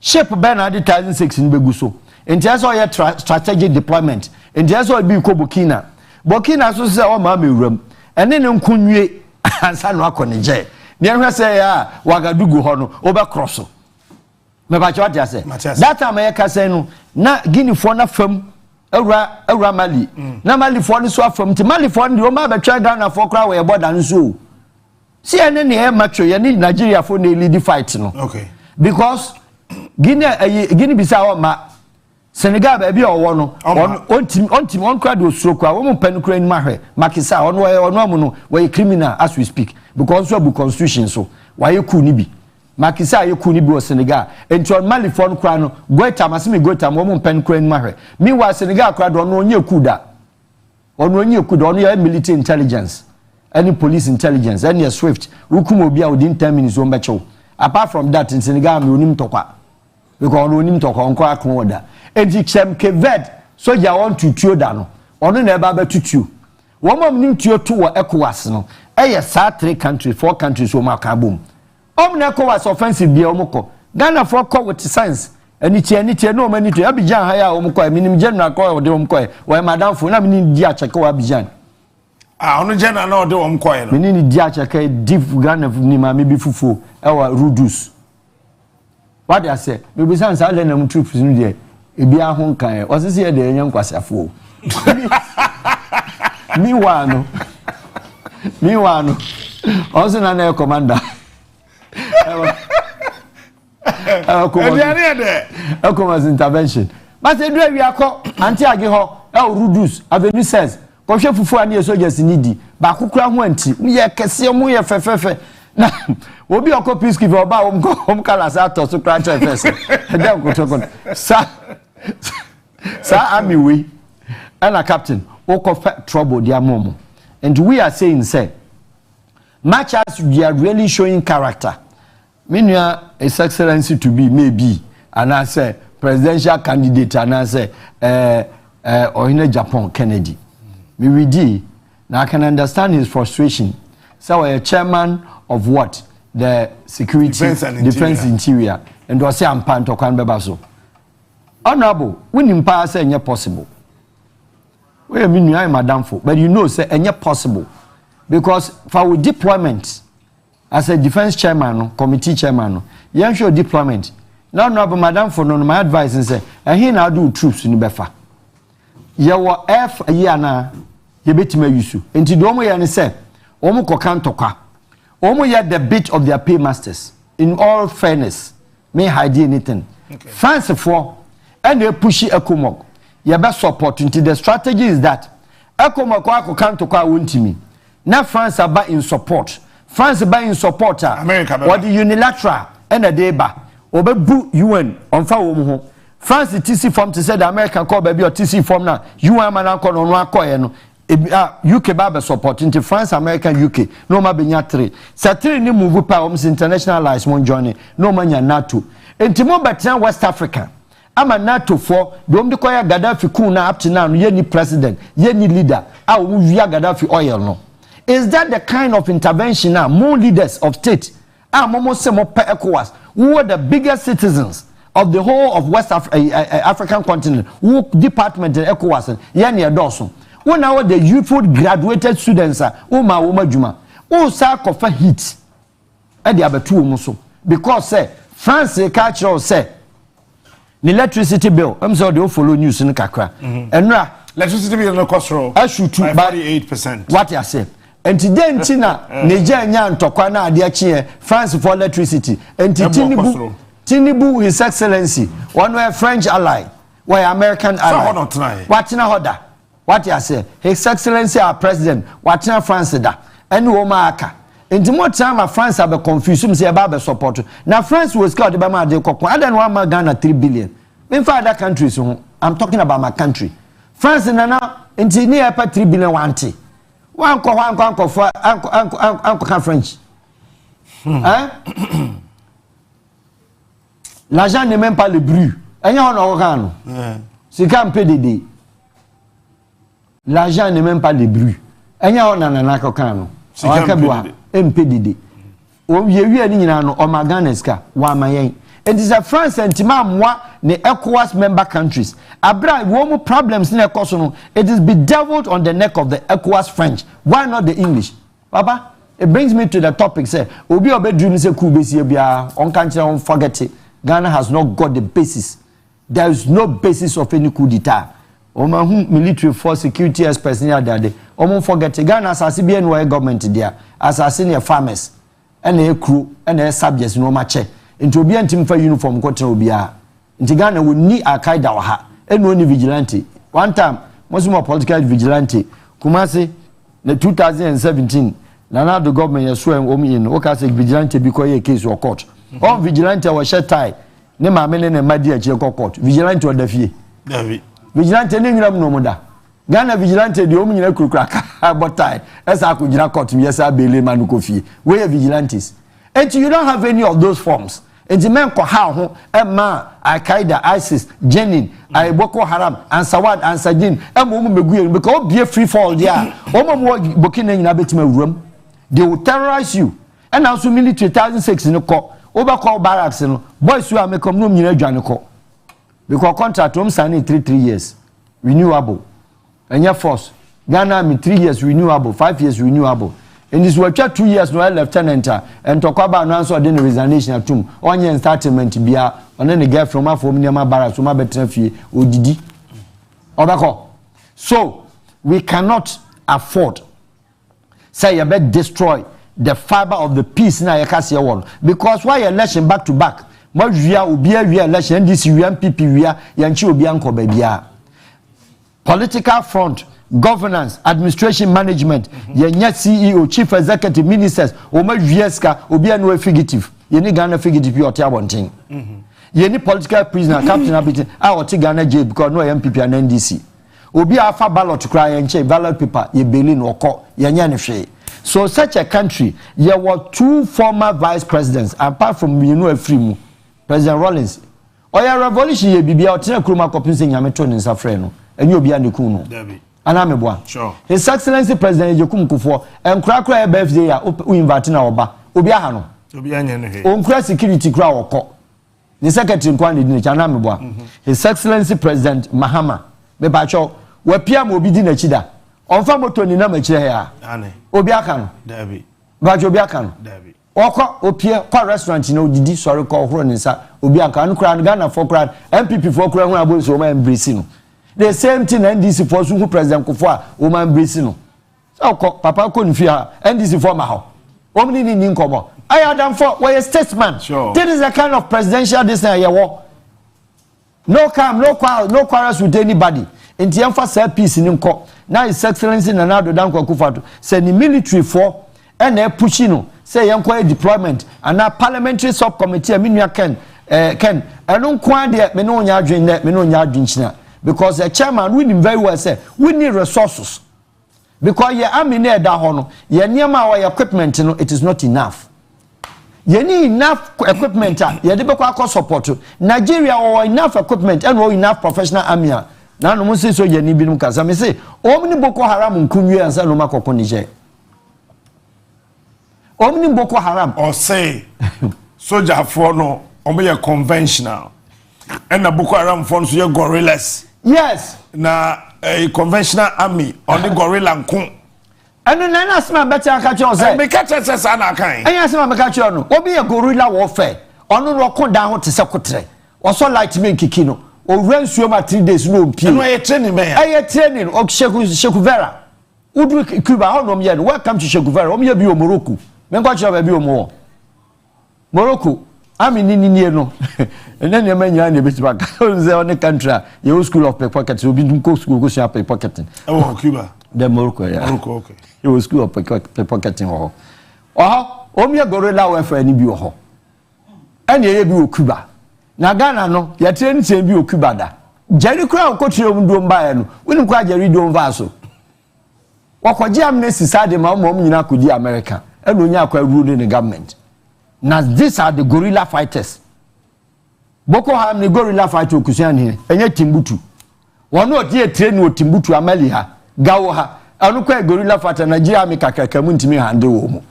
shape Bernard 1,006 in Beguso and just all your strategic deployment and just all be Burkina so say oh mama room and then kunye ansa no akonje near say Wagadugu hono over cross me ba cho dia say that time I say no na Guinea for na fam Eura Mali. Na Mali for the swap from Mali for the Roma betray Ghana for crowd where border so. See any air macho you need Nigeria for the lead fight no. Okay. Because Guinea Bissau ma Senegal baby or one on team on crowd was so kwa woman pen Ukraine mahwe makisa on where criminal as we speak because we have constitution so why you could be Makisa you kuni bi Senegal enti Mali for kra no goita masimi goita mo pen kra mahwe meanwhile Senegal kra do no onye kuda ono ya military intelligence any police intelligence any swift wukum obi a within 10 minutes o mbecho apart from that in Senegal me onim tokwa because onim tokwa onko akon oda enti chem kevet soja want to tuo da no ono na eba betutu wo mom nim tuo to wo ECOWAS no eye sa 3 countries 4 countries o maka bom Omneko was offensive be omoko. Ghana for call with science. And it's any no many to Abidjan higher omoko, minim general call or the omko, where madam for na mini dia check Abidjan. Ah, on general no the omko. Mini dia check diff Ghana nima maybe fufu, our rudus. What I say, we be sans all them troops in there. E bia ho kan. Was this here the young kwasafo. Me one. Also na commander. Ecowas intervention. But the day we are called anti-agiho, Rudus, Avenue says, Koshe Fufu and your soldiers needy, Bakukra went, we are Cassiamuya Fefe. Now, we'll be a peacekeeper about home Calasato to crash a vessel. Sir, Army, we and a captain, Oko trouble, dear Momo. And we are saying, say, much as we are really showing character. Meaning, His Excellency to be maybe, and I say presidential candidate, and I say, or in Japan, Kennedy. We did. Now I can understand his frustration. So, a chairman of what? The Security Defense Interior. And was say, I'm Panto Kanbebaso. Honorable, winning power say, and possible. We mean, I am Madame for, but you know, say, and possible. Because for deployment, as a defense chairman, committee chairman, you show deployment. Now, Madam, for no, my advice and say, and here now do troops in Befa. You were F a year now, you bet me use. And to Domo and say, Omo Kokantoka. Omo yet the bit of their paymasters. In all fairness, may hide anything. France for and they push ECOMOG. You better support into the strategy is that ECOMOG come to kwa untimi. Now France are in support. France are in support. America or the unilateral and a deba. Obebu UN on fa France TC form to say the American call baby or TC form now. UN man call on one UK Baba support into France, American, UK. No ma benya 3. Sa 3 ni move pa internationalize one journey. No manya NATO. Enti mo betra West Africa. Ama NATO for dom de koya Gaddafi kuna up to now ye ni president, ye ni leader. A wo via Gaddafi oil no. Is that the kind of intervention now more leaders of state? Momo se mo pe ECOWAS. Who are the biggest citizens of the whole of West African continent? Who department in ECOWAS? Ye ni adoso. When our the youthful graduated students are uma juma. Sa kofa hit. E de abetu muso. Because say France culture say the electricity bill. I'm sorry they follow news in kakra. Enra electricity bill no cost roll. Ashutu by 48%. What you say? And today in China, Nigeria nya ntokwa na ade achi France for electricity. And Tinubu His Excellency, one way French ally, why American ally. What na hoda? What you say? His Excellency our president, what na France da? And woma aka. Into more time France have confused say about support. Now France was called by my kokon. I don't want Ghana 3 billion. In fact other countries I'm talking about my country. France na into near 3 billion wanti. One for uncle French. L'argent n'est même pas le bruit. Et on a organe. C'est quand peu d'aider. L'argent n'est même pas le bruit. Et on a un akokano. C'est quand peu d'aider. On y a eu un inano o maganeska wa mayen. It is a France and moi the ECOWAS member countries. Abra wo problems in ECOWAS. It is bedeviled on the neck of the ECOWAS French. Why not the English? Papa, it brings me to the topic. Say, obi obedrim say kubesi bia on can't forget it. Ghana has not got the basis. There is no basis of any coup d'etat. Military force security experts near there. Forget it. Ghana as a BNY government there. As a senior farmers and a crew and a subjects no match. Into be antim for uniform cotton obia. Into Ghana will need Al-Qaeda or ha. And only vigilante. One time, most more political vigilante. Kumasi, the 2017, Nana the government is swearing omi in Okase vigilante because a case or court. All vigilante was shed tie. Nema menen and Madia Cheko court. Vigilante or the fee. Vigilante Ningram no moda. Ghana vigilante the omi in a crack. But tie. As I could court, yes, I believe Manukofi. Where vigilantes. And you don't have any of those forms. And the men call how Emma, Al-Qaeda, ISIS, Jenin, Boko Haram, and Sawad, and Sajin, and Mumu because be a free fall there. Burkina in Abetima room. They will terrorize you. And also military 2006 in the court. Overcall barracks and boys who are making room in a Janico. Because contract home signing 3 years. Renewable. And your force. Ghana me 3 years renewable, 5 years renewable. In this work 2 years no lieutenant and talk about no answer the resignation at home on your statement bia on any girl from my near barracks so my better fee odidi obako. So we cannot afford say you better destroy the fiber of the peace na yakase one because why election back to back mo wia obi awia election this UNPP wia yanchi obi anko ba bia political front governance, administration, management, yenya CEO, chief executive, ministers, oma vieska, obi anu fugitive. Yeni Ghana fugitive you oti abonting. Yeni political prisoner, captain abitin, oti Ghana jail because no MPP and NDC. Obi afa ballot cry and che ballot paper, ye Berlin or co, yenya ne. So such a country, there were 2 former vice presidents, apart from Freemu, President Rawlings. Oya revolution ye bibia otina kroma kopinse nyameto ne nsafrɛ and you be an kuno. Anamebwa. Sure. His Excellency President Jokum Kufo and Krakra birthday we invite na oba. Obi aha no. Obi anya no he. Onkra security kra woko. The secretary nkwani di na Anamebwa. His Excellency President Mahama. Me bacho we pia mo obi di na chida. Onfa moto ni na ma chire ya. Ane. Obi aka no. Dabi. Bacho obi aka no. Dabi. Oko opie kwa restaurant na odidi sori ko horo ni sa. Obi aka no kra Ghana for kra MPP for kra hu abo so ma embrace no. The same thing NDC for who President Kufwa woman bracing. So Papa couldn't fear NDC for my house. Omni ni nkomo. I had done for where a statesman. Sure. This is the kind of presidential this year war. No calm, no quarrels with anybody. In the emphasis peace in Nko. Now His Excellency Nana Danko Akufo-Addo say the military for and they pushing say yanko deployment and now parliamentary subcommittee minua Ken don't kwan there me no nya adwen there me no nya adwen china because the chairman we very well say we need resources because ye army na da ho no ye niam our equipment no it is not enough. You need enough equipment ye de bekwa akọ support Nigeria or enough equipment and or enough professional army na no mo say so ye ni binum kasa me say omni Boko Haram nkunwie ansa no makoko Niger omni Boko Haram or say soldier for no omo conventional and na Boko Haram for so ye guerrillas. Yes, na a conventional army on the gorilla nko. And then I smell better catch you say. Me catch us ana kan. And I me catch you no. Obi a guerrilla warfare. Onu ro kon down to sekotre. Also light me kikino. O ran suo ma 3 days no pie. No training me. Training o Sheku Vera. Udu Cuba how no me. Welcome to Sheku Vera. O me bi o Morocco. Me catch you bi o mo. Morocco. Ami ni no. And then you man you na bit back. Say on the country. You school of pickpocketing. Obi dun go school go see pickpocketing. Oh Cuba. The Morocco, yeah. Morocco, okay. It was school of pickpocketing. Omia gorilla welfare any bi ho. And ye bi o Cuba. Na Ghana no, ye train say bi o Cuba da. Jerry Crown ko tire mu do mba no. Woni kwa Jerry do mva so. Wakoje amnesty side ma mo nyina kodi America. E no nya akwa rule in the government. Now these are the guerrilla fighters. Boko Haram the guerrilla fighter okusian here. Enye Timbutu. Wono odi train wo Timbutu amali ha. Gawo ha. Anu kwa guerrilla fighter Nigeria me kakakamu ntimi hande wo mu.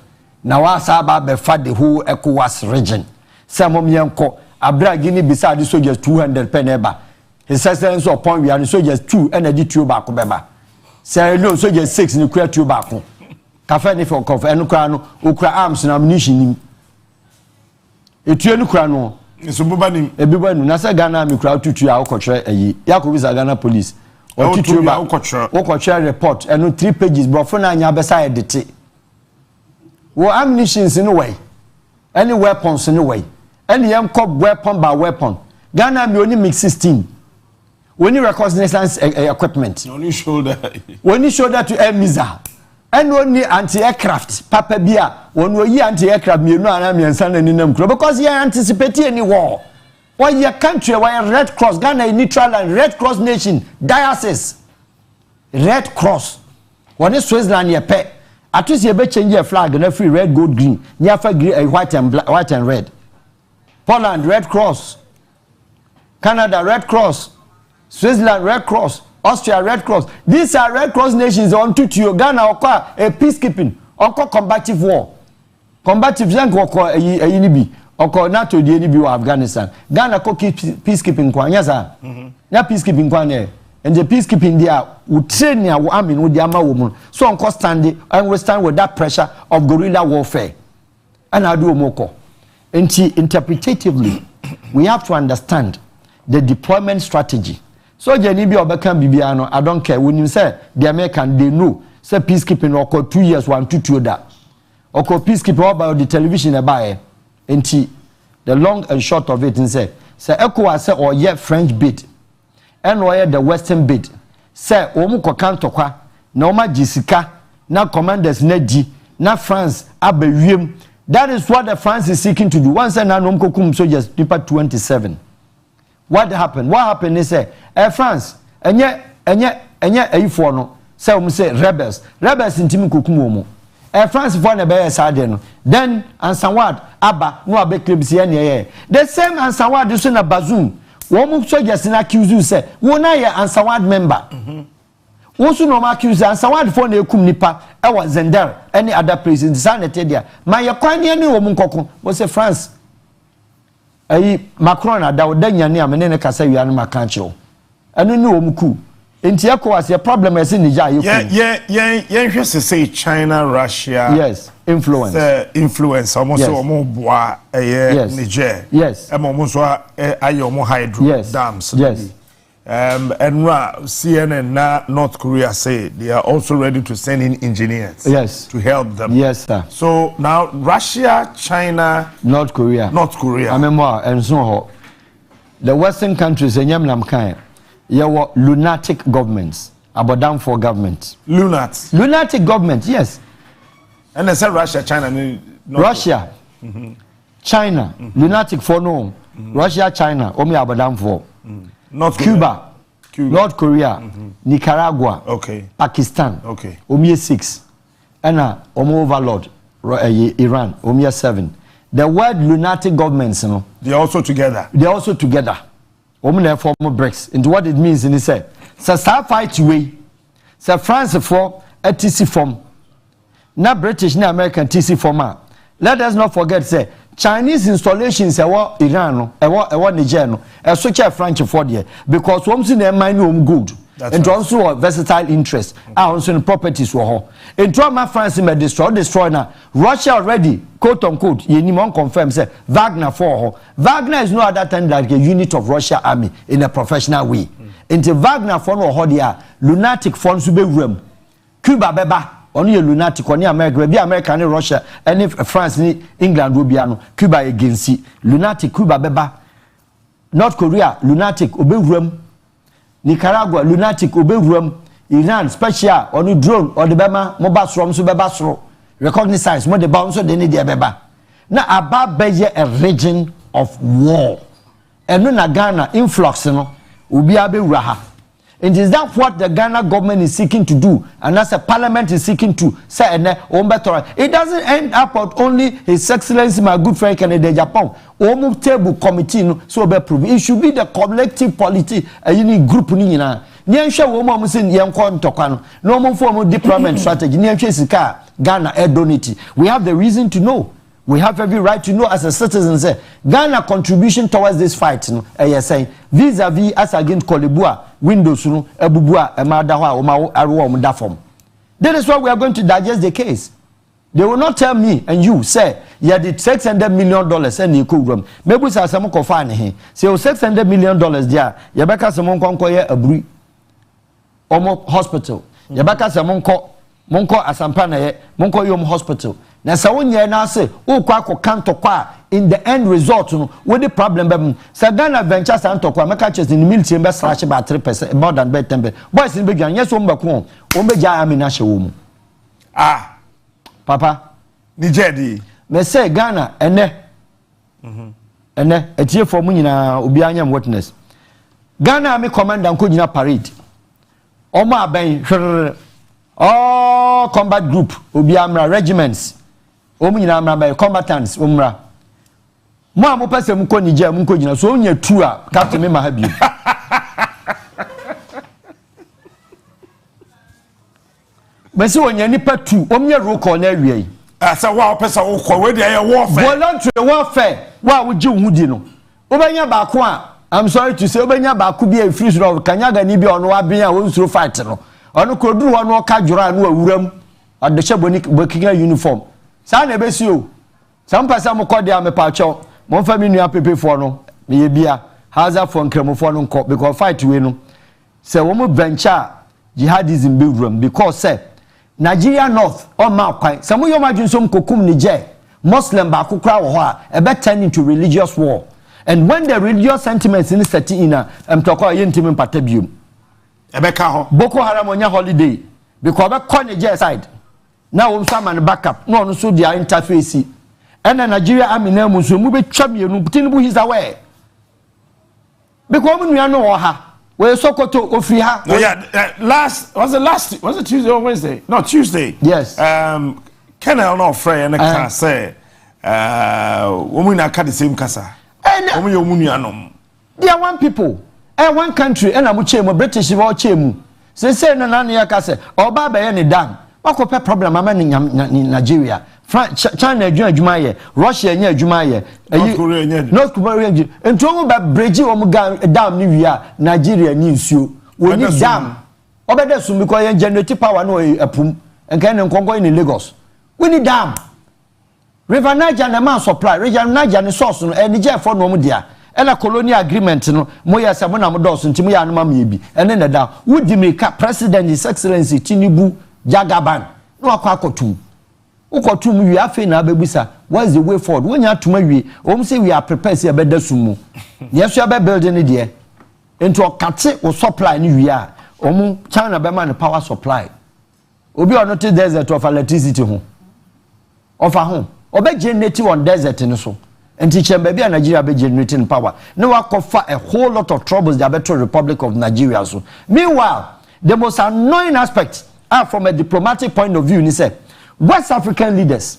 Na wa saba be fa the whole ECOWAS region. Samom yenko abra gini beside soldiers 200 peneba. His Excellency upon we are soldiers 2 and edi 2 back beba. Say no soldiers 6 ni kwa 2 back. Kafa ni for cover enu kwa no okra arms na ammunition ni. Etu enu kwa no Esububa ni ebiba nu na se Ghana mi kra tutu ya okotwe eyi yakobi za Ghana police otutu ba okotwe report enu 3 pages brofo na anya besa edit wo ammunitions in way any weapons in way any yam cop weapon by weapon Ghana mi only mix 16 when you reconnaissance equipment only shoulder to air missile and only anti-aircraft papa bia when we anti-aircraft me no ana me nsan na ninam kro because you anticipate any war why your country why Red Cross Ghana is neutral and Red Cross nation diocese Red Cross when Switzerland ye pe at least you be change your flag na free red gold green you have green white and red Poland Red Cross Canada Red Cross Switzerland Red Cross Austria Red Cross. These are Red Cross nations on to Ghana or a peacekeeping or combative war. Combative zank or a or NATO the NB of Afghanistan. Ghana ko peacekeeping kwanyaza. Na peacekeeping kwane. And the peacekeeping there would train your army with the armor woman. So on standing and we stand with that pressure of guerrilla warfare. And I do moko. Interpretatively, we have to understand the deployment strategy. So Jenny be obeka bibiano, I don't care. When you say the American, they know. Say peacekeeping or 2 years, 1 to 2 that. Or peacekeeping about the television about the long and short of it and say ECOWAS say or yet French bid. And or the Western bid. Say omuko kantokwa, na oma jisika, na commanders neji, na France abewiem. That is what the France is seeking to do. Once and now kum soldiers people 27. What happened? What happened is France, and yet a for no, say rebels in Timukumu. France for the bear side, then and somewhat Abba, no abe clips the same and somewhat the son of Bazoom. One soldiers in accuse you say, one and somewhat member. Also no accuse and somewhat for the Kumnipa, I was Zender, any other place in the sanitary there. My Aquanian woman cocoon was a France. Macron ada odanya ni amene kasa wi anu makancho anu ni omuku enti ECOWAS your problem is in Niger hwe say China Russia yes influence almost omo boa Niger yes almost ayo omo hydro dams yes and CNN na North Korea say they are also ready to send in engineers to help them. Yes, sir. So now Russia, China, North Korea. I mean more and so the Western countries, you lunatic governments, about for government. Lunatic government, yes. And they said Russia, China, Russia, China, lunatic for no. Russia, China, only about for. North Cuba, North Korea, Nicaragua, Pakistan, only 6. And overlord, Iran, only 7. The word lunatic governments, they are also together. Women form BRICS. And what it means in say, fight way. France for a TC form. Na British na American TC form. Let us not forget say Chinese installations Iran Niger switch French for there because one see them mine good. And also a versatile interest. Also in properties were in trauma France may destroy now. Russia already, quote unquote, you confirm say Wagner for her. Wagner is no other than like a unit of Russia army in a professional way. Into Wagner for no hodia, lunatic funds to be room. Cuba beba, only a lunatic on America, be America and Russia, and if France ni England will be Cuba against lunatic Cuba beba. North Korea, lunatic, obey room. Nicaragua lunatic obewuram Iran special on the drone or the bema mobile from so beba recognize more the bounce so they need their beba na about be a region of war and no na Ghana influx no obi abewura ha. And is that what the Ghana government is seeking to do? And as a parliament is seeking to say, it doesn't end up at only His Excellency, my good friend Kennedy Japan. Omu table committee so be approved. It should be the collective polity group ni na. Niensha womo musin yenko ntokano. No mo form deployment strategy. Niensha sika Ghana donate. We have the reason to know. We have every right to know as a citizen say Ghana contribution towards this fight saying vis-a-vis as against Kolibua windows ebubua emadawa oma dafom. That is why we are going to digest the case. They will not tell me and you say you did $600 million and you could room. Maybe say some ko fa ne say $600 million there you beka some konko ye aburi omo hospital you beka some monko asampa na ye monko yom hospital. Na sa wonye na say o kwa kanto kwa in the end result no with the problem be sa Ghana venture santo kwa meka chese ni military be slash by 3% more than 10%. Boys in begyan yes o mbeko o mbeja amina hye wo mu papa Niger di me say Ghana ene etie for mu nyina obi anyam witness Ghana me commander nko nyina parade omo aben combat group obi amra regiments nyina amra combatants umra mo amopese mu ko Niger mu ko nyina so onya tu a captain me ma ha bi bese onya nipa tu omnya roko na awie asa wa opesa wo ko we dey warfare voluntary warfare wa wo ji hudi no obenya ba ko a I'm sorry to say obenya ba ko bi a free suro kanyaga ni bi ono aben a wo nsuro fight no ono ko duru ho no ka dwora no awuram adehye bokiga uniform sa na ebesi o sam pasa mo kode am pacho mo fa mi nua pepe fo no me ye bia haza fo nkramofo no nko because fight we no say wo mo venture jihadism be room because say Nigeria North or Maakye some yo ma dwunsom kokum Niger Muslim ba kokra wo ho a e be turn into religious war and when the religious sentiments in set in tokwa yentimi mpata biom e be ka ho Boko Haram onya holiday because be call Niger side now we am man backup no no so their interface and Nigeria army na mu so mu be twa mienu Tinubu his away because mu nua no wo ha we Sokoto ofri ha was it Tuesday or Wednesday? No, Tuesday. Yes. Kenel no frey and can say woman na ka the same kasa woman yo mu nuanom they are one people and one country and amuchemu British wo chemu say na na ya ka say oba be ye ne dam wakope problem ama ni Nigeria China adwuma ye Russia nya adwuma ye North Korea nya entomo ba breji wo dam ni wia Nigeria ni nsuo woni dam obede sum because ye generate power no apum enkan ne nkonko in Lagos woni dam River Niger na man supply River Niger ni source no Niger for no mo dia ena colonial agreement no mo ya se mo na mo dos ntimo ya no ma me bi ene na da wudi me ka president His Excellency Tinubu Jagaban no akwa akotu ukotu mu wi afi na abebusa what is the way forward when you to we say we are prepared say be sumu yes you are building it there into a catch or supply ni we are China be man power supply obi or not desert of electricity ho of a home obe generate on desert in so and teach them baby Nigeria be generating power no wa cover a whole lot of troubles the better Republic of Nigeria so meanwhile the most annoying aspect from a diplomatic point of view, say West African leaders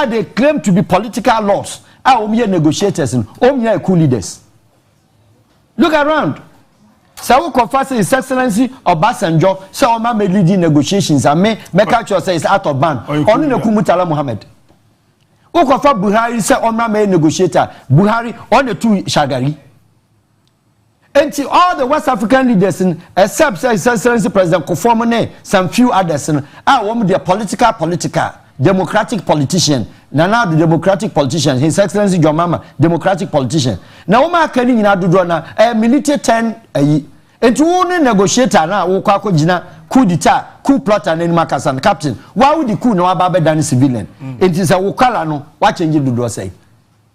they claim to be political lords, negotiators and cool leaders. Look around. So confess His Excellency Obasanjo, so may leading negotiations and may catch say it's out of ban. Only the Kumutala Mohammed. Who confess Buhari say may negotiator Buhari on the two Shagari. And all the West African leaders, except His Excellency President Kofomone, some few others, are their political, democratic politician. Now the democratic politician, His Excellency John Mama, democratic politician. Now, Oma Kani in Adudona, a military 10 a year. And to only negotiator now, Okako Jina, coup d'etat, coup plot and Makasan captain. Why would the coup no ababe than civilian? It is a Wokalano, what change you do say?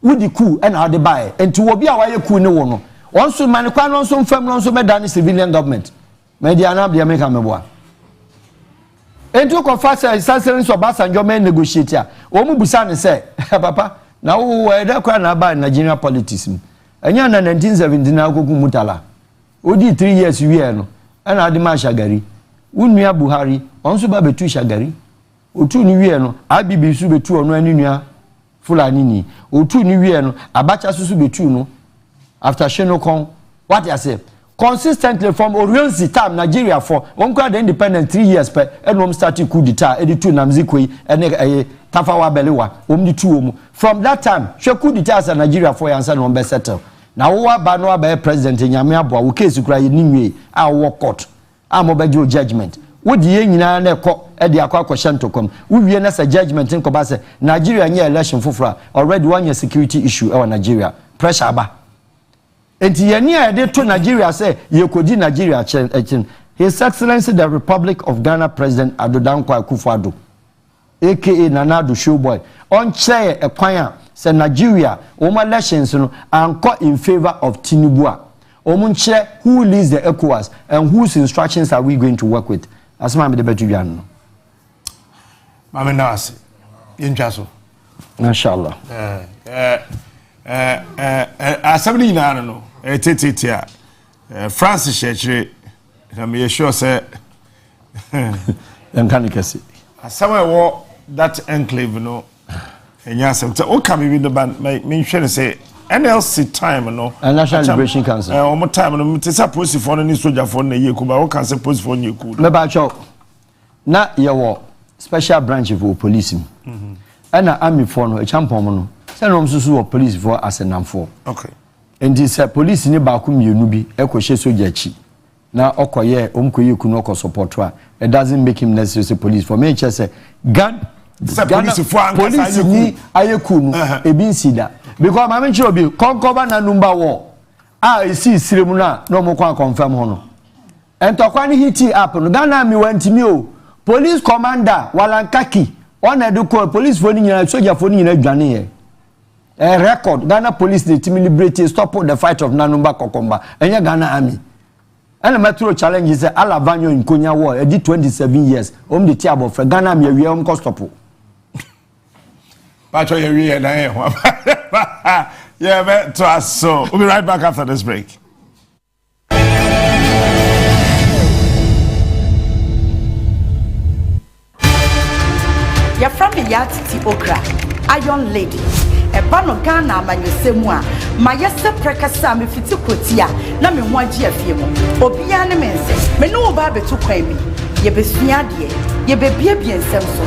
Would the coup and how they buy? And to Obia, why you coup no one? Once you manquan on some firm, on some done civilian government. Mediana, the American Meboa. And to confess His Excellency Obasanjo may negotiator. Omu Busani say, Papa, now where they can about Nigerian politics. And you're 1970 now go Mutala. Odi 3 years you no. And Adima Shagari. Unia Buhari, onso ba betu Shagari. Otu ni wie no, Abibi su betu ono ani nua Fulani ni. Otu ni wie no, Abacha susu betu no. After Shenokon, what I say? Consistently from Orionsi time Nigeria for one the independent 3 years per and started coup d'etat, 82 Namzikwe and Tafawa Belewa, the two. From that time, she coup d'etat as Nigeria for answer no be settle. Now what Banoa by President in Yamiabo, we case cry in our walk court. I'm obey judgment. Would the Yina Neko at the Aqua question to come? We be a judgment in Kobase, Nigeria near election for already 1 year security issue our Nigeria. Pressure ba. And the they to Nigeria say you could in Nigeria His Excellency the Republic of Ghana President Adodankwa Akufo-Addo, aka Nanado Showboy, on chair a choir say Nigeria elections and call in favor of Tinubu. Chair who leads the ECOWAS and whose instructions are we going to work with? As Mami de Betubiano. Mami Nasi, Inchaso. Mashallah. Assembly na no etitia Francis Church na me sure say enkanikasi asama wo that enclave no enya asem te o come with the band me hwere say NLC time no National Liberation Council o time no te say police for no ni soldier for na yeku ba o kan say police for yeku me ba cho na ye wo special branch of police and army for no champon no say no susu of police for as a namfo. Okay. And this police ni ba ku mienu bi ekwohye soldier chi na okoye omkoye ku no ko support wa it doesn't make him necessary police for me che say Ghana police ni ayeku no ebi nsida because ma menche obi konkoba na number 1 esi siremu na no mo kwa confirm ho no entokwa ni hiti up no Ghana mi wantimi o police commander walankaki on eduko police for ni nyina soldier for ni nyina dwane ye a record Ghana police they liberate stop the fight of Nanumba Kokomba and Ghana army and the metro challenge is Alavanyo in Konya war did 27 years the tiabo for Ghana me we stop Pacho you and yeah but trust so we'll be right back after this break. You're from the Yati Okra Iron Lady Ebano Ghana manyosemu a mayese prekasa me fiti kotia na me ho agi afie mu obia ne mense me no ba betu kwan bi ye besua de ye bebie biensem so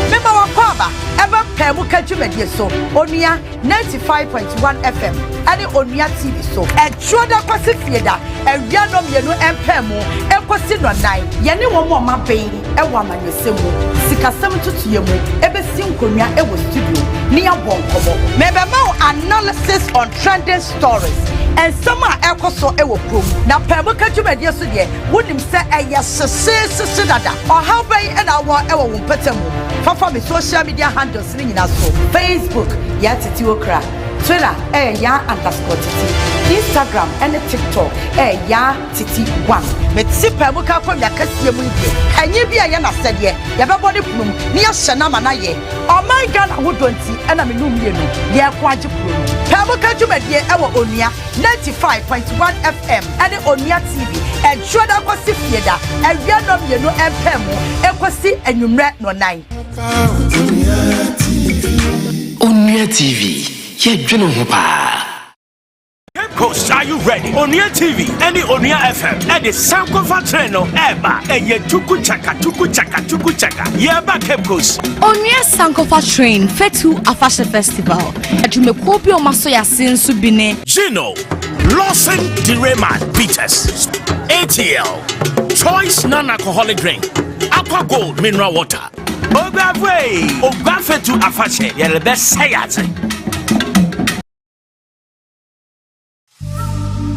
me ba wakaba eba pemu kadwumade so onua 95.1 FM ane onua TV so e choda kwase fieda ewia no mienu empemu ekosi no nai ye ne wo mo ma ben e wo amanyesemu sikasem tutuye mu ebesi nkonua e wo studio ne abon kobo mebe ma analysis on trending stories and some are ekoso e wo prom na pemo kadwumadie so de wonim se eye sese dada or how bay and our e wo petemu fafa me social media handles ni nyina so Facebook ya titi okra Twitter ya _titi Instagram and TikTok ya titi1 me tipa mu ka kwam ya kasie mu die anye bia ya na sede ya be body prum ni ya hyena ma na ye oh my god ahudonti na me num ye no ye kwa age prum pa mu ka dwumadie e wo Onua 95.1 FM and Onua TV e joda kwasi fieda e wia nom ye no empem e kwasi anwumre no nan Onua TV. Coach, are you ready? Onua TV, any Onua FM, and the Sankofa Treno, Eba, and ye tuku chaka. Yeba Kepkos. Onua Sankofa Train, Fetu Afasha Festival. Ajumekopi o masoya sinsu bine. Gino, Lawson Direman Peters. ATL, Choice non-alcoholic drink. Aqua Gold mineral water. Ogavwe, Fetu Afashe, yele best sayate.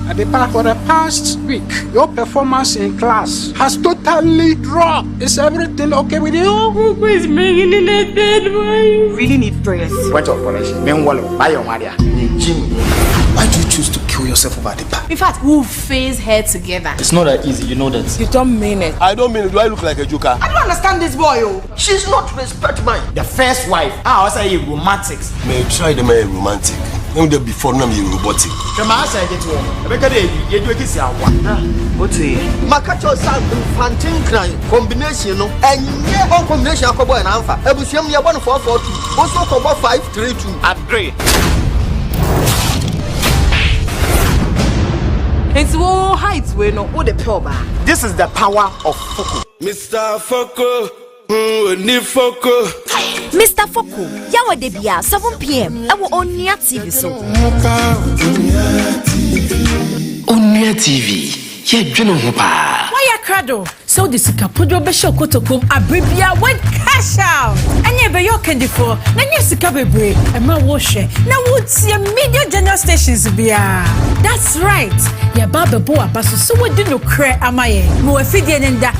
At the back for the past week, your performance in class has totally dropped. Is everything okay with you? Who is making in a dead way? Really need prayers. Point of connection. Meanwhile, buy your Maria. Why do you choose to kill yourself over the path? In fact, we'll face her together. It's not that easy, you know that. You don't mean it. I don't mean it. Do I look like a joker? I don't understand this boy. She's not respect mine. The first wife. I say romantics. May try to make romantic. Even the before now you robotic. Come on, say get one. I make a day. You do kiss your one. What's it? Makacho sound fantin cry combination no. And yeah, on combination of boy and alpha. Ebusiam ya 1442. Also for 532. Agree. It's all heights we know what the power. This is the power of Foko. Mr. Foko. Mr. Foko, yawa debia 7 p.m. I will Onua TV so. Onua TV. Why a crado? So the Sikapudo Besho Kotokum Abribia went cash out. And you be your candy for Nanya Sikabe and my washer. Now would see a media general stations be. That's right. Ya Baba Boa Basu so what do no cray amaye. More Fidian and the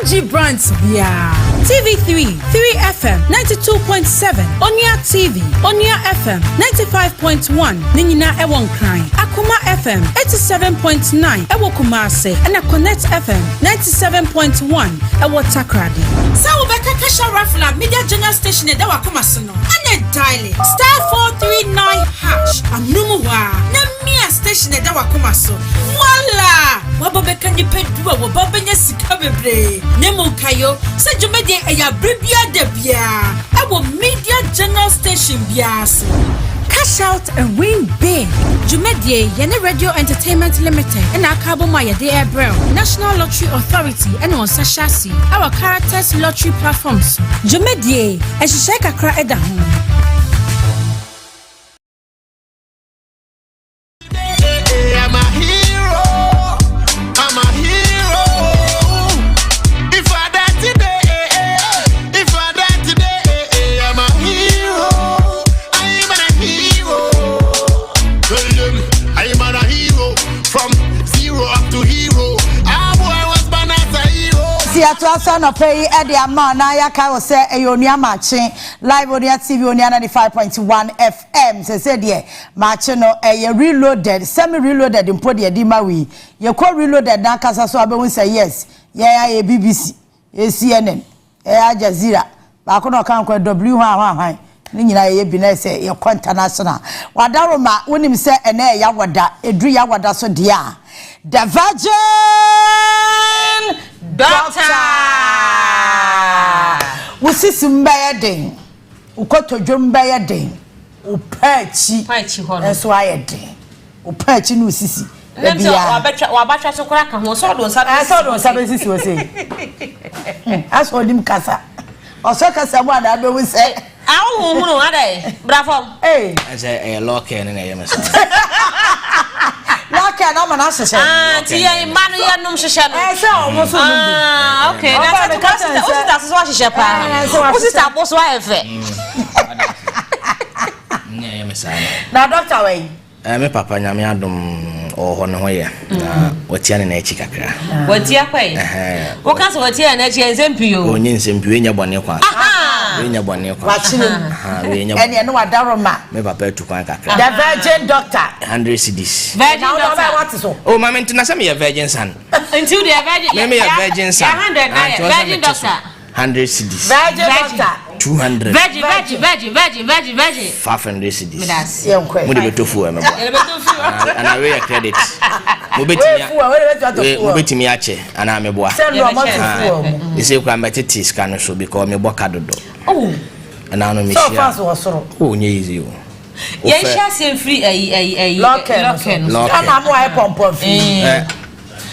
MG brands be. TV3, 3FM 92.7, Onua TV, Onua FM 95.1, Nina Ewon Crime, Akuma FM 87.9, Ewo Kumase, and a Connect FM 97.1, Ewo Takradi. So Beka Kasha Rafla Media General Station at Ewa Kumasono, and a dial *439# and Numuwa, Namia Station at Ewa Kumaso. Voila! Wabobeka ni pedua, Wababenya Sikabe, Nemo Kayo, Sajumedi. Eya bribia de bia our media general station bias. Cash out and win big. Jumedie Yene Radio Entertainment Limited and our Cabo Maya de Abreu National Lottery Authority and on Sashasi our characters lottery platforms. Jumedie Eshisheka Kra Edahun. Son of pay Eddie Amana Yaka say Onua Maakye live Onua TV Onua 95.1 FM said yeah Maakye no reloaded semi-reloaded in podi edima we you call reloaded na kasa so abe say yes yeah BBC CNN Al Jazeera ba ko no kan kwa W ha ni nyina ye bi na say ye international wadaroma wonim say ene ya wada edru ya wada so dia the virgin Doctor Wusisi mbayeden ukotodwo mbayeden upachi ho enso ayeden upachi no usisi bia wabatwa so kora ka ho so do nsa besisi wo sei aso dim kasa oso kasa mo ada be wo sei awu hu no bravo I say lock in na yemesa lock in ma na hyehyɛ ah ti ye ma no ye nom hyehyɛ no sɛ ɔmo so no ah okay na sɛ o so hyehyɛ pa o sister bo so ayefe nye me sa na doctor wey me papa nyame adom ho ne ho ye na watia ne na echi kakra watia kwai wo ka so watia na echi ensempio onye nsempio enya bone kwa enya bone kwa wachine we enya ene no wadaroma me papa etu kwa kakra the virgin doctor 100 cedis virgin doctor what so oh mama ntina say me ye virgin son until the virgin me ye virgin son 100 virgin doctor 100 cedis virgin doctor 200 virgin 500 cedis medas mo de betofu e me bo ana we your credit mo betimi ache ana me boa e se kwa metete scan so because me boka dodo oh ana no me so share fast was so oh nye easy o ye share sem free locken ana mo ai pompo free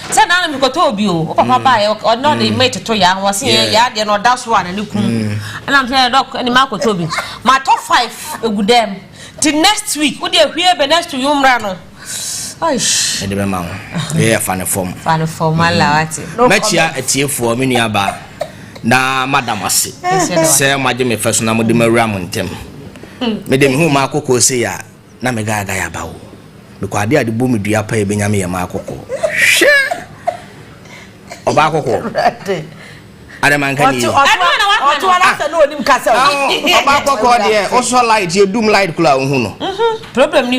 say na me koto obi o papa ba e no dey mate to ya wo se ya de no that's one na kun and I'm saying doc any ma koto obi my top 5 egudem till next week wo dey hwie be next to you mra no aish e de be ma wo e fa ne form ala wati machia etiefo me nua ba na madam ase se maje me feso na mo de mawura mo ntem me de me hu ma akoko se ya na me gaga ya ba wo because ade ade bo me dua pa e benya me ya ma akoko oba akoko ade man kan yi otu ala se no onim kasa oba akoko de o so light ye doom light kula hu no problem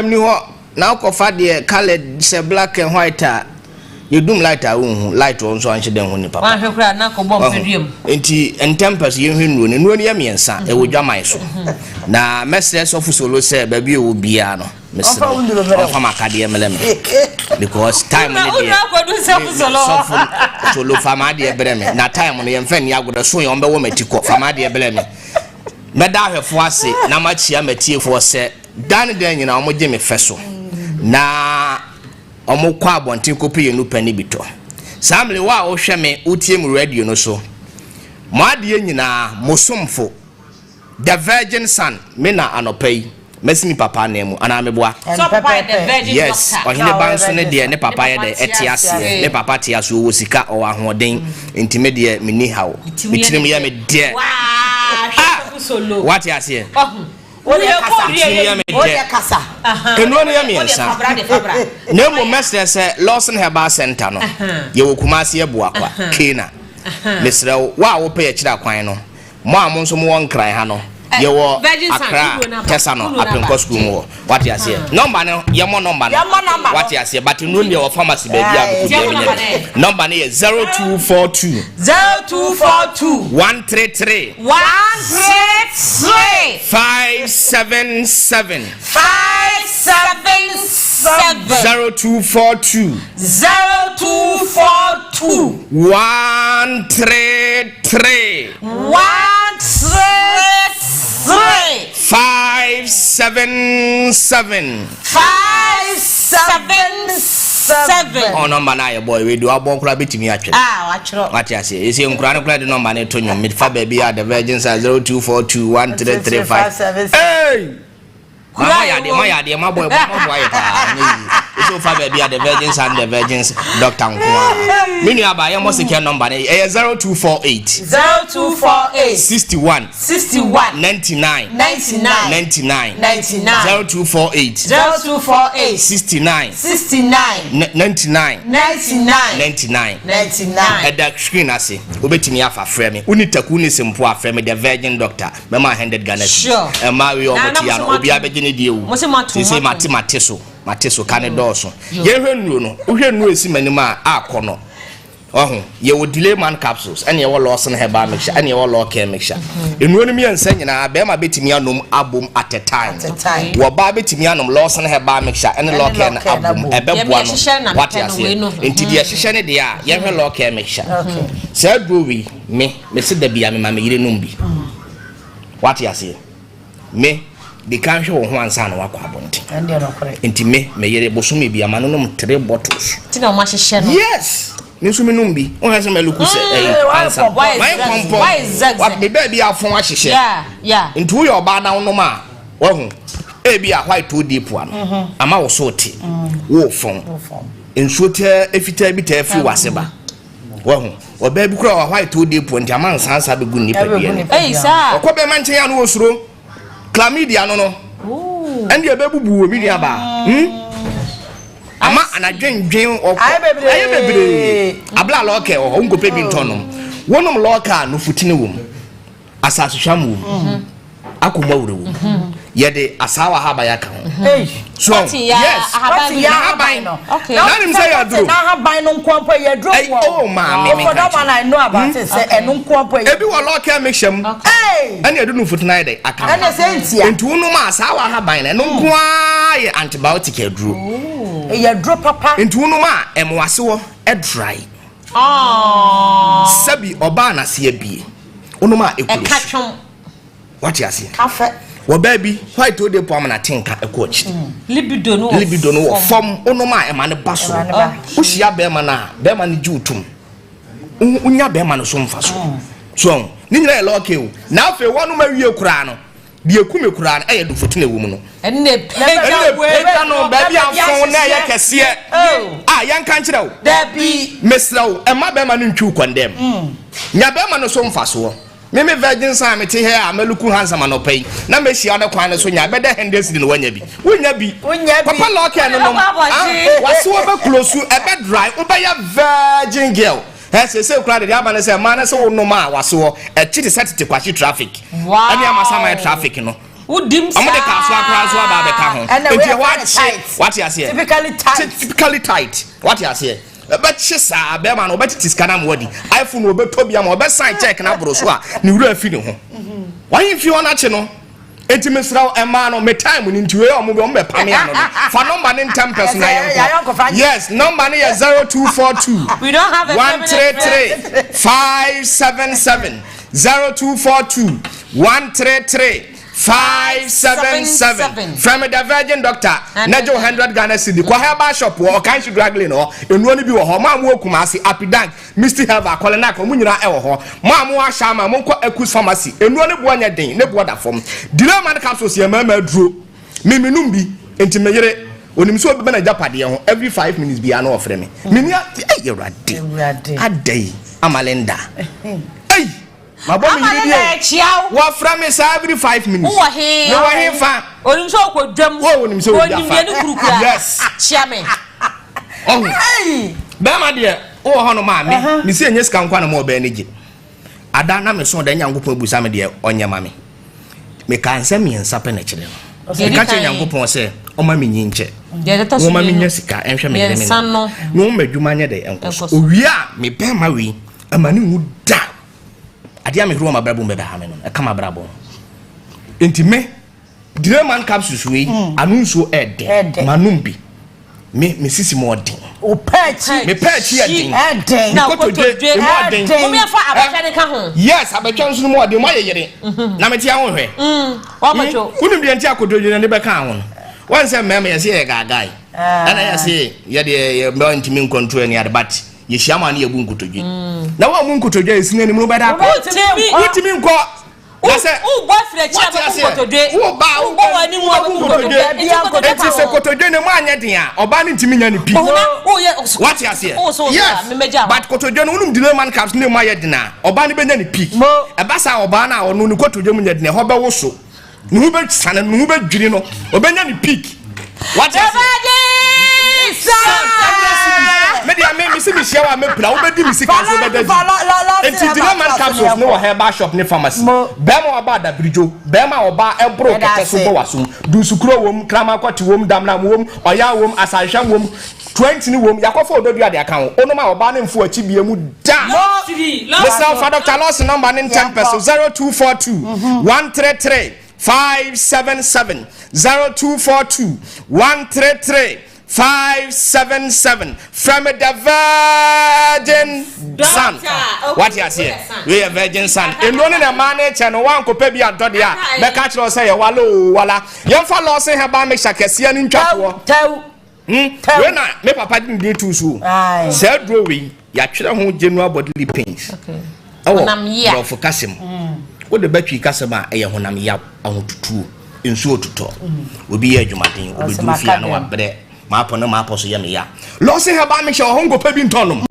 ni ho na ko fa de colored se black and white ye doom light hu light on so anche den hu ni papa wa hwekra na ko bom pediem enti entempers ye hwenu ne no ye miensa e wo dwaman so na message of solo se ba bi o bia no Mr. Onfa makade emeleme because time no dey solo fama de ebreme na time no yemfa ni agoda so yom be wo matiko fama de ebreme meda hwefo ase na machia matiefo se dan dan nyina omo je me feso na omo kwa abontin kopi yenu pani bito samle wa o hwe me utie mu radio no so mo ade nyina mosomfo the virgin son me na anopai mesimi papa nemu ana meboa so papa the virgin yes ohine banso ne de ne papa ye de etiase ne papa tiase wo sika o ahoden intime de mini hawo mitirim ya me de solo what you say Ode kasa eno ne ya miensa nemu mestre se Lawson Herbal Center no ye wo kumase ye boa kwa kena mesre wa wo pe ye kira kwan no mo amonso mo won kran ha no ye wo akra tesa no apenko school mo what you say number no ye mo number no what you say but no ne wo pharmacy ba bia ko bia number no ye 0242 133 577 0242 133 577 oh number na boy we do abon kura betimi atwe wachro what you say ese nkura ne kura de number na to nyom mid fa ba bia the virgin 0242 133 hey ma ya de ma boy ya pa so fa ba bia the virgins and the virgins doctor nko mini aba ye mo secure number na 0248 61 99 0248 69 99 eda screen ase obetimi afa frame unitaku ni simple afa me the virgin doctor me ma 100 Ghana sure ma we omotia no obi abegene die wu se mateso kane doso ye hwenu no hwenu esi manima akono ohun ye wo delay man capsules ene ye wo Lawson Herbal mixture ene ye wo law care mixture enu ni miensa nyina be ma betimi anom abom at a time wo ba betimi anom Lawson Herbal mixture ene law care na abom ebeboa no what you say enti de hihye ne de a ye hwe law care mixture say growi me se da bia me ma me yire numbi what you say me de kan hwe wo ho ansa na wakọ abonte ande no kore enti me yere bosume bia ma no 3 bottles tina o ma hihye no yes nisu me numbi o ha se me luku se ansa why me baby afon ahihye yeah enti wo yo ba na no ma wo ho ebi a white to deep one ama wo so te wo fon ensuote efita bi ta fi waseba wo ho oba bi kura wa white to deep nti ama nsansa be gu nipa bia eh sa okobe manchen ya no wo suro chlamydia no ande e be bubu wo mi ni aba ama anadwendwen aye bebre abla loke o ngope bi ntonom wonom loka no futine wom asaso hwam wom akoma wure wom yede asawa haba ya kan so yes haban no okay na nim say ya dro na haban no nkwampo ya dro oh ma me for that one I know about it say eno nkwampo ebi wo loka make sham ane edu no futine dey aka ane say ntia entu no ma asawa haban na eno nkwa ye antibiotic edro ya dro papa entu no ma emwase wo e dry sabi oba na se abie ono ma ekulo ekatwon what you see kafe wo baby white to dey pom na tinka ekochi libido no wo fom ono ma e ma ne baso wo hia be ma ne juutum unya be ma no so mfa so ni nyina e loke o na afi wonu ma wie kura no de ekume kura no e ye do fotuna ewu mu no enne peta no baby afon na ye kese yanka nkire o dabi mesrawo e ma be ma no ntwu kondem nya be ma no so mfa so meme virgin sam mete here ameluku handsome anopai na mehia ne kwan so nya beda hendes no wanya bi wonya bi papa lock no no wase wo be close e be dry wo be ya virgin girl say crowd dey abane say man say wo no ma wase wo e chiti set kwashi traffic ani amasa my traffic no udim sa amode ka so akra so aba be ka ho enti what you say typically tight what you say but chisa be man obet tiskana mwodi iPhone obetobia ma obesign check na bro so a ni wura afini ho why if you wanna che no enti mesraw e ma no me time ni nti we o mo be pame ano fa number ni 10 person na yes number ni 0242 we don't have a 133 577 0242 133 577 from the virgin doctor Nejo 100 Ghana cedi kwa herba shop wo kan shi draggling no enu ni bi wo ho ma mo kumasi apidank Mr Herba kolena ko munyira e wo ho ma mo ahya ma mo ko Akus pharmacy enu ni bo anya den ne bo da fom dile man capsules ye ma duro miminum bi enti meyere onim so be na japade ho every 5 minutes bi ana ofre me mini ayurade adai amalenda ei mabo mi yiri chiao wa fra me sa every 5 minutes wo he no wa he fa onim so ko dwam wo onim so onim bi ne kurukura yes chia me oh hey be ma de wo ho no ma me mi se enye ska nkwa na mo be ne gi ada na me so da nyankopon busa me de onye ma me kan se mi ensa pe na kire no ka che nyankopon se o ma me nyinche wo ma me nya sika enhwe me de me no madwuma nya de enko owi a me be ma wi amani wu da adia me hro ma brabo me be ha me no e kama brabo enti me dire man capsules we anunso ede manum bi me sisi mo den o pechi me pechi eden na kotodwe mo me fa abetwa ne ka ho yes abetwa nso mo den mo ayere na me tia ho hwe wa bacho kunum bi enti akotodwe ne be ka ho wan se me yesi ye gagai ana yesi ye de me ntimi control ni adbat ye shiama ne ye bu nkotodwe na wa mu nkotodwe esine ni mo be da ko wutimi nko na se u boyfriend chia be kotodwe u ba wani mu abu kotodwe eti se kotodwe ne mo anya den a oba ne ntimi nya ne pi what you say yes but kotodwe no unum delay man caps ne mo anya den a oba ne benya ne pi e ba sa oba na ono ne kotodwe mu nya den ho be wo so ne hu be sane ne hu be dwiri no obenya ne peak what you say media me see me share wa me pra wo be di misika so be da enti delay man capsules no herba shop ne pharmacy bema oba da brijo bema oba ebro kete so bo waso du sukuro wom krama kwati wom damna wom oya wom asahwa wom 20 ni wom yakofo ododu ade aka ho onoma oba ne mfo achi bie mu da Mr. Father Carlos number 10 pesos 0242 133 577 0242 133 577 from the virgin son. What you say? We are virgin son. And one in a man channel one could be a dodia. The catcher say a wallow walla. Young fellow say her by Miss Cassian in Tau. When I make papa didn't do too soon. Said drawing, ya children general bodily pains. Oh, for Cassim. What the battery customer a honam yap on to two. nsuo tuto obi yɛ adwumaden obi du fia na wabrɛ maapo no maapo so yɛ me ya Lawson Herbal Mixture hongo pa bi ntonom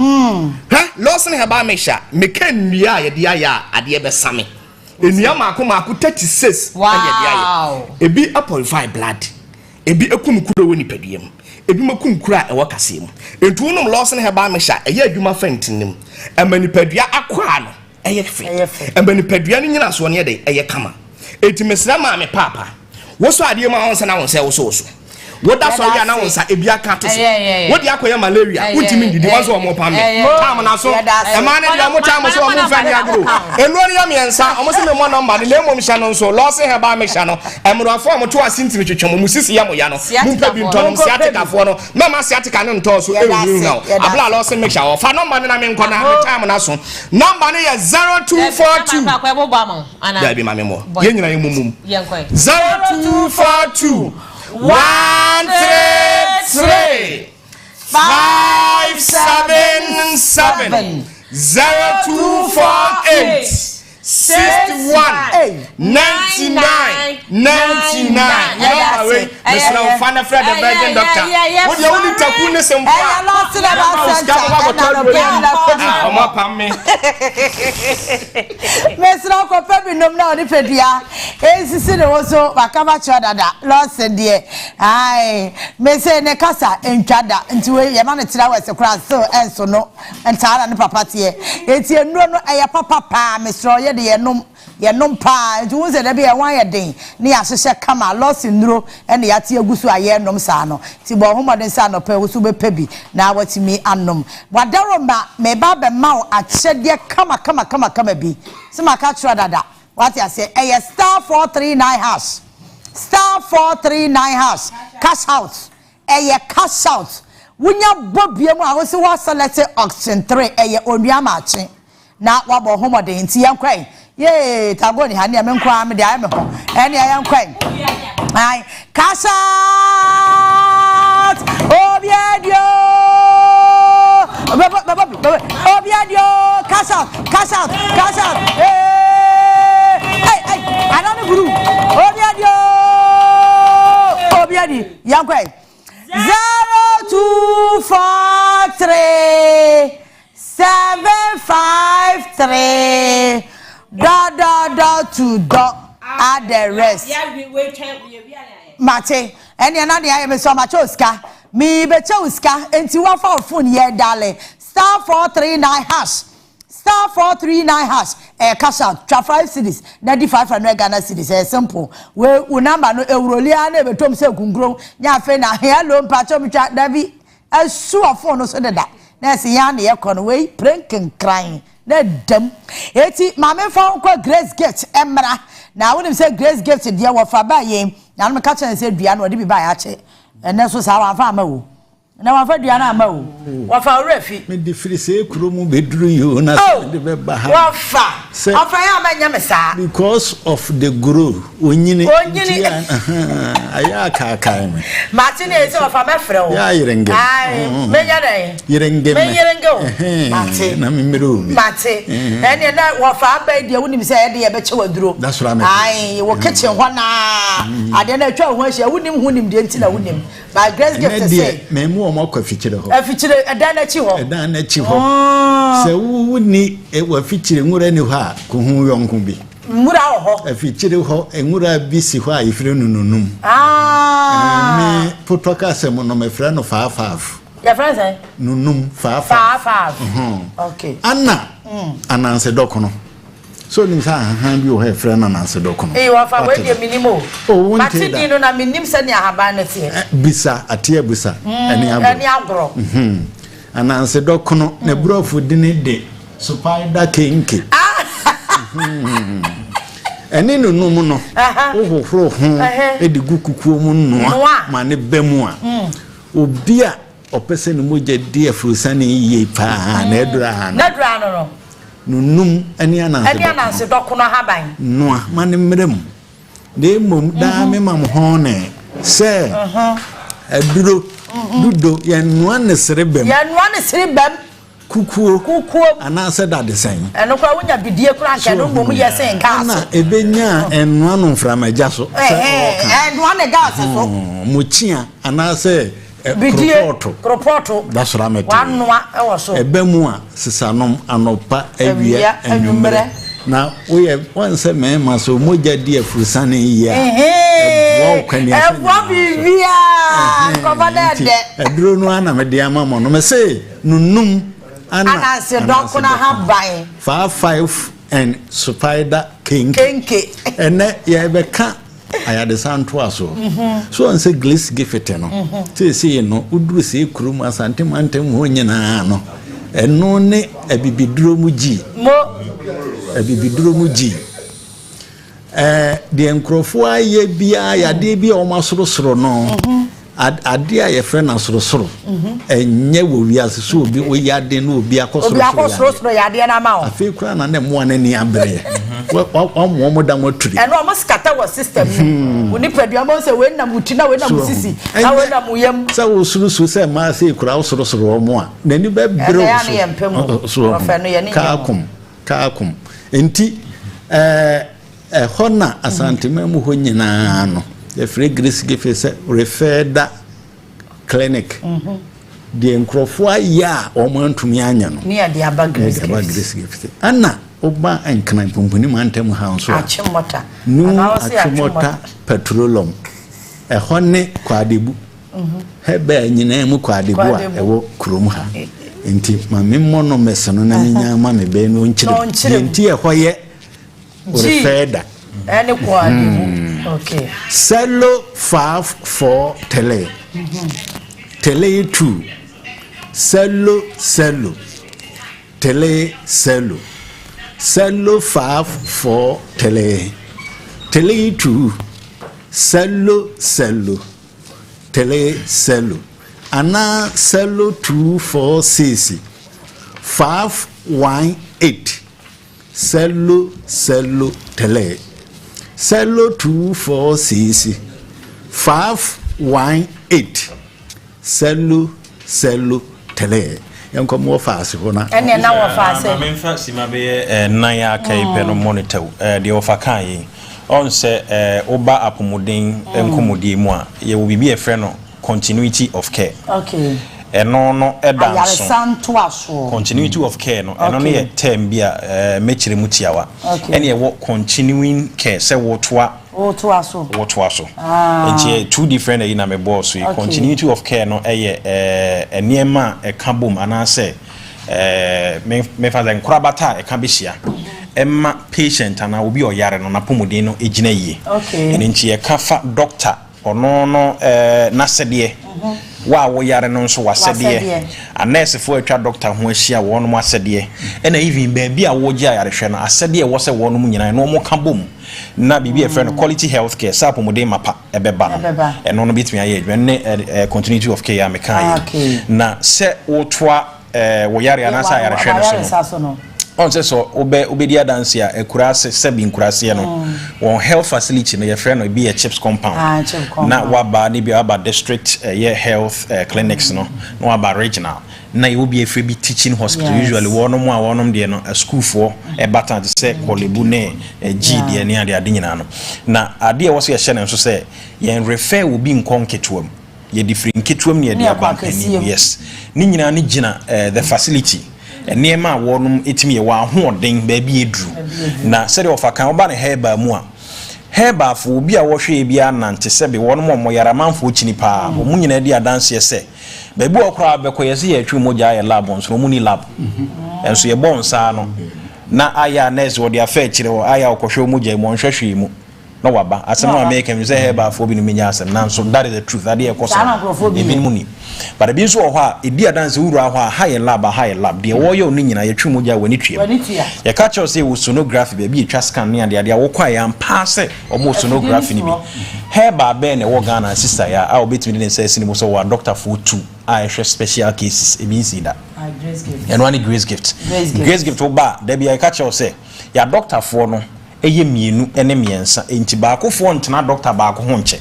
Lawson Herbal Mixture meka nnua a yɛde ayɛ ade bɛsame nnua maako 36 yɛde ayɛ ebi apurify blood ebi ekum kuro wɔ nipaduam ebi makum kuro a ɛwɔ kaseɛ mu entu wonom Lawson Herbal Mixture ɛyɛ adwuma fɛntinim amanipadua akwa no ɛyɛ fɛ amanipadua no nyina so ne yɛde ɛyɛ kama eti mesra ma me papa wo so ade ma wonsa na wonsa wo so woda so ya na wonsa ebi aka to so wodi akoya malaria wontimi ndidi wonso omo pa me tam na so e ma ne dia mo tam so omo fa ni agro enu ori ya miensa omo se me mo number ne lemom hya no so Lawson Herbal Mixture no emro afo mo to asintimi twetwem mu sisi ya mo ya no mu pa bi ntonom siatica fo no mama siatica ne nto so ewu no abla Lawson Mixture o fa number ne na me nko na me tam na so number ne ye 0242 da bi ma me mo ye nyina ye mumum 0242 133 577 0248 61 99 99 away Mr. Fana Fred the Virgin Doctor what you only taku ne sempa Mr. Kopebi nom na odi pedua ensisi ne woso bakaba chodada Lawson de ai me say ne kasa entwada nti we ye ma ne tira wese kra so enso no entara ne papa tie eti enuro no eye papa pa Mr. de yenom pa nti won se da be ye wan ye den ne ya hyehyɛ kama Lawson nuro ene ya tie agusu aye nom sa no ti bo homoden sa no pa wo so be pebi na watimi anom wadaro ma me ba be ma wo akyede kama bi se maka tro dada what you say eye star 439 hash star 439 hash cash out eye cash out wunya bobie mu a wo se wa select auction 3 eye onua maakye na wabo homoden ti yankwan ye tagoni hani ya menkwa me dia me ho ene ya yankwan ai cash out obiedio obiedio cash out hey another guru obiedi yankwan 0243 753 to add the rest. Mate, and another I am so much Oscar. Me bechoska, and to one for phone here, darling. Star 439 hash. Star 439 hash. Cash out. 5 cities. 9500 Ghana cities. Simple. We number no Eurolia never told me grow. Ya fena hello patch of Davi. A sure phone so that. That's Yanni Conway, pranking crying. That dumb. Eti, Mamma found Grace Gift, Emra. Now, when him say Grace Gift, dear, what for by him, now I'm catching and said, Diana, what did be by Archie? And that's what our farmer. Now I've heard Diana Mo. What for refi? Me the free say, Krumu bedrew you, and what far? Because of the guru, when you Ayaka came. Martin is of a mefro. You didn't get Mate, and you're not what far by the wouldn't say, I bet you would do. That's what I will catch you one. I didn't know when she wouldn't win him, didn't know him. By Grace Gift say, Memo more feature a feature a danachi, a danachi. So who would need it were featuring more anyhow, whom young could be. Mura a feature and Mura busy why if you know. Ah, put a castle on my friend of half. Your friends, eh? Nunum, far. Okay. Anna, and answer Docono. So, you hand you her friend and answer Docono. You are far away, minimo. Oh, Martin, I mean, him send your habanity. Bisa, a tear bisa, and Yabro. And answer Docono, the bro for dinner day. So, pie that kinky. And in no mono, oh, Eddie Guku, Mane Bemua, Obia. O person muja dear frusani ye pa nedra nunum any answer docuna habai no mani mrem de mum da me mam hone say a dudo yan one serebem kukuo anase da de sen eno kwa wonya bidie kura nke no mom ye sen gas na ebenya enwa no mframaja so enwa ne gas so muchia anase kropoto that's what I meant wanwa ewo so ebemu a sisanom anopa awia anwumere na we once me ma so moja di afurusane ya wow kwani bibia komada de edro no ana me de ama mo no me say nunum ana se dokuna habai 55 and spider king ene ya be ka ayade santo aso so on say glace gifete no say no uduru say kurum asante mantem ho nyina no eno ne abibiduro mu ji de enkrofo aye bia yade bia o masorosoro no ade aye frɛ na sorosoro enye wo wiase so obi o yade no obi akosoro yade na ma o afi kura na ne mo anani abrɛ o mo da mo turi eno o maskata wo system no oni padua mo se we na muti na we na musisi na we na muyam sa wo surusu se ma se kura o sorosoro mo a nani ba bro so kakum enti hona asante mamu ho nyina no the free grace give se referred clinic the enkrofo ya o mantumi anya no ne de aba grace give ana oba enkana pomponi mantem hanso achimota achimota petroleum hone kwadebu hebe nyina mu kwadebu a ewo krom ha enti mamemmo no meseno na nya ma me be no nchire enti hoye orefeda ene kwadebu okay Cello 5 tele tele 2 cello tele cello 5 tele 2 cello tele cello ana cello 246 518 cello tele cello 246 518 cello tele yanko mo faase hona ene na wo faase memfa sima be nan ya kai pe no monitor de ofa kan yi on se oba apomuden enkomodi mu a ye wo bibi e frɛ no continuity of care okay eno no edanso santo aso continuity of care no eno ne term bia mechire mutiawa ene ye wo continuing care se wotoa aso enche two different na me boss so continuity of care no eniema ekabom anase me fa den kurabata ekabehia emma patient ana obi oyare no na pomodin no egina yie enche ye kafa doctor ono no nasede wa wo yare no nso wasede a nurse fo atwa doctor ho ahia wo no asede ena even baby a wo gia yare hwe no asede wo se wo no nyina no mo ka bom na bibi e friend quality health care sa pomodin mapa ebeba no eno no bitimi aye adwa ne continuity of care amekan na se wo toa wo yare anasa yare hwe no on say so obedi dance ya ekurase sebi nkurase no won health facility no ye friend no be a chips compound na waba ni bi aba district health clinics no waba regional na you be a free teaching hospital usually wonom de no a school for e batan say kolebu ne g de ne ade nyina no na ade e wo so ye hye ne so say ye refer will be nkonketuam ye different ketuam ne de aba kan yes ni nyina ni gina the facility enema wonum etimi ye wa hoden ba bi edru na sede ofa kan oba ne heba mu a heba fo obi a wo hwe bia nante sebe wonum mo yara manfo chini pa mo nyina di adanse se ba bi okra abekọ ye se ye twu moja ye lab nso mo ni lab enso ye bon sa no na aya nurse wo dia fa chire wo aya okohwe moja mo nhwehwe mu no waba asem na make me say heba fo bi no menya asem na nso that is the truth ade e koso even muni but bi nso ho a edi adanse wuru ho a high lab de wo ye oni nyina ye twu moja wani twiem ye ka cho say wo sonography be bi twa scan ne ade wo kwa ya mpaase omo sonography ni bi heba be ne wo Ghana sister ya a obetimi ne say sinimo so wa doctor for 2 a special cases e bi see that grace gift and one grace gift oba there be I catch you say ya doctor for no eye mienu ene miensa enti baakofo ntena doctor baako ho nche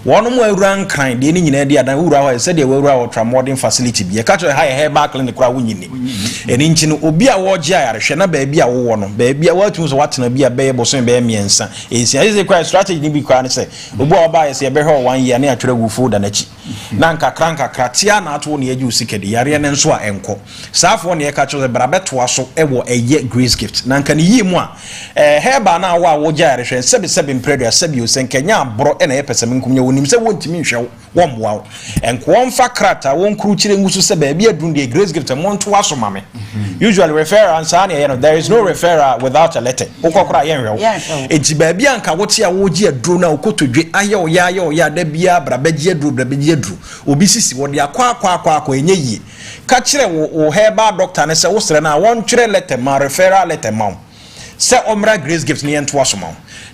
wono mo awura nkran de ni nyina de adan wura ho se de wura ho tramodern facility bi e ka cho high herbal clinic kura wunyini eni nchi no obi a woje ayarehwe na baabi a wo no baabi a watu so watena bi a beye boso be miensa ensi ase kwa strategy ni bi kwa ne se obi a oba ye be ho 1 year na atwere gufu da na chi na nkakra kratia na ato ne yaji usikedi yare ne nso a enko saafo ne ye ka cho brabeto aso ewo eye grace gift na nka ne yi mu a heba na wa woje ayarehwe sebe mpredo sebe osenkenya abro na ye pese nkumnya wonim se wontimi nhwe womboa enko wonfa krata won kru kire ngusu se ba bia dun de grace gift monto aso mame usually referral answer na you know there is no referral without a letter ukokora yenhwe enti ba bia nka wote a woji aduro na okotodwe aye oya da bia brabeji aduro obi sisi wode akwa enye yi ka kire wo heba doctor ne se wo sere na won twere letter ma referral letter ma se omra grace gift ne ento aso ma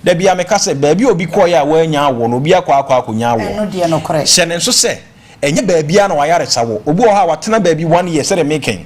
da bia me ka se ba bia obi koya wanya awo no obi akwa nya awo no de no kore se ne nso se enye ba bia na wayare sawo obi o ha watena ba bi 1 year se de making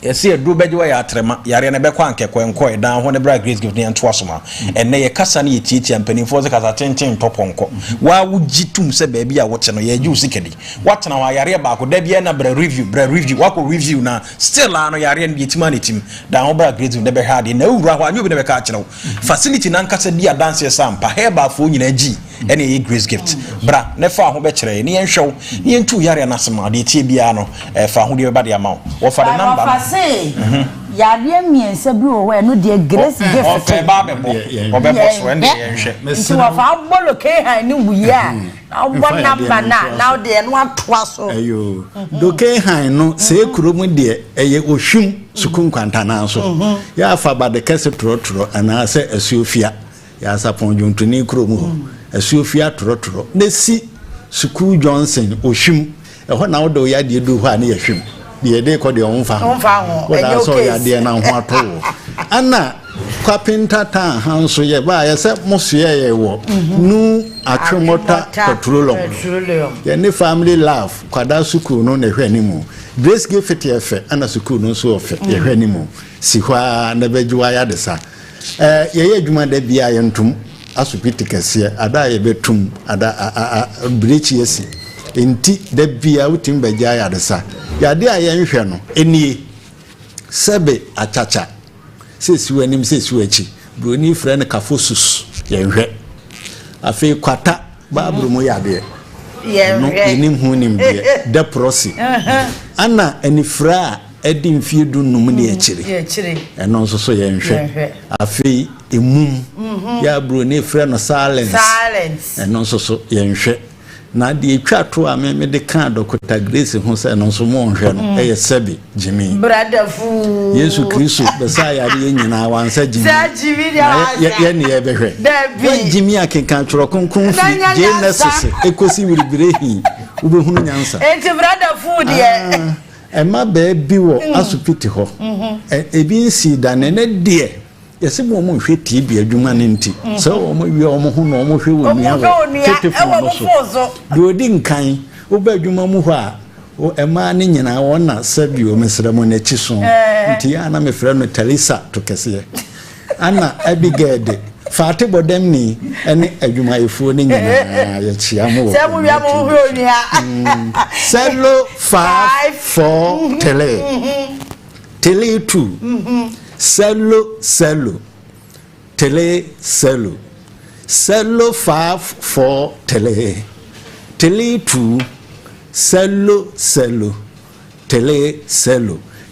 yesi edru beje wa ya atrema yare ne bekwa nkekwenko edan ho ne bra grace gift ne nto asoma enne ye kasa ne yetieti ampanimfo ze kasa tenten toponko wa wugitum se ba bi a wote no ye ju sikedi watena wa yare ba ko da bia na bra review wa ko review na still ano yare ne yetima ne tim dan ho bra grace ne be hard na wura ho anyo bi ne be ka kire facility na nkasa dia dance sampa heba fo nyina gi ene ye grace gift bra ne fa ho be kire ne yenhwew ne yentu yare na sema de tie bia no fa ho de be ba de ama wo fa de number ya de miensa bi wo we no de grace gift o ba be bo so ende yenhwe so wa fa bolo ke han ni wuya na bo number na de no atoa so ayo do ke han no se kurom de eye ohwum sukun kwanta na so ya fa ba de kese trotro ana se asuofia ya sapon jontuni kurom ho asuofia trotro ne si sukuu Johnson ohwum ho na wo do ya de du ho ana yahwum de de ko de onfa ho wada so ya de na ho ato ana kwapinta ta hanso ye ba ya se musu ye wo nu atwemota petroleum ye ne family love kwada sukuu no na hwe animu grace gift ye fe ana sukuu no so ofe ye hwe animu si hwa na bejuwa ya de sa ye adwuma da bia ye ntum asupiti kese ada ye betum ada breach yesi enti da bia utim beja ya de sa ya de ayenhwe no enie sebe achacha sesiu anim sesiu achi broni frɛ kafosus yenhwe afi kwata babru mu ya de no enim hu nim de deprosi ana anifra edi mfie du num ne akire eno nso so yenhwe afi emum ya broni frɛ no silence eno nso so yenhwe na de etwa to a me de kan Dr. Grace hu se no so mo nhwe no eye sebi jimi brother fu Yesu Kristo besa ya de nyina wansa jimi ye ne ye behwe we jimi akenkan tworo konkon fi Genesis ekosi wiribirehi ubehunu nyansa enti brother fu de ema ba bi wo asupiti ho ebi nsi da ne de yesi mo mo hwe TV adwuma ne nti so o mo wi o mo hu no o mo hwe wo nua wo tetefo so do di nkan wo ba adwuma mu ho a o ema ne nyina wona sabi o mesra mo na chi so nti ana me frɛ no Teresa to kese ana Abigail de fate bodem ni ene adwuma efo ne nyina ya chia mo se mo wi mo hwe onua Selo 5 4 tele 2 Selo tele 5 4 tele 2 selo tele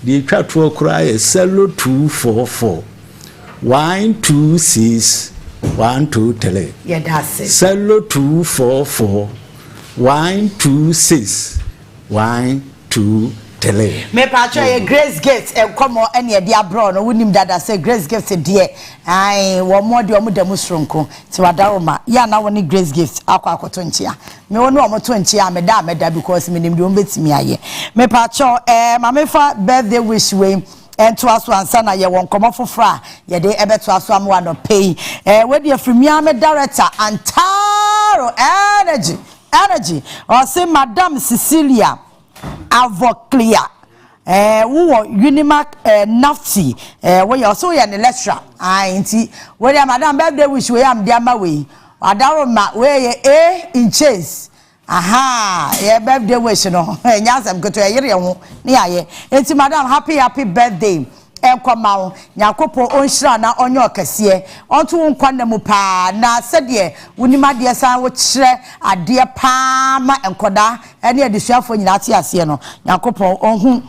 di twatwo kura ye selo 244 126 12 tele yeah that's it selo 244 126 12 tele me patcho ye grace gift e komo ene de abro no wonim dada say grace gift de ai wo mo de omudamu sronko ti wadaroma ya na woni grace gift akwakoto nchia me woni omoto nchia meda because me nim de ombetimi aye me patcho ma me fa birthday wish we ento aso ansa na ye won komo fofra ye de ebeto aso amwa no pay we de afrimia me director Antaro energy or say Madam Cecilia Avoclia wo Unimark Nafti we also ya ne lecturer nti we dia madam birthday wish we am dia ma we adaroma we A in chase aha ye birthday wish no nyasem keto yere ho ne aye nti madam happy birthday enkomao nyakopo onhira na onye okese onto nkwa na mu pa na sede wunimade san wo kire ade pa ma enkoda ene adesuafo nyina ate ase no nyakopo onhu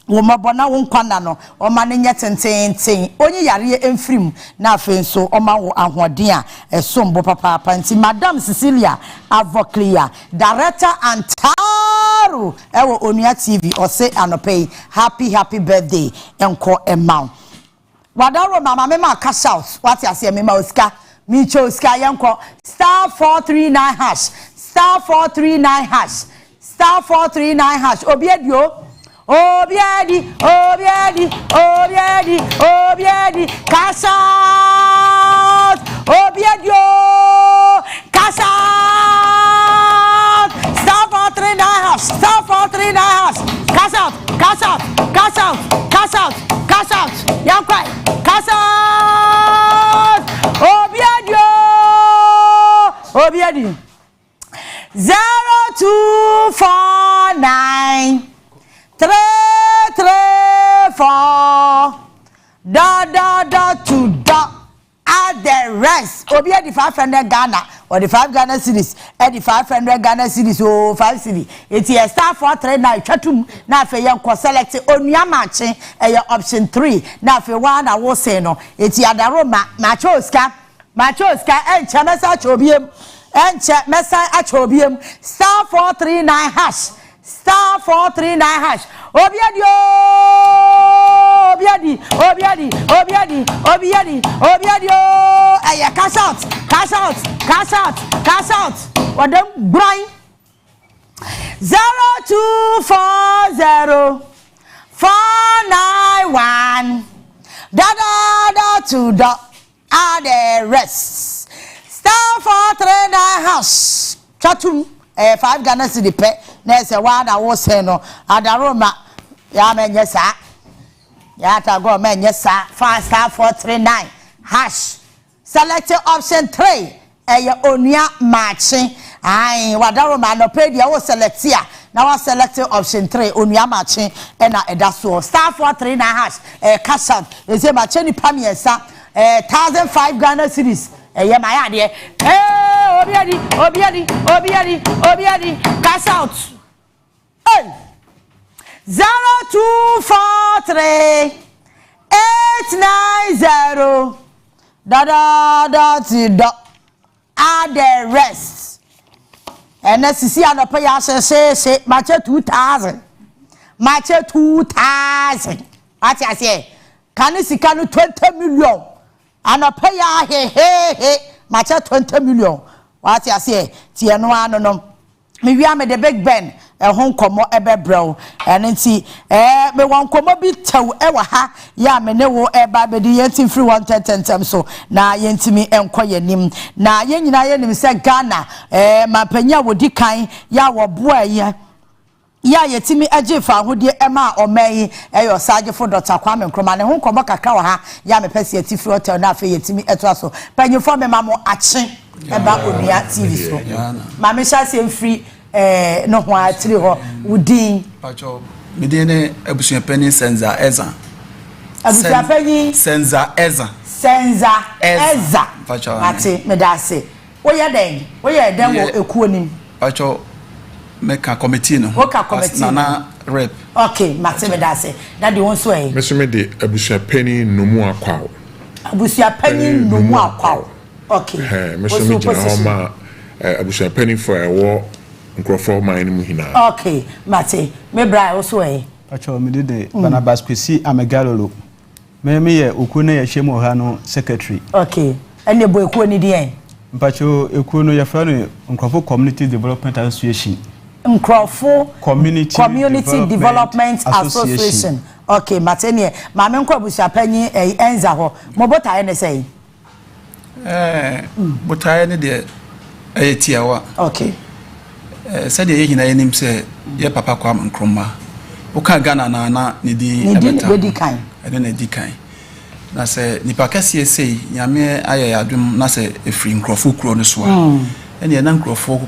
wo mabona wo nkwana no o ma ne nye tententen onye yare emfrim na afenso o ma wo ahoden a esombo papa nti madam Cecilia Avoclia director Antaru ewo Onua TV o say anopay happy birthday enko emma wadaro mama me ma cash out what you say me ma oska mi cho oska yenko *439# *439# Obiadi cash out Obiedio cash out *439# cash out young cry cash out Obiadi 0249 334 add the rest obi at the 500 Ghana or the 5 Ghana series at the 500 Ghana series oh 5 series it's a *439 chatum na fe yanko select Onua Maakye option 3 na fe one I was say no it's adaroma machoska enche mesa chobiem enche mesa achobiem *439# *439# Obiadi aya cash out what them grind 0240 491 2 add the rest *439# chatum 5 Ghana cedi pe na se wa na wo se no adaroma ya menye sa ya ta go menye sa *439# select option 3 Onua Maakye ai wadaroma no pe dia wo select ya na wa select option 3 Onua Maakye na eda so *439# cash out ese Maakye ni pamiesa 1005 Ghana series eye my ade Obiadi cash out 0243 890 add the rest and sisi anopa ya se Maakye 2000 ati ase kan sika no 20 million anopa ya he Maakye 20 million what you say tie no ano no me wi am the Big Ben ho nkomo ebebrew enti me won nkomo bi tew wa ha ya me ne wo eba bedi yenti free 110 so na yentimi enko yanim na yenyina yenim se Ghana mapanya wodi kan ya wo boa ya yetimi ajefa ahodie ema omayi eyo sajefo Dr. Kwame Nkrumah ne ho nkomo kakra wa ha ya me pese yeti free hotel na afa yetimi eto so panyefo me mamo ache eba Onua TV so mame sha se free no ho atiri ho udin pacho medene abusua pani senza eza pacho ati medase oya den wo ekuo nim pacho meka committee no na rep okay mate medase na de won so e me so me de abusua pani nomu akwaw okay me so me jina ho ma abusua pani for ewo nkrofo man mu hina okay mate me bra wo so e pacho me de Barnabas Kwesi Amegalolo me ye okuo na ye hwemu ha no secretary okay ene bo ekuo ni de pacho ekuo no ye fra no nkrofo community development association Nkrofo Community Development Association. Okay, matenie. Mame nko abusua panyi enza ho. Mo botaye ne sei. Botaye ne de tiawa. Okay. Sade ye hina yenim se ye papa Kwame Nkrumah. Oka Ghana na ne di kan. Ede na di kan. Na se nipa kase sei nyame aye adwum na se efri nkrofo kuro no so a. Ene na nkrofo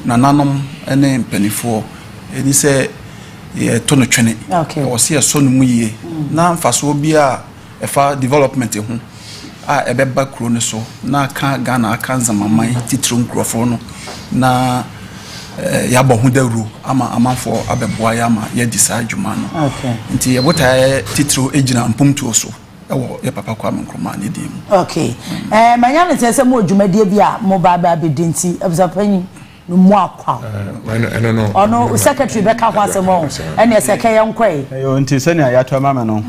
na nanom ene mpanifo eni se ye to no twene. O se ye so no mu yie. Na mfaso bia efa development ho a ebeba kuro no so na ka Ghana aka nzamaman titiro nkrofo no na ya bo hu dawru ama amanfo abeboa ya ma ya disa adwuma no. Nti ye bota titiro ejina mpomtuo so ewo ye papa kwa Nkrumah ne dim. Manya ne sese mo adwumadie bia mo ba bedinti abusapanyi no mo akwa. No. Ono secretary be ka kwase mo. Ene seke ye nkwe. Nti sene ya to mama no.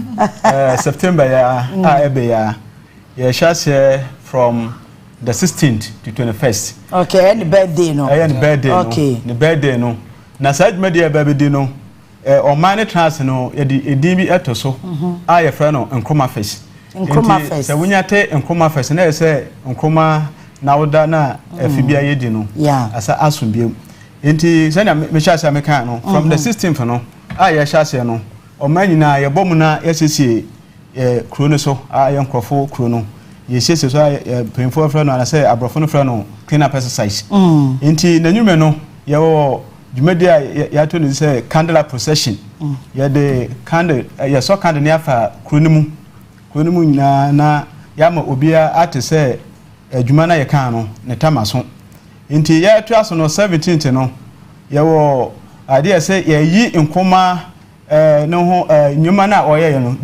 September ya ebe ya. Ye share from the 16th to 21st. Any birthday no. Any birthday no. The birthday no. Na sa adwumadie birthday no. O mane trans no ye di edin bi eto so. Ye frɛ no Nkrumah Fest. Nkrumah Fest. Se wunyate Nkrumah Fest na ye se Nkrumah na woda na afibia ye di no. Asa asombiam. Enti se na me hyase me kan no from the 16th no. Ye hyase no. O manyina ye bom na ye sesie kuro no so. Ye nkrofo kuro no. Ye sesie so penfo frɛ no na se abrofo no frɛ no clean up exercise. Enti nanyume no ye wo Jumedia ya to ni say candle procession. Ya de candle ya so candle ni afa kronimu na ya ma obia ate say adwuma na ye kan no ne tamaso. Nti ya to aso no 17th no ya wo ade say ya yi Nkrumah no ho nyuma na oye no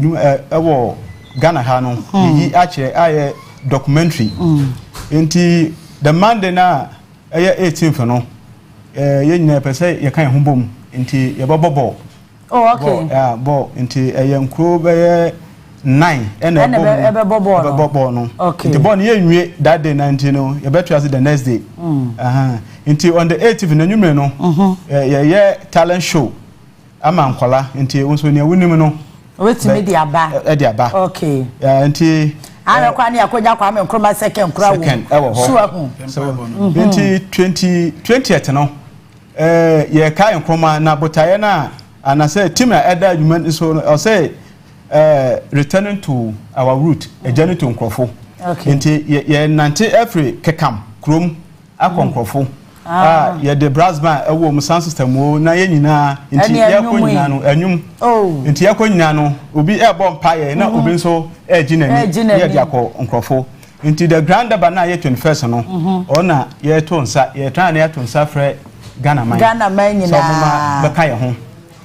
wo Ghana ha no yi ache aye documentary. Nti the Monday na 18th no ye nyina pese ye kan ho bom nti ye bobo bo nti ye nkro be 9 ene bobo no nti bon ye nwie that day 19 no ye betu as the next day nti on the 8th na nwumre no ye talent show ama nkola nti wonso ne wunim no wetimi di aba nti ana kwa ni akoja kwa me Nkrumah second kura wo so nti 2020 no ye kai Nkrumah na botaye na anase team na eda adwuma so o say returning to our root a journey to Nkrofo nti ye nante every kekam krom akon Nkrofo ye the brass band ewo mu sound system o na ye nyina nti ye ko nyina no anyum nti ye ko nyina no obi e bom paye na obi nso e ginani ye dia ko Nkrofo nti the grand ba na ye 21st no ona ye to nsa ye try na ye to nsa frɛ Ghana man nyina so mama beka ye ho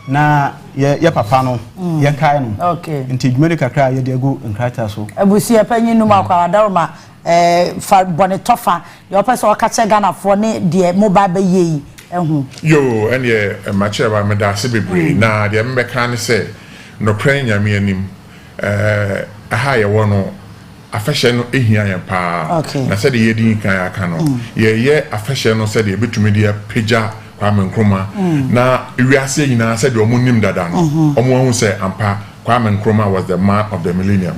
na ye papa no ye kai no nti dwumere kakra ye de go nkrata so abusia panyi no makwa wadawma fa bone tofa ye opese o kache Ghana fo ne de mobile ba yeyi ehu yo ene mache ba me da se bebre na de me beka ne se no kran nyame anim aha ye wo no afehye no ehia ye pa na se de ye din kan aka no ye afehye no se de betumi de pagya Kwame Nkrumah na wiase nyina se de omunim dada no omo se ampa Kwame Nkrumah was the man of the millennium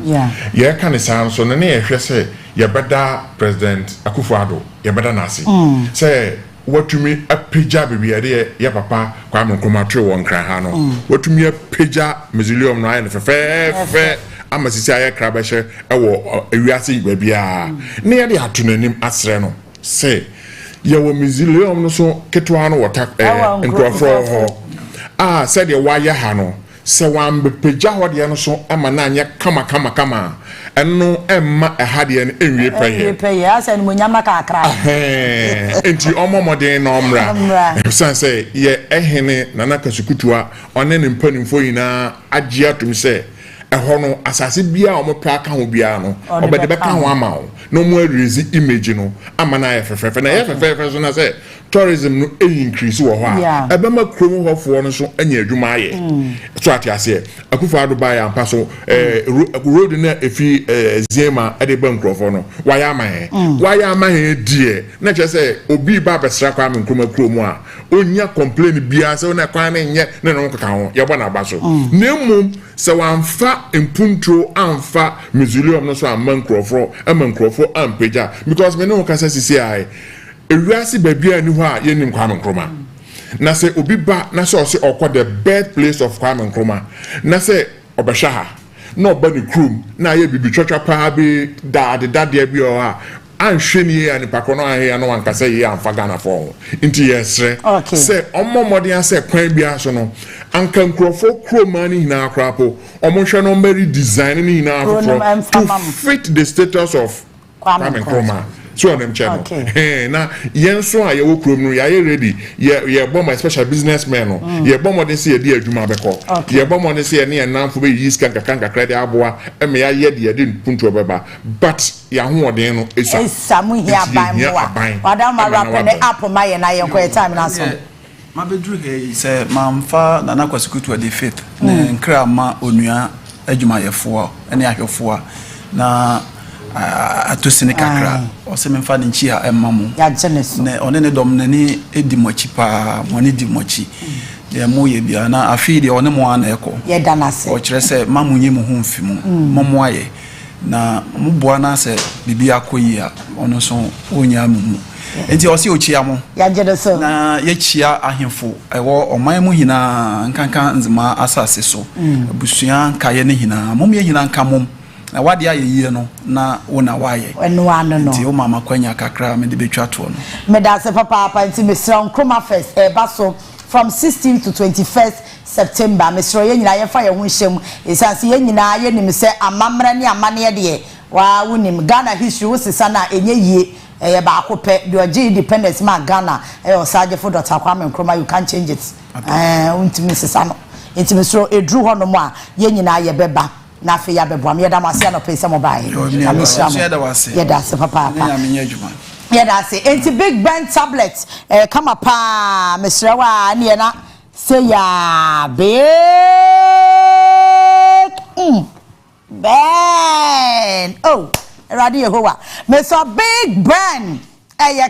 ye kan san so ne ye hwe se ye beda President Akufo-Addo ye beda nasi se watumi apagya bibia ye papa Kwame Nkrumah twe won kran ha no watumi apagya mausoleum no aye ne fe amasisi aye krabehye ewo ewiase babia ne ye de atonanim asre no se ye wo mausoleum no so ketwa no wota nkrofo ho said ye wa ye ha no se wan bepagya ho de no so ama na anya kama eno emma ehade no enwie peye asa ni monyama kakra enti omomode no omra san say ye ehene nana kasukutua one ne mpanimfo yina agye atum se eho no asase bia omopra ka ho bia no obede be ka ho ama ho no mo release image no ama na ye fefefe na ye fefefe so na say tourism no increase wo ho a ebema krom ho fo no so anya adwuma aye so atiase Akufo-Addo ba ya ampa so road na efi Zema ede ba Nkrofo no waya ama he die na che say obi ba besra kwa Nkrumah krom a onya complain bia se na kwa na nye na no kaka ho ye bo na ba so na mum se wanfa empuntro amfa mausoleum no so amman Nkrofo ampagya because me no kasa sisi ai ewiase babia ni ho a yenim Kwame Nkrumah na say obi ba na say ose okwa the birthplace of Kwame Nkrumah na say obehwa na oba ni krum na ye bibi twatwa pa bi dade bi o ha anhwe ni ya ni pakono ahia no wanka say ye amfa Ghana for nti yesre say ommomode say kwan bia so no anka nkrofo kromani na akrapo omonhwe no mberi design ni na afro to fit the status of Kwame Nkrumah so on them channel na yenso a ye wo krom no ye ready ye bomb special businessmen no ye bomb de say ye di adwuma beko ye bomb de say ye na namfo be yi skanka credit aboa e me ye de punto beba but ya ho oden no esamu hia ban boa wadama rap ne app ma ye na ye ko time na so ma bedru he say mamfa na na kwasikutu de faith ne nkra ma onua adwuma yefo ene ahwefo na atosine kakra o se memfa ne nchi a emamu ya genesis ne one ne dom nani edi mochi pa mo ne di mochi ye mo ye bia na afi de one mo ana eko ye danase o kire se mamunye mu hu mfimu momo aye na muboa na se bibia koyi a ono so onya mu enti o se o chia mo ya genesis na ye chia ahemfo ewo oman mu hina nkanka nzima asase so busua kaye ne hina mom ye hina nka mom na wadi aye no na wona waye Onua no ti o mama kwanya kakra me de betwa to no me da se papa nti Mr. Nkrumah first baso from 16th to 21st September Mr. ye nyina ye fa ye ho hyem esanse ye nyina ye nim se amamra ne amane de wa wonim Ghana history wo sesa na enye yie ye ba akopɛ de oje independence ma Ghana osaje for Dr. Kwame Nkrumah you can't change it untimi sesa no nti Mr. edru ho no mo a ye nyina ye beba na fe ya beboam ye da mase no pese mo bae ye da se papa ye da se enti Big Ben tablet kama pa mesre wa ne na se ya big Ben radio Yehovah me so Big Ben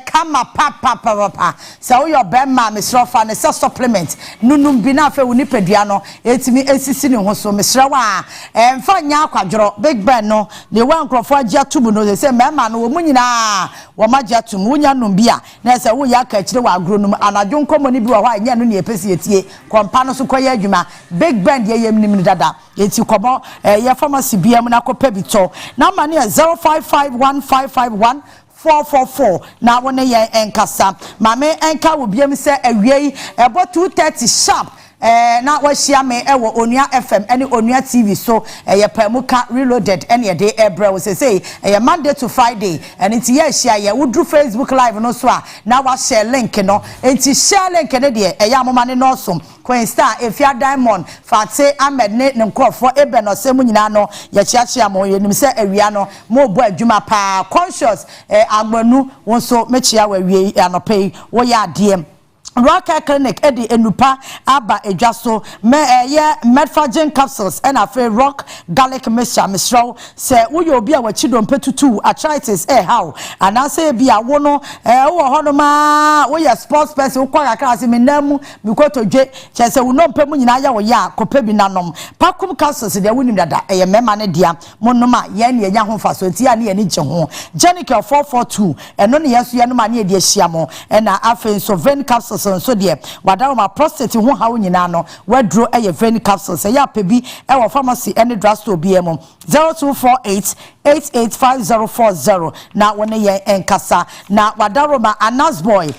kama papa so your bema Mr. Fa ne supplement nunum bi na fa woni padua no etimi esisi ne ho so Mr. Wa emfa nya akwadworo Big Ben no ne wa nkrofo agya tubu no se mema no wo munyina wo magya tum wonya num bia na se wo ya ka kire wa agro num anadwo nkomo ni bi wo ha nya no ne epesi etie kompa no so koye adwuma Big Ben ye yem nim dada enti komo ye pharmacy bia mu na kopa bi to na ma ne 0551551444 na wona ye enkasa mame enka wo biam se awie ebo 2:30 sharp na wa hia me ewo Onua FM ene Onua TV so ye pamuka reloaded ene ye de ebra wo say ye Monday to Friday ene ti ye hia ye wodru Facebook live no so a na wa share link no enti share link ne de ye amoma ne no so Queen Star Efia Diamond Fate Ahmed ne nkrofo ebe no se mu nyina no ye chiachia mo ye nim se awia no mo bo adwuma pa conscious agbanu won so mechia wa wie anopai wo ya adiem Rocker Clinic edi enupa aba edwaso me Medfagen capsules and afa rock garlic mixture misro se wo yo bia wachido mpetutu arthritis how and I say bia wo no wo hono ma wo ya sports person wo kwa class me namu bikoto dwe che se wo no mpemu nyina ya wo ya kopa bi nanom pakum capsules de wonim dada mema ne dia monoma ye ne nya ho faso ti ya ne ye ne gye ho Jenica 442 eno ne yeso ye no ma ne ye de ahia mo na afa so vein capsules so de wadawo ma prostate ho hawo nyina no wadro vein capsules ya pebi wo pharmacy any drugstore bi em 0248885040 na wona ye enkasa na wadawo ma Anas boy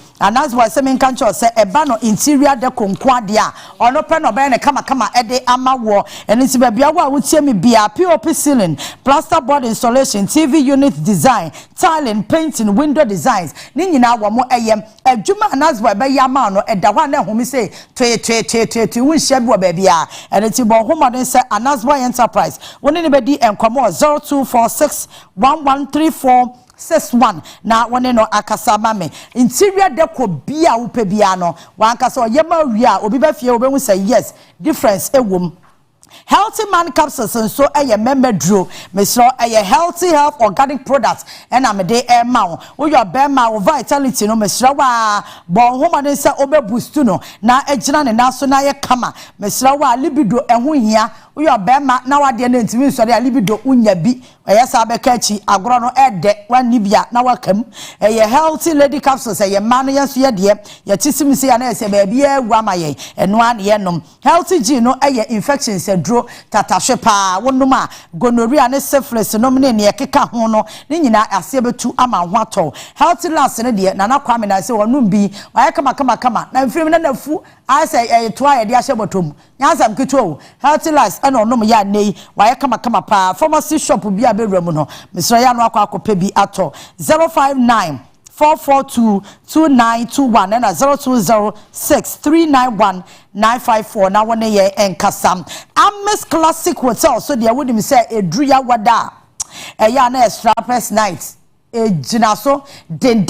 se men kancho se eba no interior deco nkwade a ono pe no be ne kama ede amawo eni si bia wo a wotie me bia POP ceiling plaster board installation TV unit design tiling painting window designs ni nyina wo mo eyem adwuma Anas boy be yama no eda hwa na homi se twe won hia bi wo ba bia eni ti bo homoden se Anas boy enterprise woni ne be di enkomo 0246113461 na wone no akasa mame interior deco bia wo pe bia no wankasa oyema wi a obi ba fie obehu say yes difference ewom Healthy Man capsules and so memedro Mr. Healthy Health organic products and I'm a day ma wo your bema vitality no Mr. wa bon homa say obe boost no na ejina ne na so na ye kama Mr. wa libido eho hia uyo bema na wade na ntimi nsori a libido unya bi eyesa beka chi agoro no ede wani bia na wakam eye healthy lady capsules eye man yeso ye de ye tisimisi ya na ese ba bia ewu amaye eno an ye nom healthy g no eye infection se dro tatashe pa wonum a gonorrhea ne syphilis no ne ne keka ho no ne nyina ase betu ama ho ato healthy last ne de na kwame na se wonum bi waye kama na mfiri na nafu ase to aye de ahye botom nyasam kito healthy last ana onum ya nei waye kama pa pharmacy shop bi abewram no misra ya no akwakopa bi ato 059 4422921 and 0206391954 na one ye enkasam Ames Classic Hotel so there would me say edruya wada ya na strappers night ejina so den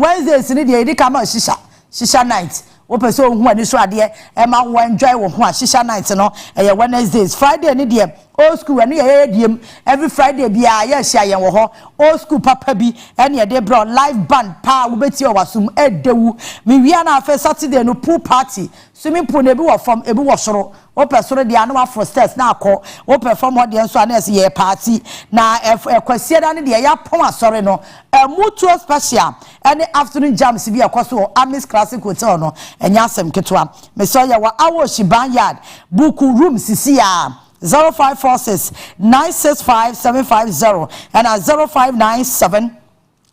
Wednesdays ni dey kama shisha night open so hu ani so ade e ma wo enjoy wo hu a shisha night no Wednesdays Friday ni dey old school and diem every Friday bia ya hia yen wo ho old school papa bi and ye dey bro live band pa wo beti o wasum edewu mi wia na afa Saturday no pool party swimming pool na bi wo form ebi wo soro o persoro dia na for stairs na akọ o perform audience so anes ye party na ekwase da ne de ya pon asore no mutual special any afternoon jams bi ekoso Amis Classic Hotel no enya asem ketwa me so ya wa awo shiban yard buku room sisi ya 0546 965 750 and 0597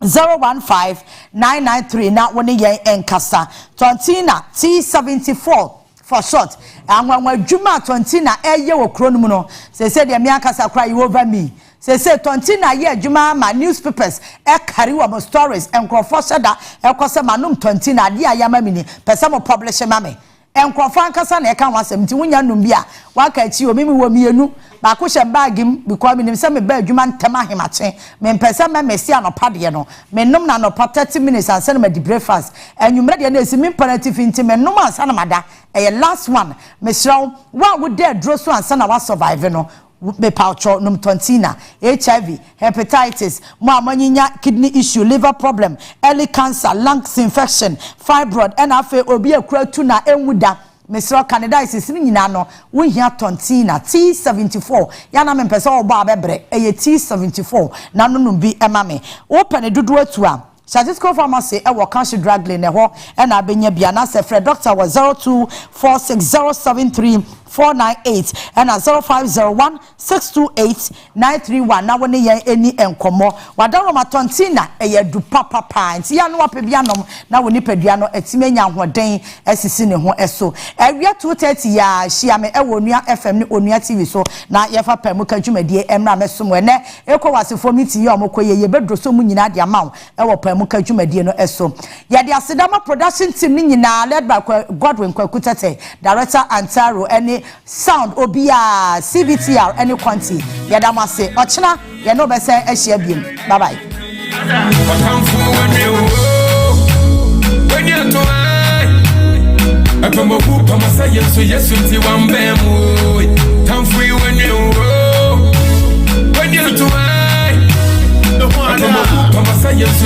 015-993 na woni yen enkasa Tontina T74 for short anwanwa djuma Tontina eye wo kronumu no se de me akasa kra you over me se Tontina ye djuma ma newspapers e carry wo stories enkrofo shada e kose manum Tontina de ayama mini pese mo publish mame enkrofo ankasa na e kan wasem ti wunya num bia waka chi o mimi wo mienu ba ko hye bagim because minim se me ba adwuma ntema hemache me mpese me mesi anopa de no me num na no 30 minutes ansa na di breakfast enwumre de na esi me imperative inti me num ansa na mada last one me shraw wa wo de dro so ansa na wa survive no me paucho num Tontina HIV hepatitis mo amanyinya kidney issue liver problem early cancer lungs infection fibroid and afa obi akura tu na enwuda Mr. Candidates ni nyina no wo hia Tontina T74 ya na me pese obo abebre eye T74 na nunum bi emame open dodo atu a Statistical Pharmacy ewo Kanshi Drug Lane ho e na benya bia na se Fred Doctor was 0246073498 and 0501628931 na woni yen eni enkomo wadaro ma Tontina eye du papa nti ya no wapebia nom na woni padua no etimenya hoden esisi ne ho eso ewia 2:30 ya hia me ewo Onua FM ne Onua TV so na yefa pamu ka dwumadie emra mesom ene ekowasefo miti ye omokoye ye bedro so mu nyina de amaw ewo muka dwumadie no eso ya de asedama production team ni nyina led by Godwin Kwakutete director Antaro any sound obia CBTR any quantity ya da mase ochina ya no be say ehia biem bye bye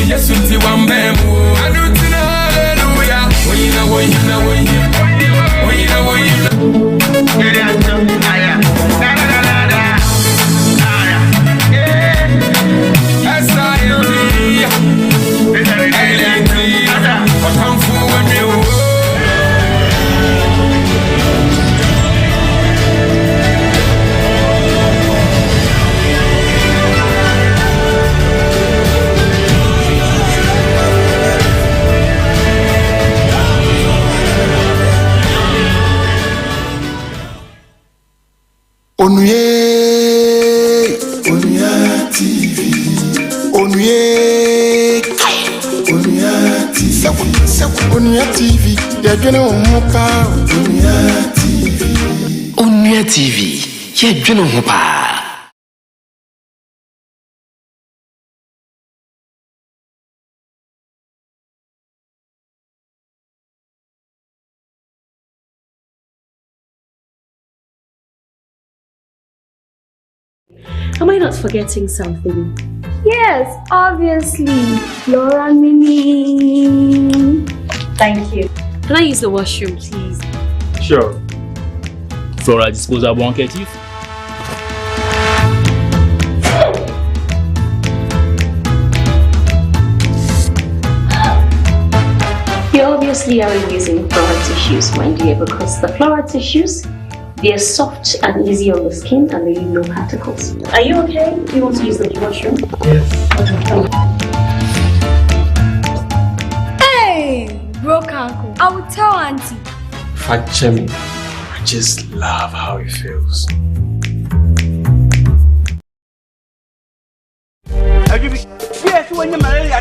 Yes, you one bam. I do hallelujah. Onua TV. Onua TV. Ya dwene wo ho pa. Onua TV. Ya dwene wo pa. Am I not forgetting something? Yes, obviously. Laura Mini. Thank you. Can I use the washroom, please? Sure. Flora disposable handkerchief. You obviously are using Flora tissues, my dear, because the Flora tissues, they're soft and easy on the skin and they leave no particles. Are you okay? Do you want to use the washroom? Yes. Hey, broke uncle. I will tell auntie. Jimmy, I just love how it feels. Yes, when you're married,